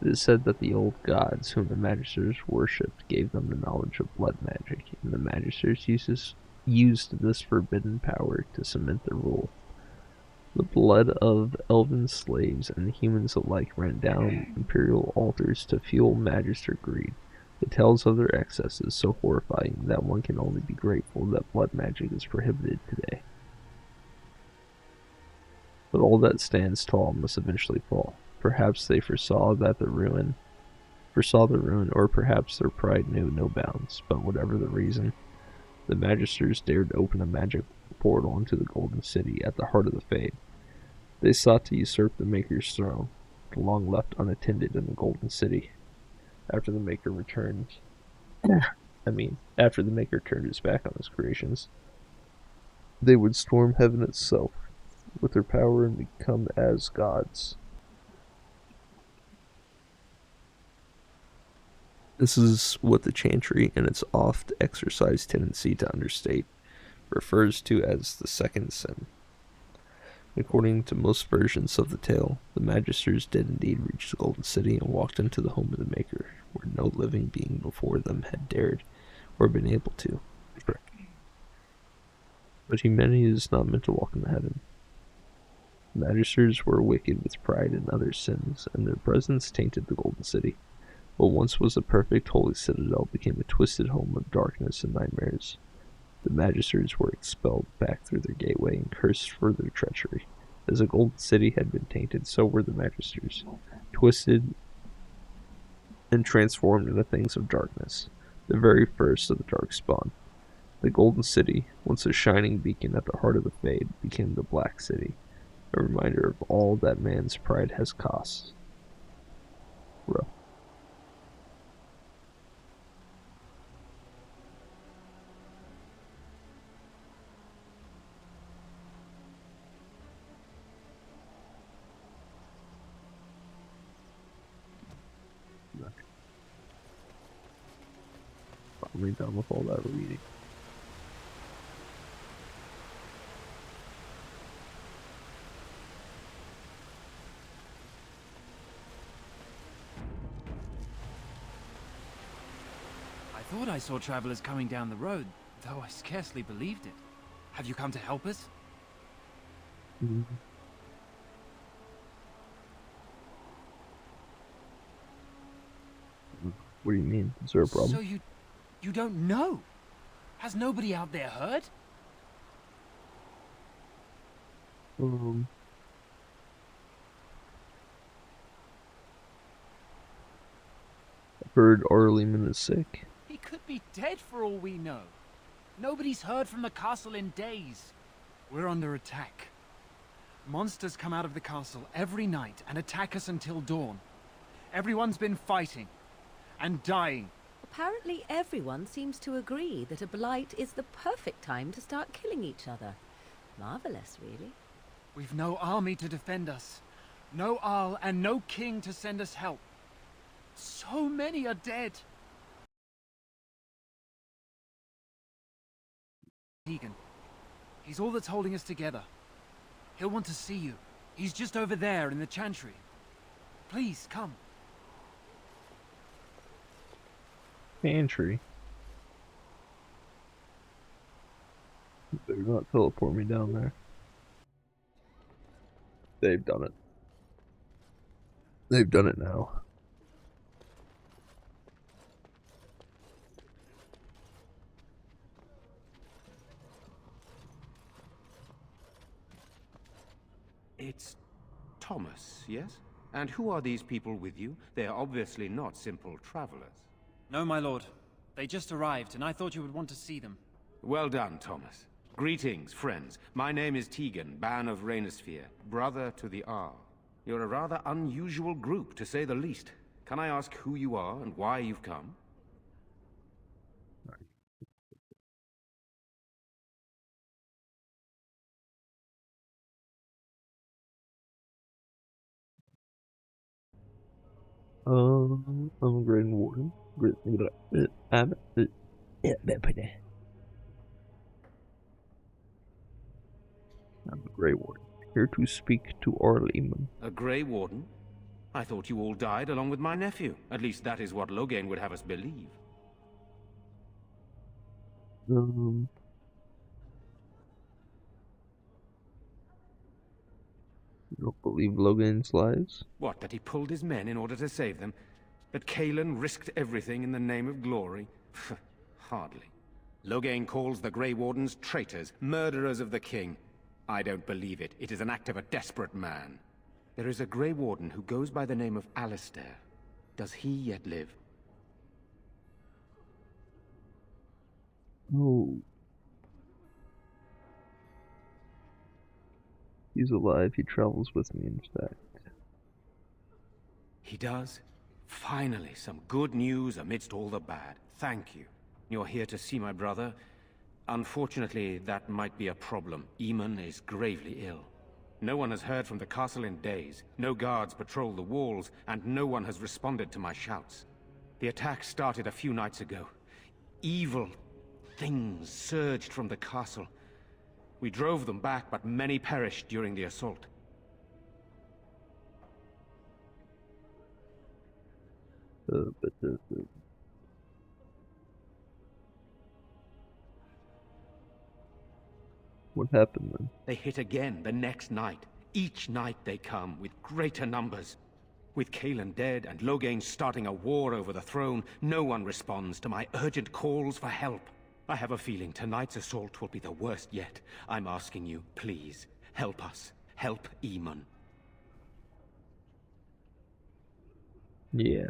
It is said that the old gods whom the Magisters worshipped gave them the knowledge of blood magic, and the Magisters used this forbidden power to cement their rule. The blood of elven slaves and humans alike ran down imperial altars to fuel Magister greed. The tales of their excess is so horrifying that one can only be grateful that blood magic is prohibited today. But all that stands tall must eventually fall. Perhaps they foresaw the ruin, or perhaps their pride knew no bounds. But whatever the reason, the Magisters dared to open a magic portal into the Golden City at the heart of the Fade. They sought to usurp the Maker's throne, long left unattended in the Golden City. After the Maker turned his back on his creations, they would storm heaven itself with their power and become as gods. This is what the Chantry, in its oft-exercised tendency to understate, refers to as the second sin. According to most versions of the tale, the Magisters did indeed reach the Golden City and walked into the home of the Maker, where no living being before them had dared or been able to. But humanity is not meant to walk into heaven. The Magisters were wicked with pride and other sins, and their presence tainted the Golden City. What once was a perfect holy citadel became a twisted home of darkness and nightmares. The Magisters were expelled back through their gateway and cursed for their treachery. As the Golden City had been tainted, so were the Magisters, twisted and transformed into things of darkness, the very first of the Darkspawn. The Golden City, once a shining beacon at the heart of the Fade, became the Black City, a reminder of all that man's pride has cost. Rough. Finally done with all that reading. I thought I saw travelers coming down the road, though I scarcely believed it. Have you come to help us? What do you mean? Is there a problem? So you don't know? Has nobody out there heard? I've heard Arleman is sick. He could be dead for all we know. Nobody's heard from the castle in days. We're under attack. Monsters come out of the castle every night and attack us until dawn. Everyone's been fighting and dying. Apparently everyone seems to agree that a blight is the perfect time to start killing each other. Marvelous, really. We've no army to defend us. No Arl and no king to send us help. So many are dead. Tegan. He's all that's holding us together. He'll want to see you. He's just over there in the chantry. Please, come. Pantry. You better not teleport me down there. They've done it. They've done it now. It's Thomas, yes? And who are these people with you? They are obviously not simple travelers. No, my lord. They just arrived, and I thought you would want to see them. Well done, Thomas. Greetings, friends. My name is Tegan, Ban of Rainersphere, brother to the Arl. You're a rather unusual group, to say the least. Can I ask who you are and why you've come? I'm a Grey Warden. I'm a Grey Warden, here to speak to Arleman. A Grey Warden? I thought you all died along with my nephew. At least that is what Loghain would have us believe. You don't believe Loghain's lies? What, that he pulled his men in order to save them? That Cailan risked everything in the name of glory? Hardly. Loghain calls the Grey Wardens traitors, murderers of the king. I don't believe it. It is an act of a desperate man. There is a Grey Warden who goes by the name of Alistair. Does he yet live? Oh. He's alive. He travels with me, in fact. He does? Finally, some good news amidst all the bad. Thank you. You're here to see my brother. Unfortunately, that might be a problem. Eamon is gravely ill. No one has heard from the castle in days. No guards patrol the walls, and no one has responded to my shouts. The attack started a few nights ago. Evil things surged from the castle. We drove them back, but many perished during the assault. What happened then? They hit again the next night. Each night they come, with greater numbers. With Cailan dead and Loghain starting a war over the throne, no one responds to my urgent calls for help. I have a feeling tonight's assault will be the worst yet. I'm asking you, please, help us. Help Eamon. Yeah.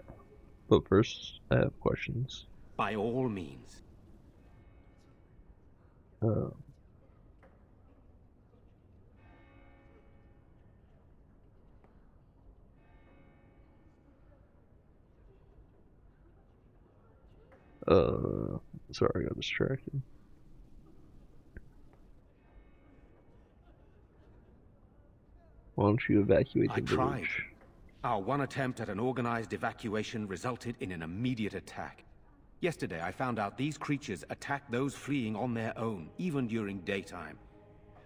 But first, I have questions. By all means. Sorry, I got distracted. Why don't you evacuate the I tried. village? Our one attempt at an organized evacuation resulted in an immediate attack. Yesterday, I found out these creatures attack those fleeing on their own, even during daytime.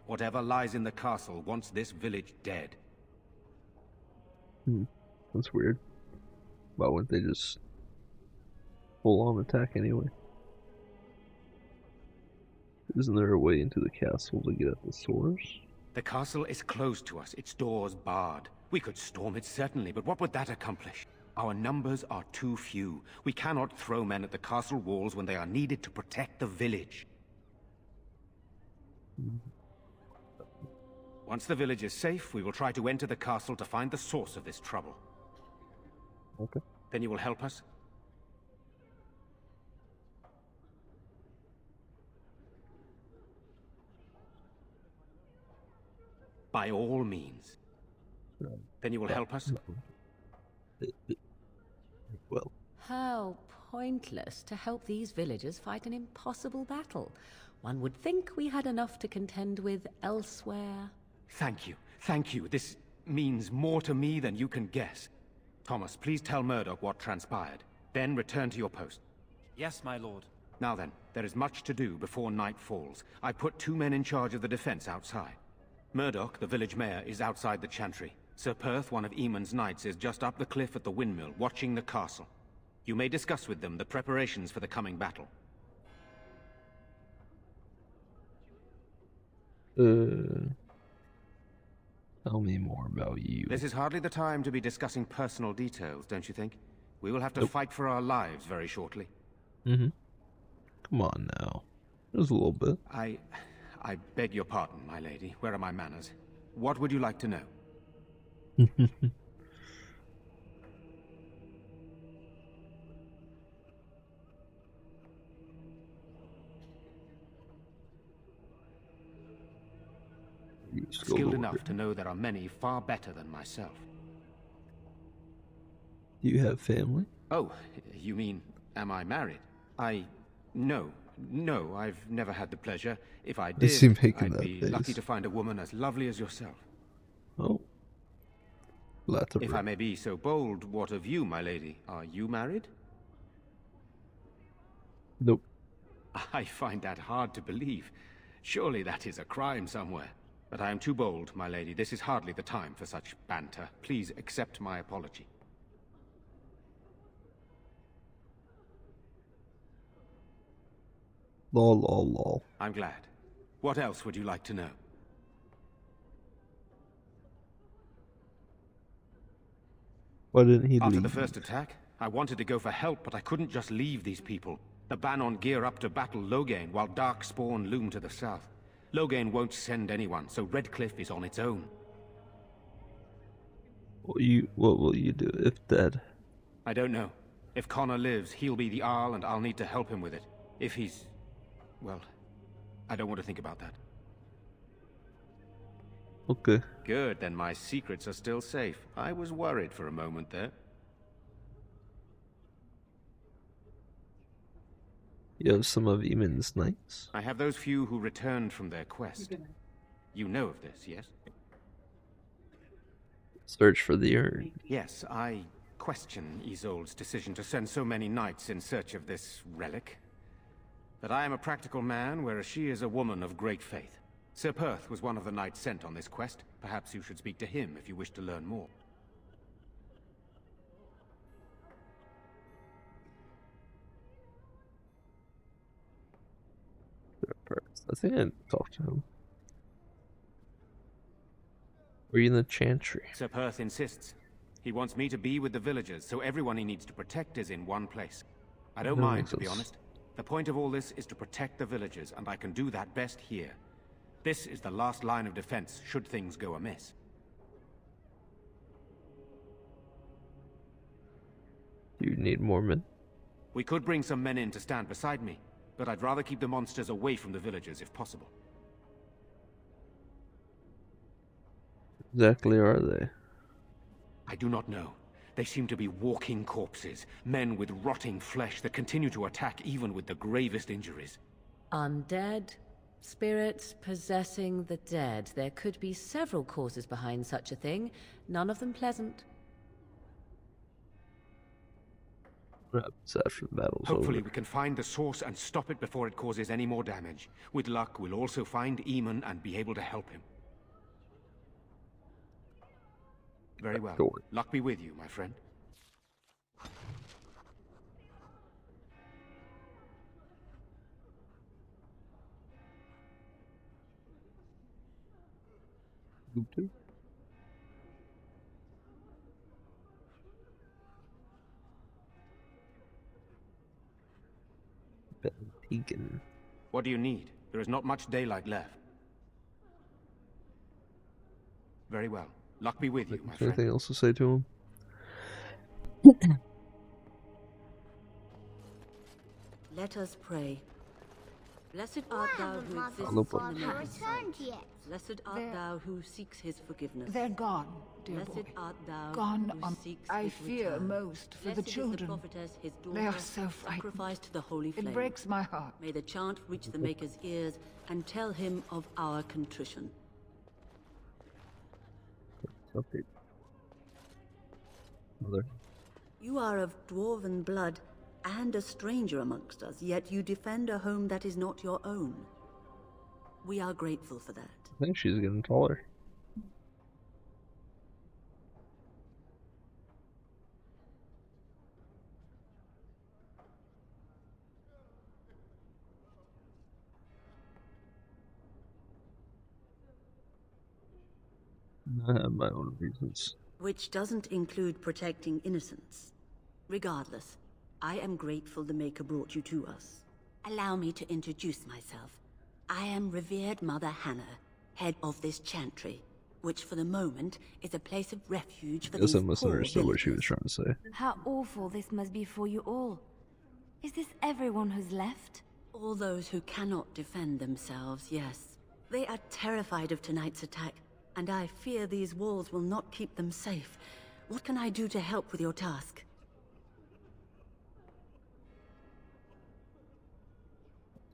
Whatever lies in the castle wants this village dead. That's weird. Why wouldn't they just full-on attack anyway? Isn't there a way into the castle to get at the source? The castle is closed to us, its doors barred. We could storm it certainly, but what would that accomplish? Our numbers are too few. We cannot throw men at the castle walls when they are needed to protect the village. Once the village is safe, we will try to enter the castle to find the source of this trouble. Okay. Then you will help us? By all means. Then you will help us? Well. How pointless to help these villagers fight an impossible battle. One would think we had enough to contend with elsewhere. Thank you. Thank you. This means more to me than you can guess. Thomas, please tell Murdoch what transpired. Then return to your post. Yes, my lord. Now then, there is much to do before night falls. I put 2 men in charge of the defense outside. Murdoch, the village mayor, is outside the chantry. Sir Perth, one of Eamon's knights, is just up the cliff at the windmill, watching the castle. You may discuss with them the preparations for the coming battle. Tell me more about you. This is hardly the time to be discussing personal details, don't you think? We will have to fight for our lives very shortly. Come on now. Just a little bit. I beg your pardon, my lady. Where are my manners? What would you like to know? Skilled enough to know there are many far better than myself. Do you have family? Oh, you mean, am I married? No, I've never had the pleasure. If I did, I'd be lucky to find a woman as lovely as yourself. Oh. If I may be so bold, what of you, my lady? Are you married? Nope. I find that hard to believe. Surely that is a crime somewhere. But I am too bold, my lady. This is hardly the time for such banter. Please accept my apology. Lol. I'm glad. What else would you like to know? Why didn't he After leave? the first attack, I wanted to go for help, but I couldn't just leave these people. The Bannon gear up to battle Loghain, while Darkspawn loom to the south. Loghain won't send anyone, so Redcliffe is on its own. What will you do if dead? I don't know. If Connor lives, he'll be the Arl, and I'll need to help him with it. If he's... well, I don't want to think about that. Okay. Good, then my secrets are still safe. I was worried for a moment there. You have some of Eamon's knights? I have those few who returned from their quest. You know of this, yes? Search for the urn. Yes, I question Isolde's decision to send so many knights in search of this relic. But I am a practical man, whereas she is a woman of great faith. Sir Perth was one of the knights sent on this quest. Perhaps you should speak to him if you wish to learn more. I think I talked to him. Were you in the chantry? Sir Perth insists. He wants me to be with the villagers, so everyone he needs to protect is in one place. I don't mind, to be honest. The point of all this is to protect the villagers, and I can do that best here. This is the last line of defense, should things go amiss. You need more men? We could bring some men in to stand beside me, but I'd rather keep the monsters away from the villagers if possible. Exactly are they? I do not know. They seem to be walking corpses, men with rotting flesh that continue to attack even with the gravest injuries. Undead, spirits possessing the dead. There could be several causes behind such a thing, none of them pleasant. Perhaps after the battle's Hopefully over. we can find the source and stop it before it causes any more damage. With luck, we'll also find Eamon and be able to help him. Very well. Luck be with you, my friend. What do you need? There is not much daylight left. Very well. Luck be with you, my friend. Anything else to say to him? Let us pray. Blessed art thou who exists Father in the returned man's sight. Blessed art thou who seeks his forgiveness. They're gone, dear Blessed boy. art thou Gone who on. seeks I his fear return. most for the Blessed is children. prophetess, his They are daughter, so frightened. sacrificed to the holy flame. It breaks my heart. May the chant reach the Maker's ears and tell him of our contrition. Okay. Mother. You are of dwarven blood and a stranger amongst us, yet you defend a home that is not your own. We are grateful for that. I think she's getting taller. I have my own reasons. Which doesn't include protecting innocents. Regardless, I am grateful the Maker brought you to us. Allow me to introduce myself. I am revered Mother Hannah, head of this chantry, which for the moment is a place of refuge for I guess these I poor misunderstood what she was villagers. trying to say. How awful this must be for you all. Is this everyone who's left? All those who cannot defend themselves, yes. They are terrified of tonight's attack, and I fear these walls will not keep them safe. What can I do to help with your task?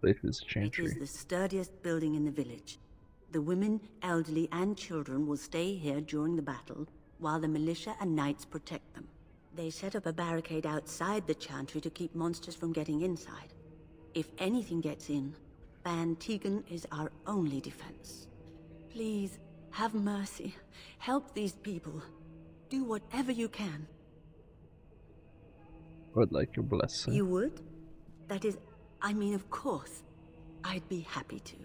Safe as It chantry. is the sturdiest building in the village. The women, elderly, and children will stay here during the battle, while the militia and knights protect them. They set up a barricade outside the chantry to keep monsters from getting inside. If anything gets in, Ban Tegan is our only defense. Please, have mercy. Help these people. Do whatever you can. I would like your blessing. You would? That is, I mean, of course. I'd be happy to.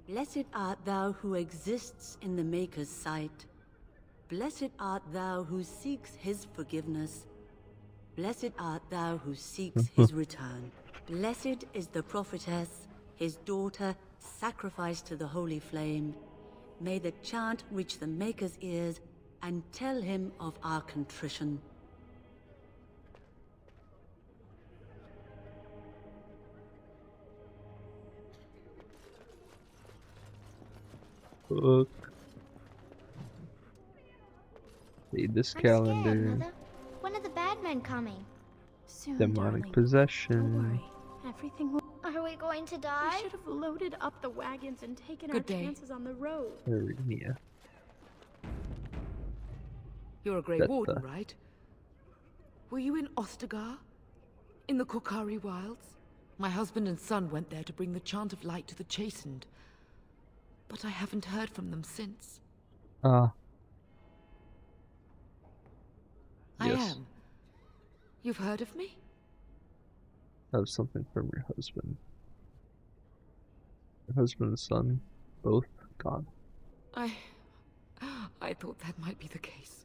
Blessed art thou who exists in the Maker's sight. Blessed art thou who seeks his forgiveness. Blessed art thou who seeks his return. Blessed is the prophetess, his daughter, sacrificed to the holy flame. May the chant reach the Maker's ears and tell him of our contrition. Look. Read this calendar. Scared, Mother. When are the bad men coming? Soon, Demonic darling. possession. Don't worry. Everything will... Are we going to die? We should have loaded up the wagons and taken Good our day. chances on the road. Arrhythmia. You're a Grey That, Warden, right? Were you in Ostagar? In the Korkari Wilds? My husband and son went there to bring the chant of light to the chastened. But I haven't heard from them since. Ah. I Yes. am. You've heard of me? Have something from your husband. Your husband and son, both gone. I thought that might be the case.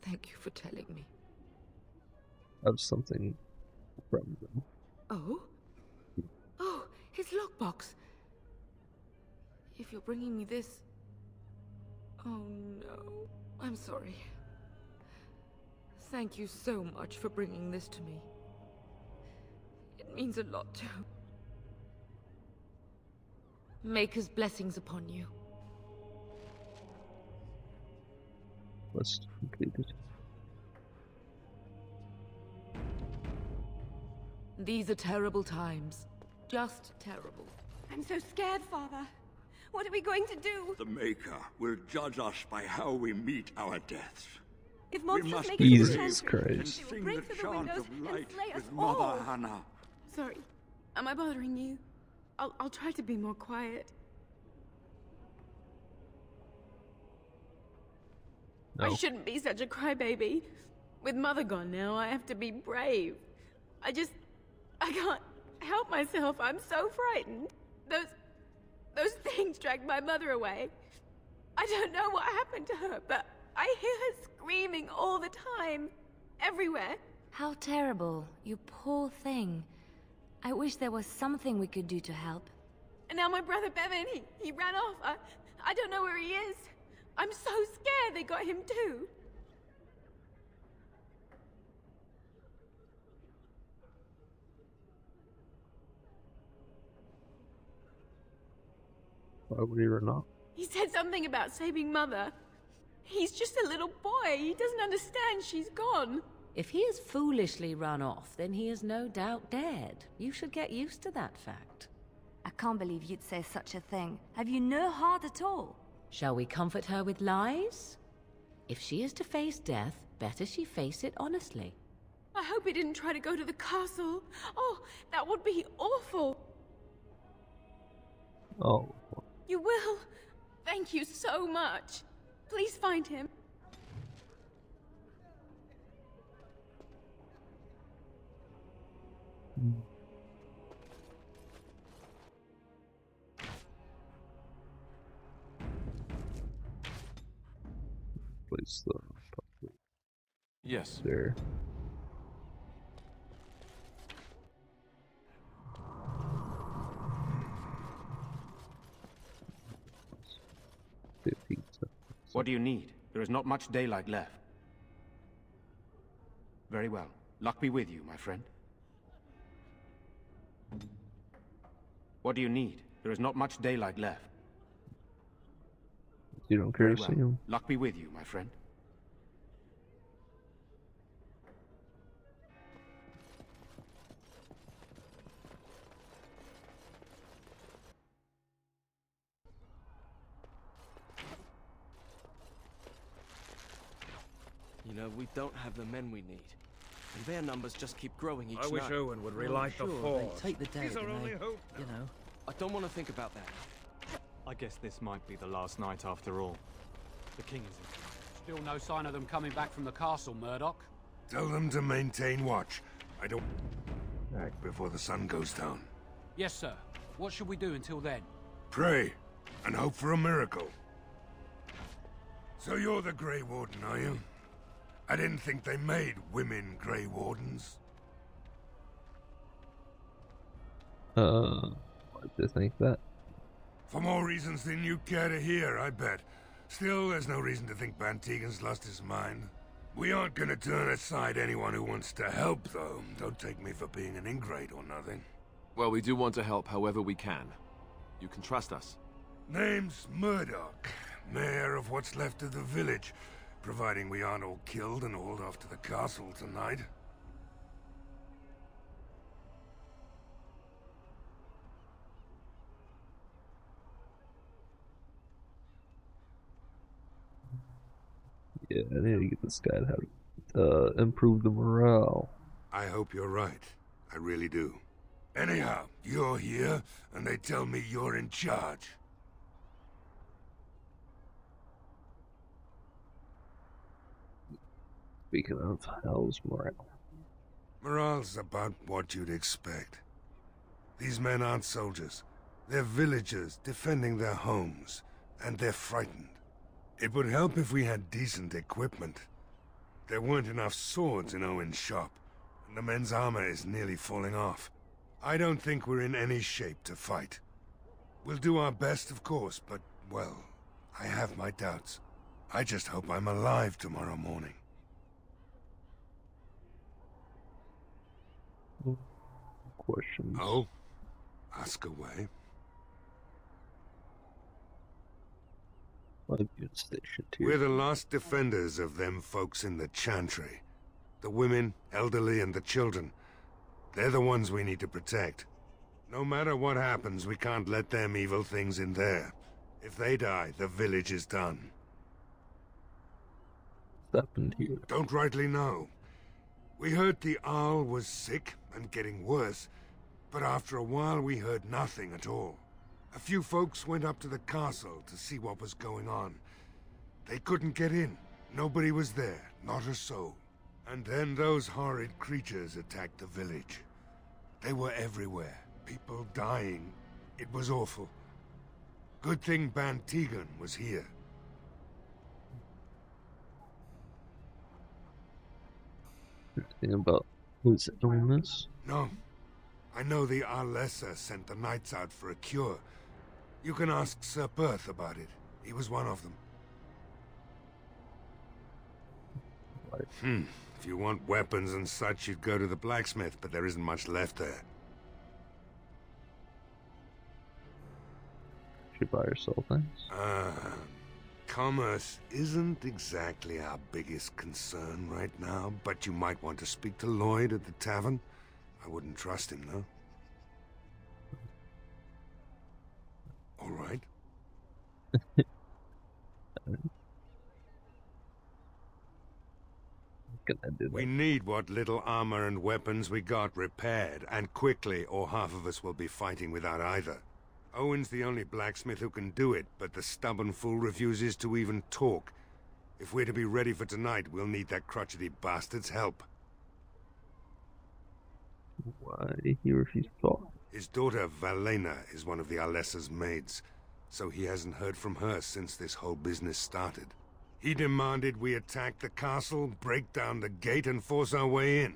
Thank you for telling me. Have something from them. Oh? Oh, his lockbox. if you're bringing me this... Oh no, I'm sorry. Thank you so much for bringing this to me. It means a lot to... Maker's blessings upon you. Quest completed. These are terrible times. Just terrible. I'm so scared, Father. What are we going to do? The Maker will judge us by how we meet our deaths. If monsters make Jesus it Christ. And sing the chant of light with all. Mother Hannah. Sorry, am I bothering you? I'll try to be more quiet. No. I shouldn't be such a crybaby. With Mother gone now, I have to be brave. I can't help myself. I'm so frightened. Those things dragged my mother away. I don't know what happened to her, but I hear her screaming all the time. Everywhere. How terrible. You poor thing. I wish there was something we could do to help. And now my brother Bevan, he ran off. I don't know where he is. I'm so scared they got him too. Why would he run off? He said something about saving Mother. He's just a little boy. He doesn't understand she's gone. If he has foolishly run off, then he is no doubt dead. You should get used to that fact. I can't believe you'd say such a thing. Have you no heart at all? Shall we comfort her with lies? If she is to face death, better she face it honestly. I hope he didn't try to go to the castle. Oh, that would be awful. Oh. You will? Thank you so much. Please find him. Place the Yes. there. What do you need? There is not much daylight left. Very well. Luck be with you, my friend. What do you need? There is not much daylight left. You don't care Very to well. see him. Luck be with you, my friend. You know, we don't have the men we need. And their numbers just keep growing each night. I wish Owen would relight the forge. Take the day, He's our only hope. you know. I don't want to think about that. I guess this might be the last night after all. The king is in. Still no sign of them coming back from the castle, Murdoch. Tell them to maintain watch. I don't... Act before the sun goes down. Yes, sir. What should we do until then? Pray, and hope for a miracle. So you're the Grey Warden, are you? I didn't think they made women Grey Wardens. Why do you think that? For more reasons than you care to hear, I bet. Still, there's no reason to think Van Tegan's lost his mind. We aren't gonna turn aside anyone who wants to help, though. Don't take me for being an ingrate or nothing. Well, we do want to help however we can. You can trust us. Name's Murdoch, mayor of what's left of the village, providing we aren't all killed and hauled off to the castle tonight. Yeah, I need to get this guy how to improve the morale. I hope you're right. I really do. Anyhow, you're here, and they tell me you're in charge. Speaking of, how's morale? Morale's about what you'd expect. These men aren't soldiers. They're villagers defending their homes, and they're frightened. It would help if we had decent equipment. There weren't enough swords in Owen's shop, and the men's armor is nearly falling off. I don't think we're in any shape to fight. We'll do our best, of course, but, well, I have my doubts. I just hope I'm alive tomorrow morning. Questions? Oh? Ask away. We're the last defenders of them folks in the Chantry. The women, elderly, and the children. They're the ones we need to protect. No matter what happens, we can't let them evil things in there. If they die, the village is done. What's happened here? Don't rightly know. We heard the Arl was sick and getting worse, but after a while we heard nothing at all. A few folks went up to the castle to see what was going on. They couldn't get in. Nobody was there, not a soul. And then those horrid creatures attacked the village. They were everywhere. People dying. It was awful. Good thing Ban Tegan was here. Anything about his illness? No. I know the Arlessa sent the knights out for a cure. You can ask Sir Perth about it. He was one of them. If you want weapons and such, you'd go to the blacksmith, but there isn't much left there. She buy herself things? Commerce isn't exactly our biggest concern right now, but you might want to speak to Lloyd at the tavern. I wouldn't trust him, though. All right. We need what little armor and weapons we got repaired, and quickly, or half of us will be fighting without either. Owen's the only blacksmith who can do it, but the stubborn fool refuses to even talk. If we're to be ready for tonight, we'll need that crotchety bastard's help. Why he refused to talk? His daughter, Valena, is one of the Alessa's maids, so he hasn't heard from her since this whole business started. He demanded we attack the castle, break down the gate, and force our way in.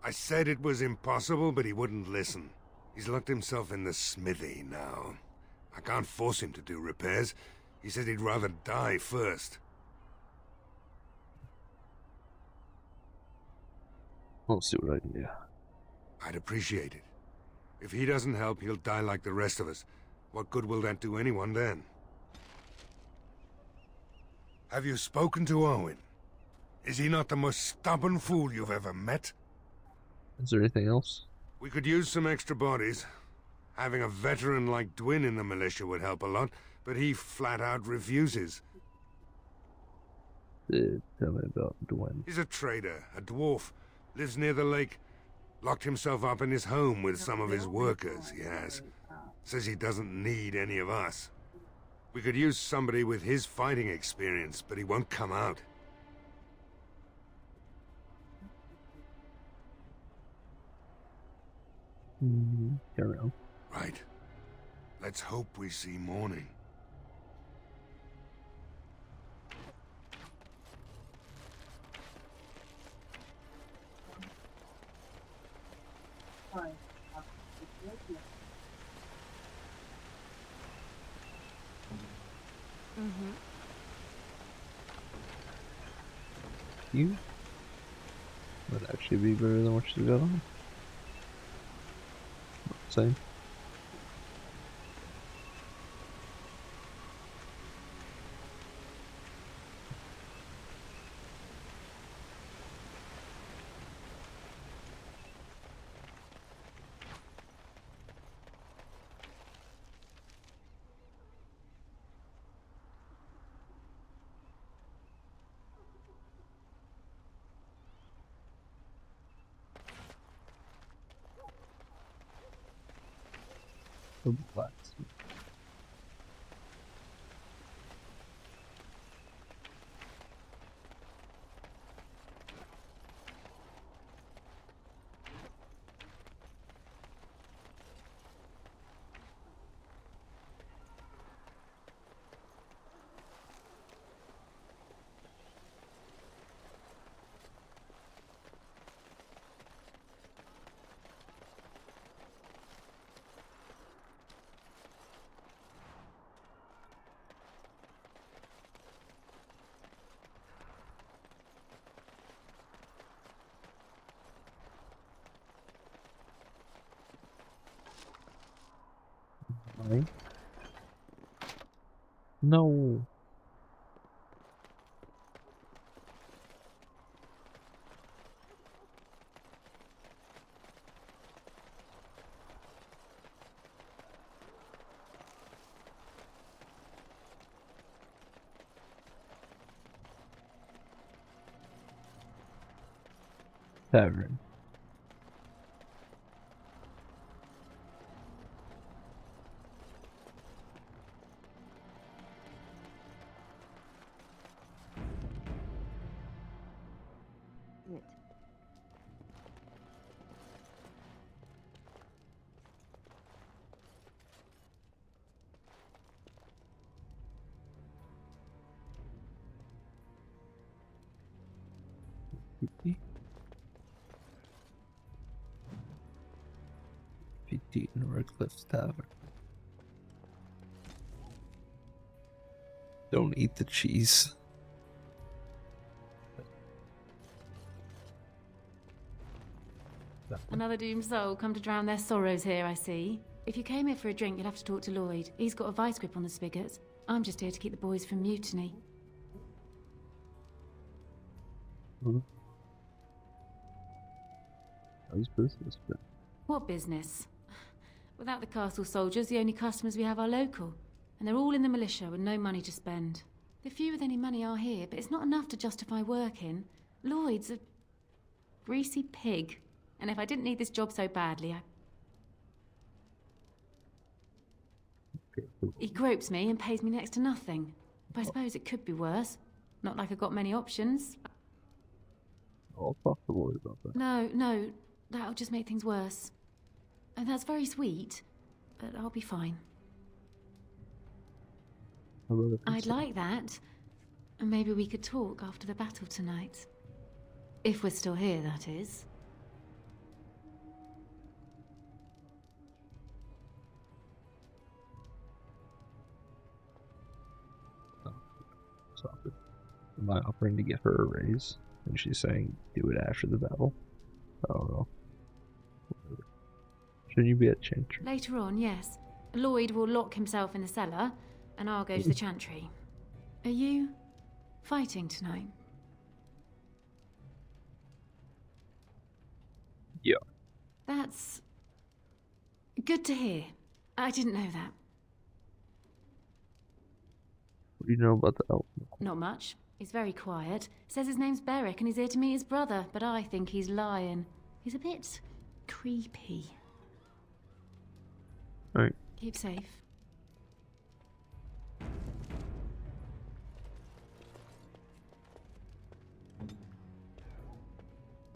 I said it was impossible, but he wouldn't listen. He's locked himself in the smithy now. I can't force him to do repairs. He said he'd rather die first. I'll see what I can do. I'd appreciate it. If he doesn't help, he'll die like the rest of us. What good will that do anyone then? Have you spoken to Owen? Is he not the most stubborn fool you've ever met? Is there anything else? We could use some extra bodies. Having a veteran like Dwin in the militia would help a lot, but he flat out refuses. Tell me about Dwin. He's a trader, a dwarf, lives near the lake. Locked himself up in his home with some of his workers, he has. Says he doesn't need any of us. We could use somebody with his fighting experience, but he won't come out. Carry on. Right. Let's hope we see morning. You would actually be better than what she's got on. Same. Blacksmith. dying. No. Tavern. PT Northcliff's Tavern. Don't eat the cheese. Another doomed soul come to drown their sorrows here, I see. If you came here for a drink, you'll have to talk to Lloyd. He's got a vice grip on the spigots. I'm just here to keep the boys from mutiny. How's business been? What business? Without the castle soldiers, the only customers we have are local. And they're all in the militia with no money to spend. The few with any money are here, but it's not enough to justify working. Lloyd's a greasy pig. And if I didn't need this job so badly, He gropes me and pays me next to nothing. But I suppose it could be worse. Not like I've got many options. I'll talk to Lloyd about that. No, that'll just make things worse. And that's very sweet, but I'll be fine. I'd like that. And maybe we could talk after the battle tonight. If we're still here, that is. Stop it. Am I offering to get her a raise? And she's saying, do it after the battle? I don't know. Whatever. Shouldn't you be at Chantry? Later on, yes. Lloyd will lock himself in the cellar, and I'll go to the Chantry. Are you fighting tonight? Yeah. That's good to hear. I didn't know that. What do you know about the elf? Not much. He's very quiet. Says his name's Beric and he's here to meet his brother, but I think he's lying. He's a bit creepy. Alright. Keep safe.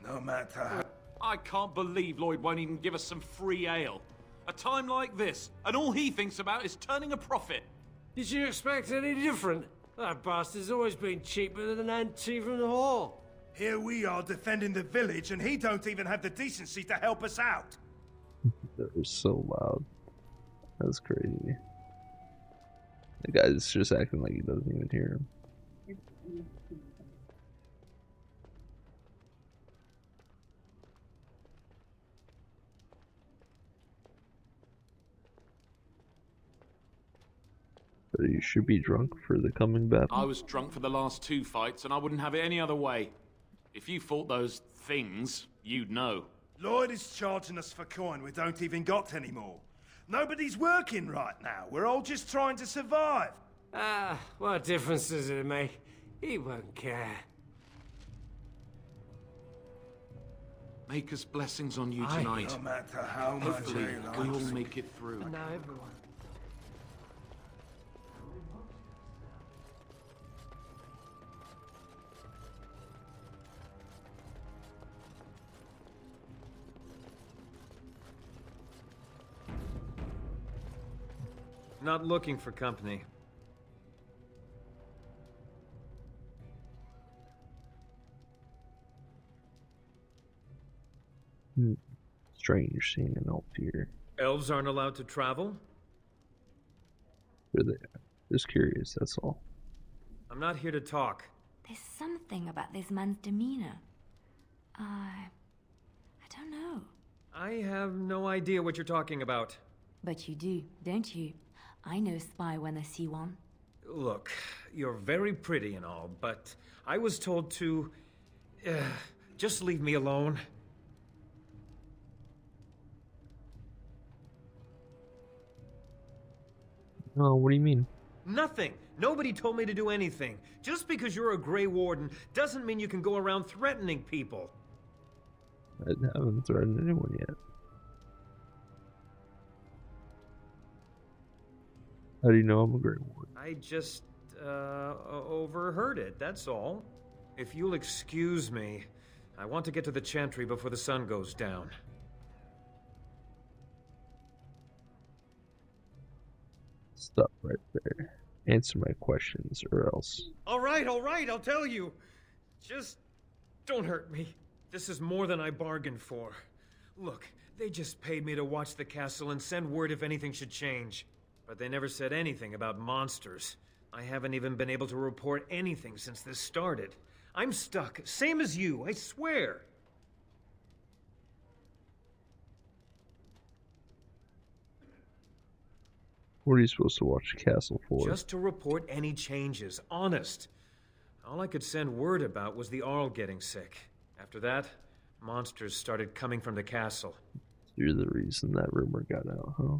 No matter how... I can't believe Lloyd won't even give us some free ale. A time like this, and all he thinks about is turning a profit. Did you expect any different? That bastard's always been cheaper than an tea from the hall. Here we are defending the village, and he don't even have the decency to help us out. They're so loud. That's crazy. The guy's just acting like he doesn't even hear him. But you should be drunk for the coming battle. I was drunk for the last 2 fights, and I wouldn't have it any other way. If you fought those things, you'd know. Lloyd is charging us for coin we don't even got anymore. Nobody's working right now. We're all just trying to survive. What difference does it make? He won't care. Make us blessings on you tonight. No matter how much Hopefully, I we all make it through. Now everyone. Not looking for company. Strange seeing an elf here. Elves aren't allowed to travel? Where they at? Just curious, that's all. I'm not here to talk. There's something about this man's demeanor. I don't know. I have no idea what you're talking about. But you do, don't you? I know spy when I see one. Look, you're very pretty and all, but I was told to... just leave me alone. Oh, what do you mean? Nothing. Nobody told me to do anything. Just because you're a Grey Warden doesn't mean you can go around threatening people. I haven't threatened anyone yet. How do you know I'm a Grey Warden? I just, overheard it, that's all. If you'll excuse me, I want to get to the Chantry before the sun goes down. Stop right there. Answer my questions, or else. All right, I'll tell you. Just don't hurt me. This is more than I bargained for. Look, they just paid me to watch the castle and send word if anything should change. But they never said anything about monsters. I haven't even been able to report anything since this started. I'm stuck, same as you, I swear. What are you supposed to watch the castle for? Just to report any changes, honest. All I could send word about was the Arl getting sick. After that, monsters started coming from the castle. You're the reason that rumor got out, huh?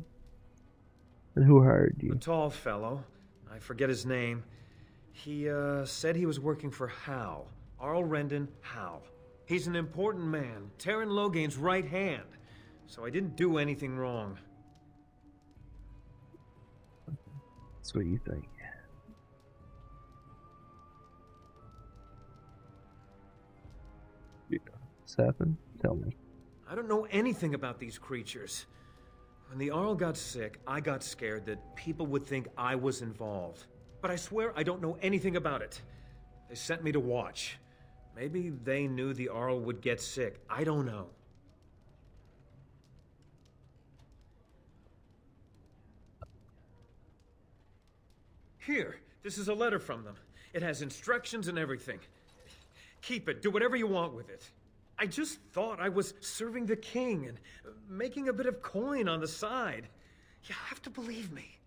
And who hired you? A tall fellow. I forget his name. He, said he was working for Hal. Arl Rendon Hal. He's an important man, Terran Logain's right hand. So I didn't do anything wrong. That's what you think. What's happened? Tell me. I don't know anything about these creatures. When the Arl got sick, I got scared that people would think I was involved. But I swear I don't know anything about it. They sent me to watch. Maybe they knew the Arl would get sick. I don't know. Here, this is a letter from them. It has instructions and everything. Keep it, do whatever you want with it. I just thought I was serving the king and making a bit of coin on the side. You have to believe me.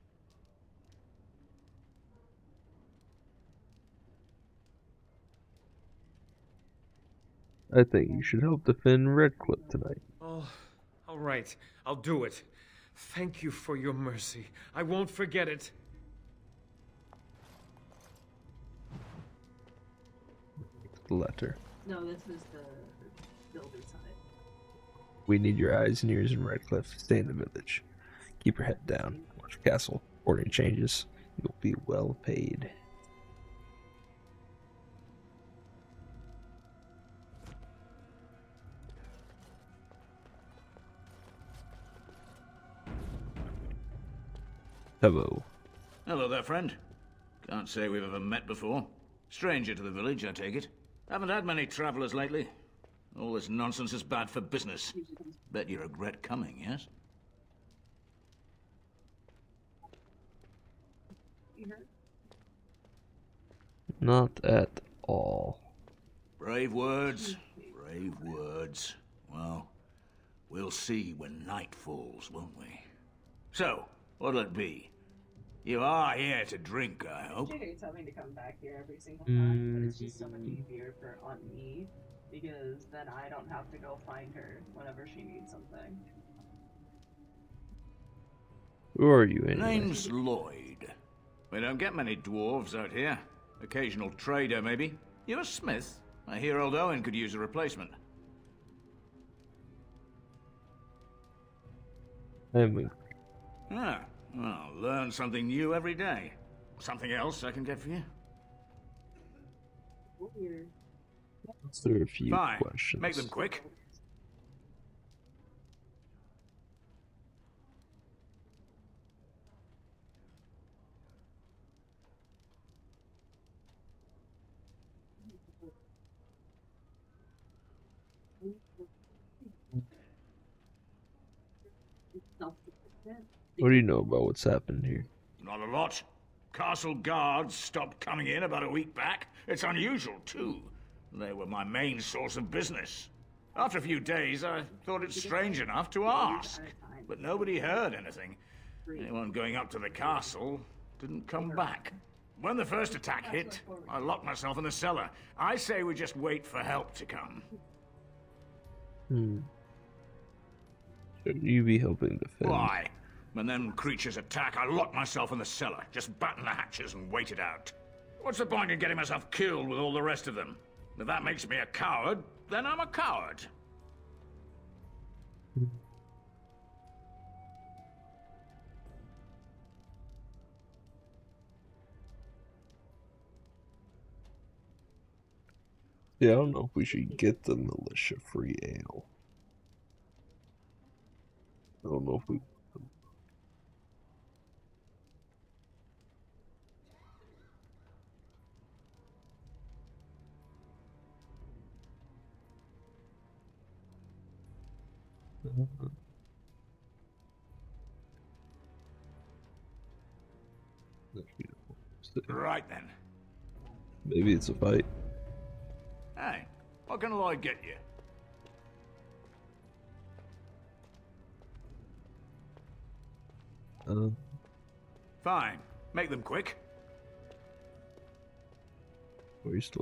I think you should help defend Redcliffe tonight. Oh, all right. I'll do it. Thank you for your mercy. I won't forget it. Letter. No, this is the builder side. We need your eyes and ears in Redcliffe. Stay in the village. Keep your head down. Watch the castle. Ordering changes. You'll be well paid. Hello. Hello there, friend. Can't say we've ever met before. Stranger to the village, I take it. Haven't had many travelers lately. All this nonsense is bad for business. Bet you regret coming, yes? Not at all. Brave words. Brave words. Well, we'll see when night falls, won't we? So, what'll it be? You are here to drink, I hope. She hates having to come back here every single time, but it's just so much easier on me, because then I don't have to go find her whenever she needs something. Who are you anyway? Name's Lloyd. We don't get many dwarves out here. Occasional trader, maybe. You're a smith. I hear old Owen could use a replacement. Ah, well, learn something new every day. Something else I can get for you? There are a few Fine. questions. Make them quick. What do you know about what's happened here? Not a lot. Castle guards stopped coming in about a week back. It's unusual, too. They were my main source of business. After a few days, I thought it strange enough to ask. but nobody heard anything. Anyone going up to the castle didn't come back. When the first attack hit, I locked myself in the cellar. I say we just wait for help to come. Should you be helping defend? Why? When them creatures attack, I lock myself in the cellar. Just batten the hatches and wait it out. What's the point in getting myself killed with all the rest of them? If that makes me a coward, then I'm a coward. Yeah, I don't know if we should get the militia free ale. I don't know if we... Right then. Maybe it's a fight. Hey, what can Lloyd get you? Fine. Make them quick.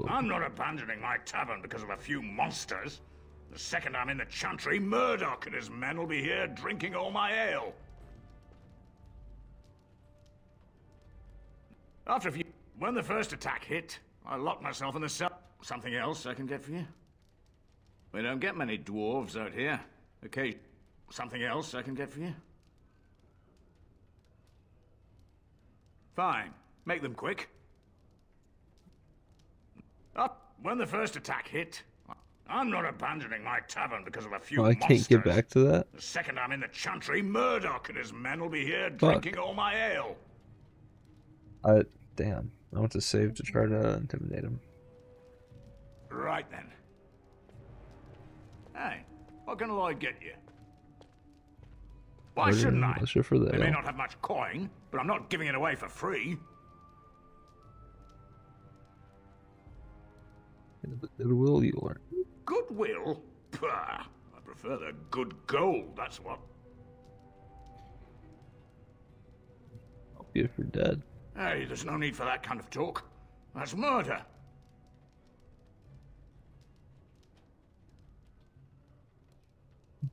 I'm not abandoning my tavern because of a few monsters. The second I'm in the chantry, Murdoch and his men will be here drinking all my ale. After a few... When the first attack hit, I locked myself in the cell. Something else I can get for you? We don't get many dwarves out here. Okay, something else I can get for you? Fine. Make them quick. Up when the first attack hit, I'm not abandoning my tavern because of a few I can't get back to that? The second I'm in the chantry, Murdoch and his men will be here drinking all my ale. Damn. I want to save to try to intimidate him. Right then. Hey, what can Lloyd get you? Why shouldn't I? For the They may not have much coin, but I'm not giving it away for free. Goodwill you learn. Goodwill? Pah, I prefer the good gold, that's what. I'll be if you're dead. Hey, there's no need for that kind of talk. That's murder.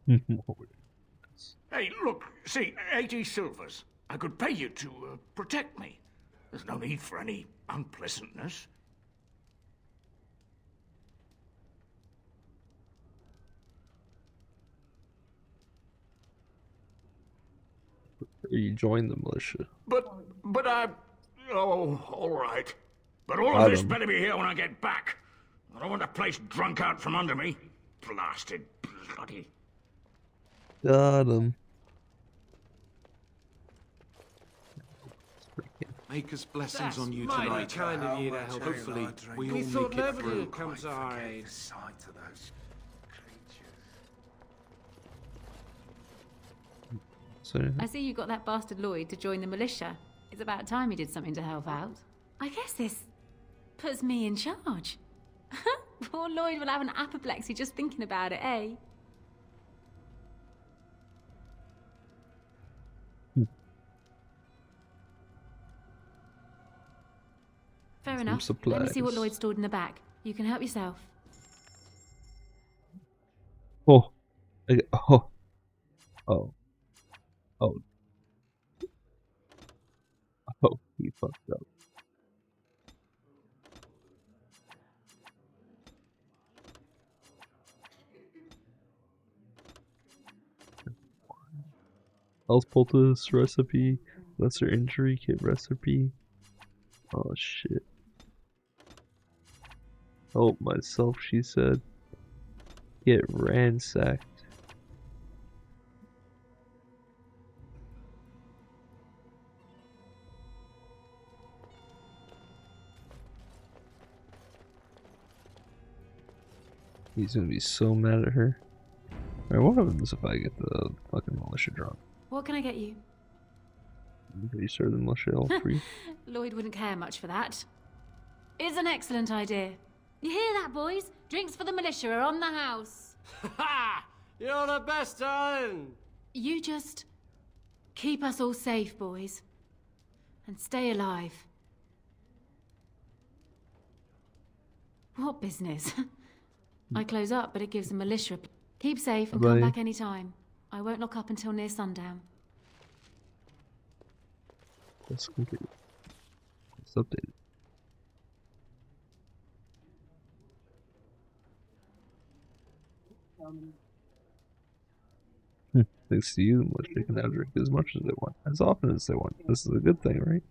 Hey, look, see, 80 silvers. I could pay you to protect me. There's no need for any unpleasantness. You join the militia. But oh, all right. But all of this better be here when I get back. I don't want the place drunk out from under me. Blasted bloody. Got him. Maker's blessings That's on you mighty tonight. kind of you to help. Hopefully, we all We thought make it nobody through. would come to our aid. I see you got that bastard Lloyd to join the militia. It's about time he did something to help out. I guess this puts me in charge. Poor Lloyd will have an apoplexy just thinking about it, eh? Fair enough. Let me see what Lloyd stored in the back. You can help yourself. Oh. Oh, he fucked up. Health poultice recipe, lesser injury kit recipe. Oh shit. Help myself, she said. Get ransacked. He's gonna be so mad at her. Alright, what happens if I get the fucking militia drunk? What can I get you? You serve the militia all free? Lloyd wouldn't care much for that. It's an excellent idea. You hear that, boys? Drinks for the militia are on the house. Ha! You're the best, darling. You just keep us all safe, boys. And stay alive. What business? I close up, but it gives the militia. Keep safe and come back anytime. I won't lock up until near sundown. That's complete. It's updated. Thanks to you, the militia can now drink as much as they want, as often as they want. This is a good thing, right?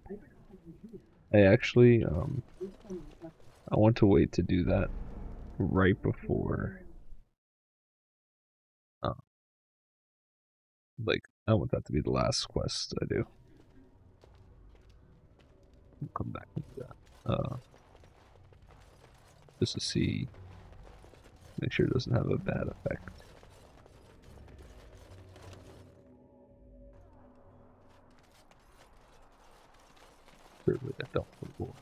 I actually, I want to wait to do that right before, like, I want that to be the last quest I do. I'll come back and do that. Just to see, make sure it doesn't have a bad effect. Certainly I don't before.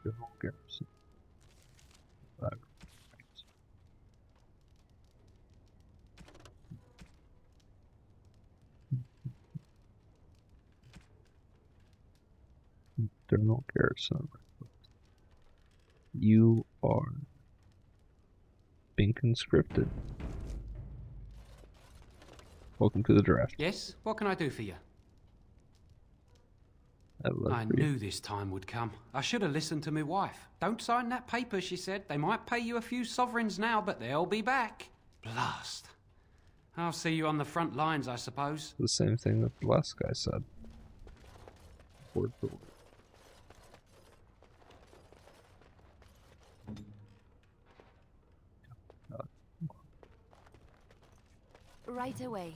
General garrison. Internal garrison. You are being conscripted. Welcome to the draft. Yes? What can I do for you? I knew this time would come. I should have listened to my wife. Don't sign that paper, she said. They might pay you a few sovereigns now, but they'll be back. Blast. I'll see you on the front lines, I suppose. The same thing that the last guy said. Word for word. Right away.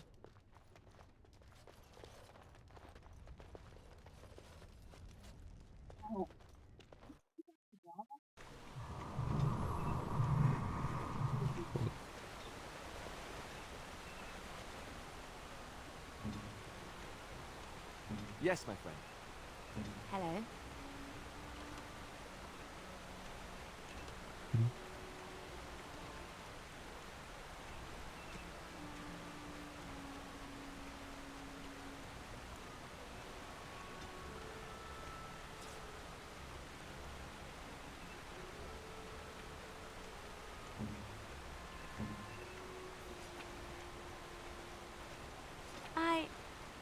Yes, my friend. Hello.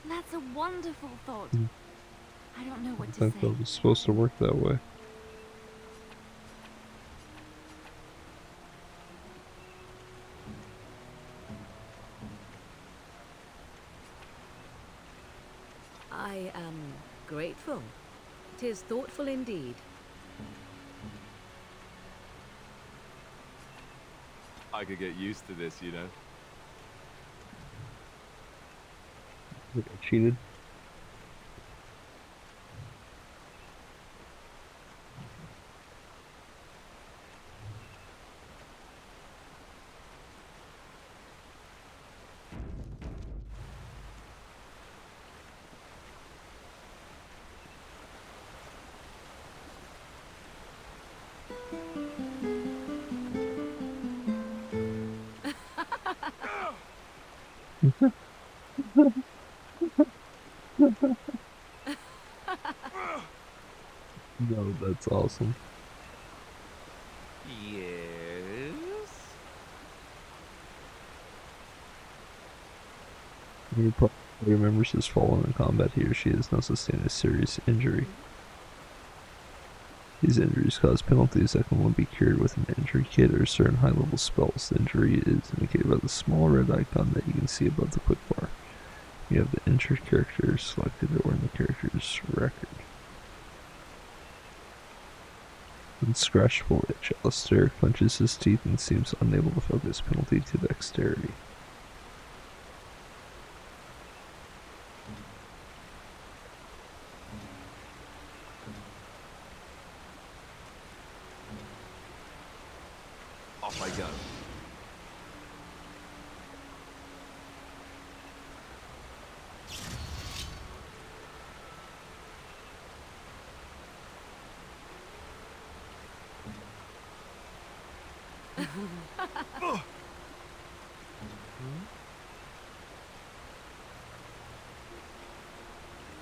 That's a wonderful thought. I don't know what to say. I think that was supposed to work that way. I am grateful. 'Tis thoughtful indeed. I could get used to this, you know. I think I cheated. No, that's awesome. Yes? Any party members has fallen in combat, he or she has now sustained a serious injury. These injuries cause penalties that can only be cured with an injury kit or certain high-level spells. The injury is indicated by the small red icon that you can see above the quick bar. You have the injured character selected or in the character's record. Unscratchable itch. Alistair clenches his teeth and seems unable to focus. Penalty to dexterity. Off I go.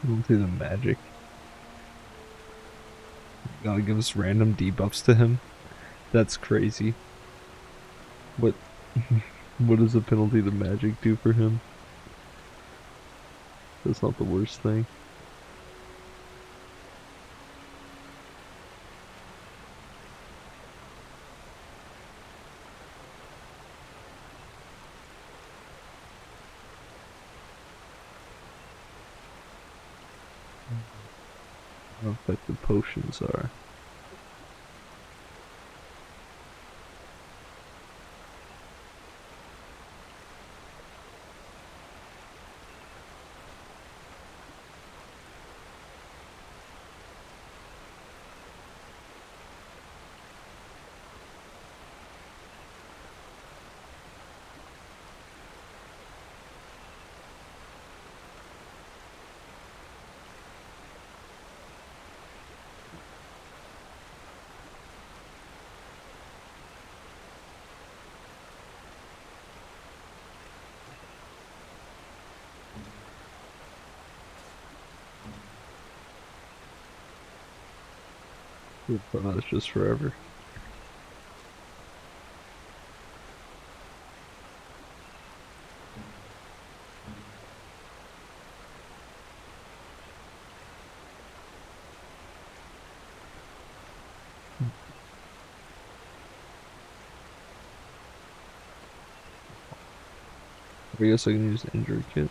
Don't do the magic. Gotta give us random debuffs to him. That's crazy. What what does the penalty to magic do for him? That's not the worst thing. How effective potions are. That's just forever. I guess I can use the injury kit.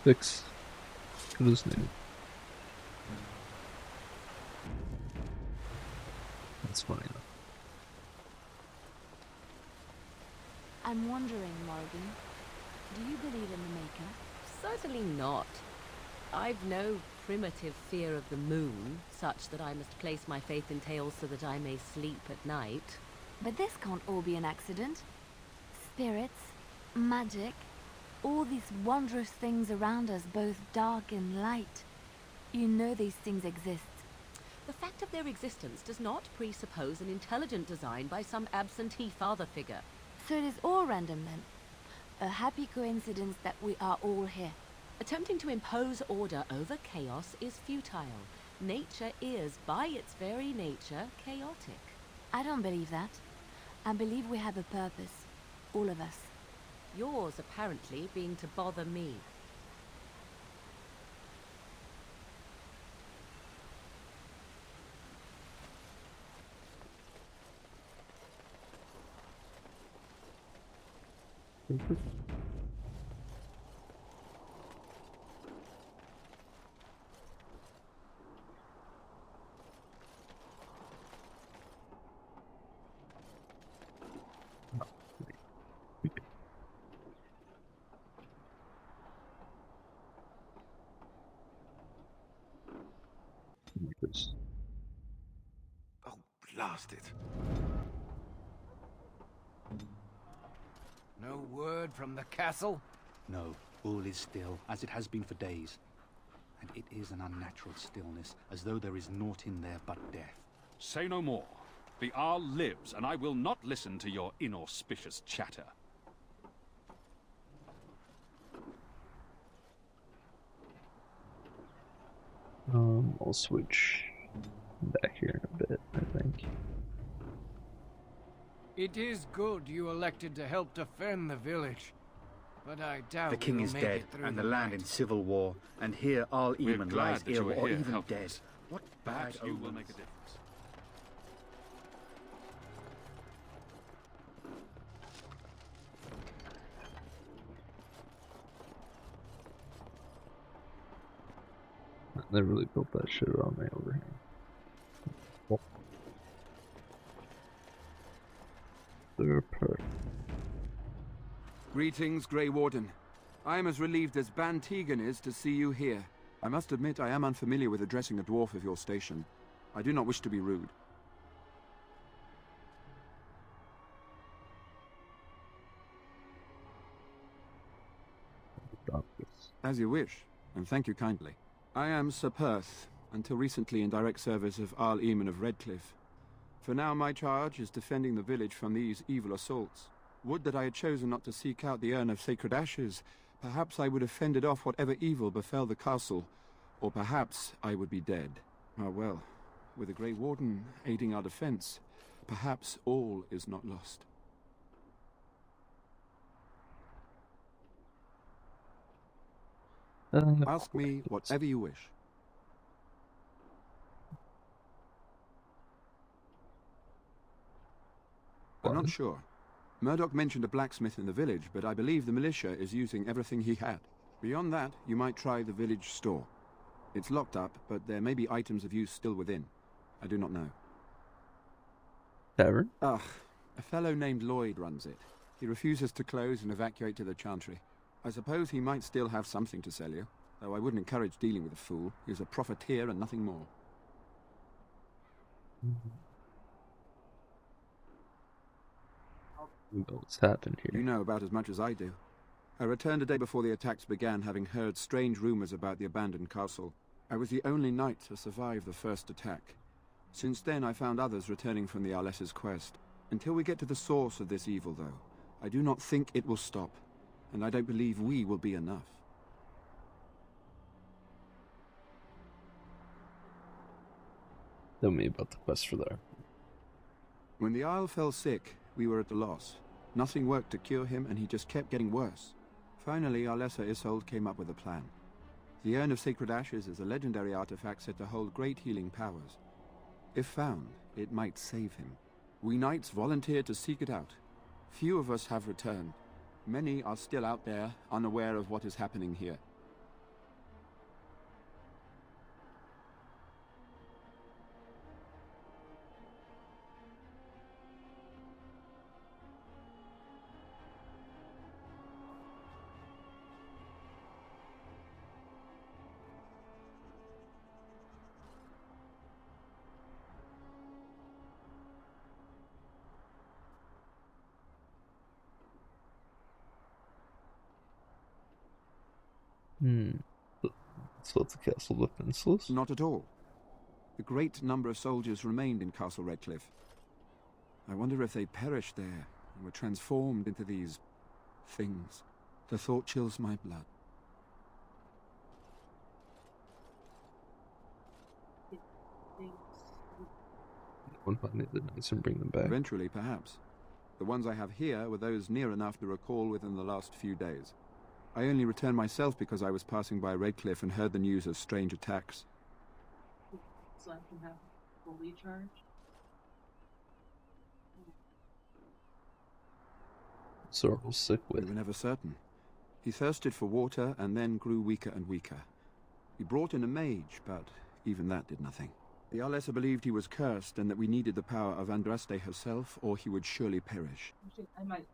Fix. What is new? That's funny enough. I'm wondering, Morgan, do you believe in the Maker? Certainly not. I've no primitive fear of the moon, such that I must place my faith in tales so that I may sleep at night. But this can't all be an accident. Spirits, magic, all these wondrous things around us, both dark and light. You know these things exist. The fact of their existence does not presuppose an intelligent design by some absentee father figure. So it is all random then. A happy coincidence that we are all here. Attempting to impose order over chaos is futile. Nature is, by its very nature, chaotic. I don't believe that. I believe we have a purpose. All of us. Yours, apparently, being to bother me. Oh, blast it. No word from the castle? No, all is still, as it has been for days. And it is an unnatural stillness, as though there is naught in there but death. Say no more. The Arl lives, and I will not listen to your inauspicious chatter. I'll switch back here in a bit, I think. It is good you elected to help defend the village, but I doubt The king we'll is make dead, it through and the the land night. in civil war, and here Arl We're Eamon glad lies that you ill are or here even helping dead. us. What Perhaps bad you will omens. make a difference. They really built that shit on me over here. Oh. They're perfect. Greetings, Grey Warden. I am as relieved as Ban Tegan is to see you here. I must admit I am unfamiliar with addressing a dwarf of your station. I do not wish to be rude. As you wish, and thank you kindly. I am Sir Perth, until recently in direct service of Arl Eamon of Redcliffe. For now, my charge is defending the village from these evil assaults. Would that I had chosen not to seek out the urn of sacred ashes. Perhaps I would have fended off whatever evil befell the castle, or perhaps I would be dead. Ah well, with the Grey Warden aiding our defense, perhaps all is not lost. Ask me whatever you wish. I'm not sure. Murdoch mentioned a blacksmith in the village, but I believe the militia is using everything he had. Beyond that, you might try the village store. It's locked up, but there may be items of use still within. I do not know. Tavern? Ah, a fellow named Lloyd runs it. He refuses to close and evacuate to the Chantry. I suppose he might still have something to sell you, though I wouldn't encourage dealing with a fool. He's a profiteer and nothing more. What's happened here? You know about as much as I do. I returned a day before the attacks began, having heard strange rumors about the abandoned castle. I was the only knight to survive the first attack. Since then, I found others returning from the Arlessa's quest. Until we get to the source of this evil, though, I do not think it will stop, and I don't believe we will be enough. Tell me about the quest for there. When the Isle fell sick, we were at a loss. Nothing worked to cure him, and he just kept getting worse. Finally, Arlessa Isolde came up with a plan. The Urn of Sacred Ashes is a legendary artifact said to hold great healing powers. If found, it might save him. We knights volunteered to seek it out. Few of us have returned. Many are still out there, unaware of what is happening here. So it's a castle defenseless? Not at all. A great number of soldiers remained in Castle Redcliffe. I wonder if they perished there and were transformed into these things. The thought chills my blood. One find the knights and bring them back. Eventually, perhaps. The ones I have here were those near enough to recall within the last few days. I only returned myself because I was passing by Redcliffe and heard the news of strange attacks. So I can have fully charged? Sorrel's sick with. We were never certain. He thirsted for water and then grew weaker and weaker. We brought in a mage, but even that did nothing. The Arlessa believed he was cursed and that we needed the power of Andraste herself, or he would surely perish. Actually, I might.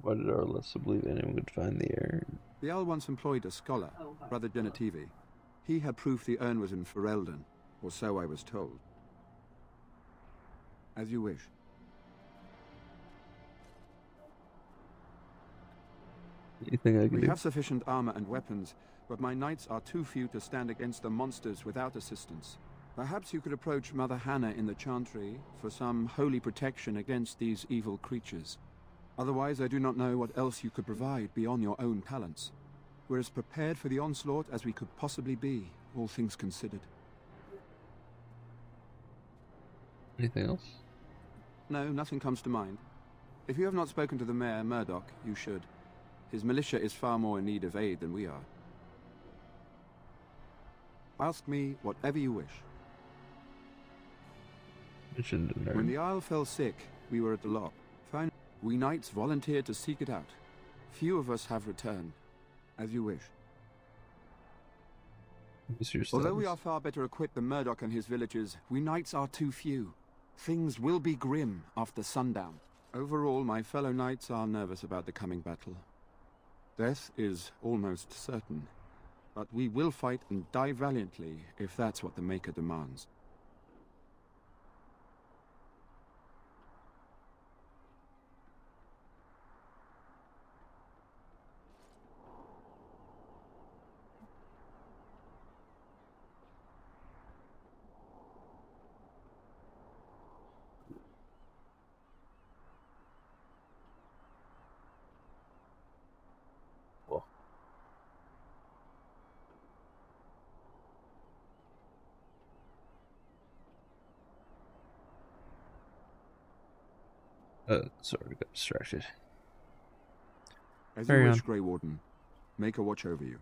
Why did Arlessa believe anyone could find the urn? The Jarl once employed a scholar, Brother Genetivi. He had proof the urn was in Ferelden, or so I was told. As you wish. Anything I can do? We have sufficient armor and weapons, but my knights are too few to stand against the monsters without assistance. Perhaps you could approach Mother Hannah in the Chantry for some holy protection against these evil creatures. Otherwise, I do not know what else you could provide beyond your own talents. We're as prepared for the onslaught as we could possibly be, all things considered. Anything else? No, nothing comes to mind. If you have not spoken to the Mayor, Murdoch, you should. His militia is far more in need of aid than we are. Ask me whatever you wish. When the Isle fell sick, we were at the lock. Finally, we knights volunteered to seek it out. Few of us have returned. As you wish. Although we are far better equipped than Murdoch and his villagers, we knights are too few. Things will be grim after sundown. Overall, my fellow knights are nervous about the coming battle. Death is almost certain, but we will fight and die valiantly if that's what the Maker demands. Sorry, got distracted. As Carry you on. wish, Grey Warden. Make a watch over you.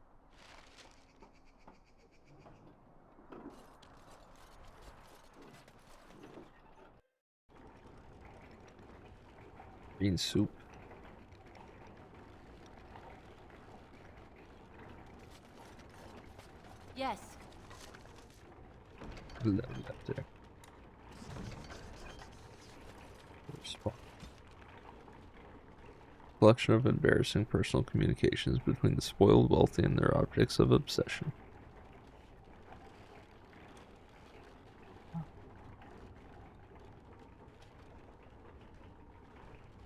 Green soup. Yes. Hello, left there. Collection of embarrassing personal communications between the spoiled wealthy and their objects of obsession.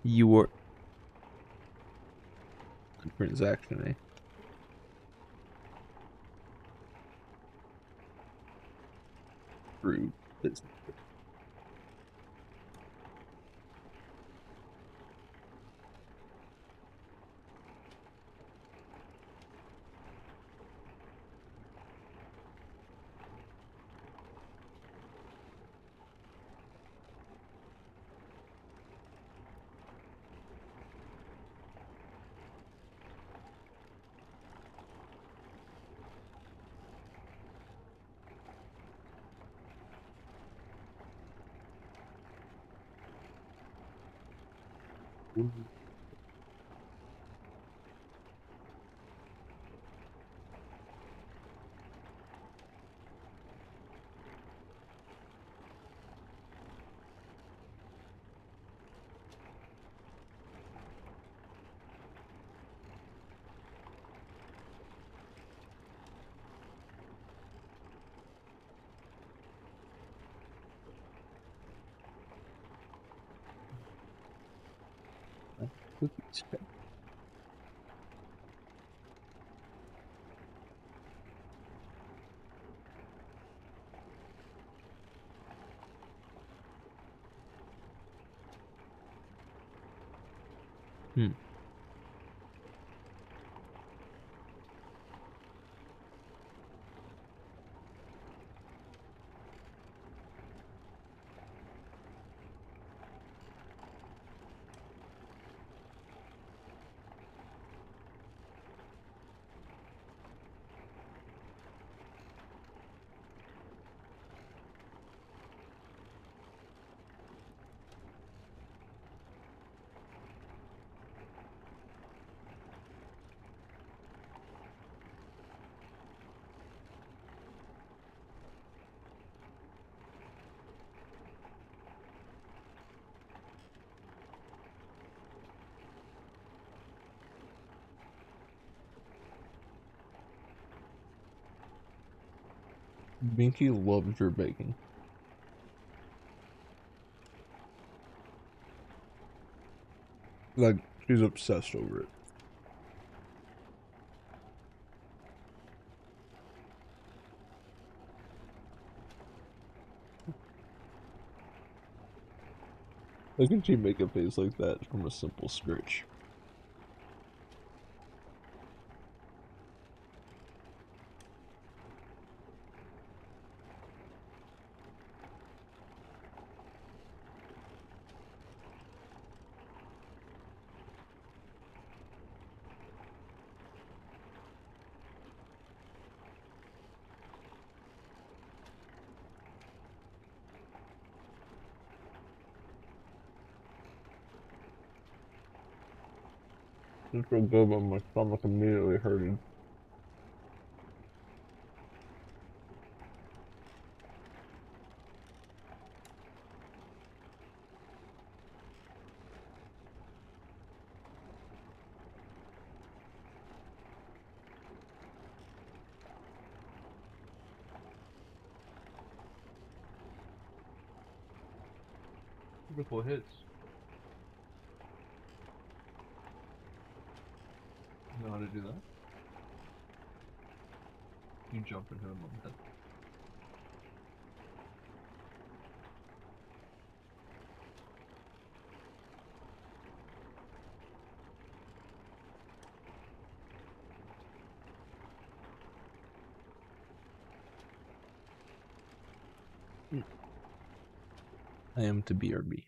You were a transaction, eh? Rude business. Cookies. Hmm. Binky loves her baking. Like, she's obsessed over it. How can she make a face like that from a simple scratch? It's so good, but my stomach immediately hurted. Beautiful hits. You know how to do that? You jump into him on the head. I am to BRB.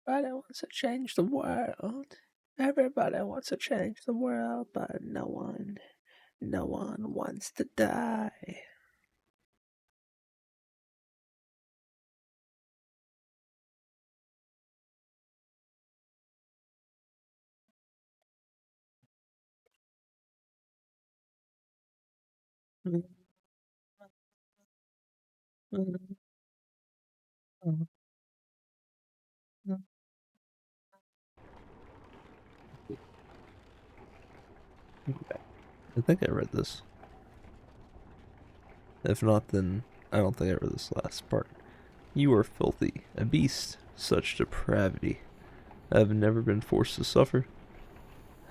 Everybody wants to change the world. Everybody wants to change the world, but no one wants to die. I think I read this. If not, then I don't think I read this last part. You are filthy, a beast, such depravity. I have never been forced to suffer.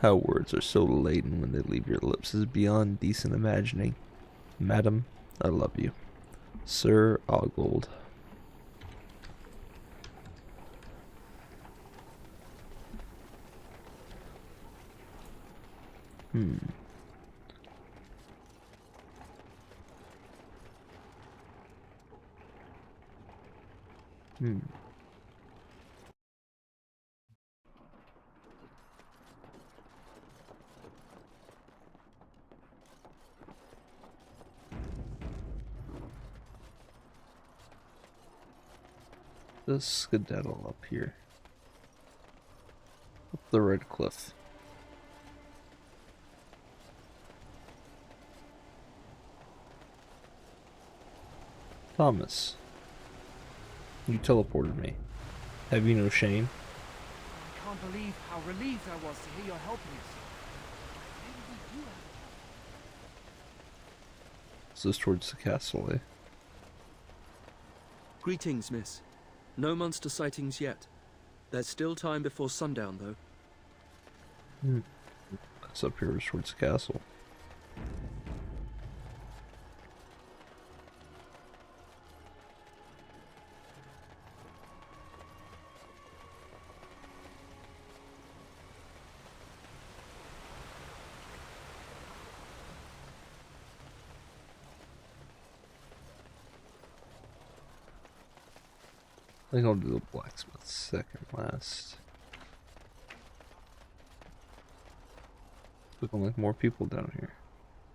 How words are so laden when they leave your lips is beyond decent imagining. Madam, I love you. Sir Oggold. Hmm. Let's skedaddle up here. Up the red cliff. Thomas. You teleported me. Have you no shame? I can't believe how relieved I was to hear you're helping us. Maybe we do have Is this towards the castle, eh? Greetings, miss. No monster sightings yet. There's still time before sundown, though. That's up here towards the castle. I think I'll do the blacksmith second last. Looking like more people down here.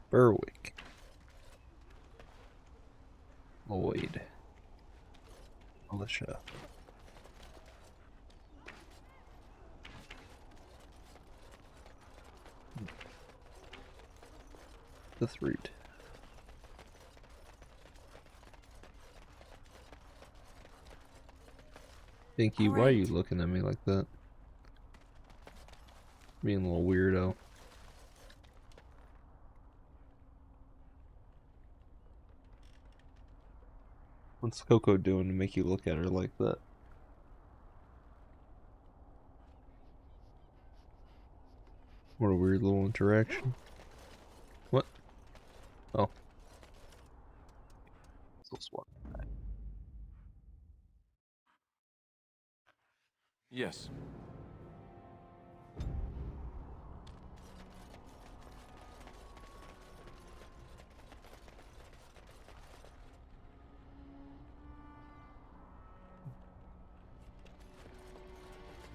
Berwick. Lloyd. Alicia. The Threed. Pinky, why are you looking at me like that? Being a little weirdo. What's Coco doing to make you look at her like that? What a weird little interaction. What? Oh. So swat. Yes.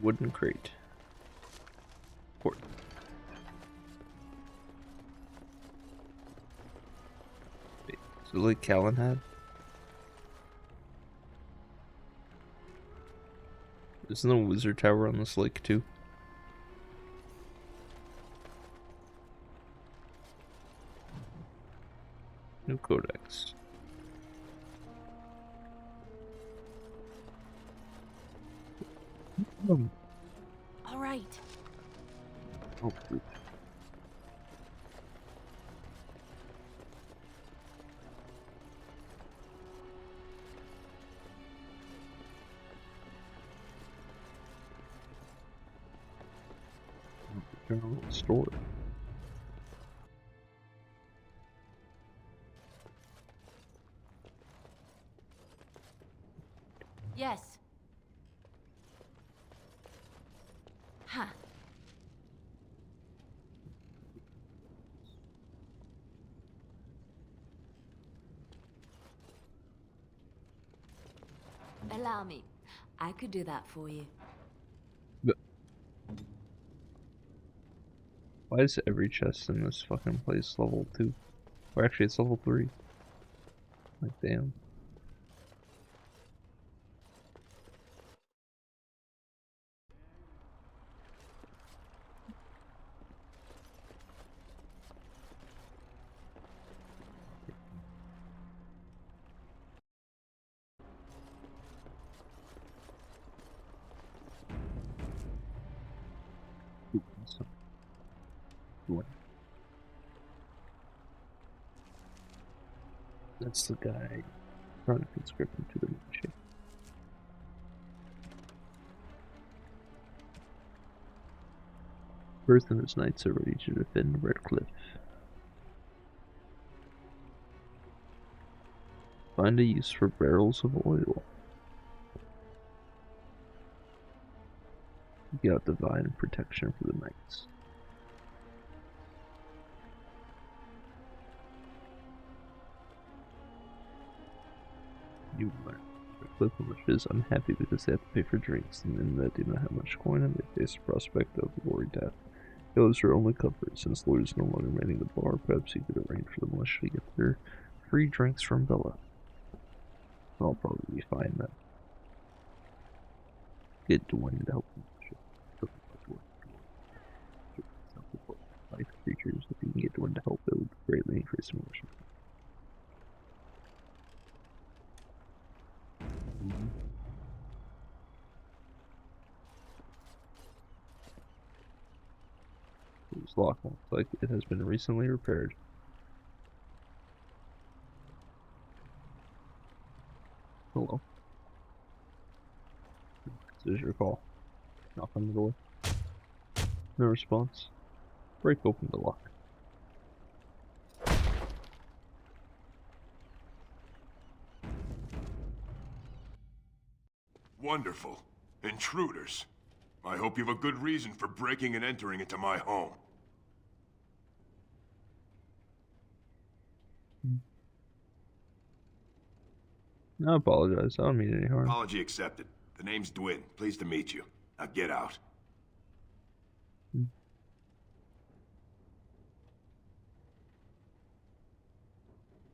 Wooden crate. Port. Wait, is it like Callan had? Isn't there a wizard tower on this lake too? New codex. All right. Oh, poop. General store. Yes. Huh. Allow me. I could do that for you. Why is every chest in this fucking place level 2? Or actually, it's level 3. Like, damn. That's the guy trying to conscript him to the militia. Berth and his knights are ready to defend Redcliffe. Find a use for barrels of oil. You got divine protection for the knights. You learn. Redcliffe militias unhappy because they have to pay for drinks, and men that do not have much coin and they face the prospect of glory death. Those are only comfort, since Lord is no longer manning the bar. Perhaps he could arrange for the militia to get their free drinks from Bella. I'll probably be fine then. Get Dwayne to help the militia. Life creatures, if you can get Dwayne to help, it would greatly increase the militia. This lock looks like it has been recently repaired. Hello. This is your call. Knock on the door. No response. Break open the lock. Wonderful. Intruders. I hope you have a good reason for breaking and entering into my home. I apologize. I don't mean any harm. Apology accepted. The name's Dwin. Pleased to meet you. Now get out.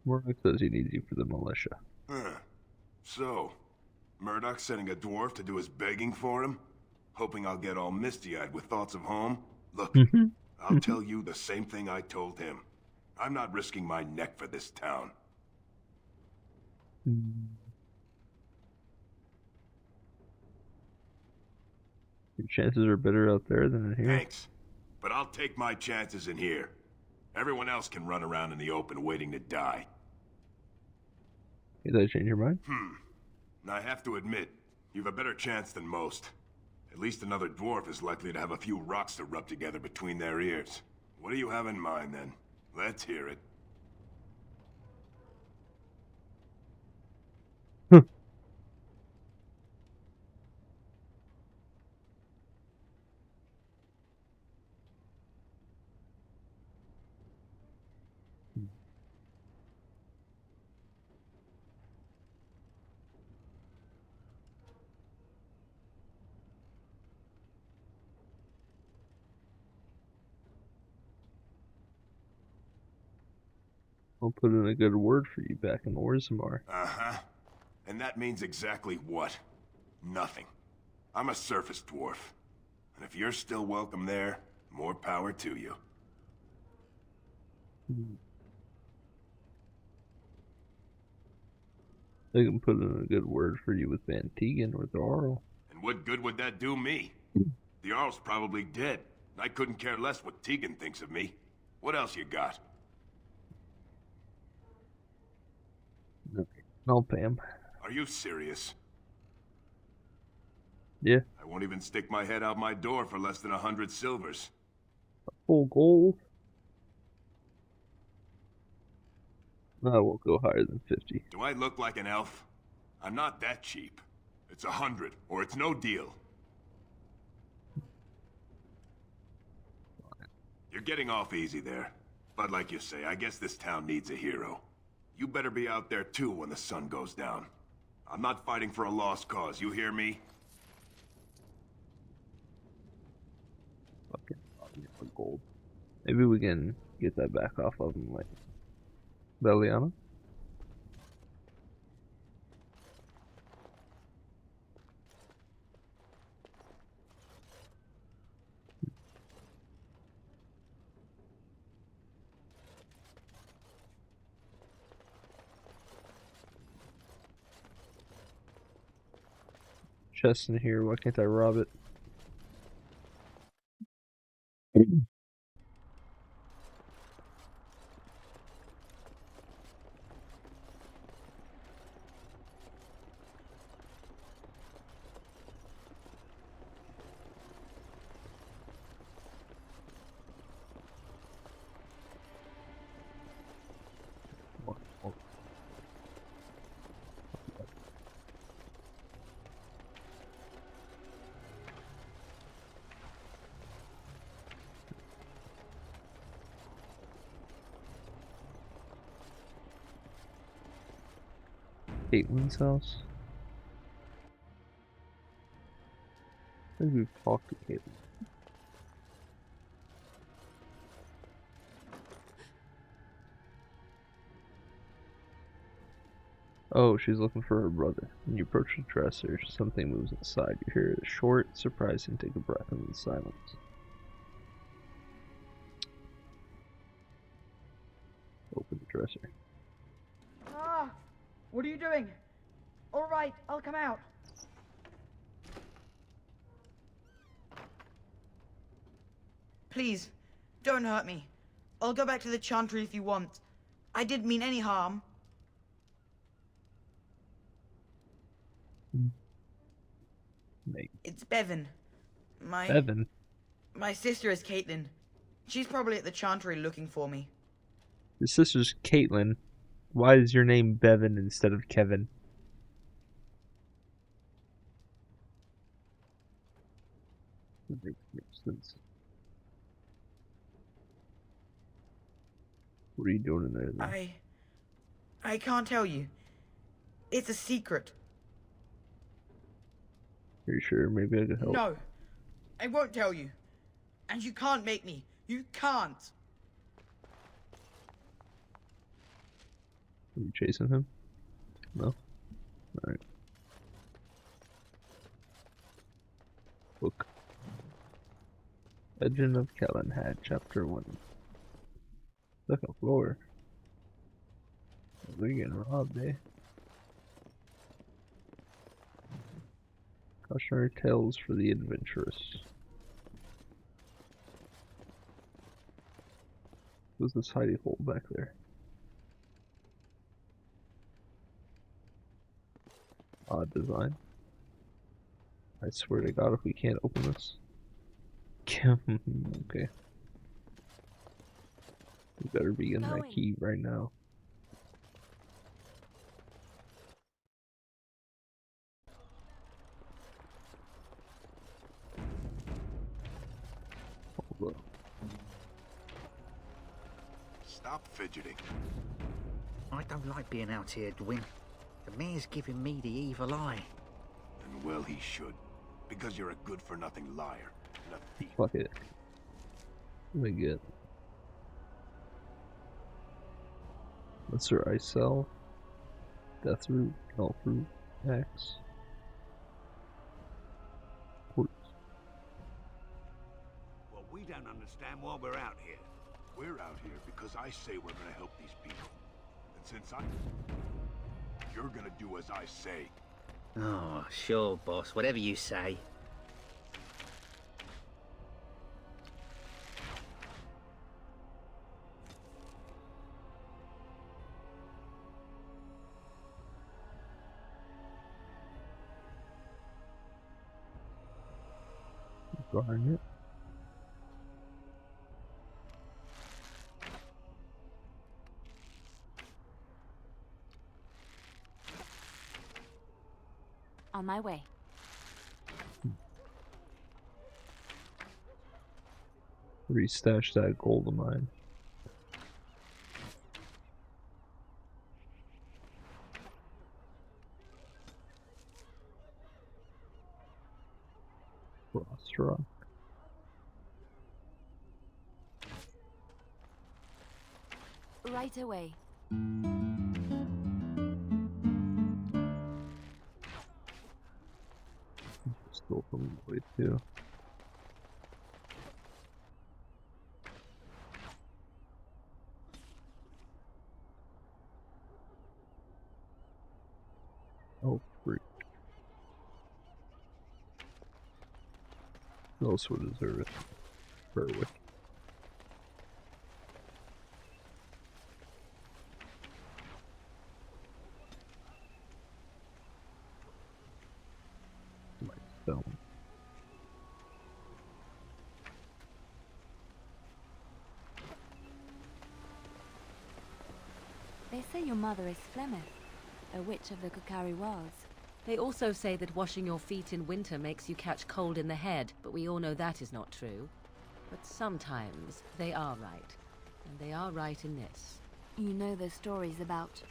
Murdoch says he needs you for the militia. So, Murdoch's sending a dwarf to do his begging for him? Hoping I'll get all misty-eyed with thoughts of home? Look, I'll tell you the same thing I told him. I'm not risking my neck for this town. Your chances are better out there than in here. Thanks, but I'll take my chances in here. Everyone else can run around in the open waiting to die. Did I change your mind? I have to admit, you've a better chance than most. At least another dwarf is likely to have a few rocks to rub together between their ears. What do you have in mind, then? Let's hear it. I'll put in a good word for you back in Orzammar. Uh-huh. And that means exactly what? Nothing. I'm a surface dwarf. And if you're still welcome there, more power to you. I can put in a good word for you with Van Tegan or the Arl. And what good would that do me? The Arl's probably dead. I couldn't care less what Tegan thinks of me. What else you got? I'll pay him. Are you serious? Yeah. I won't even stick my head out my door for less than 100 silvers. Full gold. I won't go higher than 50. Do I look like an elf? I'm not that cheap. It's 100, or it's no deal. You're getting off easy there. But like you say, I guess this town needs a hero. You better be out there too when the sun goes down. I'm not fighting for a lost cause, you hear me? Fucking for gold. Maybe we can get that back off of him, like Beliana. Chest in here, why can't I rob it? Caitlin's house. I think we've talked to Caitlin. Oh, she's looking for her brother. When you approach the dresser, something moves inside. You hear a short, surprising take a breath in the silence. Open the dresser. Ah! What are you doing? All right, I'll come out. Please, don't hurt me. I'll go back to the Chantry if you want. I didn't mean any harm. Mate. It's Bevan. Bevan? My sister is Caitlin. She's probably at the Chantry looking for me. Your sister's Caitlin. Why is your name Bevan instead of Kevin? That makes no sense. What are you doing in there then? I can't tell you. It's a secret. Are you sure? Maybe I could help. No, I won't tell you. And you can't make me. You can't. Are you chasing him? No? Alright. Book. Legend of Kellenhad, Chapter 1. Second floor. We're getting robbed, eh? Cautionary tales for the adventurous. What's this hidey hole back there? Odd design. I swear to God, if we can't open this. Okay. We better be getting that key right now. Hold up. Stop fidgeting. I don't like being out here, Dwin. The mayor's giving me the evil eye. And well, he should. Because you're a good-for-nothing liar and a thief. Fuck it. Let me get. Lesser Ice Cell. Death Root. Elf Root. Axe. Quartz. Well, we don't understand why we're out here. We're out here because I say we're gonna help these people. And since you're gonna do as I say. Oh, sure, boss. Whatever you say. Garnet. On my way. Restash that gold of mine. Frost rock. Right away. Stole from Lloyd too. Oh, freak. Who else would deserve it? Berwick. My stone. They say your mother is Flemeth, a witch of the Kukari Wilds. They also say that washing your feet in winter makes you catch cold in the head, but we all know that is not true. But sometimes they are right. And they are right in this. You know the stories about...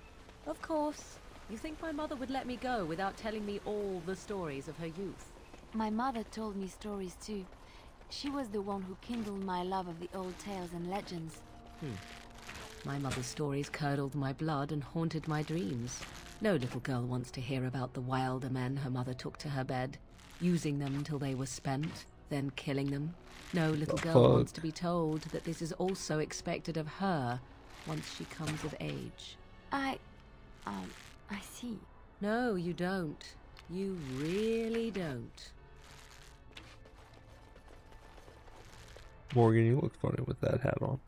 Of course. You think my mother would let me go without telling me all the stories of her youth? My mother told me stories too. She was the one who kindled my love of the old tales and legends. My mother's stories curdled my blood and haunted my dreams. No little girl wants to hear about the wilder men her mother took to her bed, using them until they were spent, then killing them. No little girl wants to be told that this is also expected of her once she comes of age. I see. No, you don't. You really don't. Morgan, you look funny with that hat on.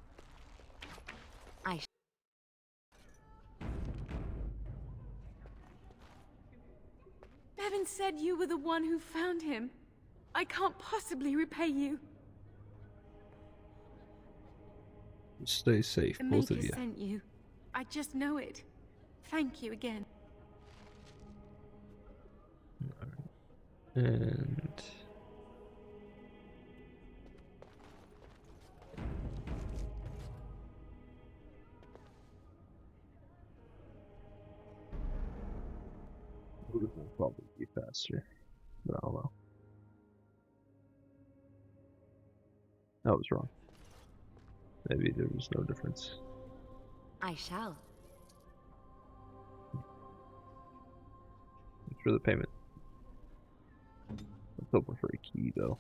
Bevan said you were the one who found him. I can't possibly repay you. Stay safe, both of you. Sent you. I just know it. Thank you again. And will probably be faster, but I don't know. I was wrong. Maybe there was no difference. I shall. Thanks for the payment. I'm hoping for a key though.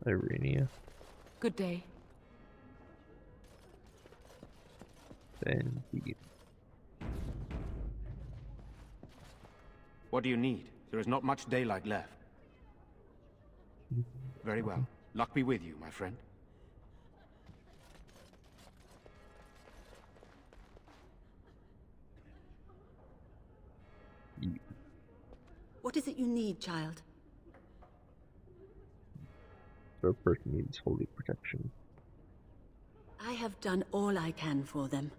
Irenia. Good day. Then begin. What do you need? There is not much daylight left. Very well. Luck be with you, my friend. What is it you need, child? So a person needs holy protection. I have done all I can for them.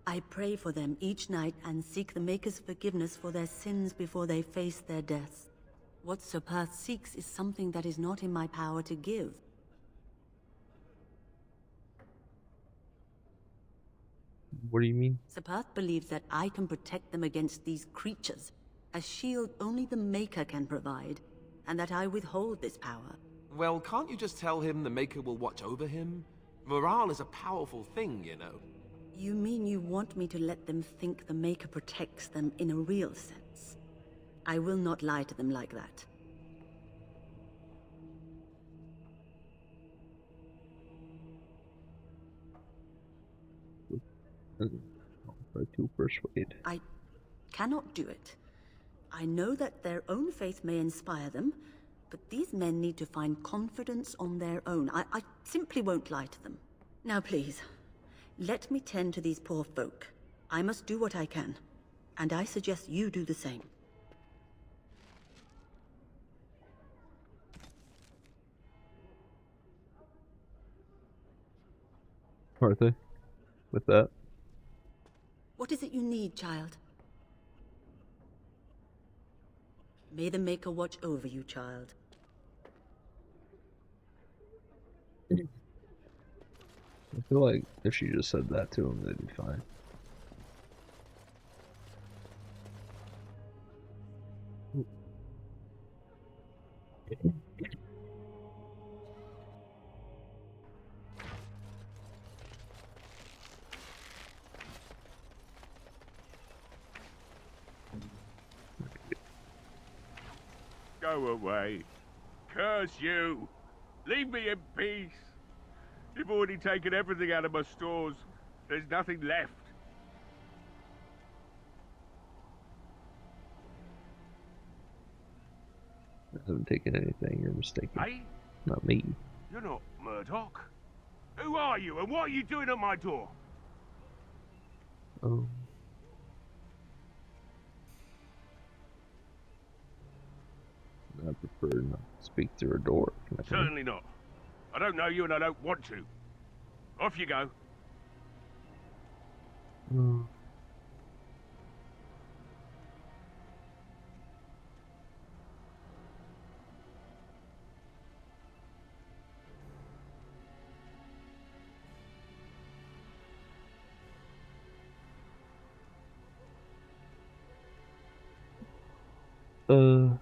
I pray for them each night and seek the Maker's forgiveness for their sins before they face their deaths. What Sir Perth seeks is something that is not in my power to give. What do you mean? Sir Perth believes that I can protect them against these creatures, a shield only the Maker can provide, and that I withhold this power. Well, can't you just tell him the Maker will watch over him? Morale is a powerful thing, you know. You mean you want me to let them think the Maker protects them in a real sense? I will not lie to them like that. Try to persuade. I cannot do it. I know that their own faith may inspire them, but these men need to find confidence on their own. I simply won't lie to them. Now please, let me tend to these poor folk. I must do what I can, and I suggest you do the same. Martha, with that. What is it you need, child? May the Maker watch over you, child. I feel like if she just said that to him, they'd be fine. Go away. Curse you. Leave me in peace. You've already taken everything out of my stores. There's nothing left. I haven't taken anything. You're mistaken. Hey? Not me. You're not Murdoch. Who are you and what are you doing at my door? Oh. I prefer not to speak through a door. Certainly not. I don't know you and I don't want to. Off you go. Oh. Uh.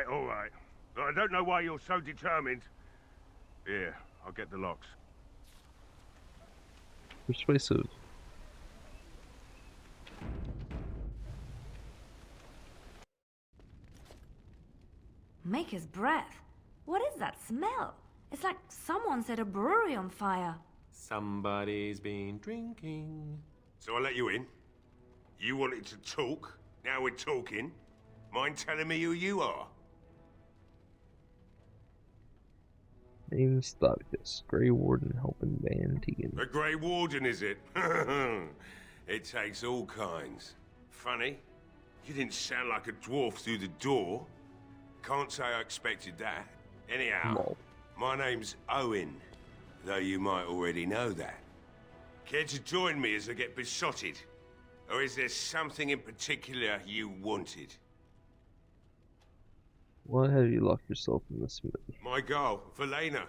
All right. I don't know why you're so determined. Here, I'll get the locks. Persuasive. Maker's breath. What is that smell? It's like someone set a brewery on fire. Somebody's been drinking. So I let you in. You wanted to talk. Now we're talking. Mind telling me who you are? Name's Thaddeus, Grey Warden helping Van Tegan. The Grey Warden, is it? It takes all kinds. Funny, you didn't sound like a dwarf through the door. Can't say I expected that. Anyhow, No. My name's Owen, though you might already know that. Care to join me as I get besotted? Or is there something in particular you wanted? Why have you locked yourself in the smithy? My girl, Velena,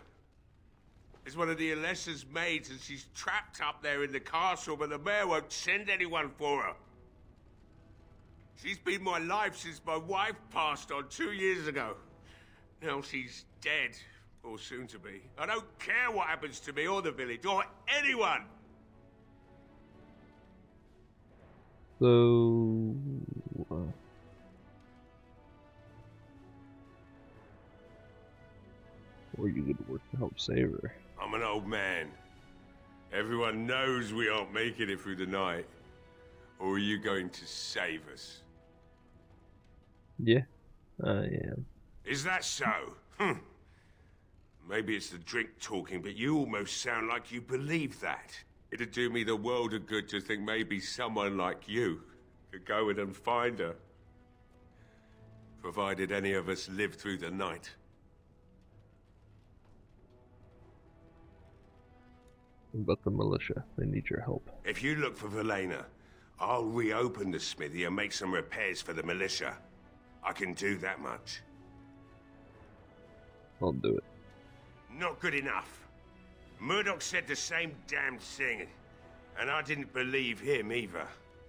is one of the Alessa's maids, and she's trapped up there in the castle, but the mayor won't send anyone for her. She's been my life since my wife passed on 2 years ago. Now she's dead, or soon to be. I don't care what happens to me or the village, or anyone! So... or you could work to help save her. I'm an old man. Everyone knows we aren't making it through the night. Or are you going to save us? Yeah, I am. Is that so? Maybe it's the drink talking, but you almost sound like you believe that. It'd do me the world of good to think maybe someone like you could go in and find her. Provided any of us live through the night. What about the militia? They need your help. If you look for Velena, I'll reopen the smithy and make some repairs for the militia. I can do that much. I'll do it. Not good enough. Murdoch said the same damn thing, and I didn't believe him either.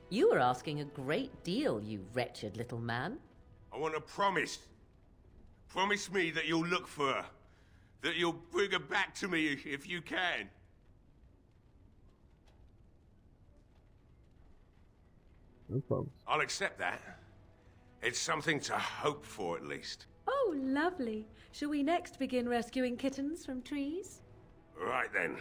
You were asking a great deal, you wretched little man. I want a promise. Promise me that you'll look for her. That you'll bring her back to me if you can. No problem. I'll accept that. It's something to hope for, at least. Oh, lovely. Shall we next begin rescuing kittens from trees? Right then.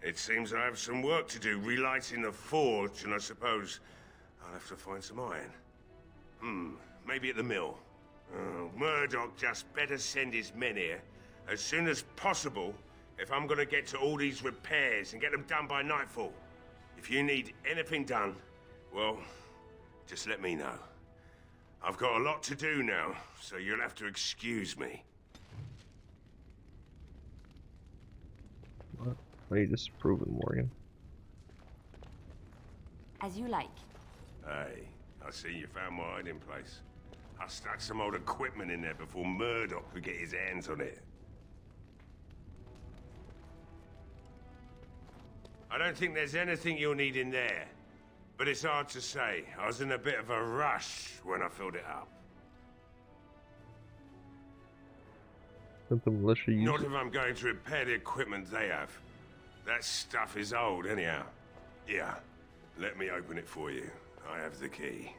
It seems I have some work to do relighting the forge, and I suppose I'll have to find some iron. Maybe at the mill. Murdoch just better send his men here as soon as possible if I'm gonna get to all these repairs and get them done by nightfall. If you need anything done, well, just let me know. I've got a lot to do now, so you'll have to excuse me. What? Why are you disapproving, Morgan? As you like. Hey, I see you found my hiding place. I stuck some old equipment in there before Murdoch could get his hands on it. I don't think there's anything you'll need in there. But it's hard to say. I was in a bit of a rush when I filled it up. Let the militia use Not it. if I'm going to repair the equipment they have. That stuff is old, anyhow. Yeah, let me open it for you. I have the key.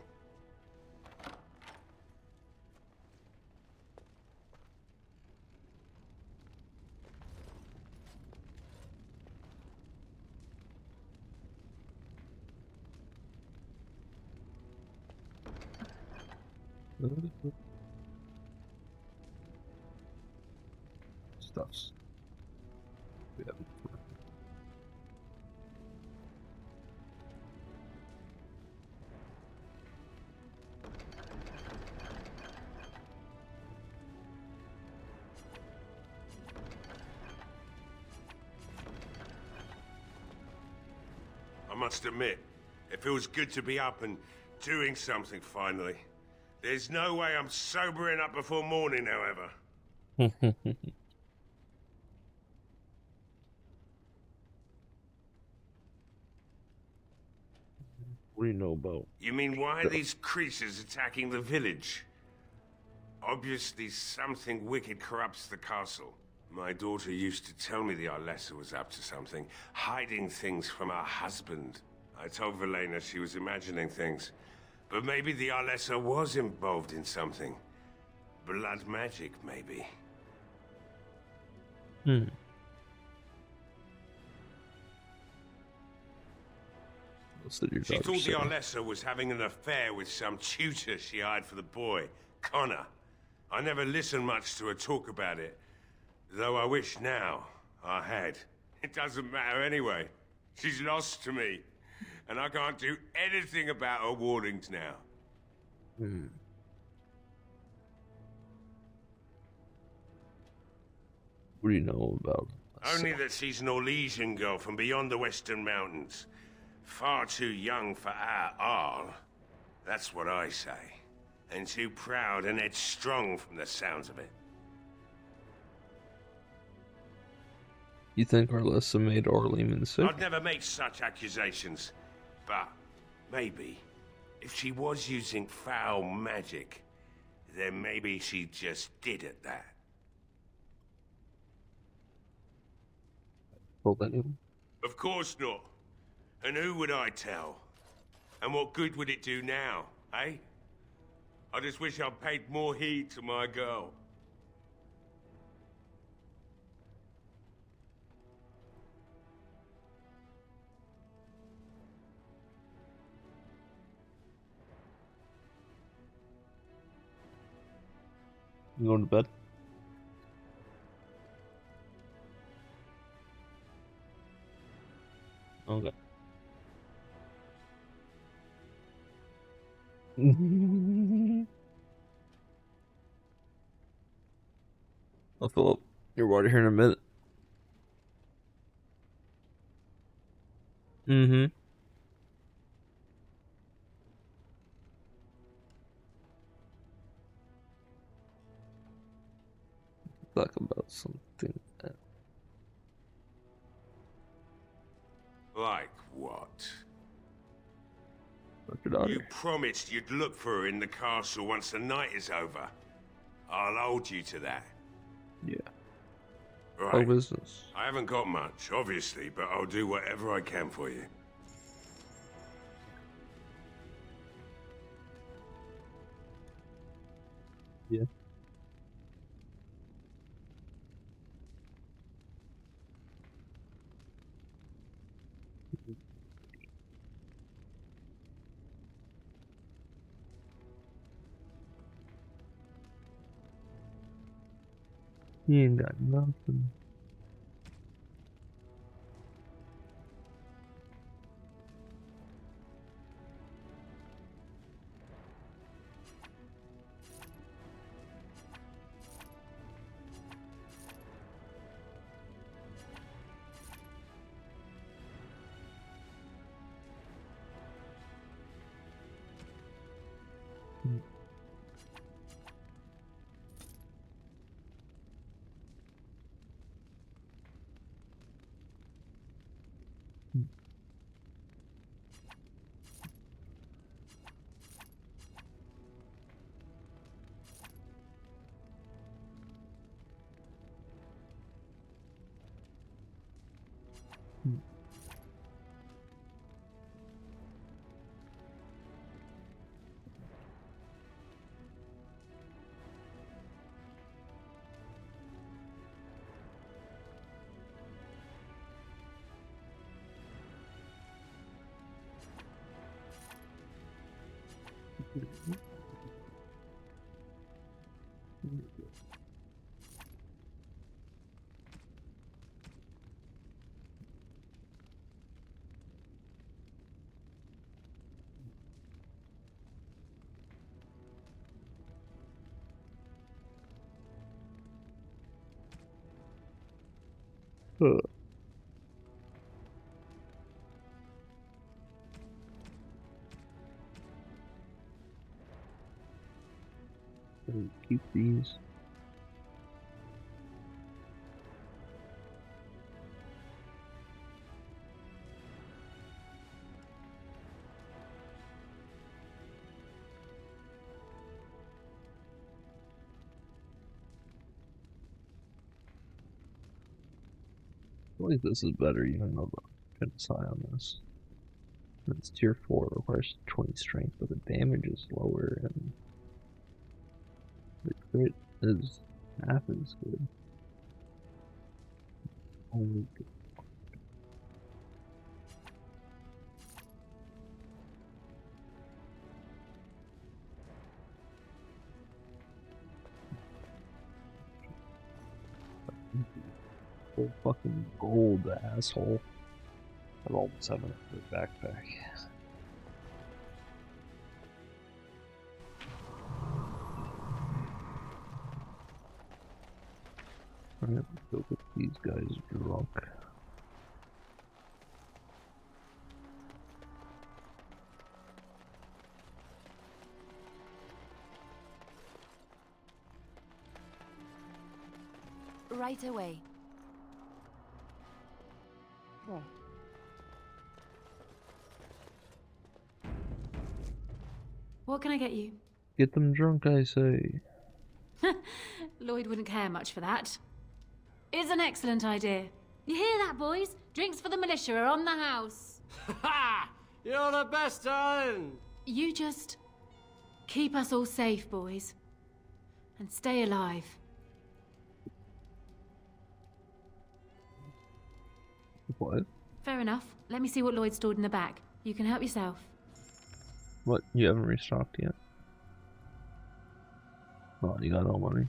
Stuffs. We have I must admit, it feels good to be up and doing something finally. There's no way I'm sobering up before morning, however. What do you know about? You mean why are these creatures attacking the village? Obviously something wicked corrupts the castle. My daughter used to tell me the Arlessa was up to something, hiding things from her husband. I told Velena she was imagining things, but maybe the Arlessa was involved in something. Blood magic, maybe. She thought the Arlessa was having an affair with some tutor she hired for the boy, Connor. I never listened much to her talk about it, though I wish now I had. It doesn't matter anyway. She's lost to me, and I can't do anything about her warnings now. What do you know about? Only that she's an Orlesian girl from beyond the Western Mountains. Far too young for our Arl. That's what I say. And too proud and headstrong from the sounds of it. You think Arlessa made Orleman sick? I'd never make such accusations. But maybe, if she was using foul magic, then maybe she just did at that. Told anyone? Of course not. And who would I tell? And what good would it do now, eh? I just wish I'd paid more heed to my girl. You going to bed? Okay. I'll fill up your water here in a minute. Talk about something. Like what? Your daughter. You promised you'd look for her in the castle once the night is over. I'll hold you to that. Yeah. Right. Oh, business. I haven't got much, obviously, but I'll do whatever I can for you. Yeah. He ain't got nothing. Keep these. I feel like this is better, even though the defense high on this. It's tier 4, requires 20 strength, but the damage is lower, and the crit is half as good. Only good. Full fucking gold, asshole. I've almost have enough for a backpack. I'm gonna go get these guys drunk. Right away. There. What can I get you? Get them drunk, I say. Lloyd wouldn't care much for that. It's an excellent idea. You hear that, boys? Drinks for the militia are on the house. Ha! You're the best, darling. You just keep us all safe, boys. And stay alive. What? Fair enough. Let me see what Lloyd stored in the back. You can help yourself. What? You haven't restocked yet? Oh, you got all money.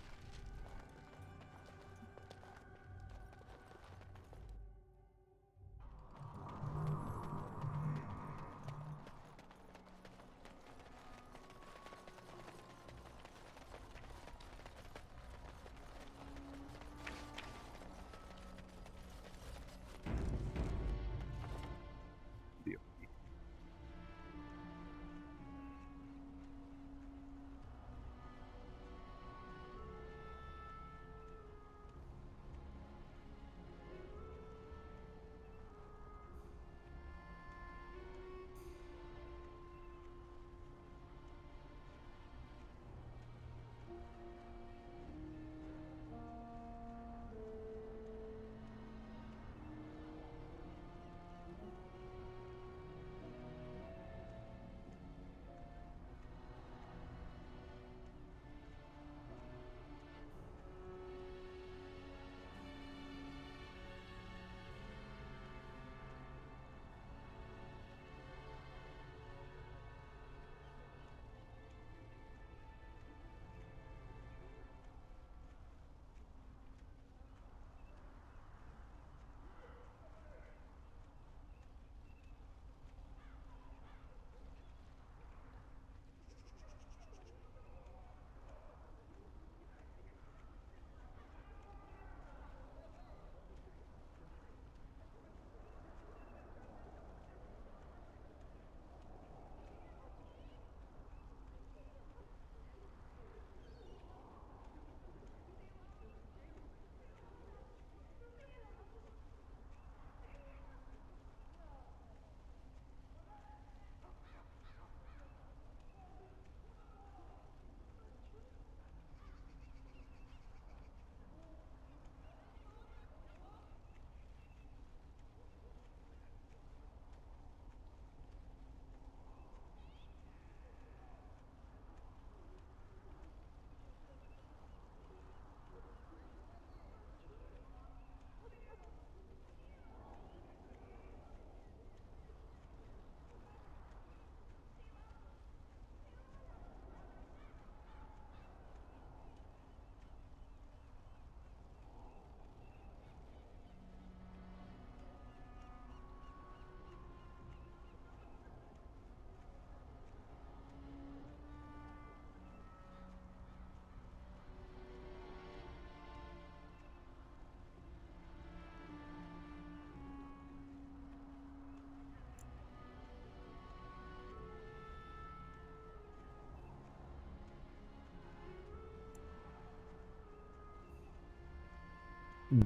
I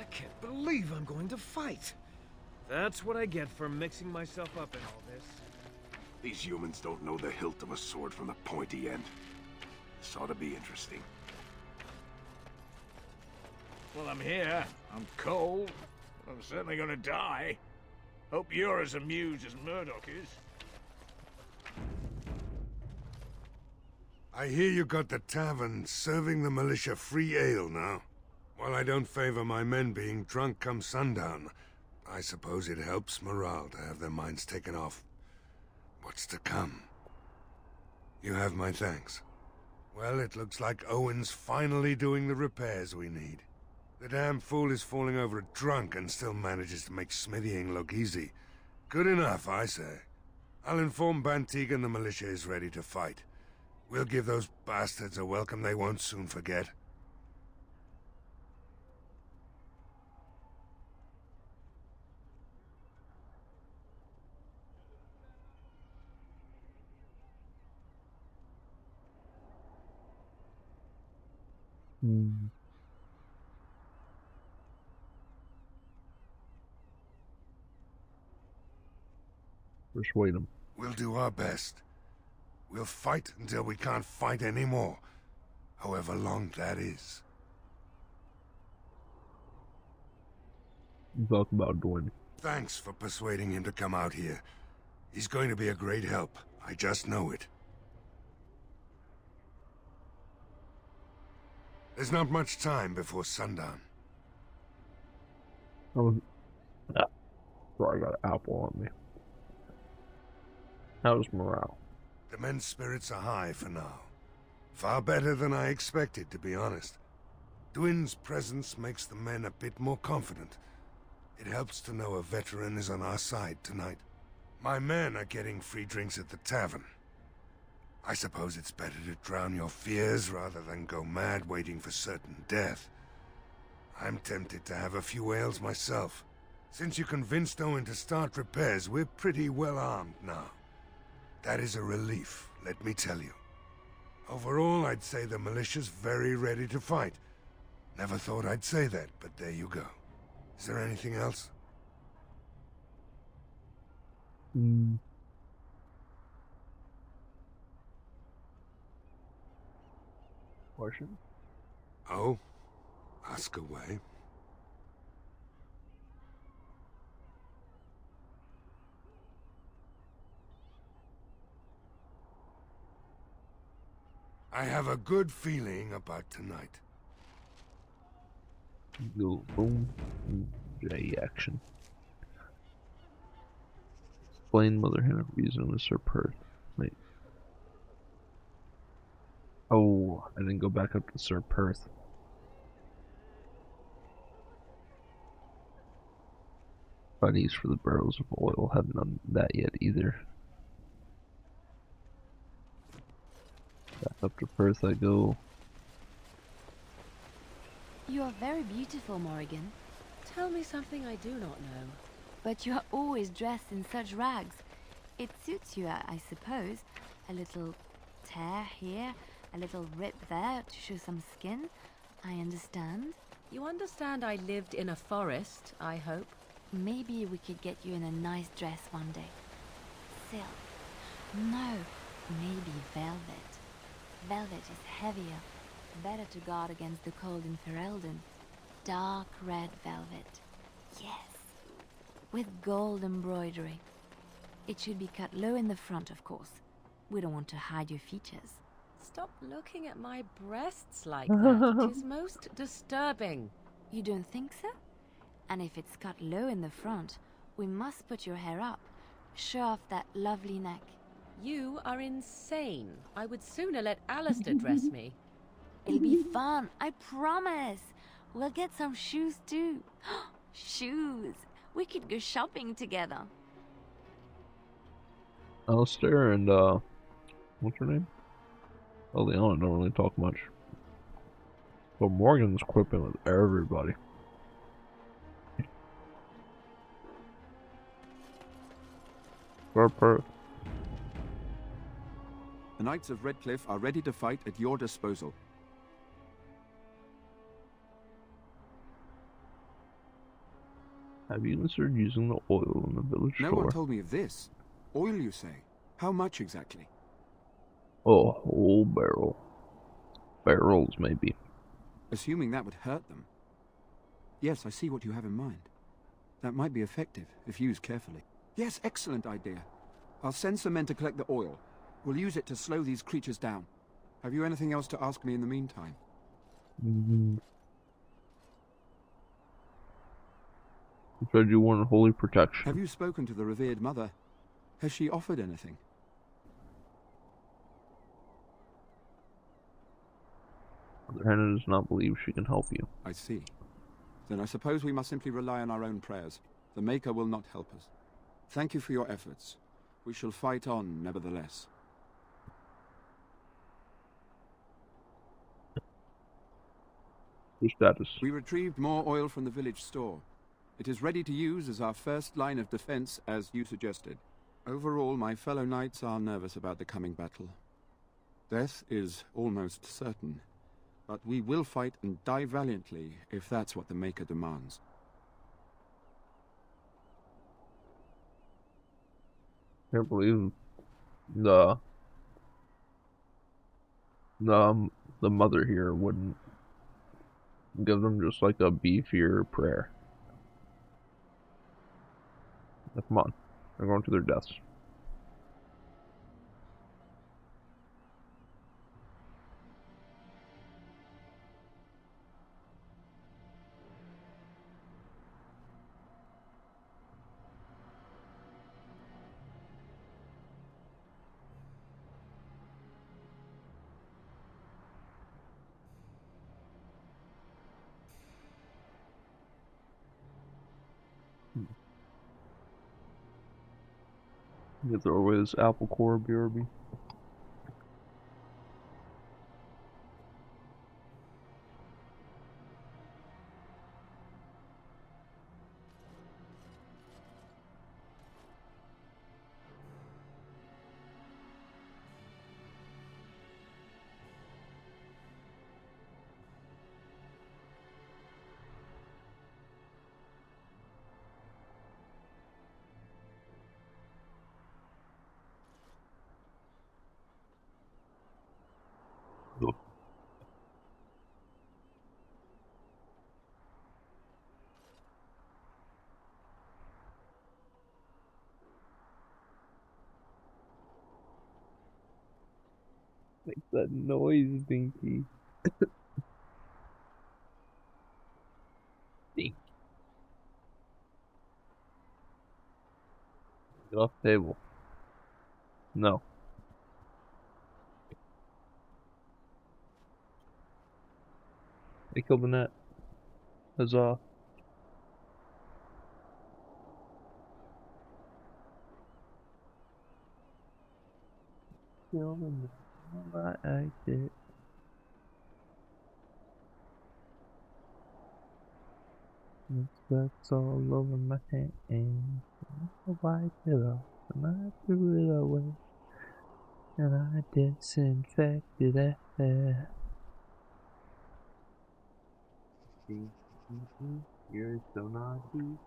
can't believe I'm going to fight. That's what I get for mixing myself up in all this. These humans don't know the hilt of a sword from the pointy end. This ought to be interesting. Well, I'm here. I'm cold. I'm certainly gonna die. Hope you're as amused as Murdoch is. I hear you got the tavern serving the militia free ale now. While I don't favor my men being drunk come sundown, I suppose it helps morale to have their minds taken off what's to come. You have my thanks. Well, it looks like Owen's finally doing the repairs we need. The damn fool is falling over drunk and still manages to make smithying look easy. Good enough, I say. I'll inform Bantig and the militia is ready to fight. We'll give those bastards a welcome they won't soon forget. Persuade him. We'll do our best. We'll fight until we can't fight anymore, however long that is. Talk about doing. Thanks for persuading him to come out here. He's going to be a great help. I just know it. There's not much time before sundown. Oh, sorry, I got an apple on me. How's morale? The men's spirits are high for now. Far better than I expected, to be honest. Dwin's presence makes the men a bit more confident. It helps to know a veteran is on our side tonight. My men are getting free drinks at the tavern. I suppose it's better to drown your fears rather than go mad waiting for certain death. I'm tempted to have a few ales myself. Since you convinced Owen to start repairs, we're pretty well armed now. That is a relief, let me tell you. Overall, I'd say the militia's very ready to fight. Never thought I'd say that, but there you go. Is there anything else? Question? Oh? Ask away. I have a good feeling about tonight. Go boom. J action. Explain Mother Hannah reason with Sir Perth. Wait. Oh, I didn't go back up to Sir Perth. Buddies for the barrels of oil. Haven't done that yet either. Back up to Perth I go. You are very beautiful, Morrigan. Tell me something I do not know. But you are always dressed in such rags. It suits you, I suppose. A little tear here, a little rip there to show some skin. I understand. You understand I lived in a forest, I hope? Maybe we could get you in a nice dress one day. Silk. No, maybe velvet. Velvet is heavier, better to guard against the cold in Ferelden. Dark red velvet. Yes. With gold embroidery. It should be cut low in the front, of course. We don't want to hide your features. Stop looking at my breasts like that. It is most disturbing. You don't think so? And if it's cut low in the front, we must put your hair up. Show off that lovely neck. You are insane. I would sooner let Alistair dress me. It'll be fun, I promise. We'll get some shoes too. Shoes. We could go shopping together. Alistair and, what's her name? Oh, Leona don't really talk much. But Morgan's equipping with everybody. The Knights of Redcliffe are ready to fight at your disposal. Have you considered using the oil in the village store? No one told me of this. Oil, you say? How much exactly? Oh, a whole barrel. Barrels, maybe. Assuming that would hurt them. Yes, I see what you have in mind. That might be effective, if used carefully. Yes, excellent idea. I'll send some men to collect the oil. We'll use it to slow these creatures down. Have you anything else to ask me in the meantime? You said you wanted holy protection. Have you spoken to the revered mother? Has she offered anything? Mother Hannah does not believe she can help you. I see. Then I suppose we must simply rely on our own prayers. The Maker will not help us. Thank you for your efforts. We shall fight on, nevertheless. Your status. We retrieved more oil from the village store. It is ready to use as our first line of defense, as you suggested. Overall, my fellow knights are nervous about the coming battle. Death is almost certain. But we will fight and die valiantly, if that's what the Maker demands. I can't believe the mother here wouldn't give them just like a beefier prayer. Like, come on, they're going to their deaths. You throw away this apple core, BRB. Make that noise, Dinky. Dinky. Get off the table. No. They killed the net. Huzzah. Killing the I did. That's all over my hand. I wiped it off and I threw it away. And I disinfected it. You're so naughty.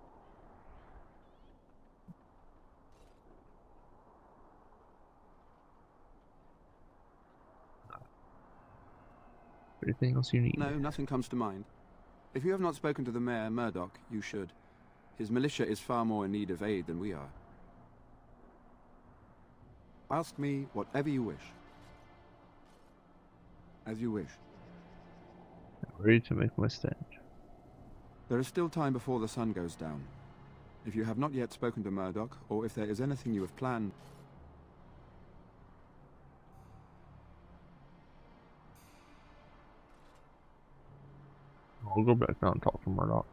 Anything else you need? No, nothing comes to mind. If you have not spoken to the Mayor, Murdoch, you should. His militia is far more in need of aid than we are. Ask me whatever you wish. As you wish. I'm ready to make my stand. There is still time before the sun goes down. If you have not yet spoken to Murdoch, or if there is anything you have planned... I'll go back down and talk to Murdoch.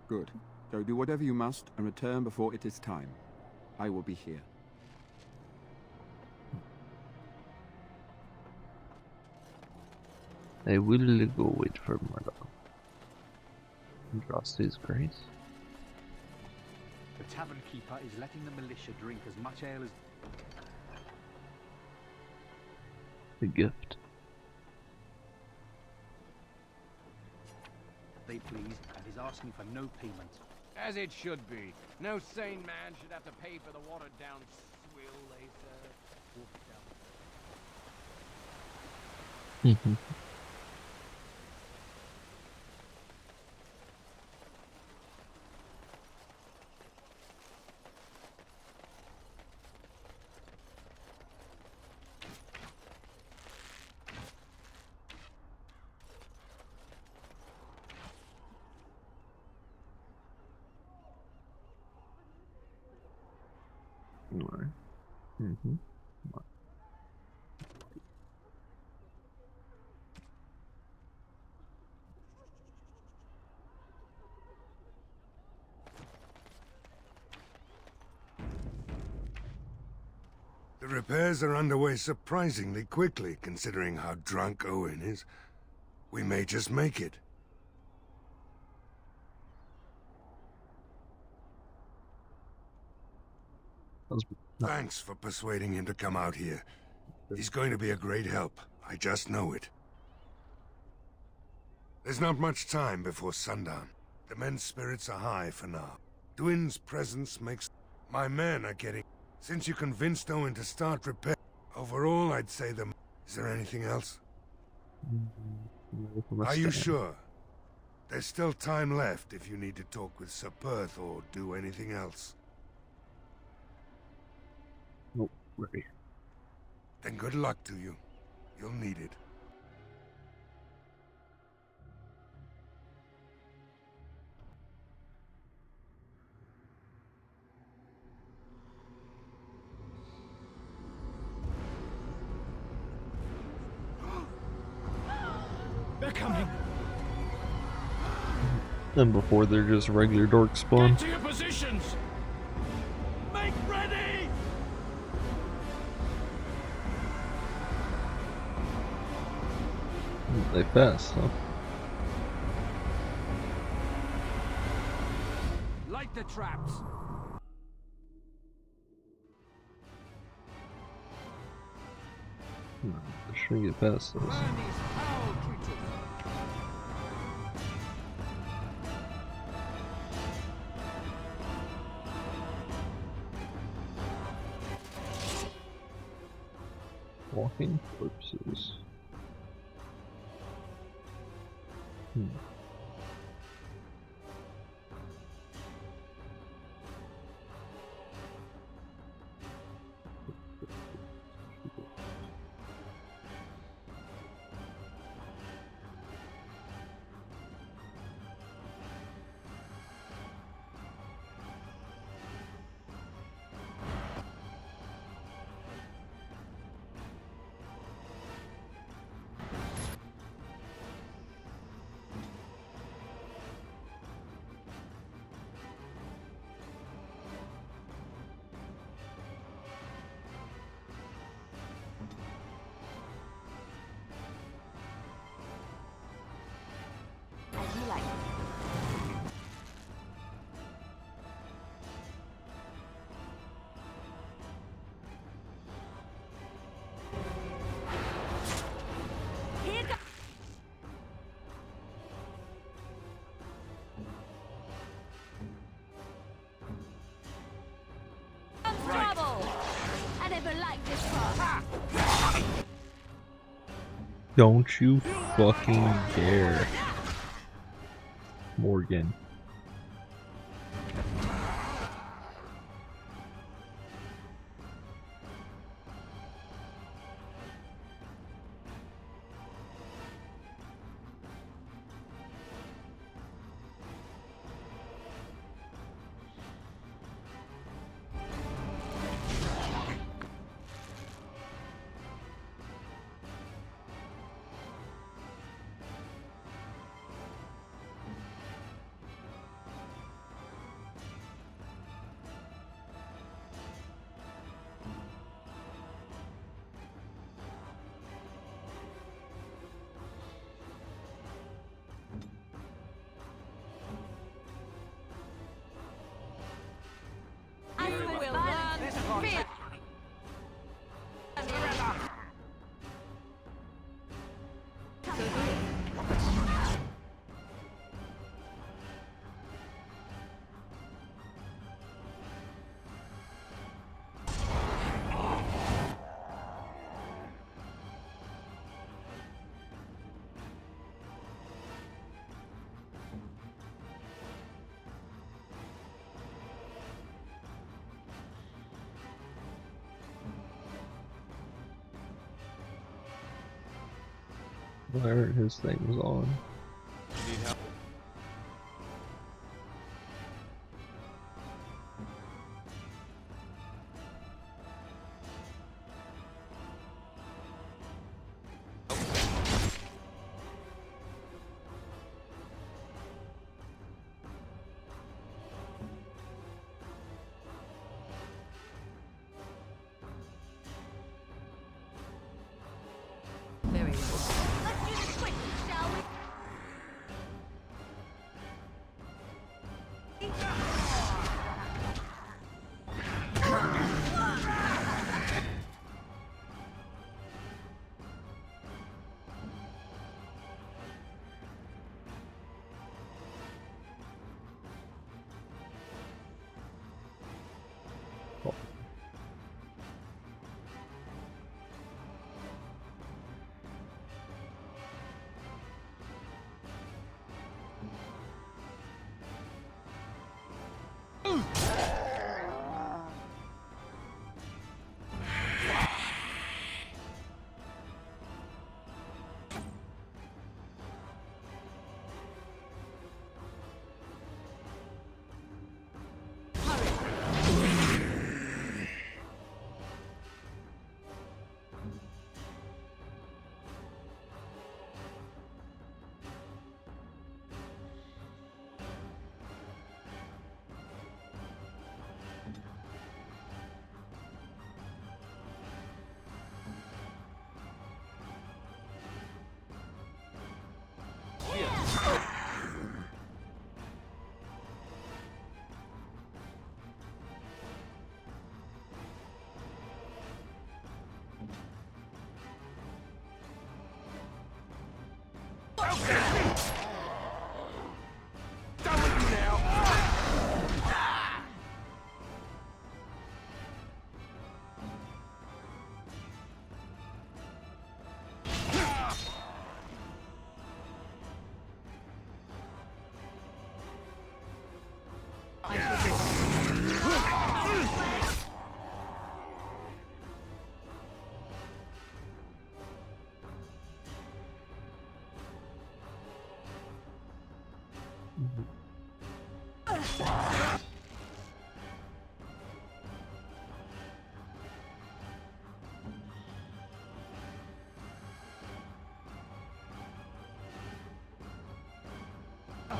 Good. Go do whatever you must and return before it is time. I will be here. I will go wait for Murdoch. Trust his grace. The tavern keeper is letting the militia drink as much ale as... The gift. they please, and is asking for no payment. As it should be. No sane man should have to pay for the watered-down swill they serve. The repairs are underway surprisingly quickly, considering how drunk Owen is. We may just make it. Thanks for persuading him to come out here. He's going to be a great help. I just know it. There's not much time before sundown. The men's spirits are high for now. Dwin's presence makes... My men are getting... Since you convinced Owen to start repair... Overall, I'd say them... Is there anything else? Are you sure? There's still time left if you need to talk with Sir Perth or do anything else. Nope, ready. Then good luck to you. You'll need it. They're coming. And before they're just regular Darkspawn. Get to your positions! Make ready! They fast, huh? Light the traps. They're sure get past those. Burn these foul creatures. Walking corpses. As you like. Here go. Trouble. I never liked this part. Don't you fucking dare. Morgan. Why aren't his things on? Need help? Very well. Let's do this quickly, shall we?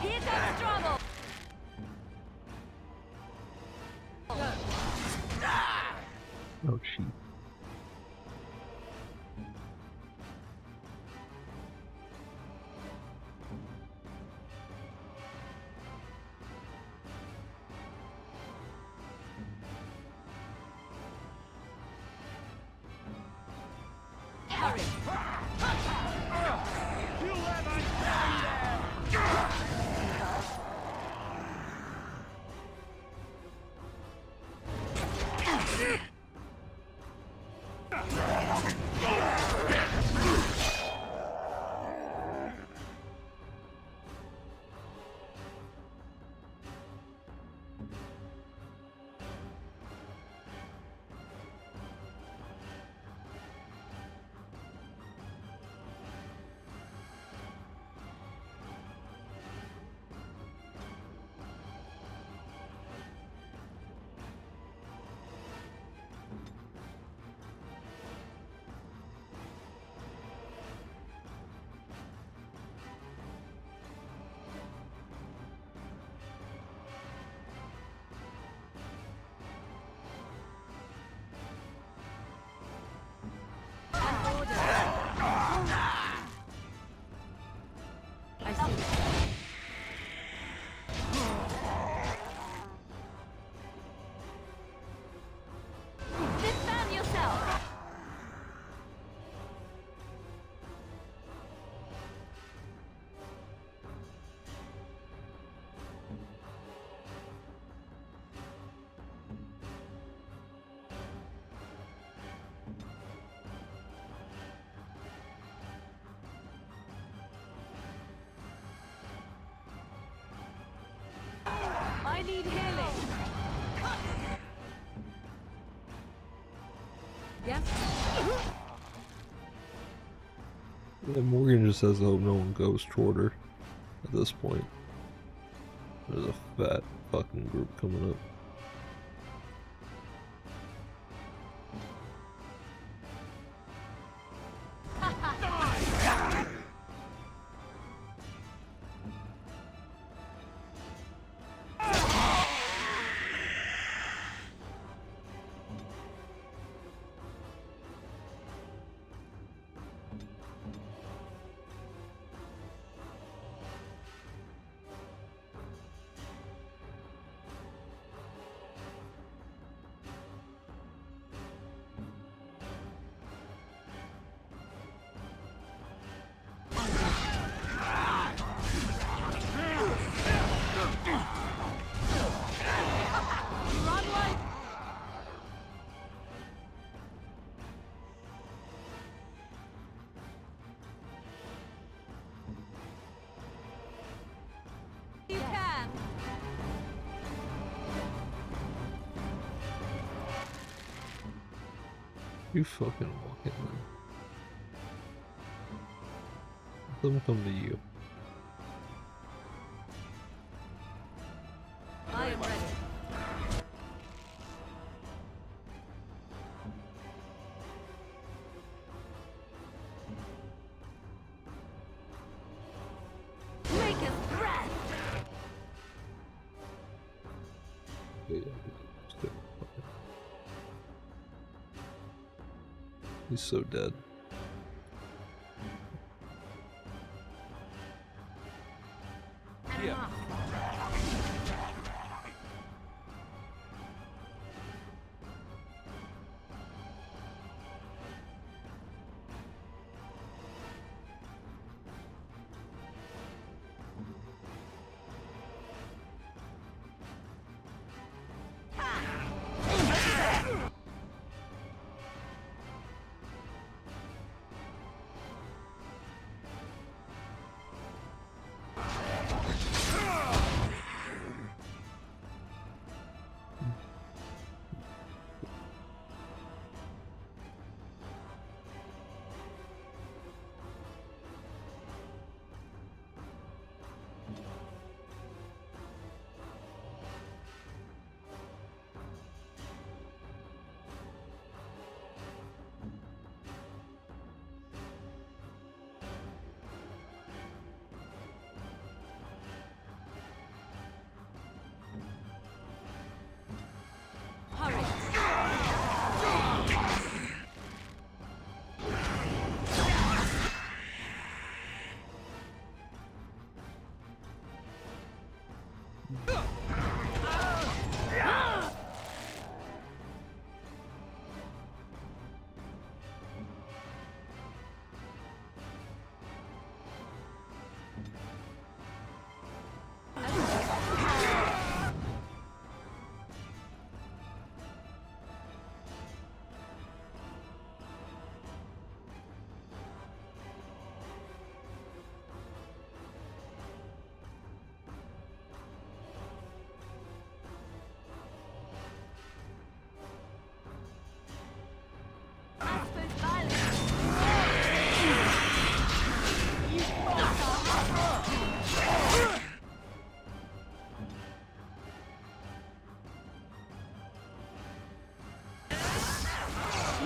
Here comes trouble! Oh, sheep. I see. Disband yourself! Yeah, Morgan just has to hope no one goes toward her at this point. There's a fat fucking group coming up. You can. You fucking walking man. Let them come to you. I am ready. Make us breath. Yeah, he's so dead. Yeah.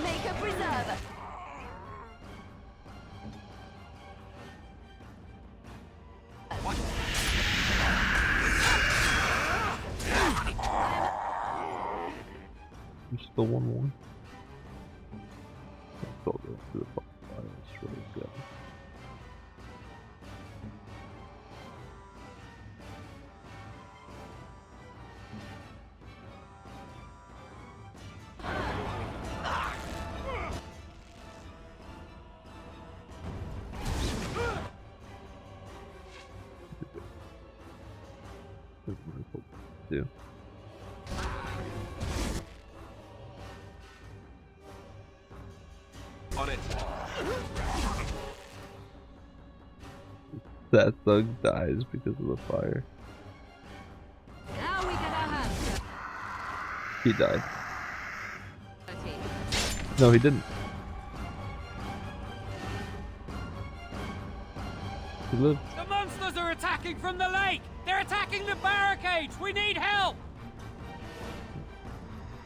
Make a preserve. There's still one more. Let's all go through the fire. Let's really go. Do. On it. That thug dies because of the fire. Now we get our hands. He died. No, he didn't. He lived. The monsters are attacking from the lake! They're attacking the barricades! We need help!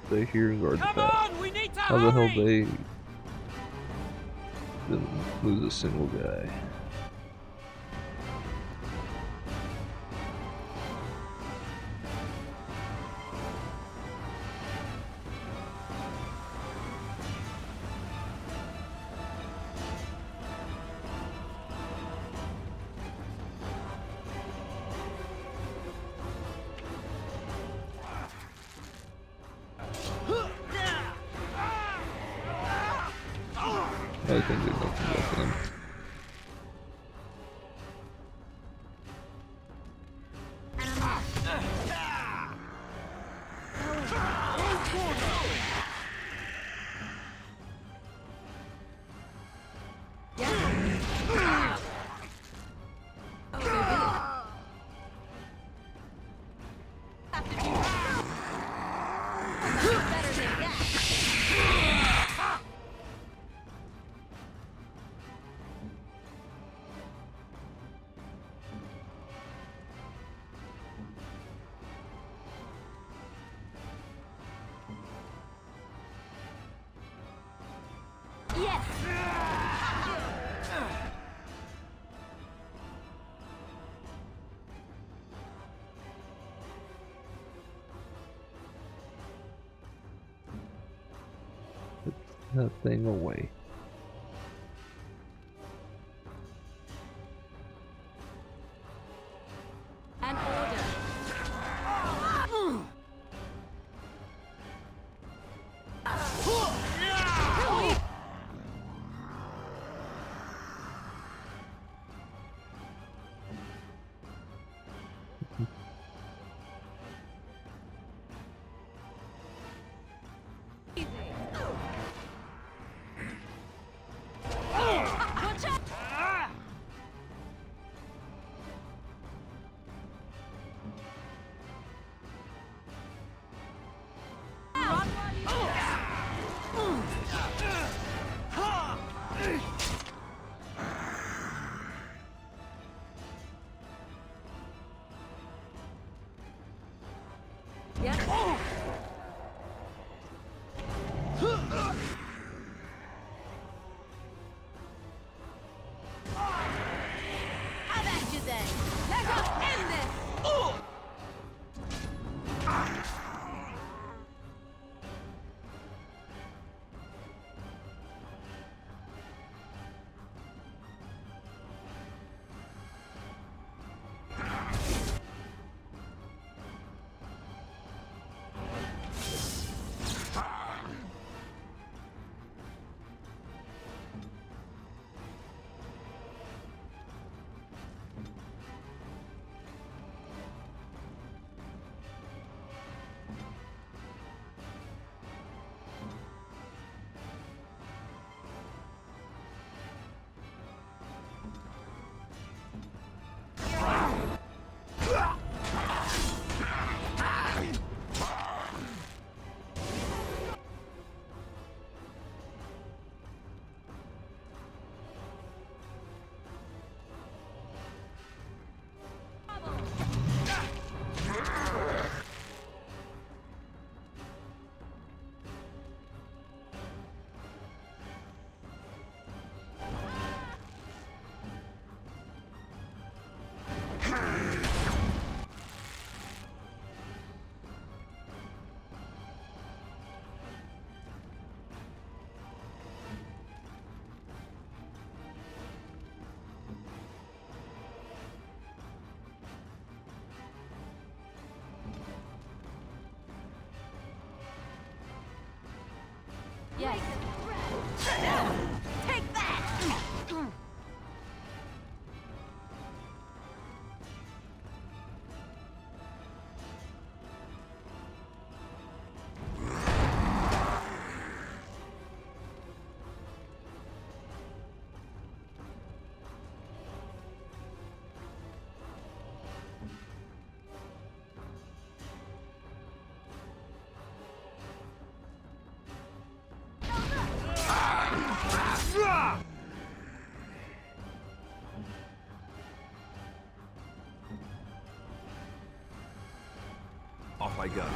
They hearing guard Come back. on! We need to How the hell hurry! they didn't lose a single guy? I think there's nothing left in him. Put that thing away. An order. Yes. Take that! my gun.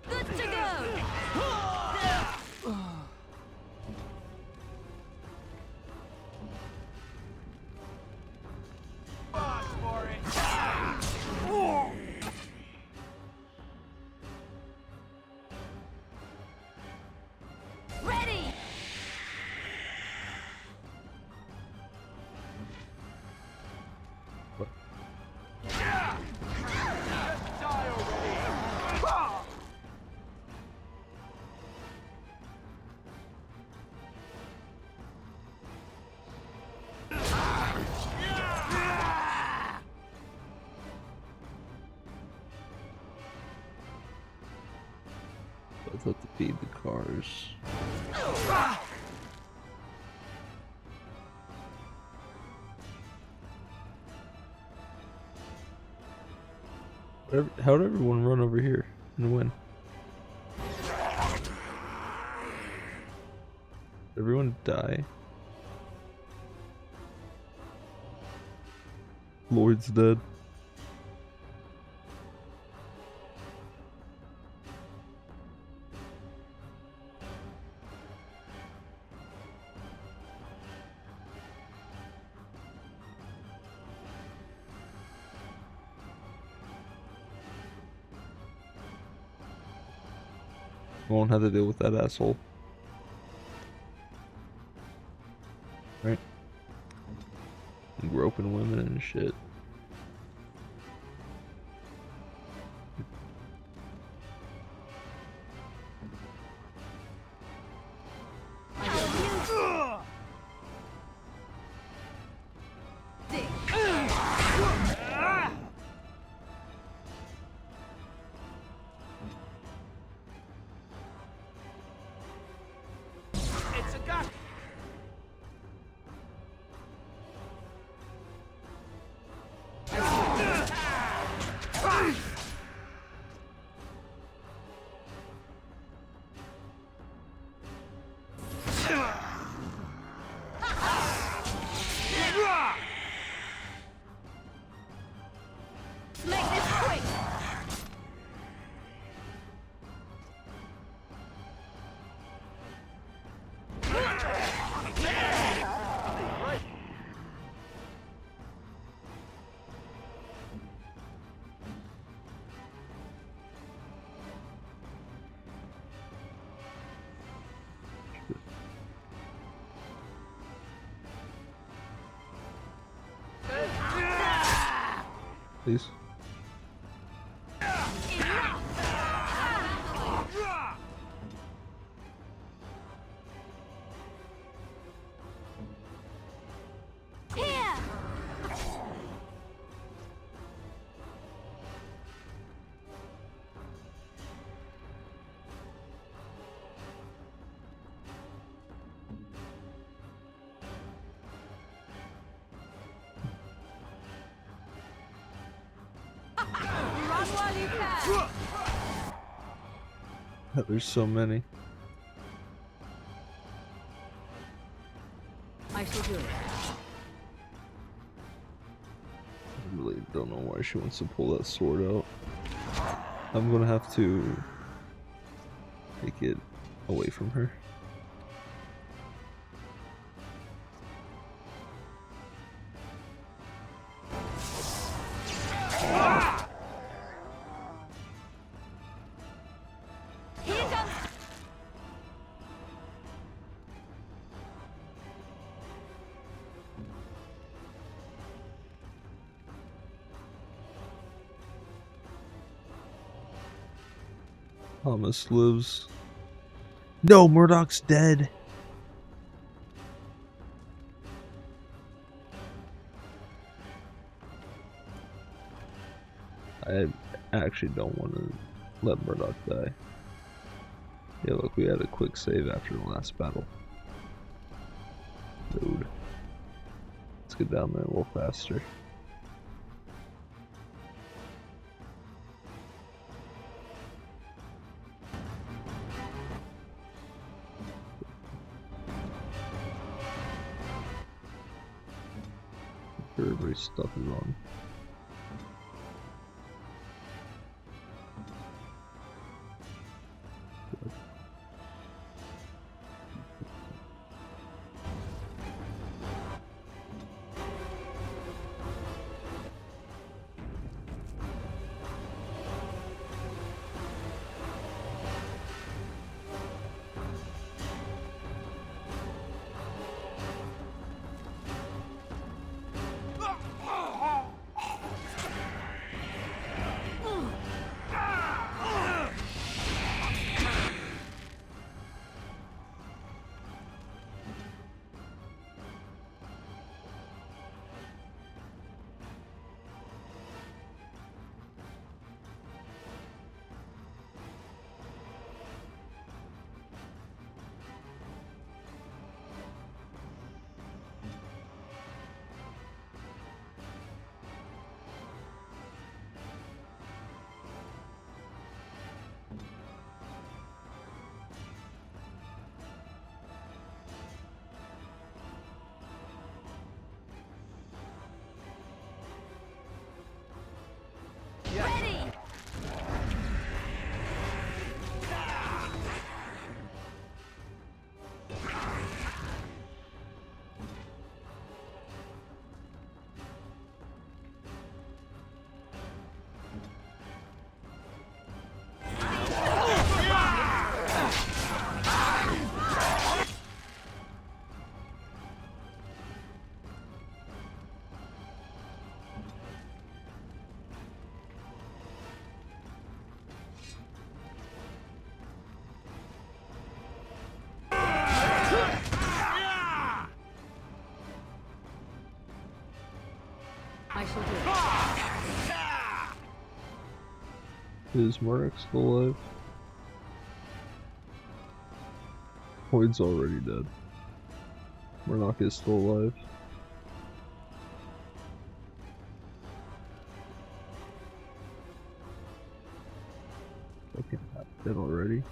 Good to go! Ready! I thought to feed the cars. How'd everyone run over here and win? Everyone die? Lloyd's dead. Won't have to deal with that asshole. Right? And groping women and shit. Please. There's so many. I shall do it. I really don't know why she wants to pull that sword out. I'm gonna have to take it away from her. Thomas lives. No, Murdoch's dead. I actually don't want to let Murdoch die. Yeah, look, we had a quick save after the last battle. Dude. Let's get down there a little faster. Everybody's stuff is on. Ready! I shall do it. Is Murdoch still alive? Hoyd's already dead. Murdoch is still alive. Okay, not dead already.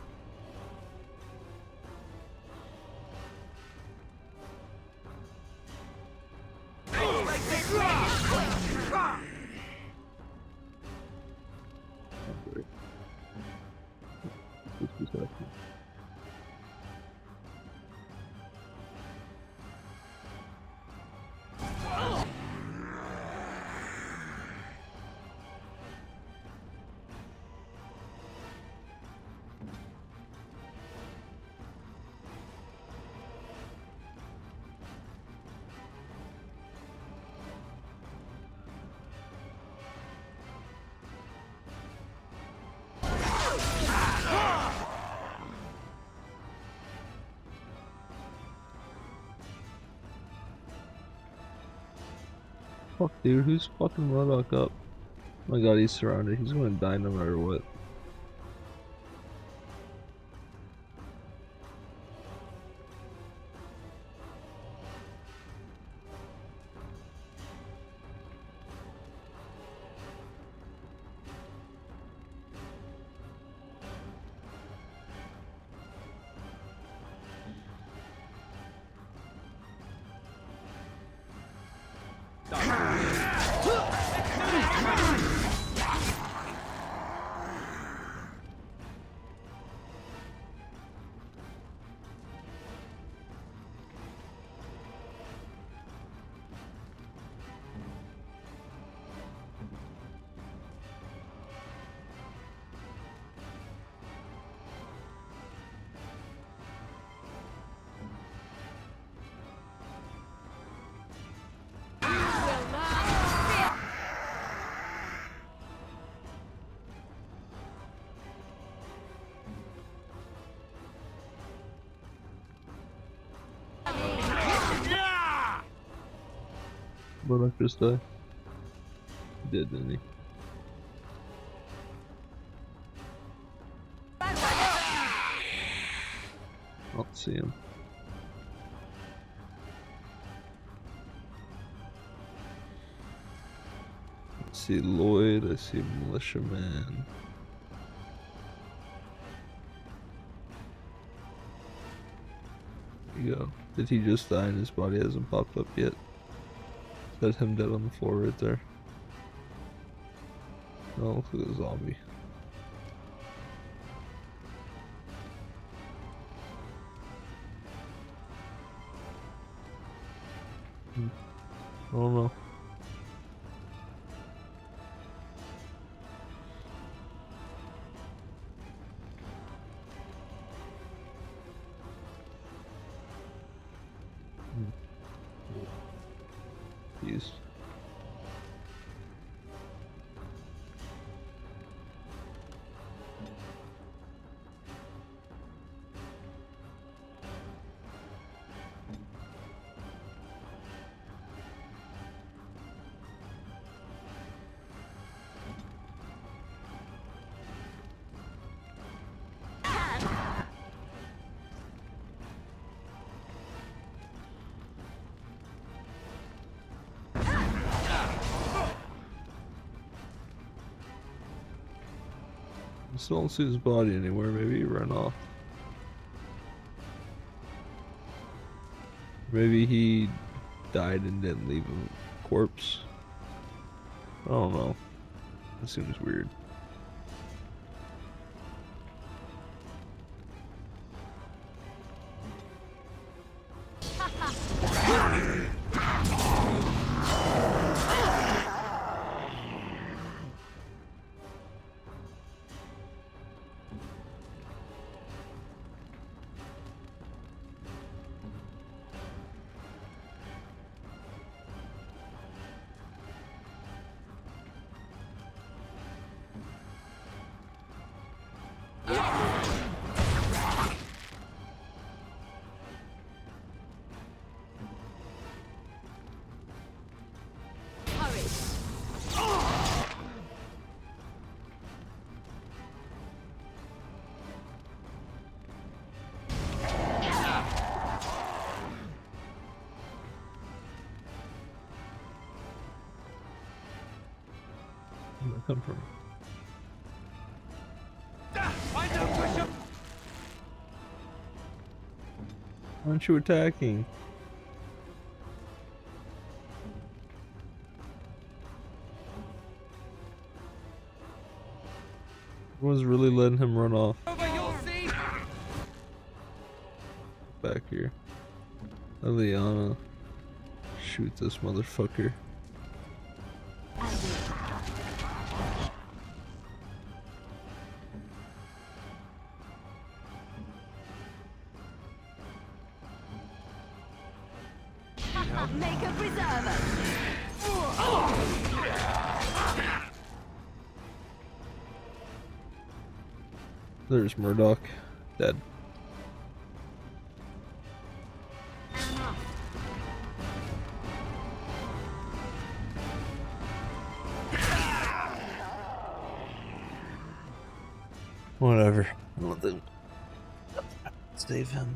Fuck, dude, who's fucking Murdoch up? Oh my god, he's surrounded. He's gonna die no matter what. Murdoch just died? He did, didn't he? see him. I see Lloyd, I see Militiaman. There you go. Did he just die and his body hasn't popped up yet? Is that him dead on the floor right there? Oh, look at the zombie. I don't know. Jeez. I still don't see his body anywhere. Maybe he ran off. Maybe he died and didn't leave a corpse. I don't know. That seems weird. Where'd that come from? Why aren't you attacking? Everyone's really letting him run off. Back here. Eliana. Shoot this motherfucker. Make a preserver. There's Murdoch. Dead. Whatever. Let them save him.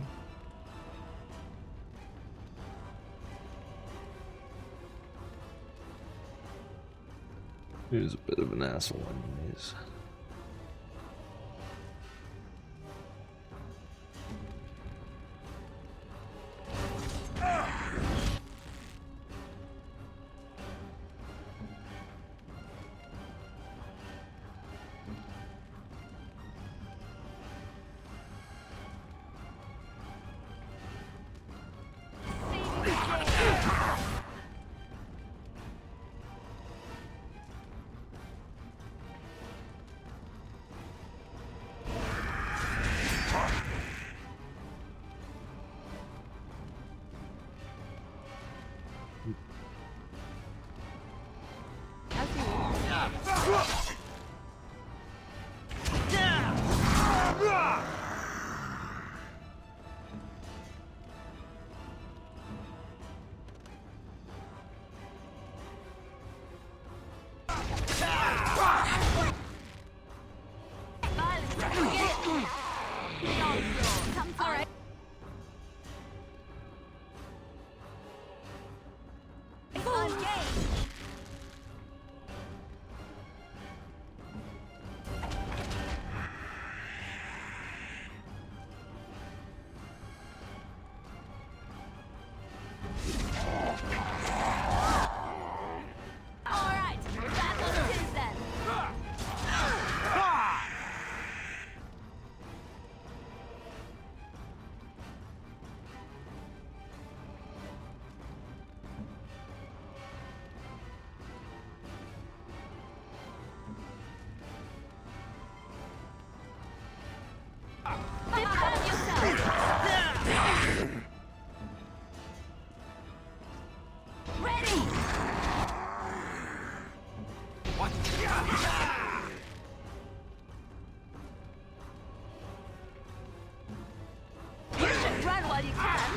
He was a bit of an asshole anyways. Alright, battle it is then. Defend yourself! Ready! What? You should run while you can.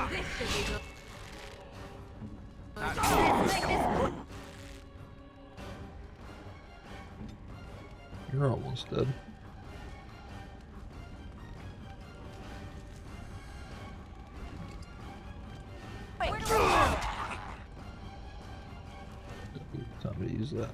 This should be good. Let's make this quick. You're almost dead. Time to use that.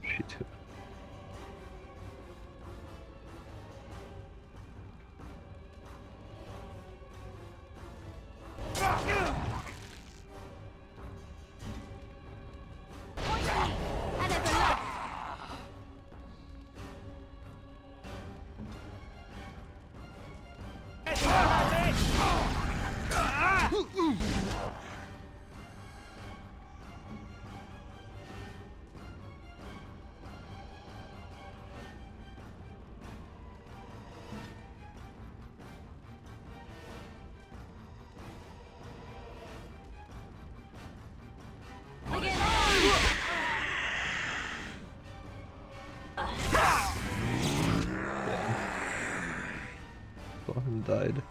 Shit. Fucking died.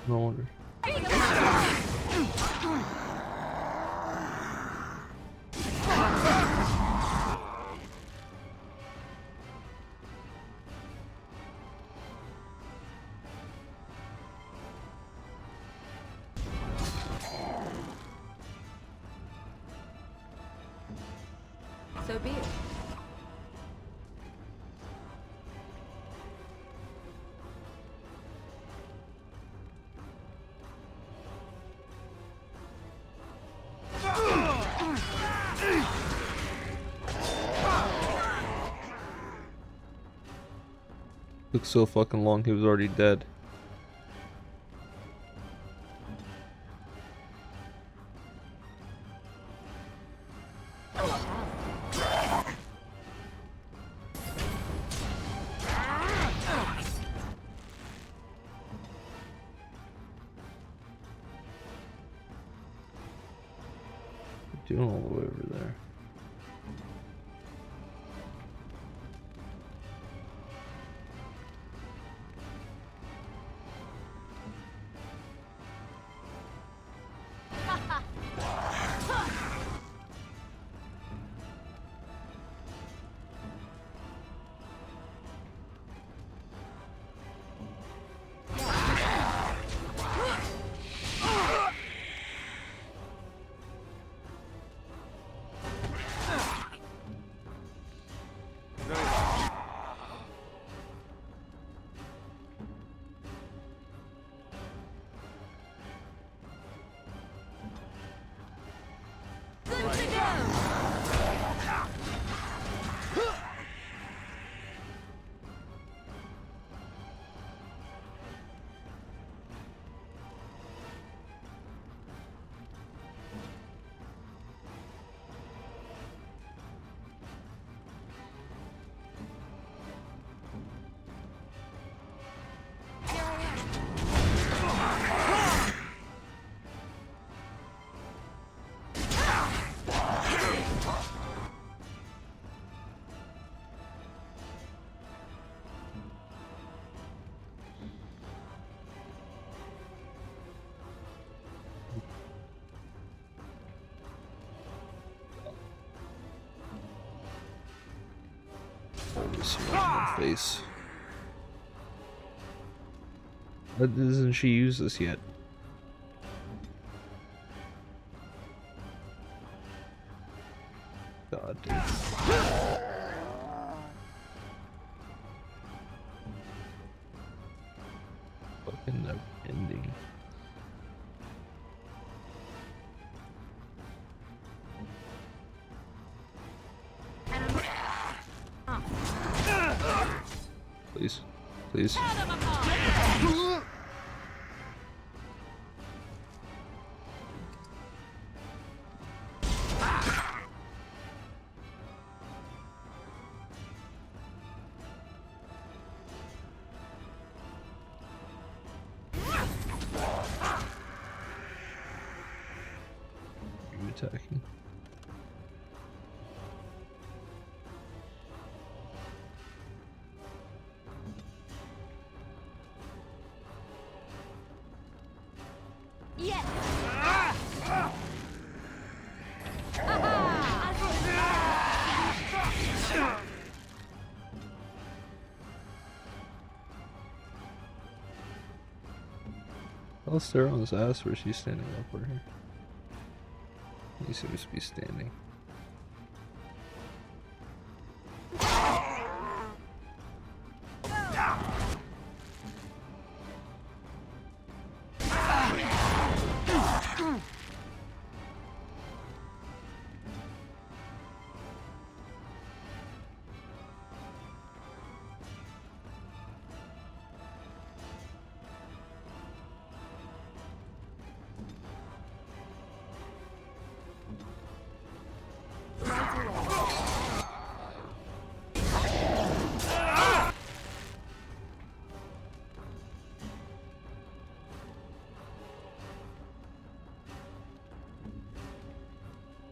No wonder. So be it. Took so fucking long, he was already dead. Doing all the way over there. Face. But doesn't she use this yet? God, dude. Fucking never ending. Please. Please. You attacking. Yes. I'll stare on his ass where she's standing up for her. He seems to be standing.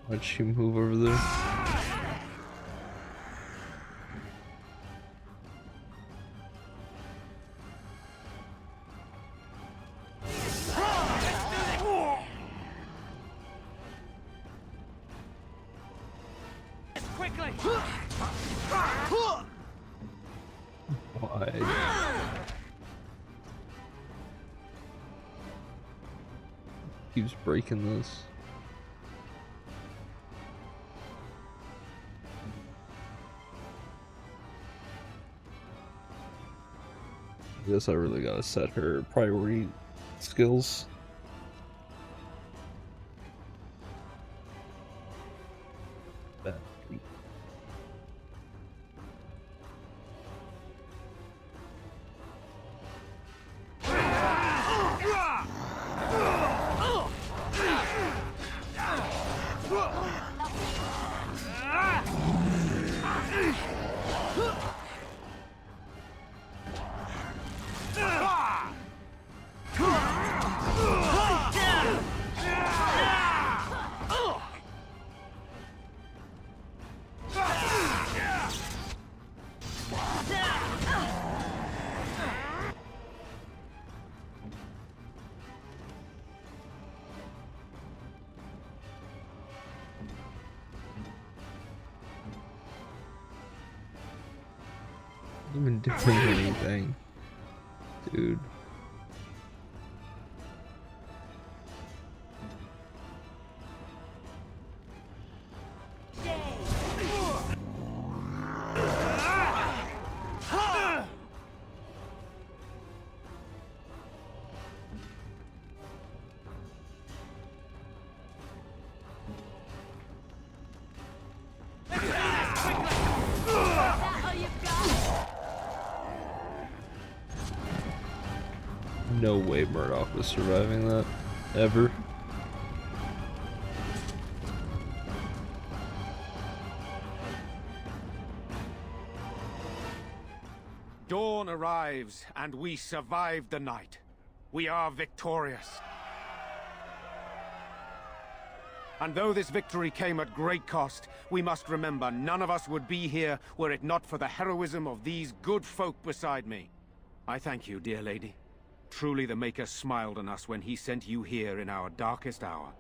Why'd she move over there? Quickly! Why? Keeps breaking this. I guess I really gotta set her priority skills. Bad. Even doing anything, dude. No way Murdoch was surviving that, ever. Dawn arrives, and we survived the night. We are victorious. And though this victory came at great cost, we must remember none of us would be here were it not for the heroism of these good folk beside me. I thank you, dear lady. Truly the Maker smiled on us when he sent you here in our darkest hour.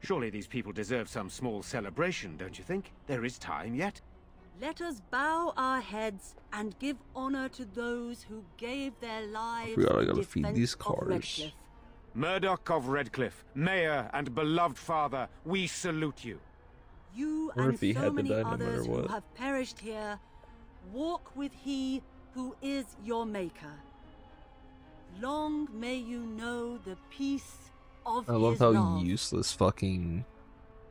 Surely these people deserve some small celebration, don't you think? There is time yet. Let us bow our heads and give honor to those who gave their lives We gotta in gotta feed these defense of cars. Redcliffe. Murdoch of Redcliffe, Mayor and beloved father, we salute you. You Wonder and if he so had to many die no others matter who what. have perished here, walk with he who is your maker. Long may you know the peace of I love his how love. useless fucking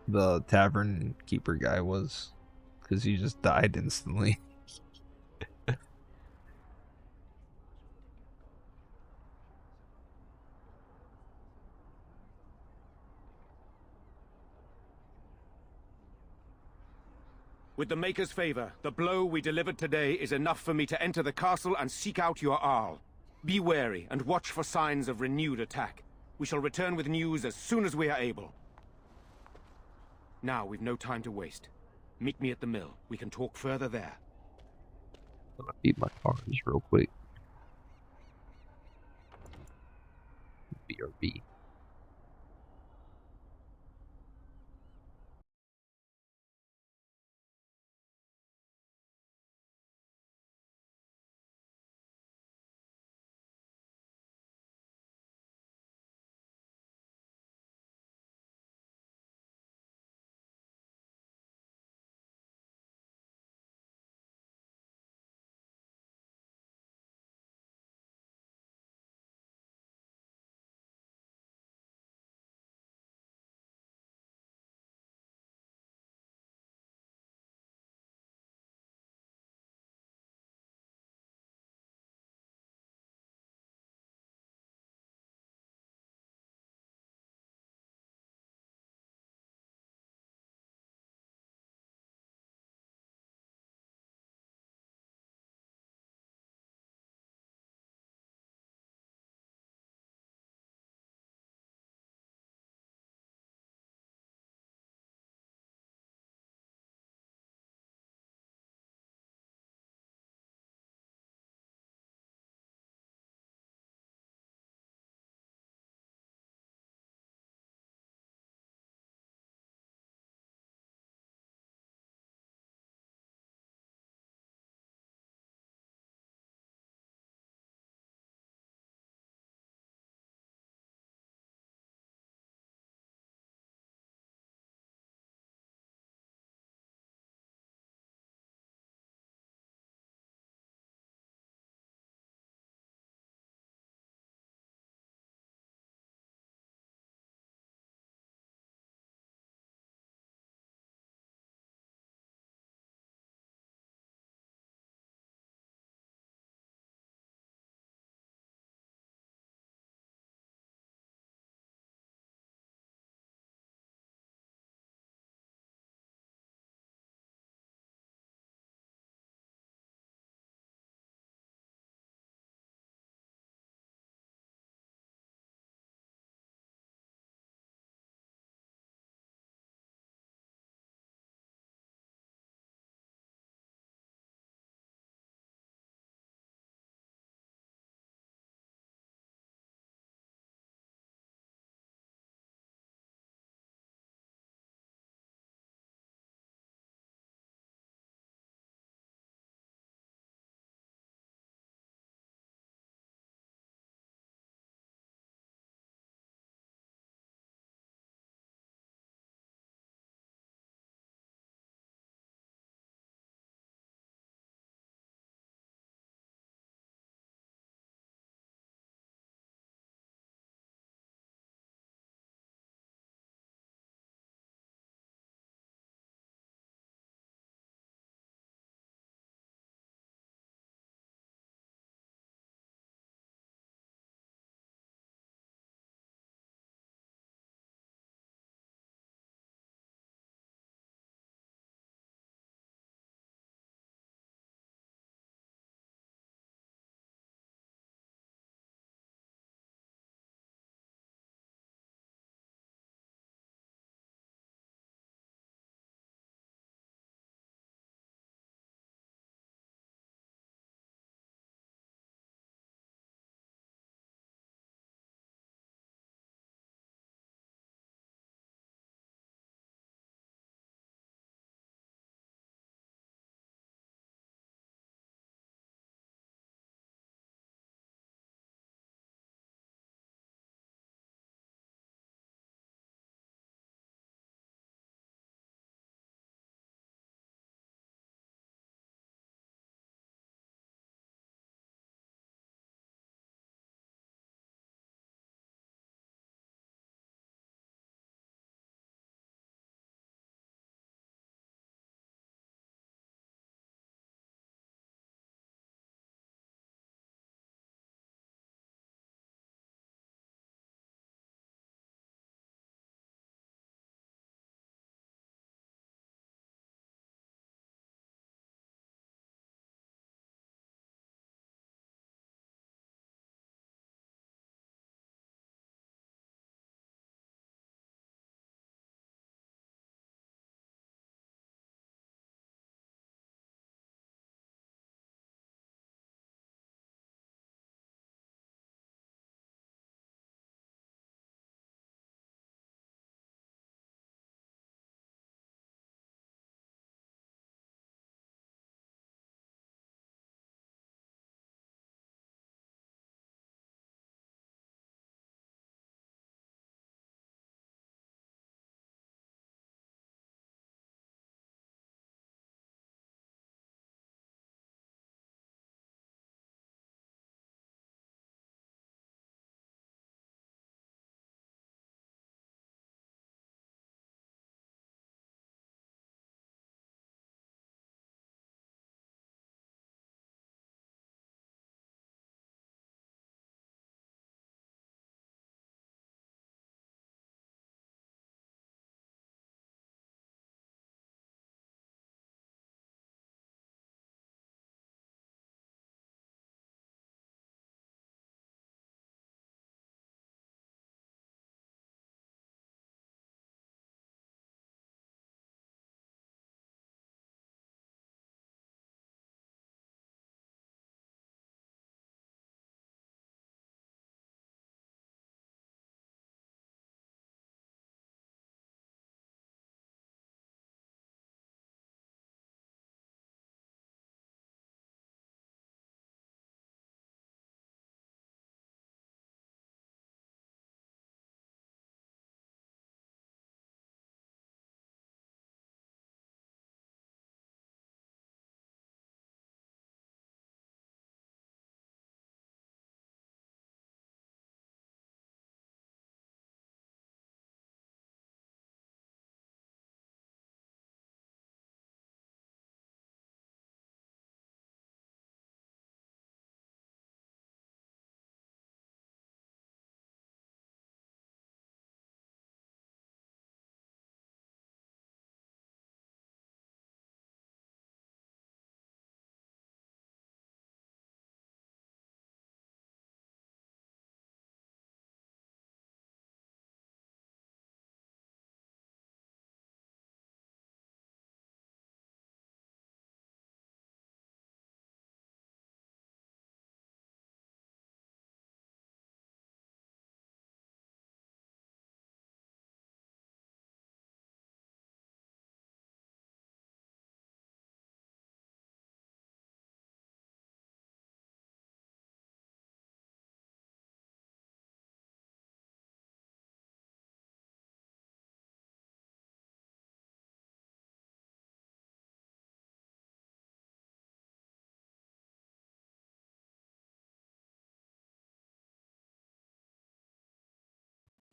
the tavern keeper guy was, because he just died instantly. With the Maker's favor, the blow we delivered today is enough for me to enter the castle and seek out your Arl. Be wary and watch for signs of renewed attack. We shall return with news as soon as we are able. Now we've no time to waste. Meet me at the mill. We can talk further there. I'm gonna feed my cars real quick. BRB.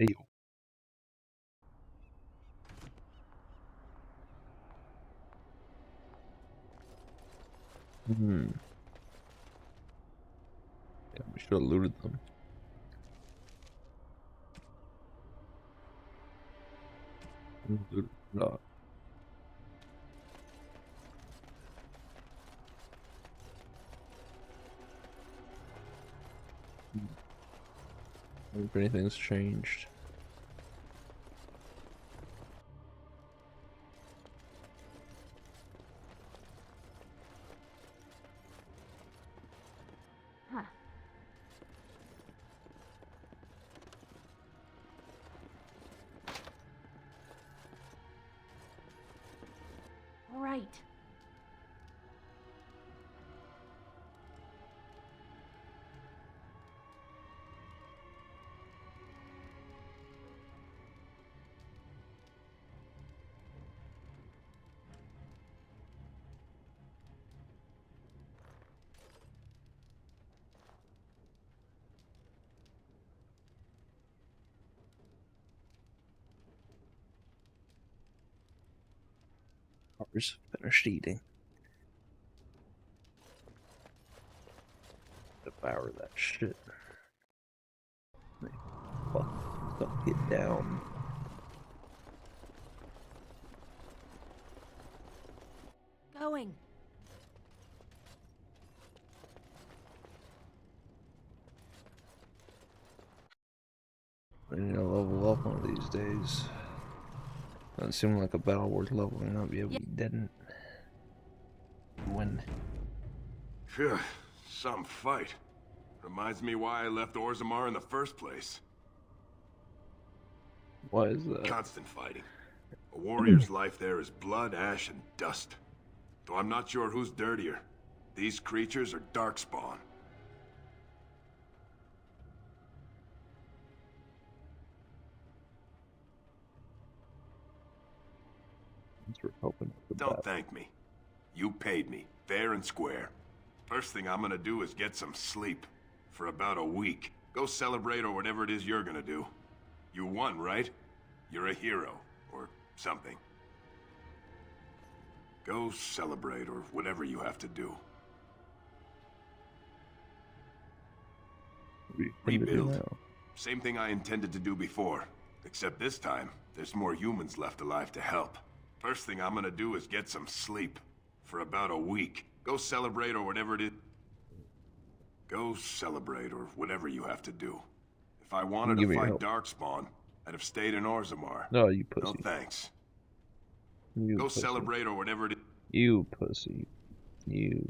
Hey. Hmm. Yeah, we should have looted them. Looted not. I wonder if anything's changed. Huh. Right. Ours finished eating. Devour that shit. Fuck it down. Going. I need to level up one of these days. Doesn't seem like a battle worth leveling up yet. We didn't win. Phew, some fight. Reminds me why I left Orzammar in the first place. Why is that? Constant fighting. A warrior's life there is blood, ash, and dust. Though I'm not sure who's dirtier. These creatures or Darkspawn. Don't thank me. You paid me, fair and square. First thing I'm gonna do is get some sleep. For about a week. Go celebrate or whatever it is you're gonna do. You won, right? You're a hero. Or something. Go celebrate or whatever you have to do. Rebuild. Same thing I intended to do before. Except this time, there's more humans left alive to help. First thing I'm gonna do is get some sleep. For about a week. Go celebrate or whatever it is. Go celebrate or whatever you have to do. If I wanted to fight Darkspawn, I'd have stayed in Orzammar. No, you pussy. No thanks. You Go pussy. celebrate or whatever it is. You pussy. You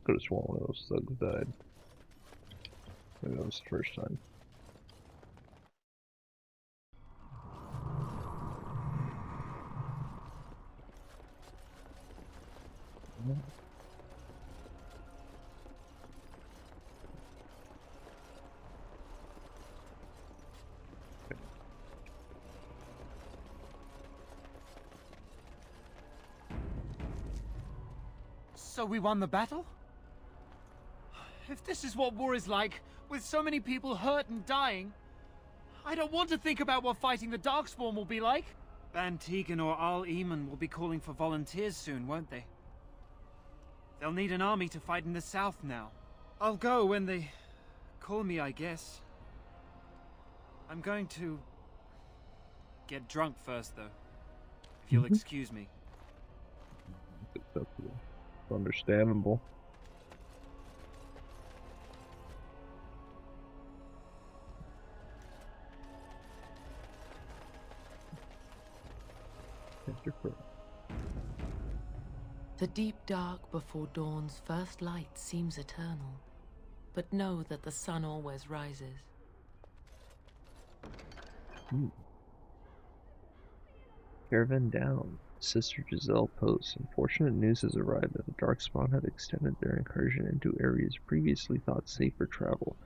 could have sworn one of those thugs died. Maybe that was the first time. So we won the battle? If this is what war is like, with so many people hurt and dying, I don't want to think about what fighting the Darkspawn will be like. Bantegan or Al-Eamon will be calling for volunteers soon, won't they? They'll need an army to fight in the south now. I'll go when they call me, I guess. I'm going to get drunk first, though. If you'll excuse me. It's understandable. The deep dark before dawn's first light seems eternal, but know that the sun always rises. Caravan down. Sister Giselle posts. Unfortunate news has arrived that the Darkspawn had extended their incursion into areas previously thought safe for travel.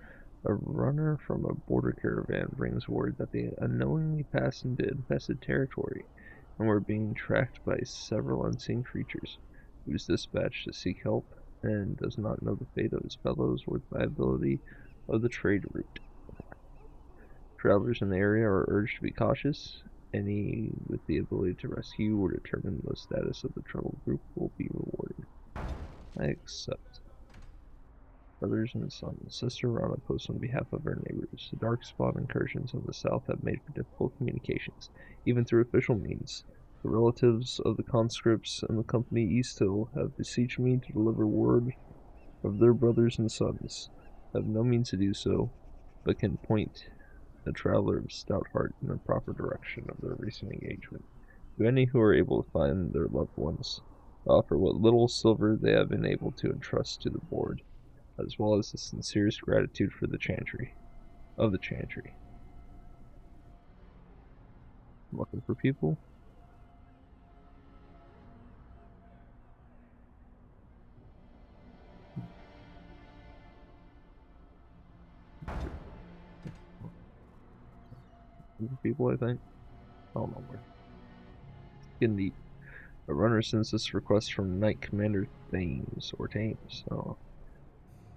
A runner from a border caravan brings word that they unknowingly passed into infested territory and were being tracked by several unseen creatures. He was dispatched to seek help and does not know the fate of his fellows or the viability of the trade route. Travelers in the area are urged to be cautious. Any with the ability to rescue or determine the status of the troubled group will be rewarded. I accept. Brothers and sons. Sister Rana posts on behalf of her neighbors. The Darkspawn incursions of the south have made for difficult communications, even through official means. The relatives of the conscripts and the company East Hill have beseeched me to deliver word of their brothers and sons. I have no means to do so, but can point a traveler of stout heart in the proper direction of their recent engagement. To any who are able to find their loved ones, offer what little silver they have been able to entrust to the board, as well as the sincerest gratitude for the chantry. I'm looking for people. People, I think. I don't know where. Indeed. A runner sends this request from Knight Commander Thames.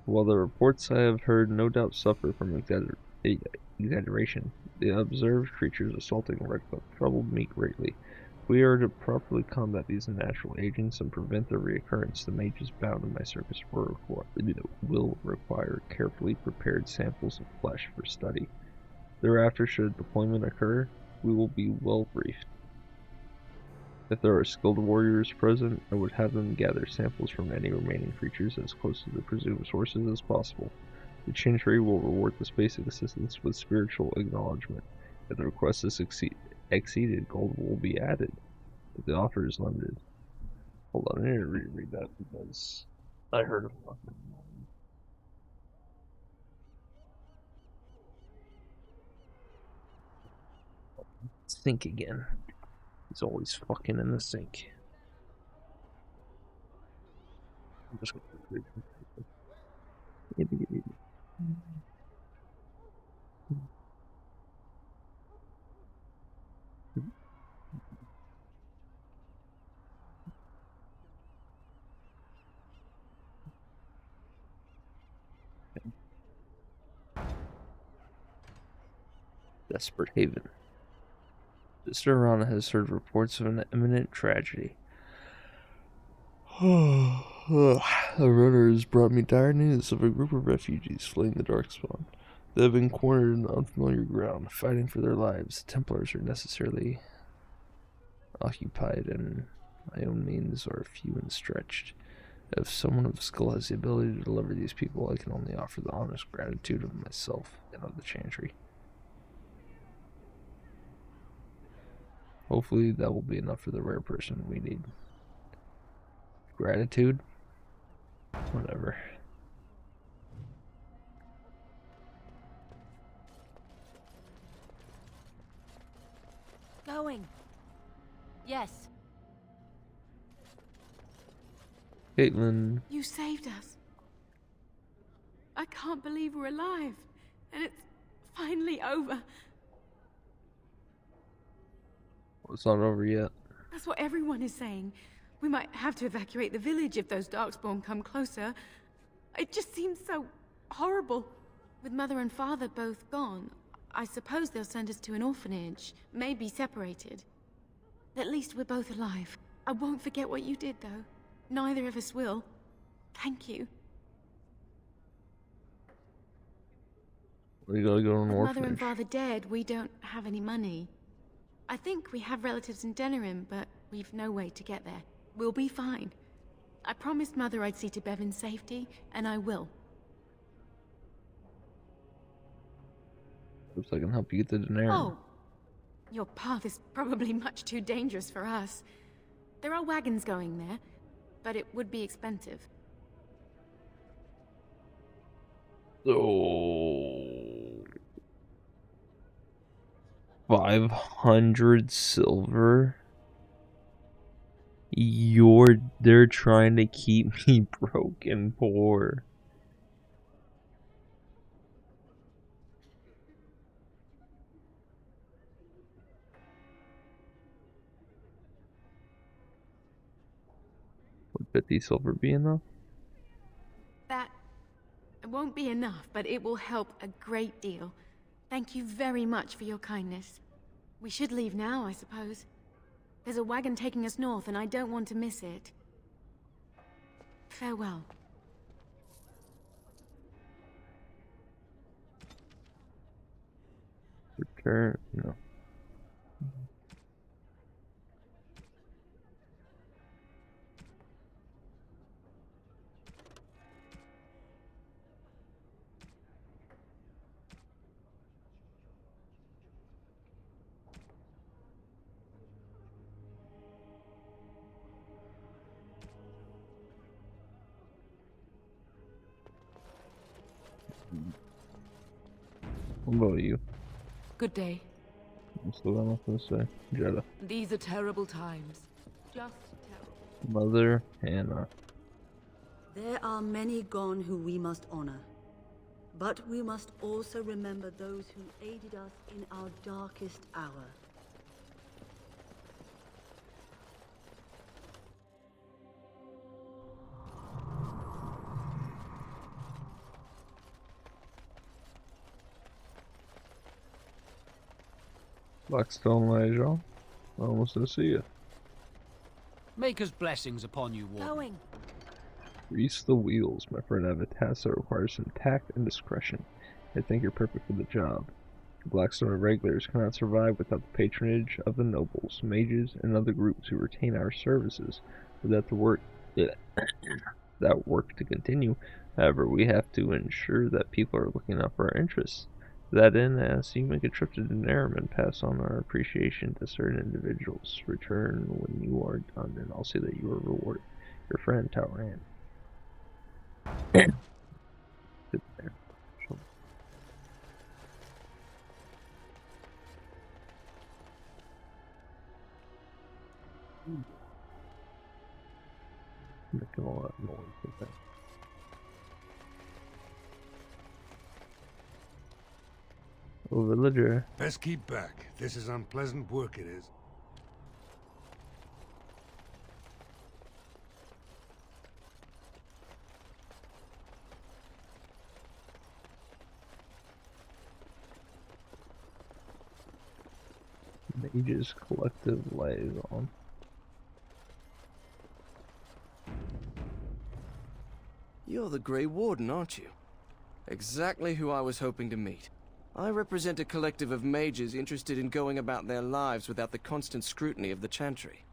While the reports I have heard no doubt suffer from exaggeration, the observed creatures assaulting Redcliffe troubled me greatly. If we are to properly combat these unnatural agents and prevent their reoccurrence, the mages bound in my service will require carefully prepared samples of flesh for study. Thereafter, should deployment occur, we will be well briefed. If there are skilled warriors present, I would have them gather samples from any remaining creatures as close to the presumed sources as possible. The chantry will reward this basic assistance with spiritual acknowledgement. If the request is exceeded, gold will be added, but the offer is limited. Hold on, I need to reread that because I heard of fucking. Sink again. He's always fucking in the sink. I'm just gonna read it. Desperate Haven. Sister Rana has heard reports of an imminent tragedy. The runners brought me dire news of a group of refugees fleeing the Darkspawn. They have been cornered in unfamiliar ground, fighting for their lives. The Templars are necessarily occupied, and my own means are few and stretched. If someone of skill has the ability to deliver these people, I can only offer the honest gratitude of myself and of the chantry. Hopefully that will be enough for the rare person we need. Gratitude? Whatever. Going. Yes. Caitlin. You saved us. I can't believe we're alive. And it's finally over. Well, it's not over yet. That's what everyone is saying. We might have to evacuate the village if those Darkspawn come closer. It just seems so horrible. With Mother and Father both gone, I suppose they'll send us to an orphanage, maybe separated. At least we're both alive. I won't forget what you did, though. Neither of us will. Thank you. We gotta go to an With orphanage. Mother and Father dead, we don't have any money. I think we have relatives in Denerim, but we've no way to get there. We'll be fine. I promised Mother I'd see to Bevan's safety, and I will. Looks like I can help you get to Denerim. Oh! Your path is probably much too dangerous for us. There are wagons going there, but it would be expensive. So 500 silver. They're trying to keep me broke and poor. Would 50 silver be enough? That won't be enough, but it will help a great deal. Thank you very much for your kindness. We should leave now, I suppose. There's a wagon taking us north, and I don't want to miss it. Farewell. Return. No. What about you? Good day. That's what I'm going to say. Jetta. These are terrible times. Just terrible. Mother Hannah. There are many gone who we must honor. But we must also remember those who aided us in our darkest hour. Blackstone Leisure. Almost to see you. Maker's blessings upon you, Warden. Going. Grease the wheels. My friend, I have a task that requires some tact and discretion. I think you're perfect for the job. The Blackstone Regulars cannot survive without the patronage of the nobles, mages, and other groups who retain our services. Without the work, that work to continue, however, we have to ensure that people are looking out for our interests. To that end, I ask you make a trip to Denerim and pass on our appreciation to certain individuals. Return when you are done, and I'll see that you are rewarded. Your friend, Tauran. Sit there. Making a lot of noise with that. Oh, villager. Best keep back. This is unpleasant work, it is. Mages Collective Liaison. You're the Grey Warden, aren't you? Exactly who I was hoping to meet. I represent a collective of mages interested in going about their lives without the constant scrutiny of the Chantry.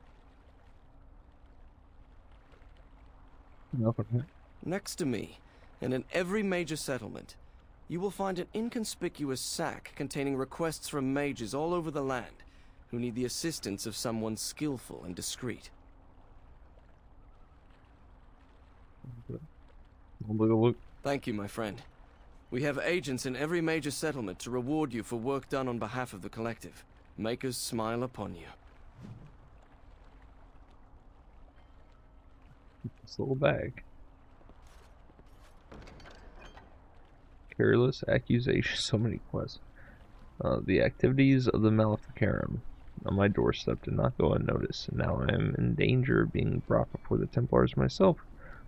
Nothing. Next to me, and in every major settlement, you will find an inconspicuous sack containing requests from mages all over the land who need the assistance of someone skillful and discreet. Look. Thank you, my friend. We have agents in every major settlement to reward you for work done on behalf of the collective. Makers smile upon you. This little bag. Careless accusation. So many quests. The activities of the Maleficarum on my doorstep did not go unnoticed, and now I am in danger of being brought before the Templars myself.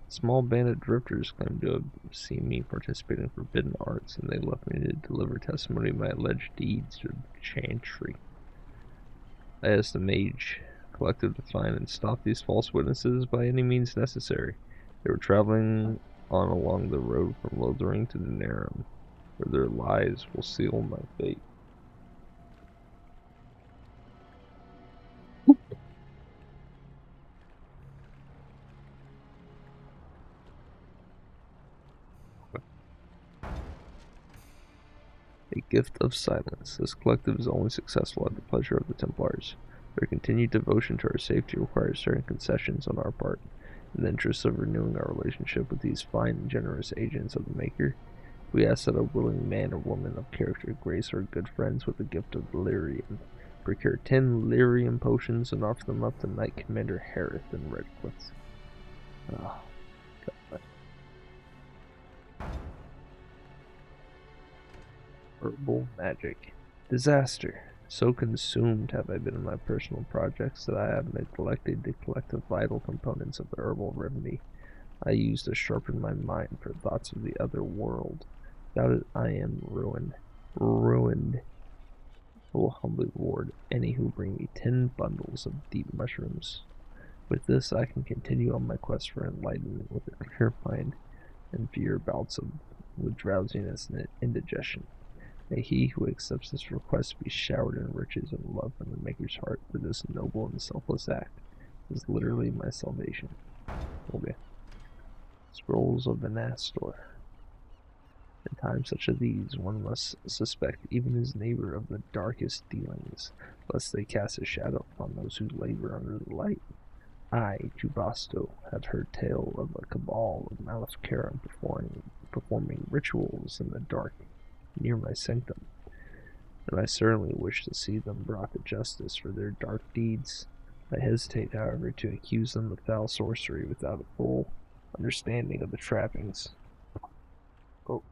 Small bandit drifters claim to have seen me participating in forbidden arts, and they left me to deliver testimony of my alleged deeds to the Chantry. I asked the Mage Collective to find and stop these false witnesses by any means necessary. They were traveling on along the road from Lothering to Denerim, where their lies will seal my fate. A gift of silence. This collective is only successful at the pleasure of the Templars. Their continued devotion to our safety requires certain concessions on our part. In the interest of renewing our relationship with these fine and generous agents of the Maker, we ask that a willing man or woman of character grace our good friends with the gift of Lyrium. Procure 10 Lyrium potions and offer them up to Knight Commander Harith in Redcliffe. Ah, God. Herbal magic. Disaster. So consumed have I been in my personal projects that I have neglected to collect the vital components of the herbal remedy I use to sharpen my mind for thoughts of the other world. Without it, I am ruined. ruined. I will humbly reward any who bring me 10 bundles of deep mushrooms. With this, I can continue on my quest for enlightenment with a clear mind and fewer bouts with drowsiness and indigestion. May he who accepts this request be showered in riches and love from the Maker's heart, for this noble and selfless act is literally my salvation. Okay. Scrolls of Annihilator. In times such as these, one must suspect even his neighbor of the darkest dealings, lest they cast a shadow upon those who labor under the light. I, Jubasto, have heard tale of a cabal of Malifcarum performing rituals in the dark near my sanctum, and I certainly wish to see them brought to justice for their dark deeds. I hesitate, however, to accuse them of foul sorcery without a full understanding of the trappings. Oh.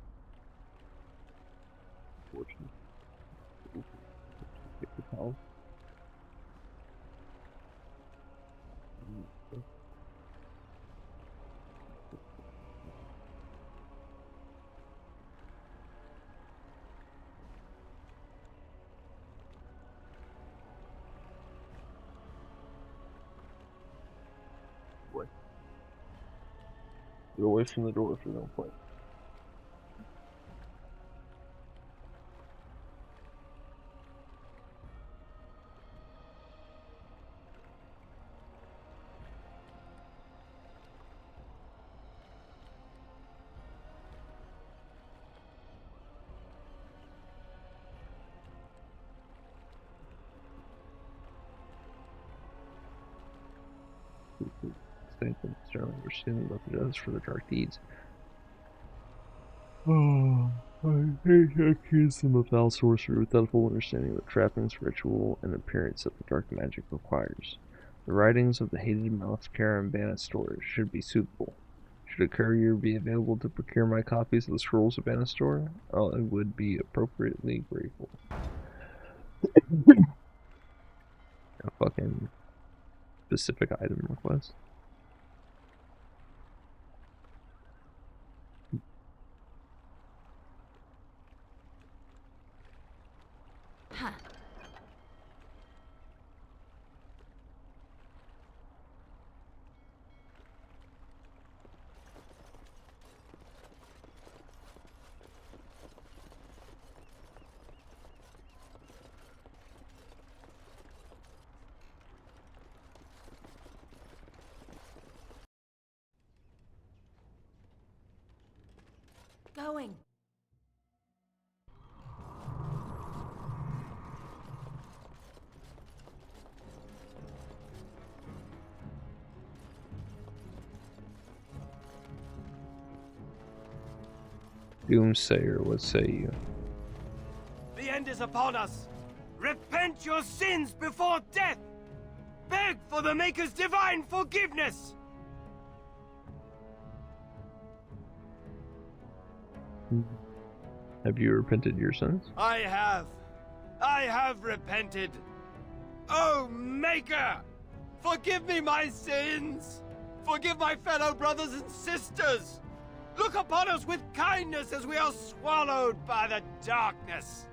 Fortunate. Get the towel. Get away from the door if you're gonna play. Certainly understanding what he does for the dark deeds. Oh, I hate to accuse them of foul sorcery without a full understanding of the trappings, ritual, and appearance that the dark magic requires. The writings of the hated Malifcarum Banastor should be suitable. Should a courier be available to procure my copies of the Scrolls of Banastor, I would be appropriately grateful. A fucking specific item request. Huh. Going. Doomsayer, what say you? The end is upon us. Repent your sins before death. Beg for the Maker's divine forgiveness. Have you repented your sins? I have repented. Oh, Maker! Forgive me my sins! Forgive my fellow brothers and sisters! Look upon us with kindness as we are swallowed by the darkness!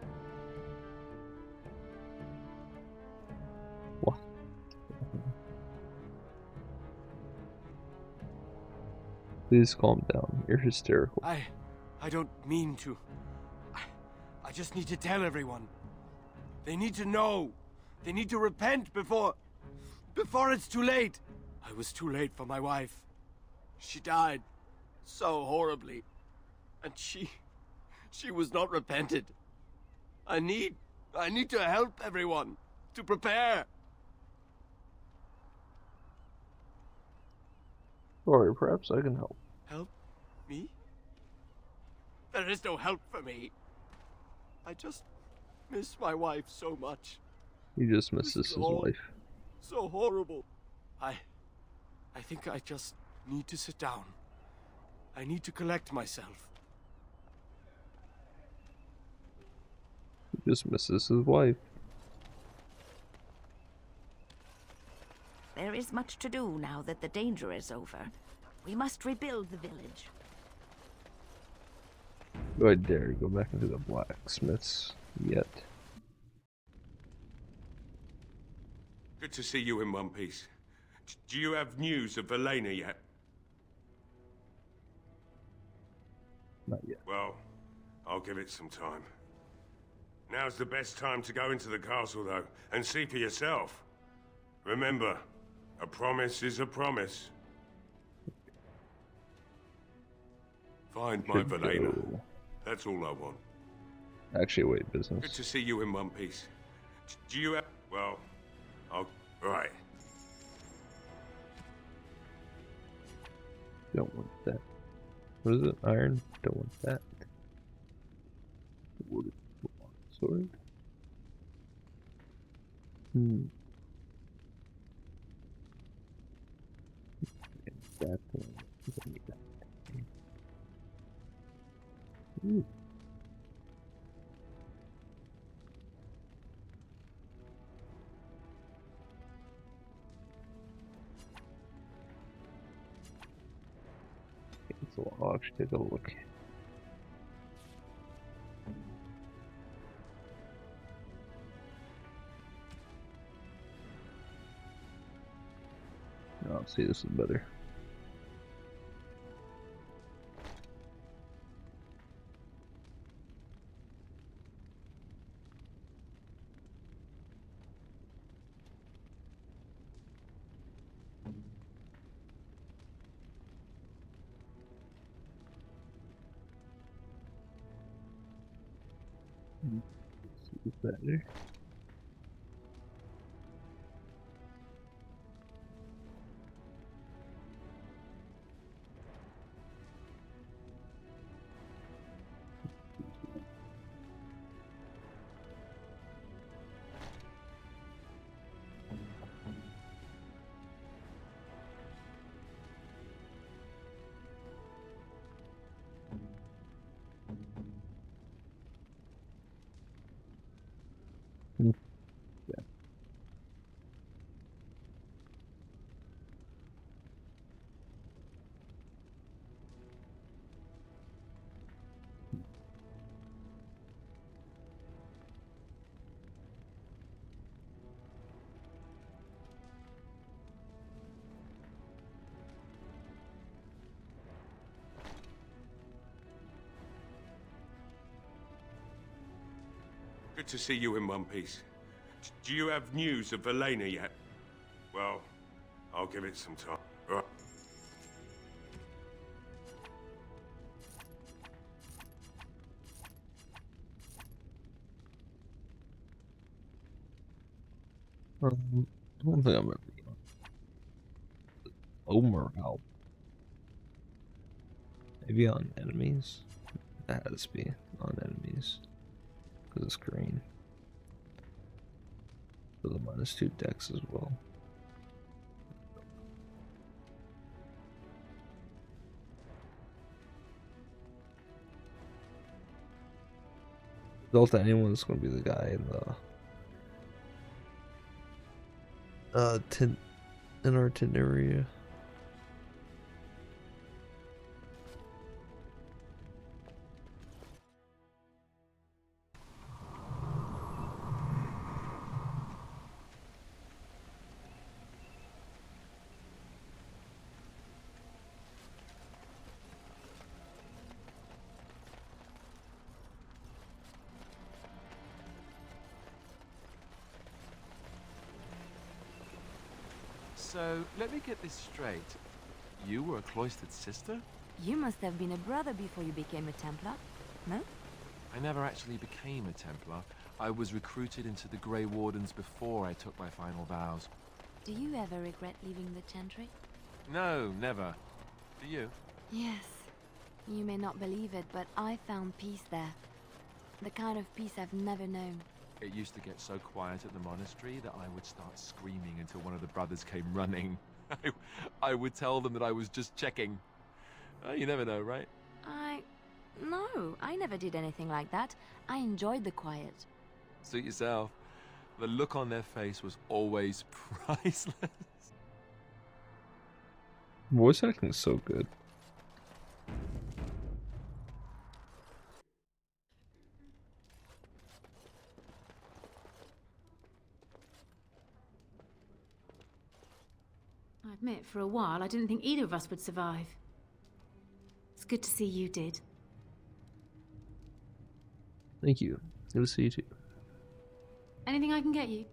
What? Please calm down. You're hysterical. I don't mean to. I just need to tell everyone. They need to know. They need to repent before it's too late. I was too late for my wife. She died so horribly. And she was not repented. I need to help everyone. To prepare. Sorry, perhaps I can help. Help? Me? There is no help for me. I just miss my wife so much. He just misses his wife. So horrible. I think I just need to sit down. I need to collect myself. He just misses his wife. There is much to do now that the danger is over. We must rebuild the village. Do I dare go back into the blacksmiths yet? Good to see you in one piece. Do you have news of Elena yet? Not yet. Well, I'll give it some time. Now's the best time to go into the castle, though, and see for yourself. Remember, a promise is a promise. Find my Velena. That's all I want. Actually, wait, business. Good to see you in one piece. Do you have... Well, I'll... Right. Don't want that. What is it? Iron? Don't want that. Wood. Sword? That one. Don't need that. Ooh. So I'll actually take a look. Oh, see, this is better. This is better. Yeah. Good to see you in one piece. Do you have news of Elena yet? Well, I'll give it some time. Right. I don't think I'm ever gonna. Omer help. Maybe on enemies? That has to be on enemies. Because it's green. For the -2 dex as well. Delta anyone's gonna be the guy in the in our tin area. So, let me get this straight. You were a cloistered sister? You must have been a brother before you became a Templar, no? I never actually became a Templar. I was recruited into the Grey Wardens before I took my final vows. Do you ever regret leaving the Chantry? No, never. Do you? Yes. You may not believe it, but I found peace there. The kind of peace I've never known. It used to get so quiet at the monastery that I would start screaming until one of the brothers came running. I would tell them that I was just checking. You never know, right? No, I never did anything like that. I enjoyed the quiet. Suit yourself. The look on their face was always priceless. Voice acting is so good. admit, for a while, I didn't think either of us would survive. It's good to see you did. Thank you. Good to see you too. Anything I can get you?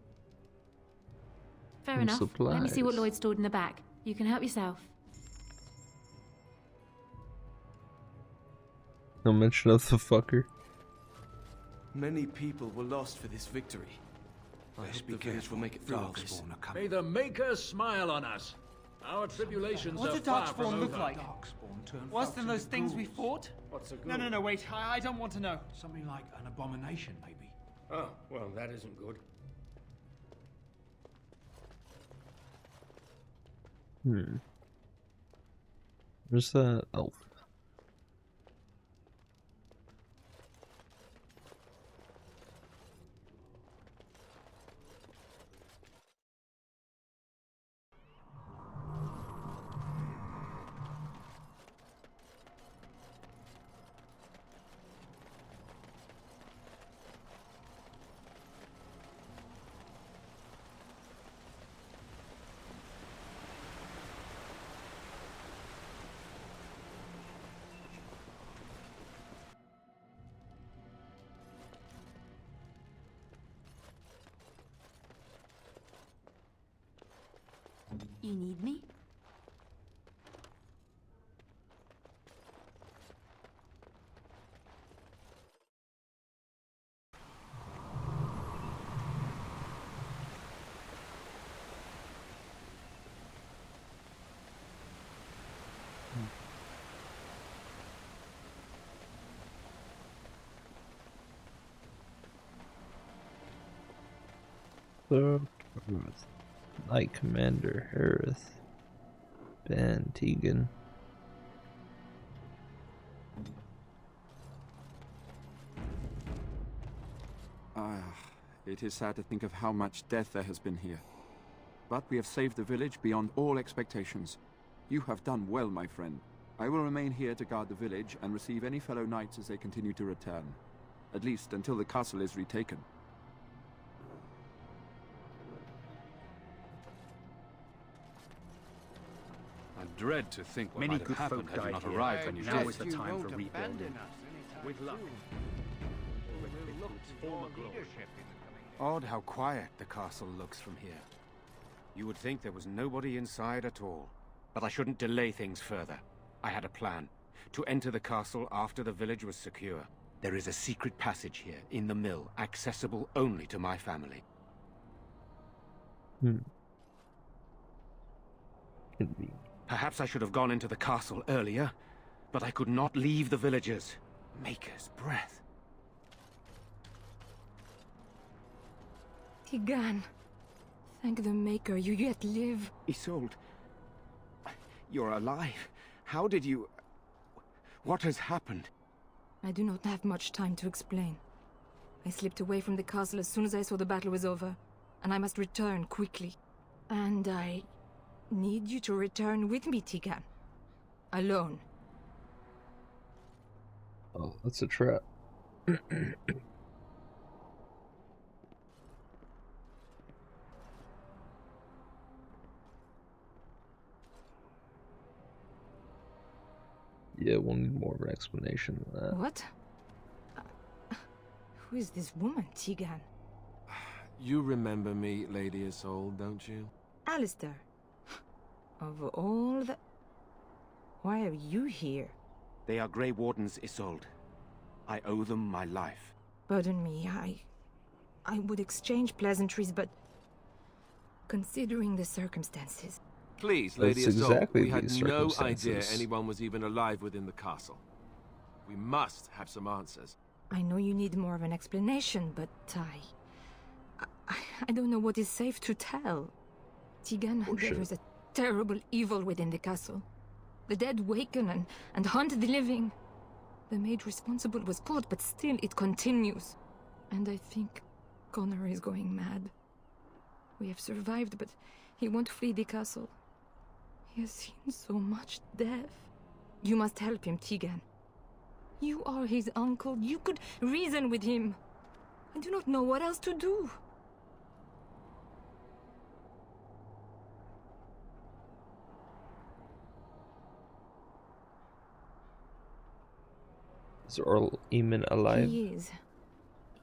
Fair Some enough. Let me see what supplies. Lloyd stored in the back. You can help yourself. No mention of the fucker. Many people were lost for this victory. I hope the village will make it through all this. May the Maker smile on us. Our tribulations What are did far from Darkspawn look over. like? Worse than those things we fought? What's a No, wait. I don't want to know. Something like an abomination, maybe. Oh, well, that isn't good. Where's that elf? You need me? The Knight Commander Harith Ben Tegan. It is sad to think of how much death there has been here. But we have saved the village beyond all expectations. You have done well, my friend. I will remain here to guard the village and receive any fellow knights as they continue to return. At least until the castle is retaken. I dread to think what Many might have good happened folk had you died not here. arrived when you Now did. is the time for rebuilding. With luck. Odd how quiet the castle looks from here. You would think there was nobody inside at all. But I shouldn't delay things further. I had a plan. To enter the castle after the village was secure. There is a secret passage here, in the mill, accessible only to my family. Perhaps I should have gone into the castle earlier, but I could not leave the villagers. Maker's breath. Tigan, thank the Maker you yet live. Isolde, you're alive. How did you... What has happened? I do not have much time to explain. I slipped away from the castle as soon as I saw the battle was over, and I must return quickly. And I need you to return with me, Tigan. Alone. Oh, that's a trap. Yeah, we'll need more of an explanation than that. What? Who is this woman, Tigan? You remember me, Lady Isolde, don't you? Alistair. Of all the... Why are you here? They are Grey Wardens, Isolde. I owe them my life. Pardon me, I would exchange pleasantries, but... Considering the circumstances... Please, Lady That's Isolde, exactly we had these no idea circumstances. anyone was even alive within the castle. We must have some answers. I know you need more of an explanation, but I don't know what is safe to tell. Tigan, there is a terrible evil within the castle. The dead waken and hunt the living. The maid responsible was caught, but still it continues. And I think Connor is going mad. We have survived, but he won't flee the castle. He has seen so much death. You must help him, Tigan. You are his uncle. You could reason with him. I do not know what else to do. Is Earl Eamon alive? He is.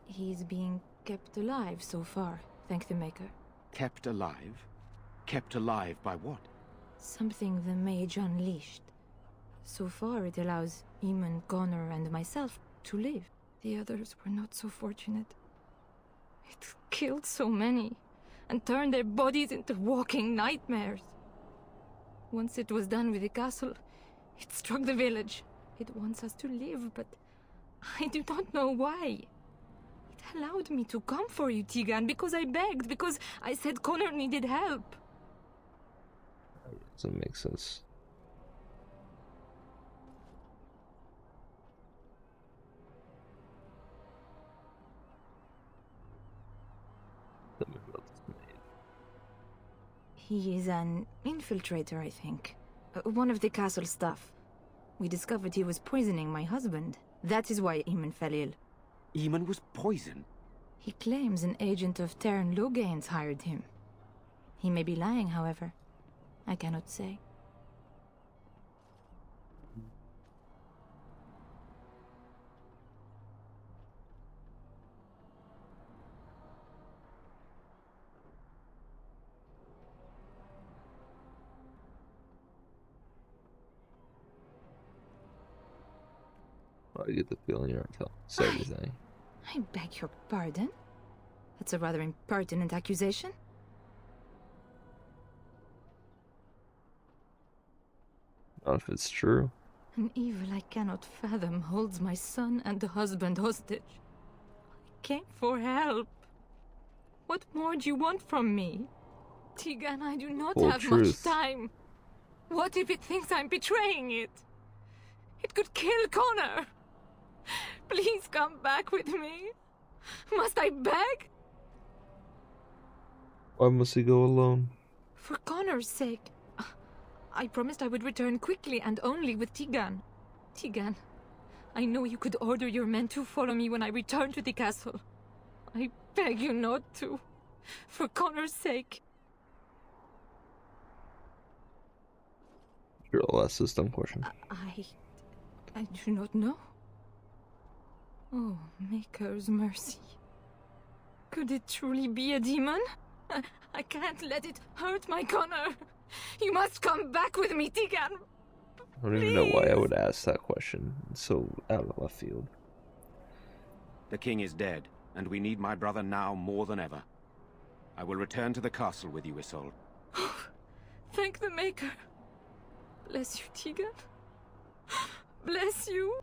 He's being kept alive so far, thank the Maker. Kept alive? Kept alive by what? Something the mage unleashed. So far it allows Eamon, Connor, and myself to live. The others were not so fortunate. It killed so many, and turned their bodies into walking nightmares. Once it was done with the castle, it struck the village. It wants us to live, but I do not know why. It allowed me to come for you, Tegan, because I begged, because I said Connor needed help. Doesn't make sense. He is an infiltrator, I think. One of the castle staff. We discovered he was poisoning my husband. That is why Eamon fell ill. Eamon was poisoned? He claims an agent of Terran Logain's hired him. He may be lying, however. I cannot say. I get the feeling you're not telling us everything. I beg your pardon? That's a rather impertinent accusation. Not if it's true. An evil I cannot fathom holds my son and the husband hostage. I came for help. What more do you want from me? Tegan, I do not Full have truth. much time. What if it thinks I'm betraying it? It could kill Connor. Please come back with me. Must I beg? Why must he go alone? For Connor's sake. I promised I would return quickly and only with Tegan. Tegan, I know you could order your men to follow me when I return to the castle. I beg you not to. For Connor's sake. Sure, I'll ask this dumb question. I do not know. Oh, Maker's mercy. Could it truly be a demon? I can't let it hurt my Connor. You must come back with me, Tegan. I don't even know why I would ask that question. It's so out of left field. The king is dead, and we need my brother now more than ever. I will return to the castle with you, Isolde. Thank the Maker. Bless you, Tegan. Bless you.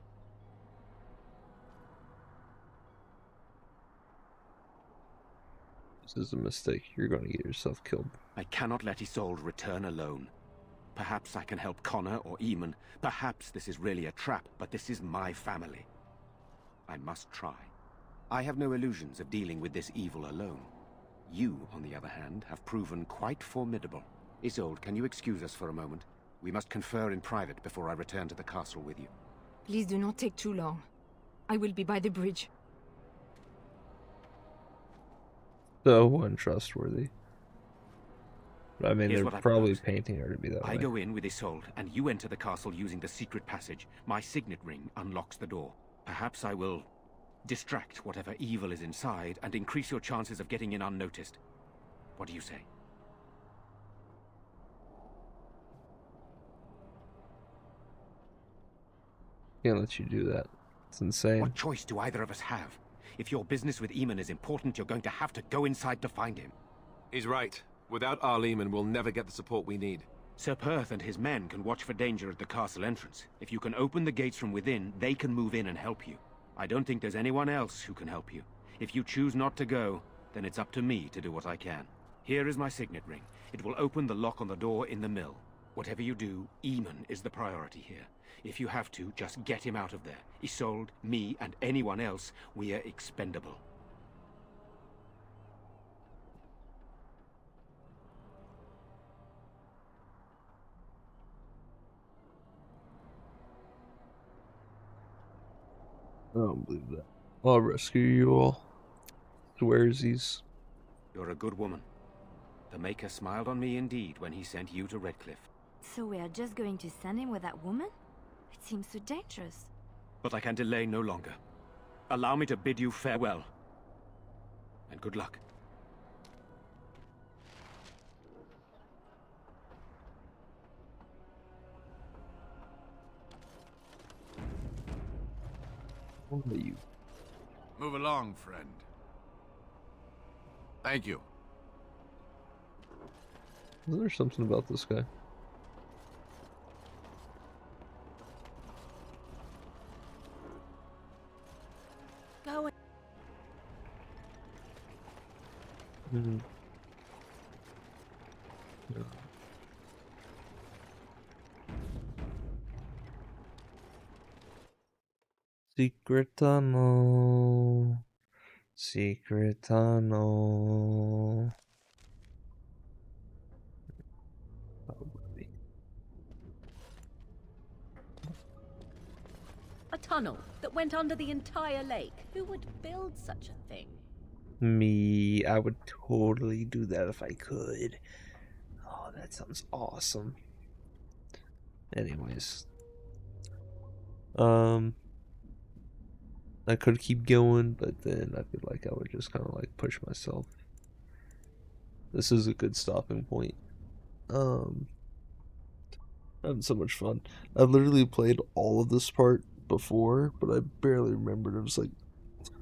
This is a mistake. You're going to get yourself killed. I cannot let Isolde return alone. Perhaps I can help Connor or Eamon. Perhaps this is really a trap, but this is my family. I must try. I have no illusions of dealing with this evil alone. You, on the other hand, have proven quite formidable. Isolde, can you excuse us for a moment? We must confer in private before I return to the castle with you. Please do not take too long. I will be by the bridge. So untrustworthy. I mean, Here's they're what I probably propose. painting her to be that way. I go in with Isolde, and you enter the castle using the secret passage. My signet ring unlocks the door. Perhaps I will distract whatever evil is inside and increase your chances of getting in unnoticed. What do you say? Can't let you do that. It's insane. What choice do either of us have? If your business with Eamon is important, you're going to have to go inside to find him. He's right. Without Arl Eamon, we'll never get the support we need. Sir Perth and his men can watch for danger at the castle entrance. If you can open the gates from within, they can move in and help you. I don't think there's anyone else who can help you. If you choose not to go, then it's up to me to do what I can. Here is my signet ring. It will open the lock on the door in the mill. Whatever you do, Eamon is the priority here. If you have to, just get him out of there. Isolde, me, and anyone else, we are expendable. I don't believe that. I'll rescue you all. Swearsies. You're a good woman. The Maker smiled on me indeed when he sent you to Redcliffe. So we are just going to send him with that woman? It seems so dangerous. but I can delay no longer. Allow me to bid you farewell. And good luck. What are you? Move along, friend. Thank you. Is there something about this guy? Go in. Mm-hmm. Yeah. Secret tunnel. Secret tunnel. Probably. A tunnel that went under the entire lake. Who would build such a thing? Me, I would totally do that if I could. Oh, that sounds awesome. Anyways, I could keep going, but then I feel like I would just kind of like push myself. This is a good stopping point. Having so much fun. I've literally played all of this part before, but I barely remembered. It was like,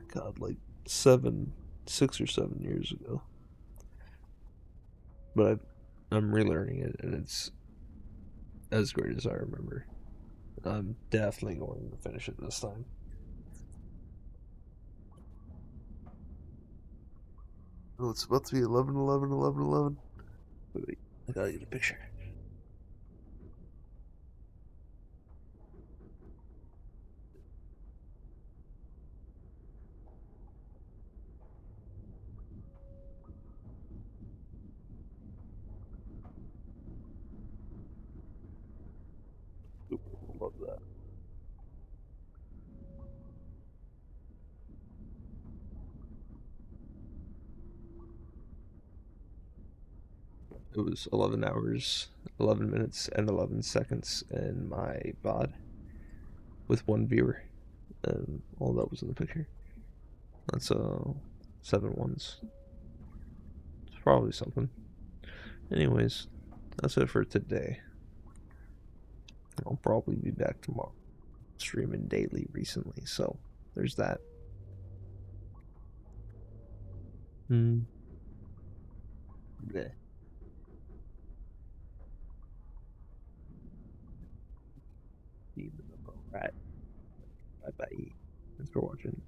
God, like 6 or 7 years ago. But I'm relearning it, and it's as great as I remember. I'm definitely going to finish it this time. Oh, it's about to be 11, 11, 11, 11. Wait, I gotta get a picture. Love that. It was 11 hours, 11 minutes, and 11 seconds in my VOD with one viewer. And all that was in the picture. That's 7 ones. It's probably something. Anyways, that's it for today. I'll probably be back tomorrow. Streaming daily recently, so there's that. Hmm. Bleh. Alright. Bye bye. Thanks for watching.